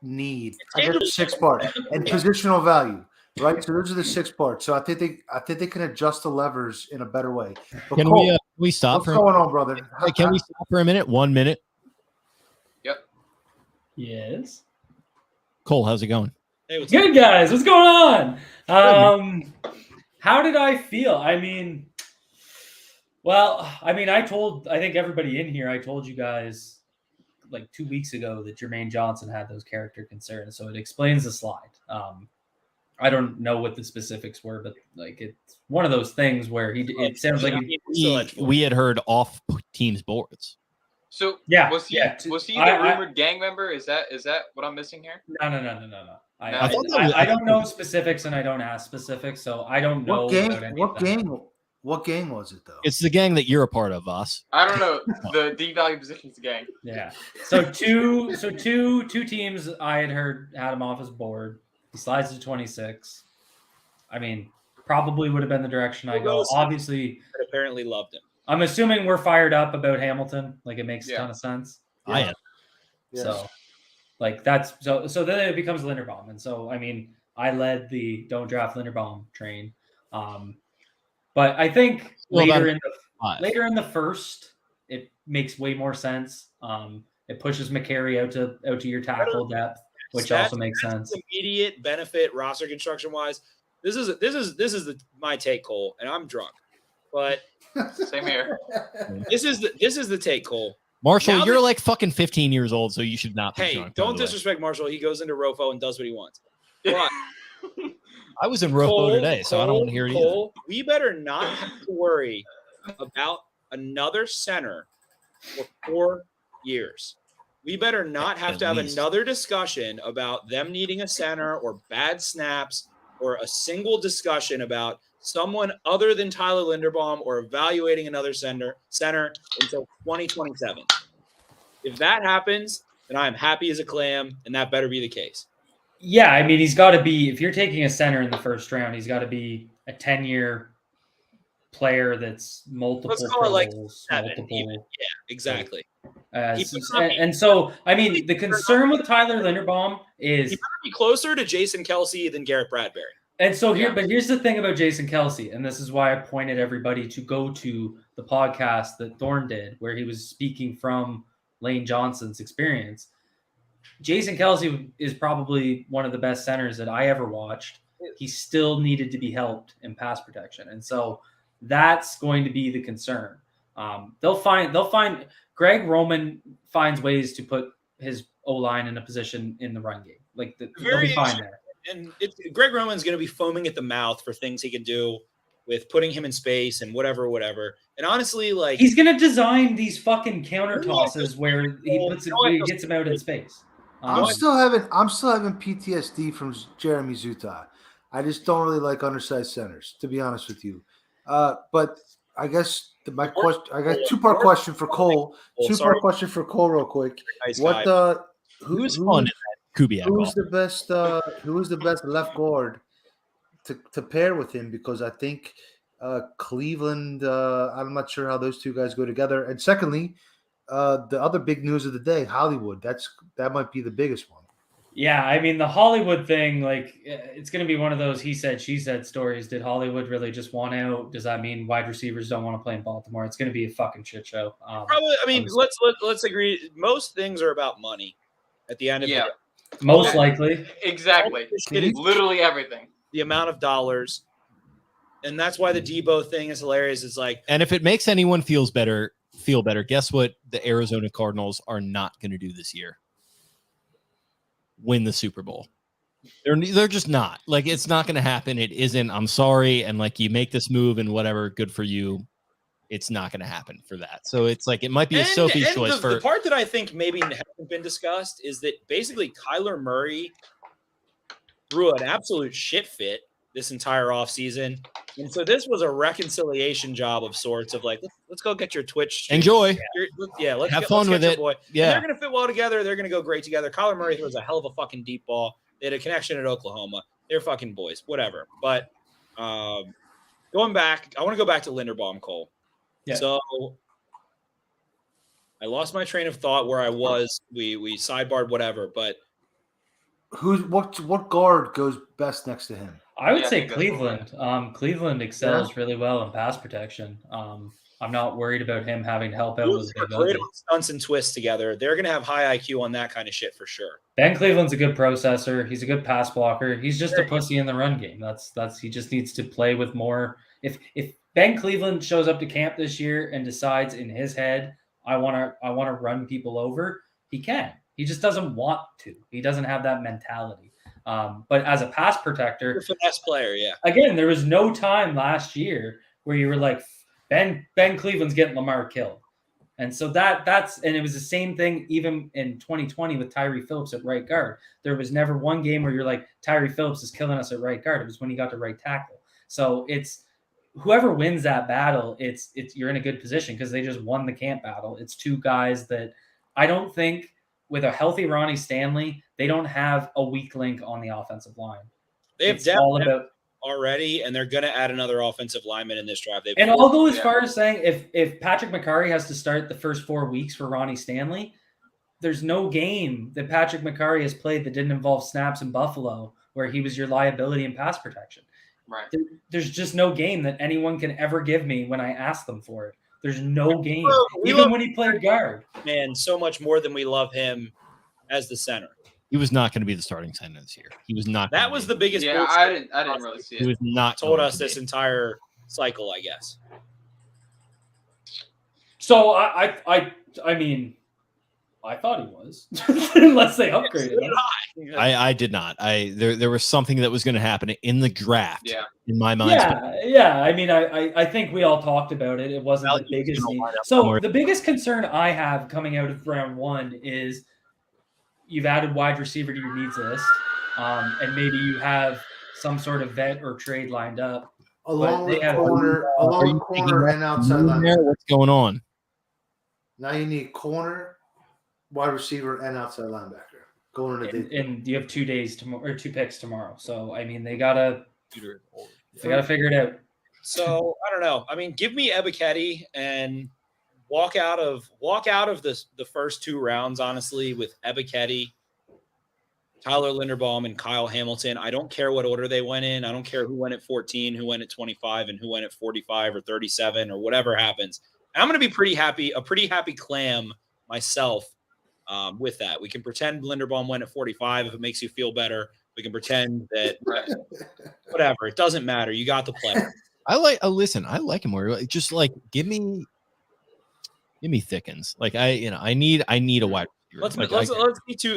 need. I guess 6 parts, and positional value, right? So those are the 6 parts. So I think they can adjust the levers in a better way. But Can Cole, we stop? What's going on, brother? Hey, can we stop for a minute? 1 minute. Yep. Yes. Cole, how's it going? Hey, good, guys. What's going on? How did I feel? I mean, I think everybody in here, I told you guys like 2 weeks ago that Jermaine Johnson had those character concerns. So it explains the slide. I don't know what the specifics were, but like it's one of those things where it sounds like we had heard off teams boards. So was he the rumored gang member? Is that what I'm missing here? No. I don't know specifics, and I don't ask specifics, so I don't know. What gang was it though? It's the gang that you're a part of, Voss. I don't know. The devalue positions gang. Yeah. So two teams I had heard had him off his board. He slides to 26. I mean, probably would have been the direction I go. Obviously, apparently loved him. I'm assuming we're fired up about Hamilton. Like, it makes a ton of sense. I am. So, like, that's so then it becomes Linderbaum. And so, I mean, I led the don't draft Linderbaum train. But I think later in the first, it makes way more sense. It pushes McCary out to your tackle depth, which also makes sense. Immediate benefit roster construction wise. This is my take, Cole, and I'm drunk, but same here. This is the take, Cole. Marshall, you're like fucking 15 years old, so you should not be Hey, drunk. don't disrespect Marshall. He goes into Rofo and does what he wants. But I was in Rofo today, so I don't want to hear it either. We better not have to worry about another center for 4 years. We better not have to have another discussion about them needing a center or bad snaps or a single discussion about someone other than Tyler Linderbaum or evaluating another center until 2027. If that happens, then I'm happy as a clam, and that better be the case. Yeah, I mean, he's got to be, if you're taking a center in the first round, he's got to be a 10-year player that's multiple. Let's call it like 7. Even. Yeah, exactly. And so, I mean, the concern with Tyler Linderbaum is he better be closer to Jason Kelsey than Garrett Bradbury. And so here's the thing about Jason Kelsey, and this is why I pointed everybody to go to the podcast that Thorne did, where he was speaking from Lane Johnson's experience. Jason Kelsey is probably one of the best centers that I ever watched. He still needed to be helped in pass protection, and so that's going to be the concern. They'll find Greg Roman finds ways to put his O-line in a position in the run game. Like they'll be fine there. And Greg Roman's going to be foaming at the mouth for things he can do with putting him in space and whatever. And honestly, like he's going to design these fucking counter tosses where he gets him out in space. I'm still having PTSD from Jeremy Zuta. I just don't really like undersized centers, to be honest with you. But I guess my question, I got a 2-part question for Cole. 2-part question for Cole, real quick. Who's fun? Kubiak. Who is the best left guard to pair with him? Because I think Cleveland. I'm not sure how those two guys go together. And secondly, the other big news of the day, Hollywood. That might be the biggest one. Yeah, I mean the Hollywood thing, like it's going to be one of those he said, she said stories. Did Hollywood really just want out? Does that mean wide receivers don't want to play in Baltimore? It's going to be a fucking shit show. Probably. I mean, let's agree. Most things are about money. At the end of the day. Most likely. Exactly. Literally everything. The amount of dollars. And that's why the Debo thing is hilarious. It's like, And if it makes anyone feel better, guess what the Arizona Cardinals are not going to do this year? Win the Super Bowl. They're just not. Like, it's not going to happen. It isn't. I'm sorry. And like, you make this move and whatever, good for you. It's not going to happen for that. So it's like, it might be a Sophie's choice. The part that I think maybe hasn't been discussed is that basically Kyler Murray threw an absolute shit fit this entire offseason. And so this was a reconciliation job of sorts of like, let's go get your Twitch. Enjoy. Let's have fun with it. Boy. Yeah. And they're going to fit well together. They're going to go great together. Kyler Murray throws a hell of a fucking deep ball. They had a connection at Oklahoma. They're fucking boys, whatever. But going back, I want to go back to Linderbaum, Cole. Yeah. So I lost my train of thought where I was. We sidebarred whatever, but what guard goes best next to him? I would say Cleveland. Cleveland excels really well in pass protection. I'm not worried about him having to help out with big great stunts and twists together. They're going to have high IQ on that kind of shit for sure. Ben Cleveland's a good processor. He's a good pass blocker. He's just a pussy in the run game. That's he just needs to play with more. If Ben Cleveland shows up to camp this year and decides in his head, I want to run people over, he can. He just doesn't want to. He doesn't have that mentality. But as a pass protector, you're a finesse player, yeah. Again, there was no time last year where you were like, Ben Cleveland's getting Lamar killed. And so that's it was the same thing even in 2020 with Tyree Phillips at right guard. There was never one game where you're like, Tyree Phillips is killing us at right guard. It was when he got to right tackle. So it's whoever wins that battle, it's you're in a good position because they just won the camp battle. It's two guys that I don't think with a healthy Ronnie Stanley, they don't have a weak link on the offensive line. They have depth already, and they're going to add another offensive lineman in this draft. And I'll go as far as saying if Patrick McCarry has to start the first 4 weeks for Ronnie Stanley, there's no game that Patrick McCarry has played that didn't involve snaps in Buffalo where he was your liability in pass protection. Right. There's just no game that anyone can ever give me when I ask them for it. There's no game, even when he played guard. Man, so much more than we love him as the center. He was not going to be the starting center this year. He was not. That was the biggest. Yeah, I didn't really see it. He was not told us this entire cycle, I guess. So I mean, I thought he was, unless they upgraded him. I did not. There was something that was going to happen in the draft. Yeah. In my mind. Yeah. I mean, I think we all talked about it. It wasn't the biggest need. So the biggest concern I have coming out of round 1 is you've added wide receiver to your needs list, and maybe you have some sort of vet or trade lined up. Along with corner and outside linebacker. What's going on? Now you need corner, wide receiver, and outside linebacker. Going into and you have 2 days tomorrow or 2 picks tomorrow. So I mean, they gotta figure it out. So I don't know. I mean, give me Ebiketie and walk out of the first 2 rounds, honestly, with Ebiketie, Tyler Linderbaum, and Kyle Hamilton. I don't care what order they went in. I don't care who went at 14, who went at 25, and who went at 45 or 37 or whatever happens. And I'm going to be a pretty happy clam myself with that. We can pretend Linderbaum went at 45 if it makes you feel better. We can pretend that whatever. It doesn't matter. You got the player. I like him more. Just like give me Thickens. Like I need a wide receiver.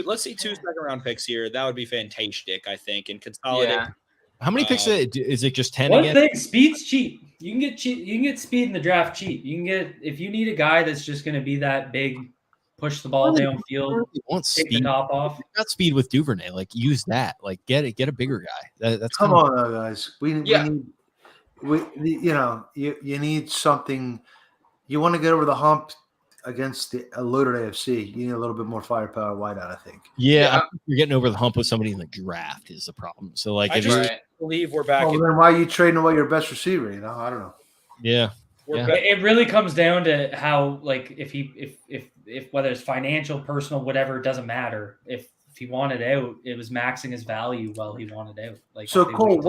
Let's see 2 second-round picks here. That would be fantastic, I think, and consolidate. Yeah. How many picks is it? Just 10 One again? thing, speed's cheap. You can get speed in the draft cheap. You can get if you need a guy that's just going to be that big, push the ball downfield, take the top off. You got speed with Duvernay. Like use that. Like get a bigger guy. That's come on, guys. We need you need something. You want to get over the hump against the loaded AFC. You need a little bit more firepower wide out, I think. Yeah. You're getting over the hump with somebody in the draft is the problem. So like I just believe we're back. Then why are you trading away your best receiver? I don't know. Yeah. It really comes down to how, like, if whether it's financial, personal, whatever, it doesn't matter. If he wanted out, it was maxing his value while he wanted out. Like, so Cole,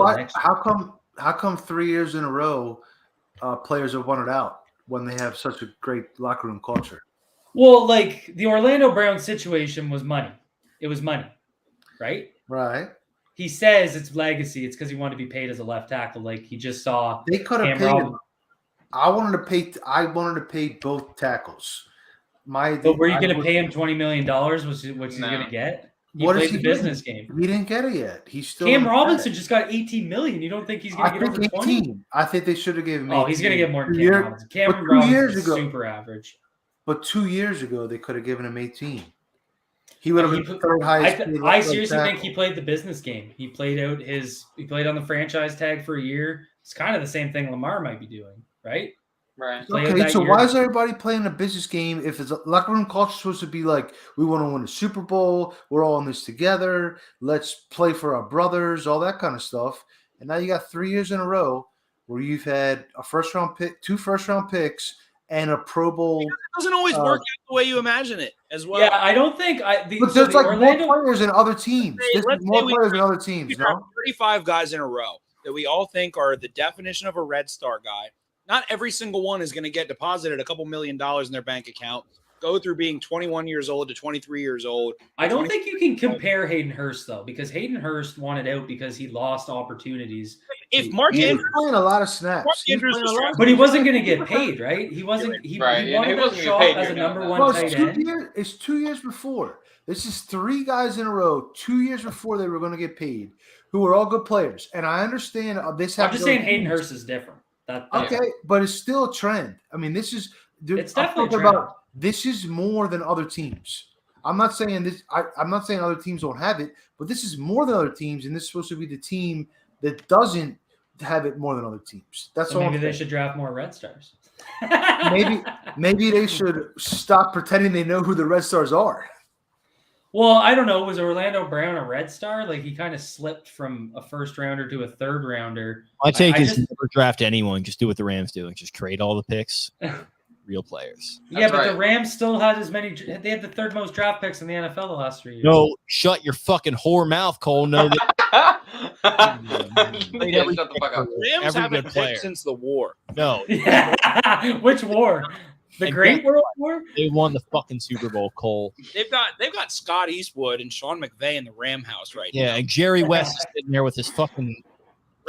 how come 3 years in a row players have wanted out when they have such a great locker room culture? Well, like the Orlando Brown situation was money. It was money. right? Right. He says it's legacy. It's because he wanted to be paid as a left tackle. Like he just saw. They could have paid him. I wanted to pay both tackles. But were you going to pay him $20 million? What's he going to get? He played the business game. He didn't get it yet. He's still. Cam Robinson just got $18 million. You don't think he's going to get over 20? I think they should have given him. Oh, he's going to get more than Cam Robinson. Cam Robinson is super average. But 2 years ago, they could have given him 18. He would have been the third highest. I seriously think he played the business game. He played on the franchise tag for a year. It's kind of the same thing Lamar might be doing, right? Right. Okay, so why is everybody playing a business game if it's a locker room culture supposed to be like, we want to win a Super Bowl, we're all in this together, let's play for our brothers, all that kind of stuff. And now you got 3 years in a row where you've had a first-round pick, 2 first-round picks, and a Pro Bowl. It doesn't always work out the way you imagine it as well. Yeah, I don't think but there's more players in other teams. There's more players in other teams, no? 35 guys in a row that we all think are the definition of a Red Star guy. Not every single one is going to get deposited a couple $1 million in their bank account, go through being 21 years old to 23 years old. I don't think you can compare Hayden Hurst, though, because Hayden Hurst wanted out because he lost opportunities. If Mark Andrews playing a lot of snaps, but he wasn't going to get paid, right? He wasn't. He wanted a shot as a number one tight end. It's 2 years before. This is 3 guys in a row, 2 years before they were going to get paid, who were all good players. And I understand this. I'm just saying Hayden Hurst is different. Okay, but it's still a trend. I mean, this is it's definitely a trend. This is more than other teams. I'm not saying this. I'm not saying other teams don't have it, but this is more than other teams, and this is supposed to be the team that doesn't have it more than other teams. That's all. Maybe they should draft more Red Stars. maybe they should stop pretending they know who the Red Stars are. Well, I don't know. Was Orlando Brown a Red Star? Like he kind of slipped from a first rounder to a third rounder. My take is never draft anyone. Just do what the Rams do and just trade all the picks. Real players. Yeah, but the Rams still had as many. They had the third most draft picks in the NFL the last 3 years. No, shut your fucking whore mouth, Cole. No, shut the fuck up. Rams haven't picked since the war. No. Which war? The Great World War? They won the fucking Super Bowl, Cole. They've got Scott Eastwood and Sean McVay in the Ram house right now. Yeah, and Jerry West is sitting there with his fucking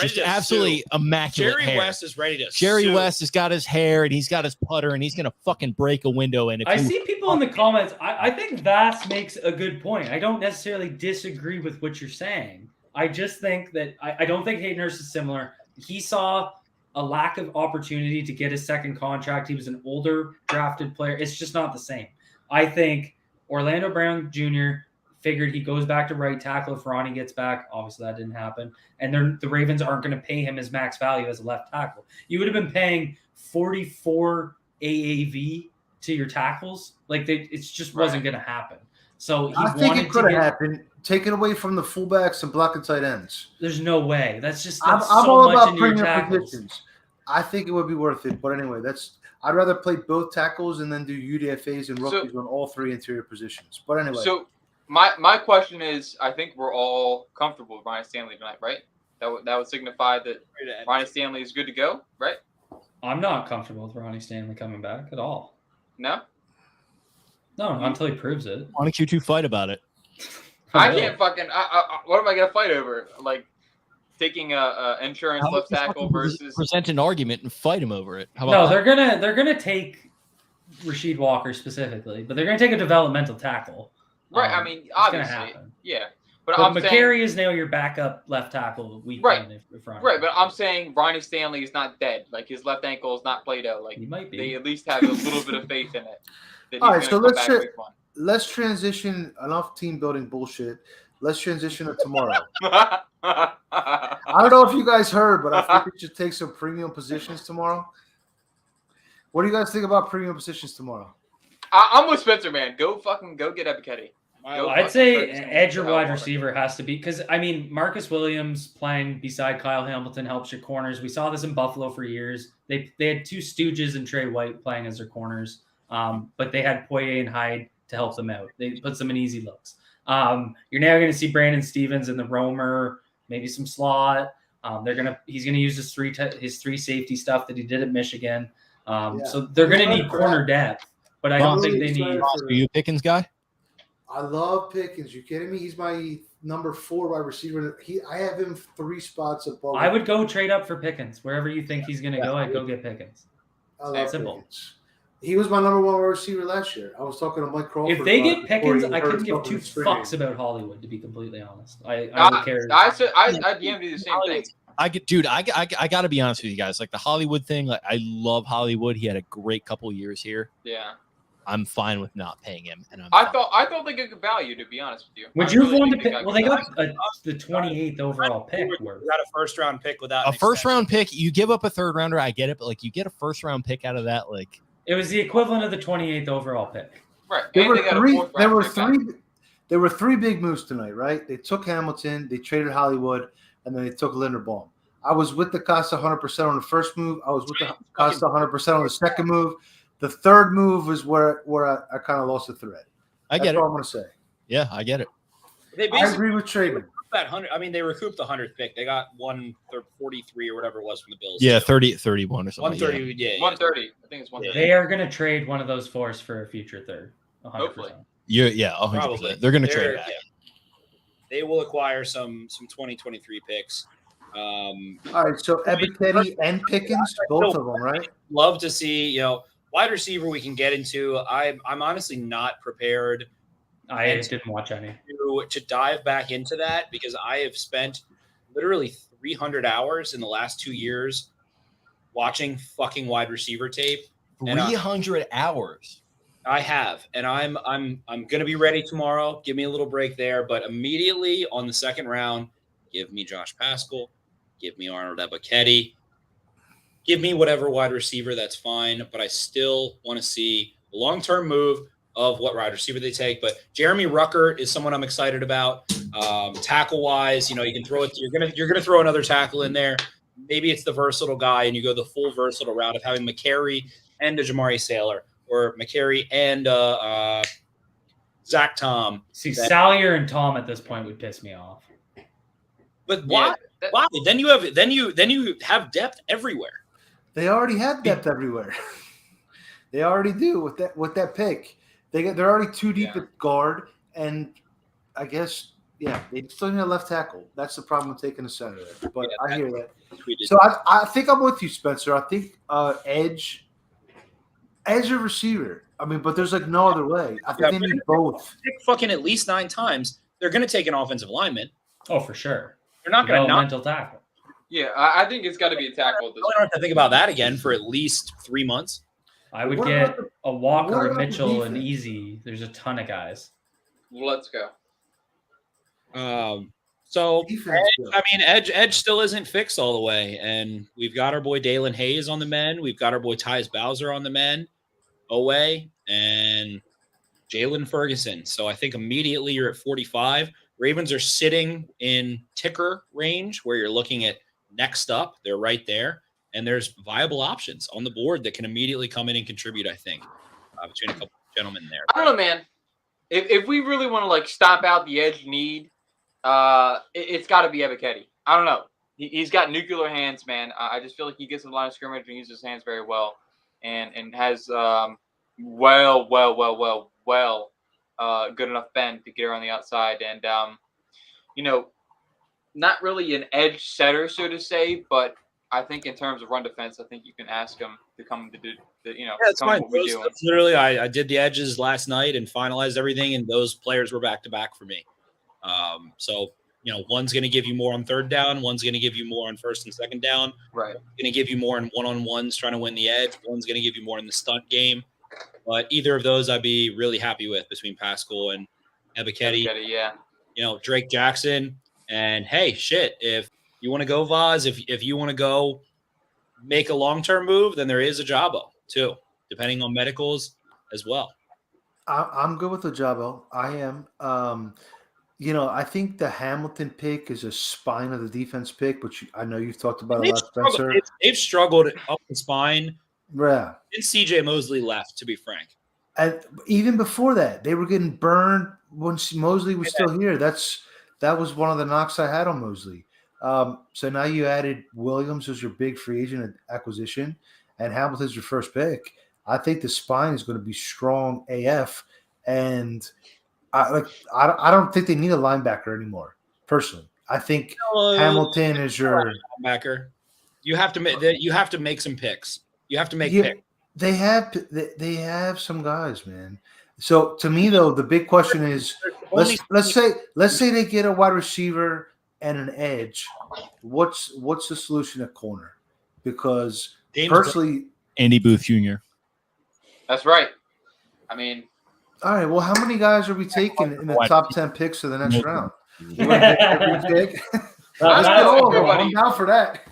just absolutely immaculate Jerry hair. West is ready to Jerry sue. West has got his hair and he's got his putter and he's gonna fucking break a window. And I see people in the comments. I think Vass makes a good point. I don't necessarily disagree with what you're saying. I just think that I don't think Hayden Hurst is similar. He saw a lack of opportunity to get his second contract. He was an older drafted player. It's just not the same. I think Orlando Brown Jr. figured he goes back to right tackle if Ronnie gets back. Obviously, that didn't happen. And the Ravens aren't going to pay him his max value as a left tackle. You would have been paying 44 AAV to your tackles. Like it just wasn't going to happen. So I think it could have happened. Taken away from the fullbacks and blocking tight ends. There's no way. That's I'm so all much about into your premium tackles. positions. I think it would be worth it. But anyway, I'd rather play both tackles and then do UDFAs and rookies on all 3 interior positions. But anyway. So my question is, I think we're all comfortable with Ryan Stanley tonight, right? That would signify that Ryan Stanley is good to go, right? I'm not comfortable with Ronnie Stanley coming back at all. No? No, not until he proves it. Why don't you two fight about it? I can't fucking. What am I gonna fight over? Like taking a insurance left tackle versus present an argument and fight him over it. How about they're gonna take Rasheed Walker specifically, but they're gonna take a developmental tackle. Right. I mean, obviously, yeah. But I'm McCary saying, is now your backup left tackle. Right. Right. But I'm saying Ronnie Stanley is not dead. Like his left ankle is not Play-Doh. Like he might be. They at least have a little bit of faith in it. All right, so let's transition enough team building bullshit. Let's transition to tomorrow. I don't know if you guys heard, but I think we should take some premium positions tomorrow. What do you guys think about premium positions tomorrow? I'm with Spencer, man. Go get Ebiketie. I'd say edge or wide receiver has to be because I mean Marcus Williams playing beside Kyle Hamilton helps your corners. We saw this in Buffalo for years. They had 2 stooges and Trey White playing as their corners. But they had Poirier and Hyde to help them out. They put them in easy looks. You're now going to see Brandon Stevens in the roamer, maybe some slot. He's gonna use his three safety stuff that he did at Michigan. So they're going to need corner depth, but I don't think they need. Are you a Pickens guy? I love Pickens. You kidding me? He's my number 4 wide receiver. I have him 3 spots above. I would go trade up for Pickens. Wherever you think he's going to go, I'd go get Pickens. I love Simple. Pickens. He was my number 1 wide receiver last year. I was talking to Mike Crawford. If they about get it before Pickens, he I hurt couldn't give himself in 2 the spring fucks game. about Hollywood, to be completely honest. I I don't care. I DM you the same thing. I got to be honest with you guys. Like the Hollywood thing, like I love Hollywood. He had a great couple years here. Yeah. I'm fine with not paying him. And I thought they got good value, to be honest with you. Would I you really want to think pick? got Well, good they got value. the 28th overall pick. We got a first round pick without a first round pick. You give up a third rounder. I get it, but like you get a first round pick out of that. Like It was the equivalent of the 28th overall pick. Right. There And were they got a three. fourth There round were pick back. three. There were 3 big moves tonight, right? They took Hamilton, they traded Hollywood, and then they took Linderbaum. I was with the Costa 100% on the first move. I was with the Costa 100% on the second move. The third move is where I kind of lost the thread. I get That's it. all I'm going to say. Yeah, I get it. They I basically agree with Traven. that 100. I mean, they recouped the 100th pick. They got 143 or whatever it was from the Bills. Yeah, 31 or something. 130. Yeah. 130. I think it's 130. They are going to trade one of those fours for a future third. 100%. Hopefully. Yeah, 100%. Probably. They're going to trade back. Yeah. They will acquire some 2023 picks. All right, so Ebiketie and Pickens, both of them, right? Love to see, wide receiver we can get into. I'm honestly not prepared. I didn't watch any. To dive back into that because I have spent literally 300 hours in the last 2 years watching fucking wide receiver tape. 300 hours. I have, and I'm gonna be ready tomorrow. Give me a little break there, but immediately on the second round, give me Josh Pascal, give me Arnold Ebiketie, give me whatever wide receiver. That's fine, but I still want to see the long-term move of what wide receiver they take. But Jeremy Ruckert is someone I'm excited about. Tackle wise, you can throw it. You're gonna throw another tackle in there. Maybe it's the versatile guy, and you go the full versatile route of having McCary and a Jamari Sailor. Or McCary and Zach Tom. See, Salyer and Tom at this point would piss me off. But why? Why? Then you have depth everywhere. They already have depth everywhere. They already do with that pick. They're already too deep at guard, and I guess they still need a left tackle. That's the problem with taking a center there. But I hear that. So I think I'm with you, Spencer. I think edge or receiver. I mean, but there's like no other way. I think they need both. Pick fucking at least 9 times. They're going to take an offensive lineman. Oh, for sure. They're not going to mental tackle. Yeah, I think it's got to be a tackle at this point. I don't have to think about that again for at least 3 months. I would get a Walker, a Mitchell, and Easy. There's a ton of guys. Let's go. So Edge still isn't fixed all the way, and we've got our boy Dalen Hayes on the men. We've got our boy Tyus Bowser on the men, Owe, and Jalen Ferguson. So I think immediately you're at 45. Ravens are sitting in ticker range where you're looking at next up. They're right there, and there's viable options on the board that can immediately come in and contribute. I think between a couple of gentlemen there. I don't know, man. If we really want to stomp out the edge need. It's got to be Ebiketie. I don't know. He's got nuclear hands, man. I just feel like he gets in the line of scrimmage and uses his hands very well, and has good enough bend to get around the outside. And not really an edge setter, so to say, but I think in terms of run defense, I think you can ask him to come to do. It's fine. Literally, I did the edges last night and finalized everything, and those players were back to back for me. So one's going to give you more on third down. One's going to give you more on first and second down. Right. Going to give you more in one-on-ones trying to win the edge. One's going to give you more in the stunt game. But either of those I'd be really happy with between Pascal and Ebiketie. Yeah. Drake Jackson. And hey, shit, if you want to go Vaz, if you want to go make a long-term move, then there is a Jabo too, depending on medicals as well. I'm good with the Jabo. I am. I think the Hamilton pick is a spine of the defense pick, which I know you've talked about a lot, Spencer. They've struggled up the spine. Yeah. Since CJ Mosley left, to be frank. And even before that, they were getting burned when Mosley was still here. That was one of the knocks I had on Mosley. So now you added Williams as your big free agent acquisition, and Hamilton's your first pick. I think the spine is going to be strong AF, and I don't think they need a linebacker anymore. Personally, I think Hamilton is your linebacker. You have to make some picks. You have to make picks. They have some guys, man. So to me, though, the big question is let's say they get a wide receiver and an edge. What's the solution at corner? Because personally, Andy Booth Jr. That's right. I mean, all right. Well, how many guys are we taking in the top 10 picks of the next round? You want to get every pick? Let's get all of them. I'm down for that.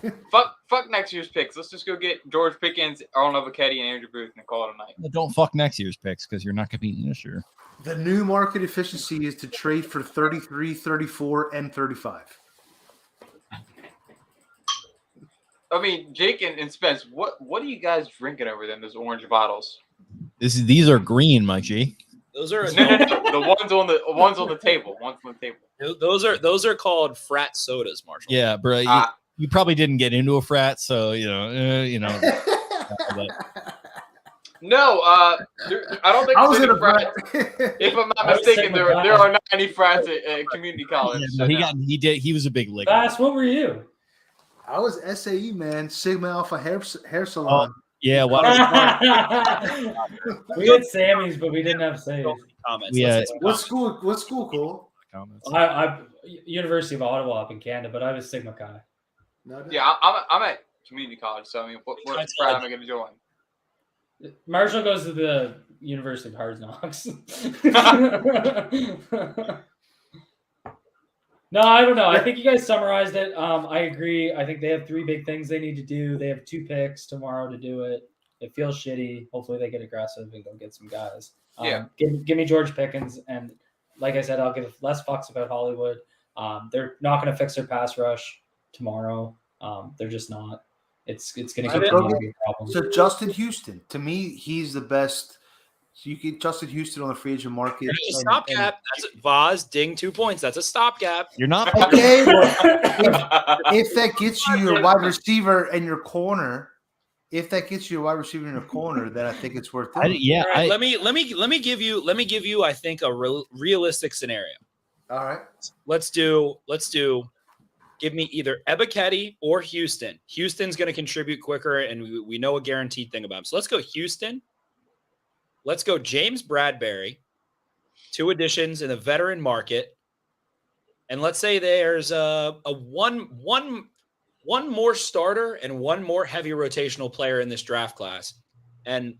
Fuck next year's picks. Let's just go get George Pickens, Arnold Avocati, and Andrew Booth and call it a night. Don't fuck next year's picks because you're not competing this year. The new market efficiency is to trade for 33, 34, and 35. I mean, Jake and Spence, what are you guys drinking over them? Those orange bottles. These are green, Mike G. Those are no. The ones on the table. Ones on the table. Those are called frat sodas, Marshall. Yeah, bro. You probably didn't get into a frat, so No, I don't think I was in a frat. If I'm not mistaken, there are not any frats at community college. Yeah, he was a big lick. Bass, what were you? I was SAE, man. Sigma Alpha hair salon. Yeah, we had Sammy's, but we didn't have Saves. Yeah. What school, Cole? I University of Ottawa up in Canada, but I was Sigma Chi. Yeah, I'm at community college, so I mean, what frat am I going to join? Marshall goes to the University of Hard Knocks. No, I don't know. I think you guys summarized it. I agree. I think they have 3 big things they need to do. They have 2 picks tomorrow to do it. It feels shitty. Hopefully they get aggressive and go get some guys. Give me George Pickens. And like I said, I'll give less fucks about Hollywood. They're not going to fix their pass rush tomorrow. They're just not. It's going to get a problem. So Justin Houston, to me, he's the best. So you get Justin Houston on the free agent market. That's a stopgap. That's Vaz, ding 2 points. That's a stopgap. You're not okay. If that gets you your wide receiver and your corner, then I think it's worth it. Let me give you. I think a realistic scenario. All right. Let's do. Give me either Ebiketie or Houston. Houston's going to contribute quicker, and we know a guaranteed thing about him. So let's go Houston. Let's go James Bradbury, 2 additions in the veteran market. And let's say there's a one more starter and 1 more heavy rotational player in this draft class. And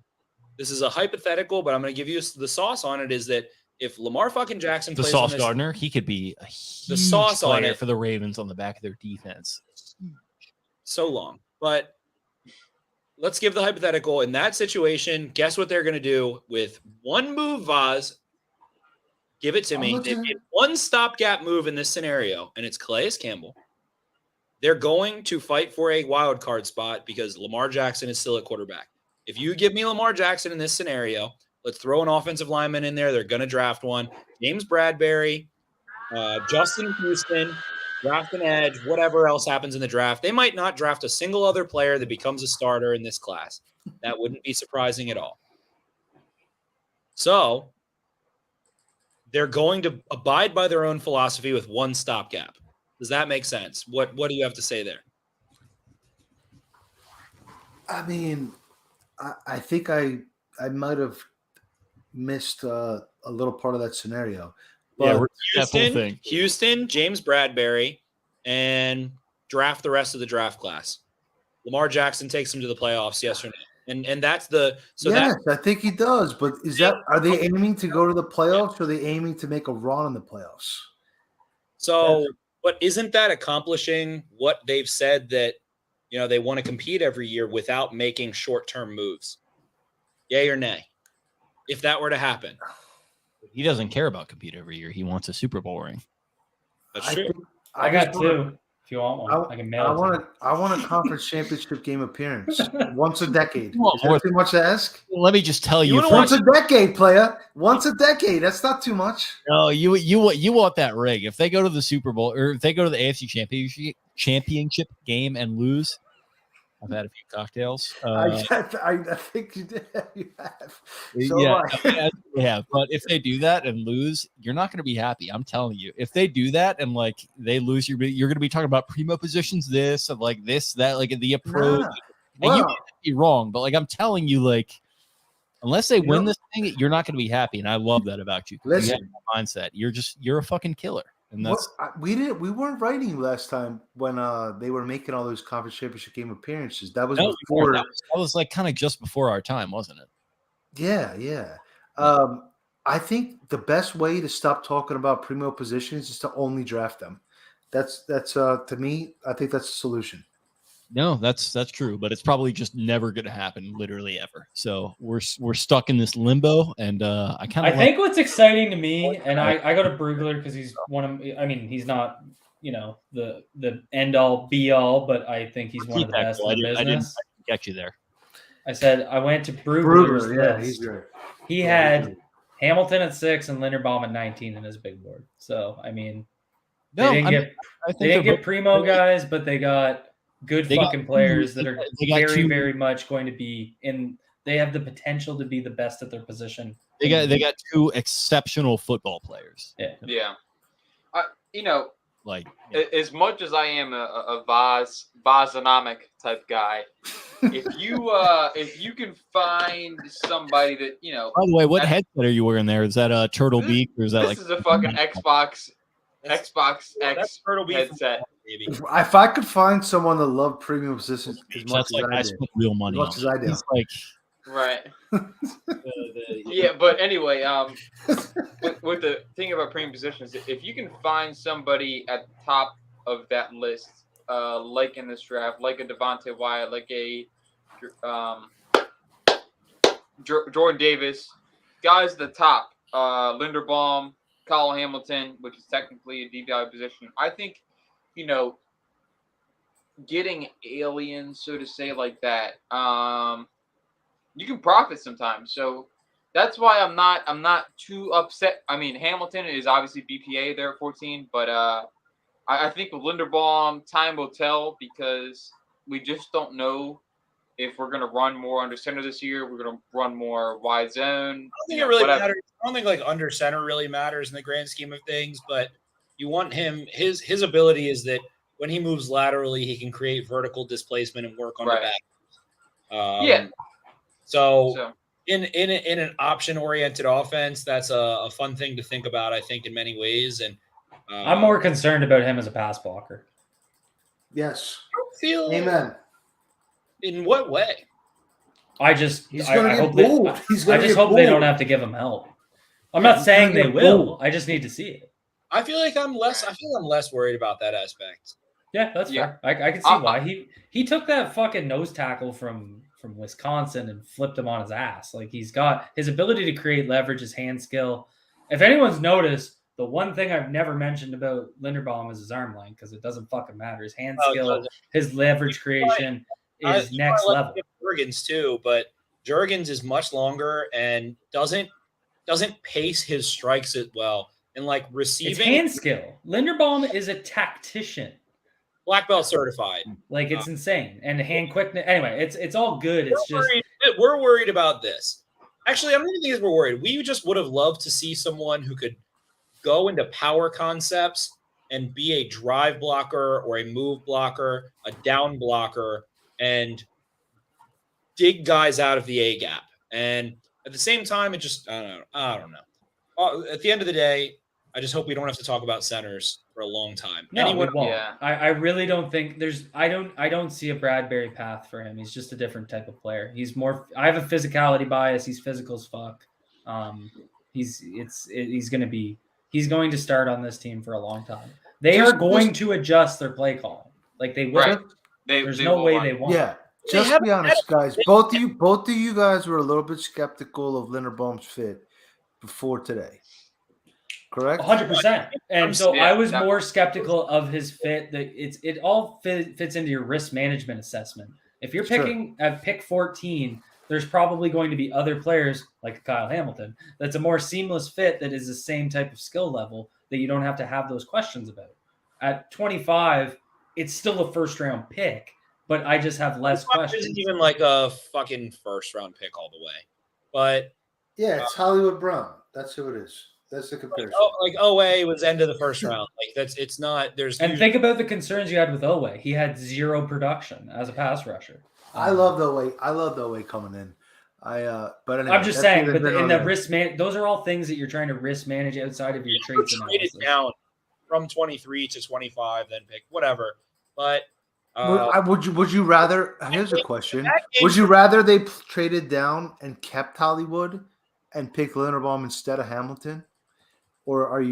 this is a hypothetical, but I'm going to give you the sauce on it is that if Lamar fucking Jackson plays Sauce Gardner, he could be a huge player for the Ravens on the back of their defense. So long. But let's give the hypothetical. In that situation, guess what they're going to do with 1 move, Vaz? Give it to me. They made 1 stopgap move in this scenario, and it's Calais Campbell. They're going to fight for a wild card spot because Lamar Jackson is still at quarterback. If you give me Lamar Jackson in this scenario, let's throw an offensive lineman in there. They're going to draft one. James Bradbury, Justin Houston, draft an edge, whatever else happens in the draft. They might not draft a single other player that becomes a starter in this class. That wouldn't be surprising at all. So they're going to abide by their own philosophy with 1 stopgap. Does that make sense? What do you have to say there? I mean, I think I might have missed a little part of that scenario. But Houston, James Bradbury, and draft the rest of the draft class. Lamar Jackson takes them to the playoffs, yes or no? And that's the I think he does. But are they aiming to go to the playoffs, or are they aiming to make a run in the playoffs? So, but isn't that accomplishing what they've said that they want to compete every year without making short-term moves? Yay or nay? If that were to happen. He doesn't care about compete every year. He wants a Super Bowl ring. That's true. I got 2. If you want one, I can mail it. I want a conference championship game appearance once a decade. Is that too much to ask? Let me just tell you. Once a decade, player. Once a decade. That's not too much. No, you want that ring. If they go to the Super Bowl or if they go to the AFC championship game and lose, I've had a few cocktails. I think you did. You have. So Yeah, I. yeah. But if they do that and lose, you're not going to be happy. I'm telling you. If they do that and like they lose, you're going to be talking about primo positions, this and like this, that, like the approach. Nah. And you Well, may be wrong, but like I'm telling you, like unless they You win know- this thing, you're not going to be happy. And I love that about you. 'Cause you have Listen. that mindset. You're a fucking killer. And that's we weren't writing last time when they were making all those conference championship game appearances. That was no, before. that was like kind of just before our time, wasn't it? Yeah. I think the best way to stop talking about primo positions is to only draft them. That's to me. I think that's the solution. No, that's true, but it's probably just never going to happen, literally ever. So we're stuck in this limbo, and I kind of. I think what's exciting to me, and I go to Brugler because he's one of. I mean, he's not the end all be all, but I think he's one of the best in the business. I didn't get you there. I said I went to Brugler's Yeah, list. he's great. He had Hamilton at 6 and Linderbaum at 19 in his big board. So I mean, they didn't get primo guys, but they got good fucking players that are very much going to be in. They have the potential to be the best at their position. They got two exceptional football players. Yeah. Like as much as I am a Vozonomic type guy, if you can find somebody that By the way, what headset are you wearing there? Is that a Turtle Beak or is that this is a fucking Xbox X Turtle Beak headset? If I could find someone that loved premium positions as much that's as like I I did, spent real money. as much as I do, He's like Right. Yeah, but anyway, with the thing about premium positions, if you can find somebody at the top of that list, like in this draft, like a Devontae Wyatt, like a Jordan Davis, guys at the top, Linderbaum, Kyle Hamilton, which is technically a devalued position. I think, getting aliens, so to say, like that, you can profit sometimes. So that's why I'm not too upset. I mean, Hamilton is obviously BPA there at 14, but I think with Linderbaum, time will tell because we just don't know if we're going to run more under center this year. We're going to run more wide zone. I don't think it really matters. I don't think like under center really matters in the grand scheme of things, but you want him. His ability is that when he moves laterally, he can create vertical displacement and work on the back. So in an option-oriented offense, that's a fun thing to think about, I think, in many ways. And I'm more concerned about him as a pass blocker. Yes. Amen. In what way? I just He's I gonna hope get bold. He's I gonna just get hope they don't bold. have to give him help. I'm not saying they will. I just need to see it. I feel like I'm less worried about that aspect. Yeah, that's fair. I can see why he took that fucking nose tackle from Wisconsin and flipped him on his ass. Like he's got his ability to create leverage, his hand skill. If anyone's noticed, the one thing I've never mentioned about Linderbaum is his arm length because it doesn't fucking matter. His hand skill, his leverage creation is next level. Jurgens too, but Jurgens is much longer and doesn't pace his strikes as well. And like receiving it's hand skill. Linderbaum is a tactician. Black belt certified. Like it's insane. And hand quickness. Anyway, it's all good. It's we're worried about this. Actually, I don't even think we're worried. We just would have loved to see someone who could go into power concepts and be a drive blocker or a move blocker, a down blocker, and dig guys out of the A gap. And at the same time, it just I don't know. At the end of the day, I just hope we don't have to talk about centers for a long time. No, we won't. Yeah. I really don't think I don't see a Bradbury path for him. He's just a different type of player. He's more. I have a physicality bias. He's physical as fuck. He's going to start on this team for a long time. They are going to adjust their play call. Like they will. Right. There's no way they won't. Yeah. Just to be honest, guys. Both of you guys were a little bit skeptical of Linderbaum's fit before today. Correct? 100%. And so I was more skeptical of his fit. That it all fits into your risk management assessment. If you're picking at pick 14, there's probably going to be other players like Kyle Hamilton that's a more seamless fit that is the same type of skill level that you don't have to have those questions about. At 25, it's still a first round pick, but I just have less questions. Isn't even like a fucking first round pick all the way, but Yeah, it's Hollywood Brown. That's who it is. That's the comparison. like OA was end of the first round. Like it's not. There's and think about the concerns you had with Owe. He had 0 production as a pass rusher. I love the way. I love the way coming in. But anyway, I'm just saying, but in the risk those are all things that you're trying to risk manage outside of your traits. Trade it down from 23 to 25, then pick whatever. But would you rather? Here's a question: would you rather they traded down and kept Hollywood and picked Linderbaum instead of Hamilton, or do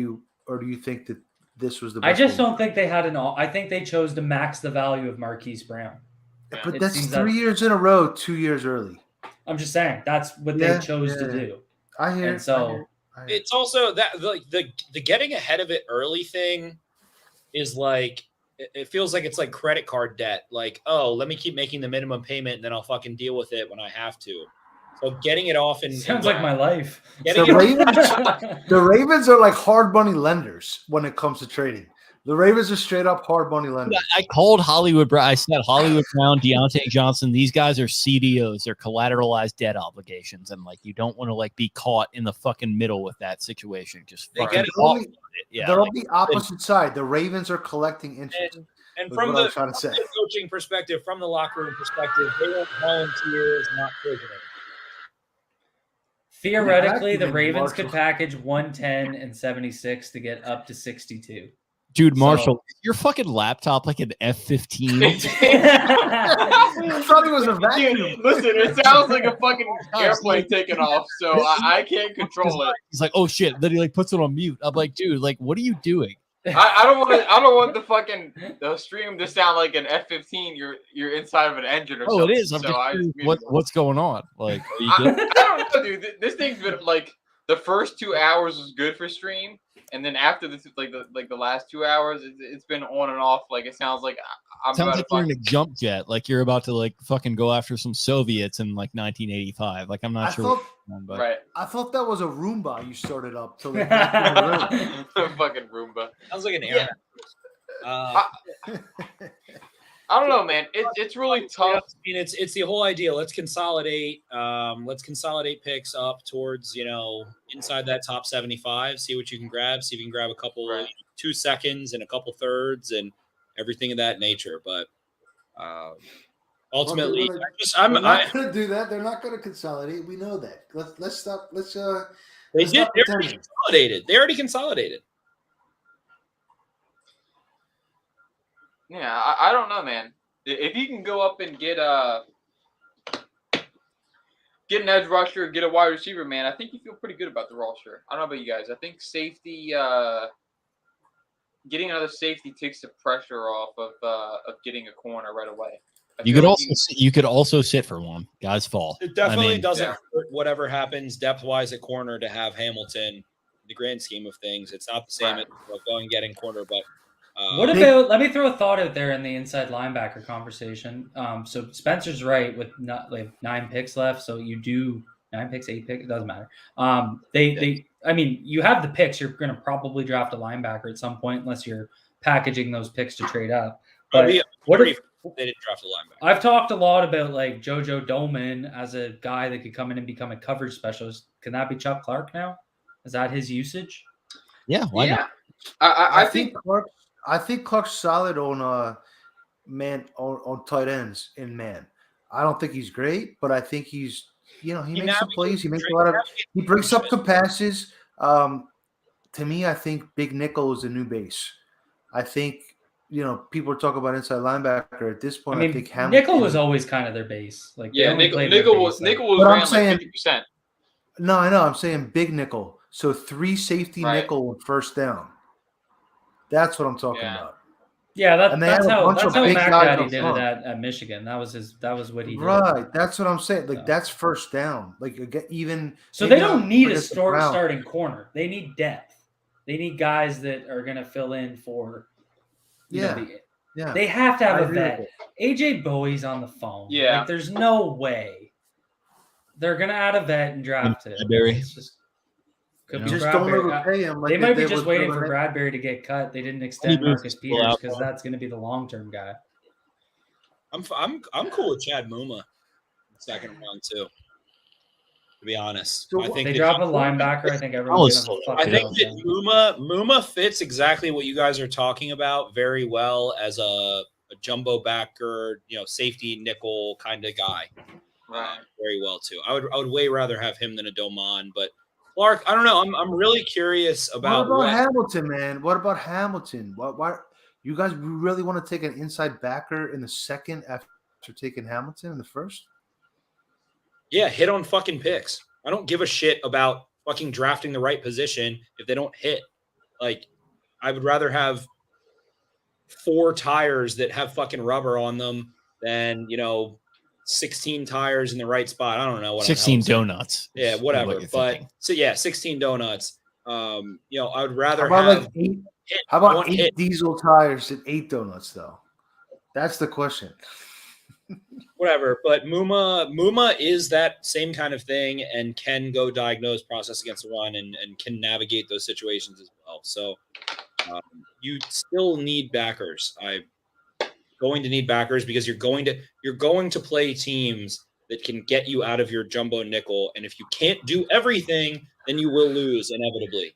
you think that this was the best? I just don't think they had an all. I think they chose to max the value of Marquise Brown. But that's 3 years in a row, 2 years early. I'm just saying that's what they chose to do. I hear. And so it's also that like the getting ahead of it early thing is like it feels like it's like credit card debt. Like, oh, let me keep making the minimum payment, and then I'll fucking deal with it when I have to. So getting it off and sounds like my life. The Ravens are like hard money lenders when it comes to trading. The Ravens are straight up hard money lenders. I called Hollywood Brown. I said Hollywood Brown, Deontay Johnson. These guys are CDOs. They're collateralized debt obligations, and like you don't want to like be caught in the fucking middle with that situation. Just fucking they're on the opposite side. The Ravens are collecting interest. And from the coaching perspective, from the locker room perspective, they want volunteers, not prisoners. Theoretically, the Ravens could package 110 and 76 to get up to 62. Dude, Marshall, your fucking laptop like an F-15. I thought it was a vacuum. Listen, it sounds like a fucking airplane taking off, so I can't control it. He's like, oh shit. Then he like puts it on mute. I'm like, dude, like, what are you doing? I don't want the stream to sound like an F-15. You're inside of an engine or something. Oh, it is. I'm just what's going on? Like, are you good? I don't know, dude. This thing's been like the first 2 hours was good for stream. And then after this, like the last 2 hours, it's been on and off. Like it sounds like I'm sounds about like to you're in a jump jet, like you're about to like fucking go after some Soviets in like 1985. Like I'm not sure. Right. I thought that was a Roomba you started up to like fucking Roomba. Sounds like an air. I don't know, man. It's really tough. I mean, it's the whole idea. Let's consolidate. Let's consolidate picks up towards inside that top 75. See what you can grab. See if you can grab a couple 2 seconds and a couple thirds and everything of that nature. But ultimately, I'm not going to do that. They're not going to consolidate. We know that. Let's stop. They did. They already consolidated. They already consolidated. Yeah, I don't know, man. If you can go up and get an edge rusher, get a wide receiver, man, I think you feel pretty good about the roster. I don't know about you guys. I think safety, getting another safety takes the pressure off of getting a corner right away. You could also sit for one. Guys fall. It definitely doesn't hurt whatever happens depth wise at corner to have Hamilton. In the grand scheme of things, it's not the same as going and getting corner, but. What about? Let me throw a thought out there in the inside linebacker conversation. So Spencer's right with not like 9 picks left. So you do 9 picks, 8 picks. It doesn't matter. I mean, you have the picks. You're going to probably draft a linebacker at some point, unless you're packaging those picks to trade up. But what if they didn't draft a linebacker? I've talked a lot about like JoJo Doman as a guy that could come in and become a coverage specialist. Can that be Chuck Clark now? Is that his usage? Yeah, why not? I think Clark's solid on man on tight ends in man. I don't think he's great, but I think he's he makes some plays. He makes a lot of he breaks up some passes. To me, I think Big Nickel is the new base. I think people are talking about inside linebacker at this point. I think Hamilton, Nickel was always kind of their base. Like Nickel was ran like 50%. No, I know. I'm saying Big Nickel. So 3 safety nickel with first down. That's what I'm talking about. Yeah, that's how McDaddy did it at Michigan. That was what he did. Right. That's what I'm saying. Like that's first down. Like even so they don't need a starting corner. They need depth. They need guys that are going to fill in for. They have to have a vet. AJ Bowie's on the phone. Yeah. Like, there's no way they're going to add a vet and draft it. It's just. Just don't overpay him. They might be just waiting for Bradbury to get cut. They didn't extend Marcus Peters because that's going to be the long-term guy. I'm cool with Chad Muma second round too. To be honest, So I think they that drop a linebacker. I think everyone's gonna fuck I it think up. that Muma fits exactly what you guys are talking about very well as a jumbo backer, safety nickel kind of guy. Right. Very well too. I would way rather have him than a Doman, but Clark, I don't know. I'm really curious about what Hamilton, man. What about Hamilton? Why you guys really want to take an inside backer in the second after taking Hamilton in the first? Yeah, hit on fucking picks. I don't give a shit about fucking drafting the right position if they don't hit. Like, I would rather have 4 tires that have fucking rubber on them than 16 tires in the right spot. I don't know what 16 donuts. Yeah, whatever. What But so yeah, 16 donuts. I would rather How about have like 8? hit How about one 8 hit. diesel tires and 8 donuts though? That's the question. Whatever, but Muma is that same kind of thing and can go diagnose, process against the run, and can navigate those situations as well. So you still need backers. I'm going to need backers because you're going to play teams that can get you out of your jumbo nickel, and if you can't do everything, then you will lose inevitably.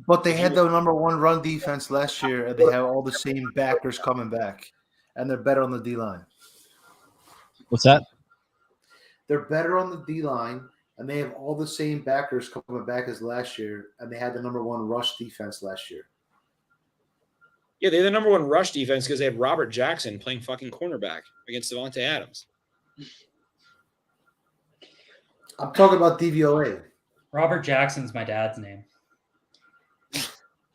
But they had the number 1 run defense last year, and they have all the same backers coming back, and they're better on the D line. What's that? They're better on the D line, and they have all the same backers coming back as last year, and they had the number 1 rush defense last year. Yeah, they had the number 1 rush defense because they had Robert Jackson playing fucking cornerback against Devontae Adams. I'm talking about DVOA. Robert Jackson's my dad's name.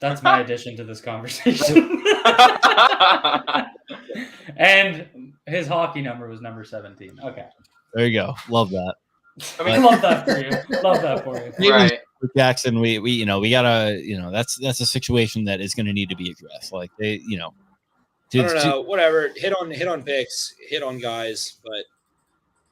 That's my addition to this conversation. And his hockey number was number 17. Okay. There you go. Love that. I love that for you. Love that for you. Right. Jackson, we gotta, that's a situation that is going to need to be addressed. Like they, I don't know, whatever. Hit on picks, hit on guys, but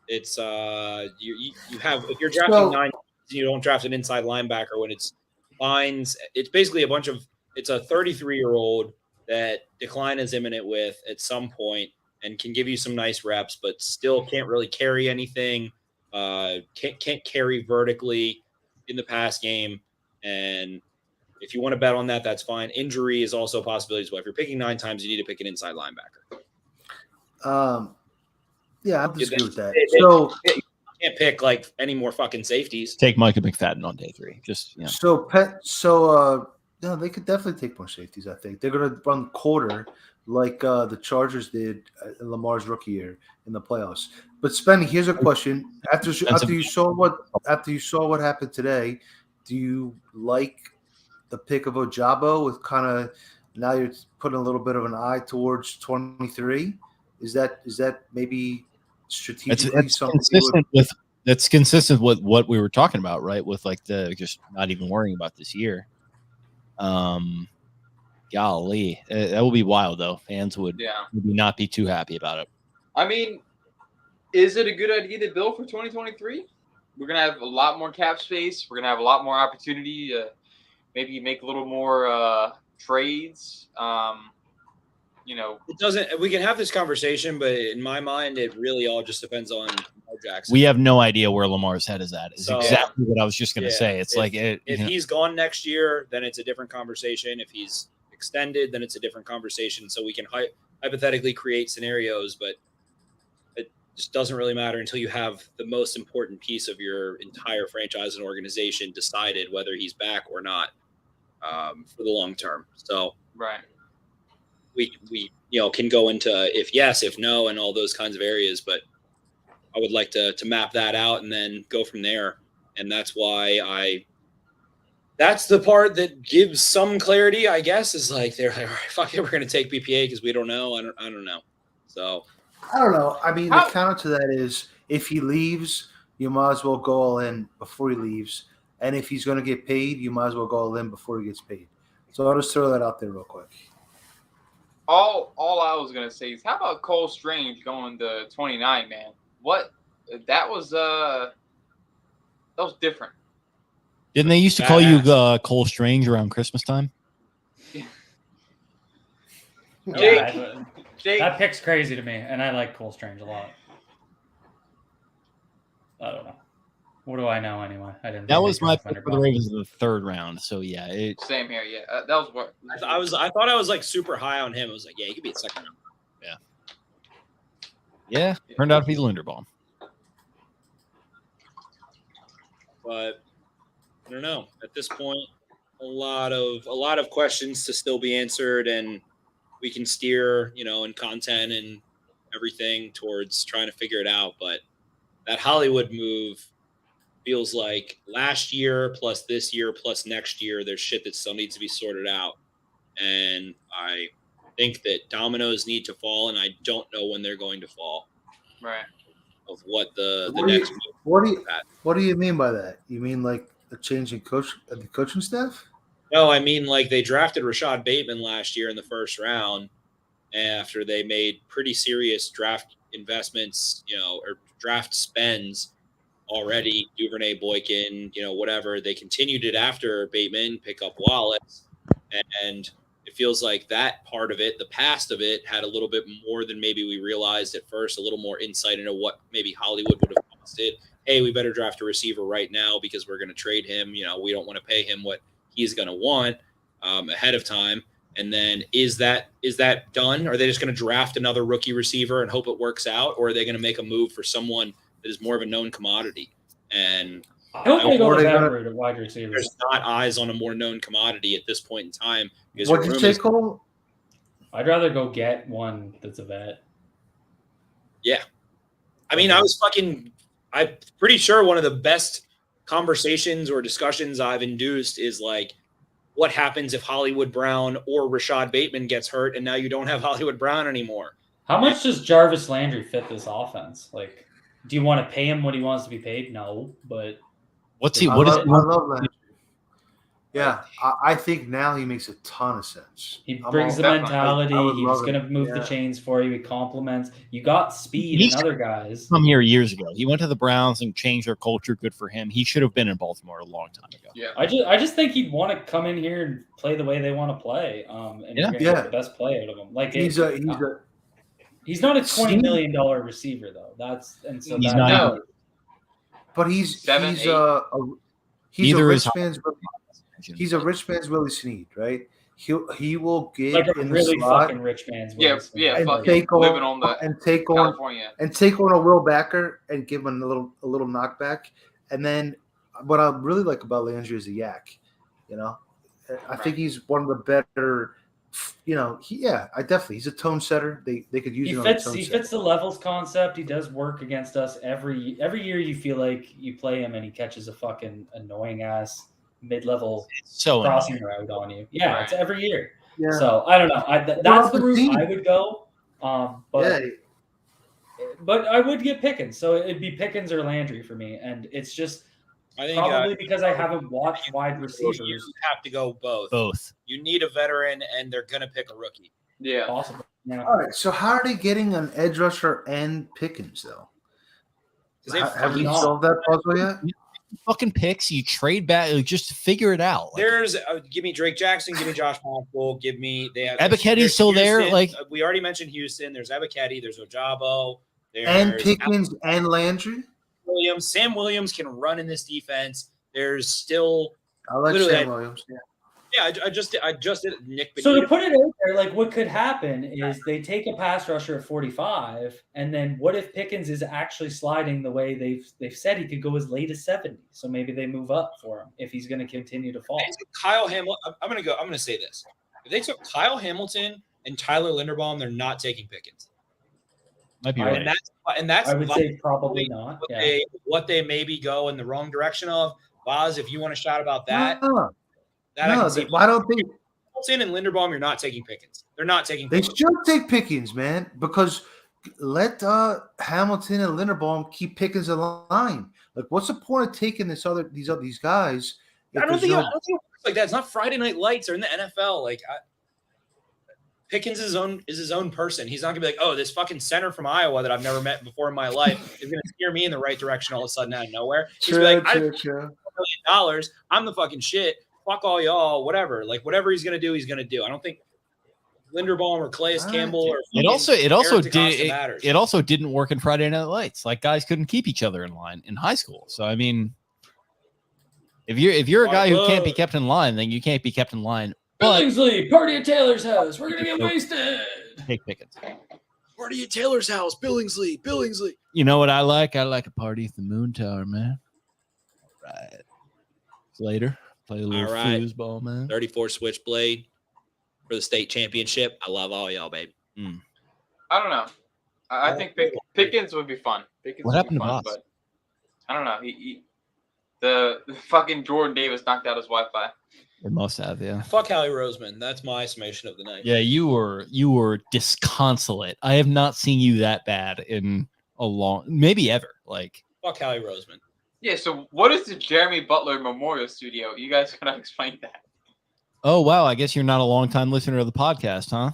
it's you have, if you're drafting 9, you don't draft an inside linebacker when it's lines. It's basically it's a 33-year-old that decline is imminent with at some point and can give you some nice reps, but still can't really carry anything. Can't carry vertically in the pass game. And if you want to bet on that, that's fine. Injury is also a possibility as well. If you're picking 9 times, you need to pick an inside linebacker. Yeah, I disagree with that. So you can't pick like any more fucking safeties. Take Micah McFadden on day 3. Just no, they could definitely take more safeties. I think they're going to run quarter like the Chargers did in Lamar's rookie year in the playoffs. But Spenny, here's a question: after you saw what happened today, do you like the pick of Ojabo with kind of now you're putting a little bit of an eye towards 23? Is that maybe strategically something? That's consistent with what we were talking about, right? With like the just not even worrying about this year. Golly, that will be wild though. Fans would maybe not be too happy about it. I mean, is it a good idea to build for 2023? We're gonna have a lot more cap space. We're gonna have a lot more opportunity to maybe make a little more trades. It doesn't. We can have this conversation, but in my mind, it really all just depends on Lamar Jackson. We have no idea where Lamar's head is at. Is exactly what I was just going to say. It's if he's gone next year, then it's a different conversation. If he's extended, then it's a different conversation. So we can hypothetically create scenarios, but it just doesn't really matter until you have the most important piece of your entire franchise and organization decided whether he's back or not for the long term. So right. We can go into if yes, if no, and all those kinds of areas, but I would like to map that out and then go from there. And that's why that's the part that gives some clarity, I guess, is like they're like, all right, fuck it, we're going to take BPA because we don't know. I don't know. So I don't know. I mean, the counter to that is if he leaves, you might as well go all in before he leaves. And if he's going to get paid, you might as well go all in before he gets paid. So I'll just throw that out there real quick. All I was gonna say is, how about Cole Strange going to 29, man? What that was different. Didn't they used to call you Cole Strange around Christmas time? Jake, Jake, That pick's crazy to me, and I like Cole Strange a lot. I don't know. What do I know anyway? I didn't. That was my pick for the Ravens in the 3rd round. So yeah, same here. Yeah, that was what I thought I was like super high on him. I was like, yeah, he could be a 2nd round. Yeah, turned out to be Linderbaum. But I don't know. At this point, a lot of questions to still be answered, and we can steer, in content and everything towards trying to figure it out. But that Hollywood move feels like last year plus this year plus next year, there's shit that still needs to be sorted out. And I think that dominoes need to fall, and I don't know when they're going to fall. Right. Of what the next move. What do you mean by that? You mean like a change in the coaching staff? No, I mean like they drafted Rashad Bateman last year in the 1st round after they made pretty serious draft investments, or draft spends already. Duvernay, Boykin, whatever. They continued it after Bateman, pick up Wallace, and it feels like that part of it, the past of it, had a little bit more than maybe we realized at first, a little more insight into what maybe Hollywood would have costed. Hey, we better draft a receiver right now because we're going to trade him. We don't want to pay him what he's going to want ahead of time. And then is that done? Are they just going to draft another rookie receiver and hope it works out? Or are they going to make a move for someone that is more of a known commodity? And I hope they go to wide receivers. There's not eyes on a more known commodity at this point in time. What did you say, Cole? I'd rather go get one that's a vet. Yeah. I mean, I'm pretty sure one of the best conversations or discussions I've induced is like, what happens if Hollywood Brown or Rashad Bateman gets hurt and now you don't have Hollywood Brown anymore? How much does Jarvis Landry fit this offense? Like, do you want to pay him what he wants to be paid? No, but what's he? I love Landry. Yeah, I think now he makes a ton of sense. He brings the mentality. He's going to move the chains for you. He compliments. You got speed and other guys. Come here years ago. He went to the Browns and changed their culture. Good for him. He should have been in Baltimore a long time ago. Yeah, I just think he'd want to come in here and play the way they want to play. And get the best play out of him. Like he's not a $20 million receiver though. He's not. But he's a rich man's Willie Snead, right? He will get like a in really the slot, fucking rich man's Willie Snead. and take on living on the and take California. on a Will Backer and give him a little knockback. And then what I really like about Landry is a yak. I think he's one of the better. He's a tone setter. They could use him. He fits the levels concept. He does work against us every year. You feel like you play him and he catches a fucking annoying ass mid-level crossing route on you. Yeah, right. It's every year. Yeah. So I don't know. That's the route I would go. But I would get Pickens. So it'd be Pickens or Landry for me. And it's just probably because I haven't watched wide receivers. You have to go both. Both. You need a veteran, and they're going to pick a rookie. Yeah. Possible. Yeah. All right. So how are they getting an edge rusher and Pickens, though? Have you solved that puzzle yet? Fucking picks, you trade back, just figure it out. There's give me Drake Jackson, give me Josh Maxwell, they have Ebiketti's still Houston, there. Like we already mentioned Houston. There's Ebiketti, there's Ojabo, and Pickens and Landry. Sam Williams can run in this defense. There's still I like Sam Williams. Yeah, I just did Nick. So to put it out there, like what could happen is they take a pass rusher at 45, and then what if Pickens is actually sliding the way they've said he could go as late as 70? So maybe they move up for him if he's going to continue to fall. Kyle Hamilton. I'm going to say this: if they took Kyle Hamilton and Tyler Linderbaum, they're not taking Pickens. Might be right. And that's I would say probably not. What they maybe go in the wrong direction of. Vaz, if you want to shout about that. I don't think Hamilton and Linderbaum, you're not taking Pickens. They're not taking Pickens. They should take Pickens, man, because let Hamilton and Linderbaum keep Pickens aligned. Like, what's the point of taking these guys? I don't think it works like that. It's not Friday Night Lights or in the NFL. Like Pickens is his own person. He's not gonna be like, oh, this fucking center from Iowa that I've never met before in my life is gonna steer me in the right direction all of a sudden out of nowhere. He's gonna be like, $1 million. I'm the fucking shit. Fuck all y'all, whatever. Like whatever he's gonna do, he's gonna do. I don't think Linderbaum or Calais Campbell or It also Eric DeCosta did matters. it also didn't work in Friday Night Lights. Like guys couldn't keep each other in line in high school. So I mean, if you're a guy who can't be kept in line, then you can't be kept in line. But Billingsley, party at Taylor's house. We're gonna get wasted. Take Pickens. Party at Taylor's house. Billingsley. You know what I like? I like a party at the Moon Tower, man. All right. Later, play a little All right. foosball, man. 34 Switchblade for the state championship. I love all y'all, babe. I don't know. I think Pickens would be fun. Pickens What would happened be to fun, Voss? but I don't know. The fucking Jordan Davis knocked out his Wi-Fi. It must have, yeah. Fuck Howie Roseman. That's my summation of the night. Yeah, you were disconsolate. I have not seen you that bad in a long, maybe ever. Like, Fuck Howie Roseman. Yeah. So what is the Jeremy Butler Memorial Studio? You guys gotta explain that. oh wow, I guess you're not a long-time listener of the podcast, huh?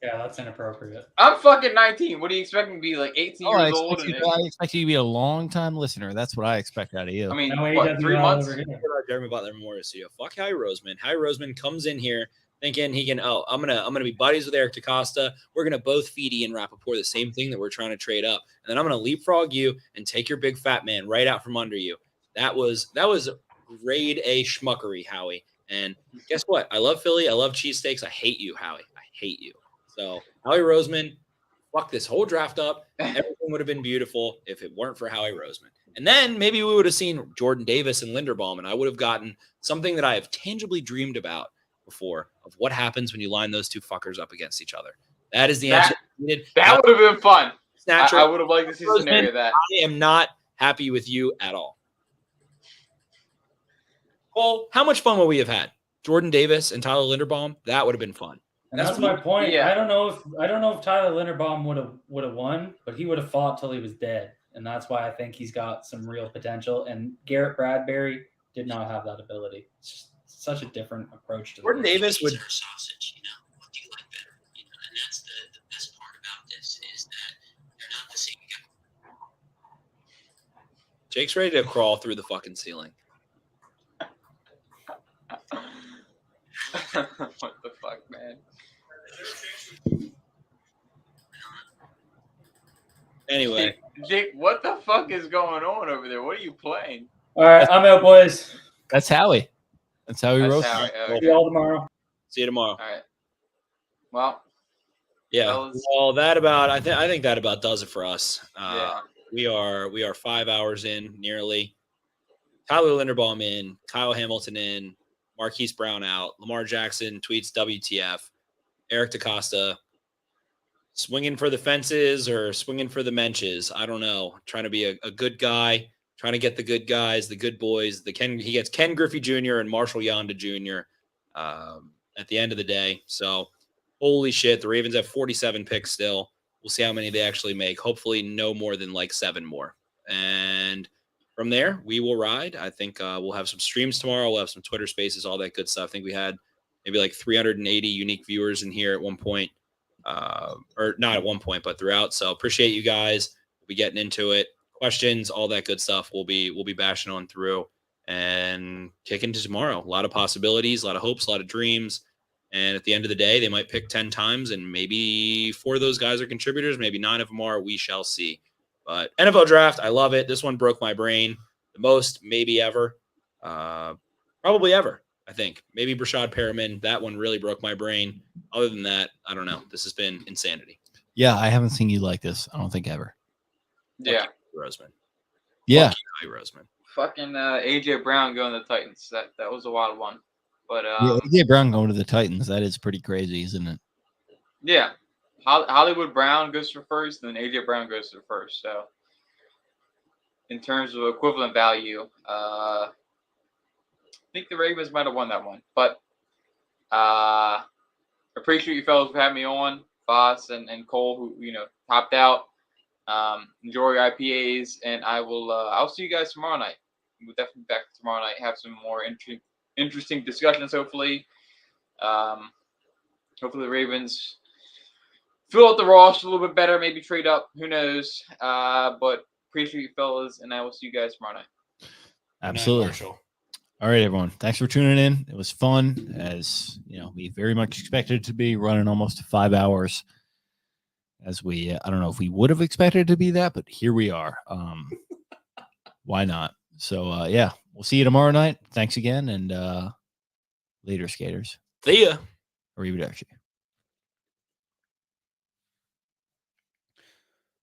Yeah, that's inappropriate. I'm fucking 19. What do you expect me to be like 18 Oh, I years old? expect you to be a long-time listener. That's what I expect out of you. I mean, No way he what, does 3 it all months? over here. Jeremy Butler Memorial Studio. Fuck Howie Roseman. Howie Roseman comes in here thinking he can. Oh, I'm gonna be buddies with Eric DeCosta. We're gonna both feed Ian Rappaport the same thing that we're trying to trade up, and then I'm gonna leapfrog you and take your big fat man right out from under you. That was grade A schmuckery, Howie. And guess what? I love Philly. I love cheesesteaks. I hate you, Howie. I hate you. So Howie Roseman, fuck this whole draft up. Everything would have been beautiful if it weren't for Howie Roseman. And then maybe we would have seen Jordan Davis and Linderbaum, and I would have gotten something that I have tangibly dreamed about before of what happens when you line those two fuckers up against each other. That is the answer needed. That would have been fun. Snatcher. I would have liked to see a scenario of that. I am not happy with you at all. Cole, how much fun would we have had? Jordan Davis and Tyler Linderbaum? That would have been fun. And that's my point. Yeah. I don't know if Tyler Linderbaum would have won, but he would have fought till he was dead. And that's why I think he's got some real potential. And Garrett Bradbury did not have that ability. It's just such a different approach to Jordan Davis would. Sausage, what do you like better? And that's the best part about this is that they're not the same guy. Jake's ready to crawl through the fucking ceiling. What the fuck, man? Anyway, Jake, what the fuck is going on over there? What are you playing? All right, I'm out, boys. That's Howie. That's how he That's wrote. Howie. it. Okay. See y'all tomorrow. see you tomorrow. All right. Well, Yeah. fellas. Well, I think that about does it for us. Yeah. We are 5 hours in nearly. Tyler Linderbaum in, Kyle Hamilton in, Marquise Brown out, Lamar Jackson tweets WTF, Eric DeCosta swinging for the fences or swinging for the menches. I don't know. Trying to be a good guy, trying to get the good guys, the good boys. He gets Ken Griffey Jr. and Marshall Yonda Jr. At the end of the day. So, holy shit, the Ravens have 47 picks still. We'll see how many they actually make. Hopefully no more than like 7 more. And from there, we will ride. I think we'll have some streams tomorrow. We'll have some Twitter spaces, all that good stuff. I think we had maybe like 380 unique viewers in here at one point. Or not at one point, but throughout. So appreciate you guys. We'll be getting into it. Questions, all that good stuff. We'll be bashing on through and kick into tomorrow. A lot of possibilities, a lot of hopes, a lot of dreams. And at the end of the day, they might pick 10 times, and maybe 4 of those guys are contributors. Maybe 9 of them are. We shall see. But NFL draft, I love it. This one broke my brain the most, maybe ever. Probably ever, I think. Maybe Brashad Perriman. That one really broke my brain. Other than that, I don't know. This has been insanity. Yeah, I haven't seen you like this. I don't think ever. Yeah. Roseman. Yeah. Roseman. Fucking AJ Brown going to the Titans. That was a wild one. But Yeah, AJ Brown going to the Titans. That is pretty crazy, isn't it? yeah. Hollywood Brown goes for first, and then AJ Brown goes for first. So, in terms of equivalent value, I think the Ravens might have won that one. But appreciate you fellas for having me on, Voss and Cole, who topped out. Enjoy your IPAs, and I'll see you guys tomorrow night. We'll definitely be back tomorrow night. Have some more interesting discussions. Hopefully, hopefully the Ravens fill out the roster a little bit better, maybe trade up. Who knows? But appreciate you fellas, and I will see you guys tomorrow night. Absolutely. All right, everyone. Thanks for tuning in. It was fun, as we very much expected it to be, running almost 5 hours. As we, I don't know if we would have expected it to be that, but here we are. Why not? So, yeah, we'll see you tomorrow night. Thanks again, and later, skaters. See ya. Arrivederci.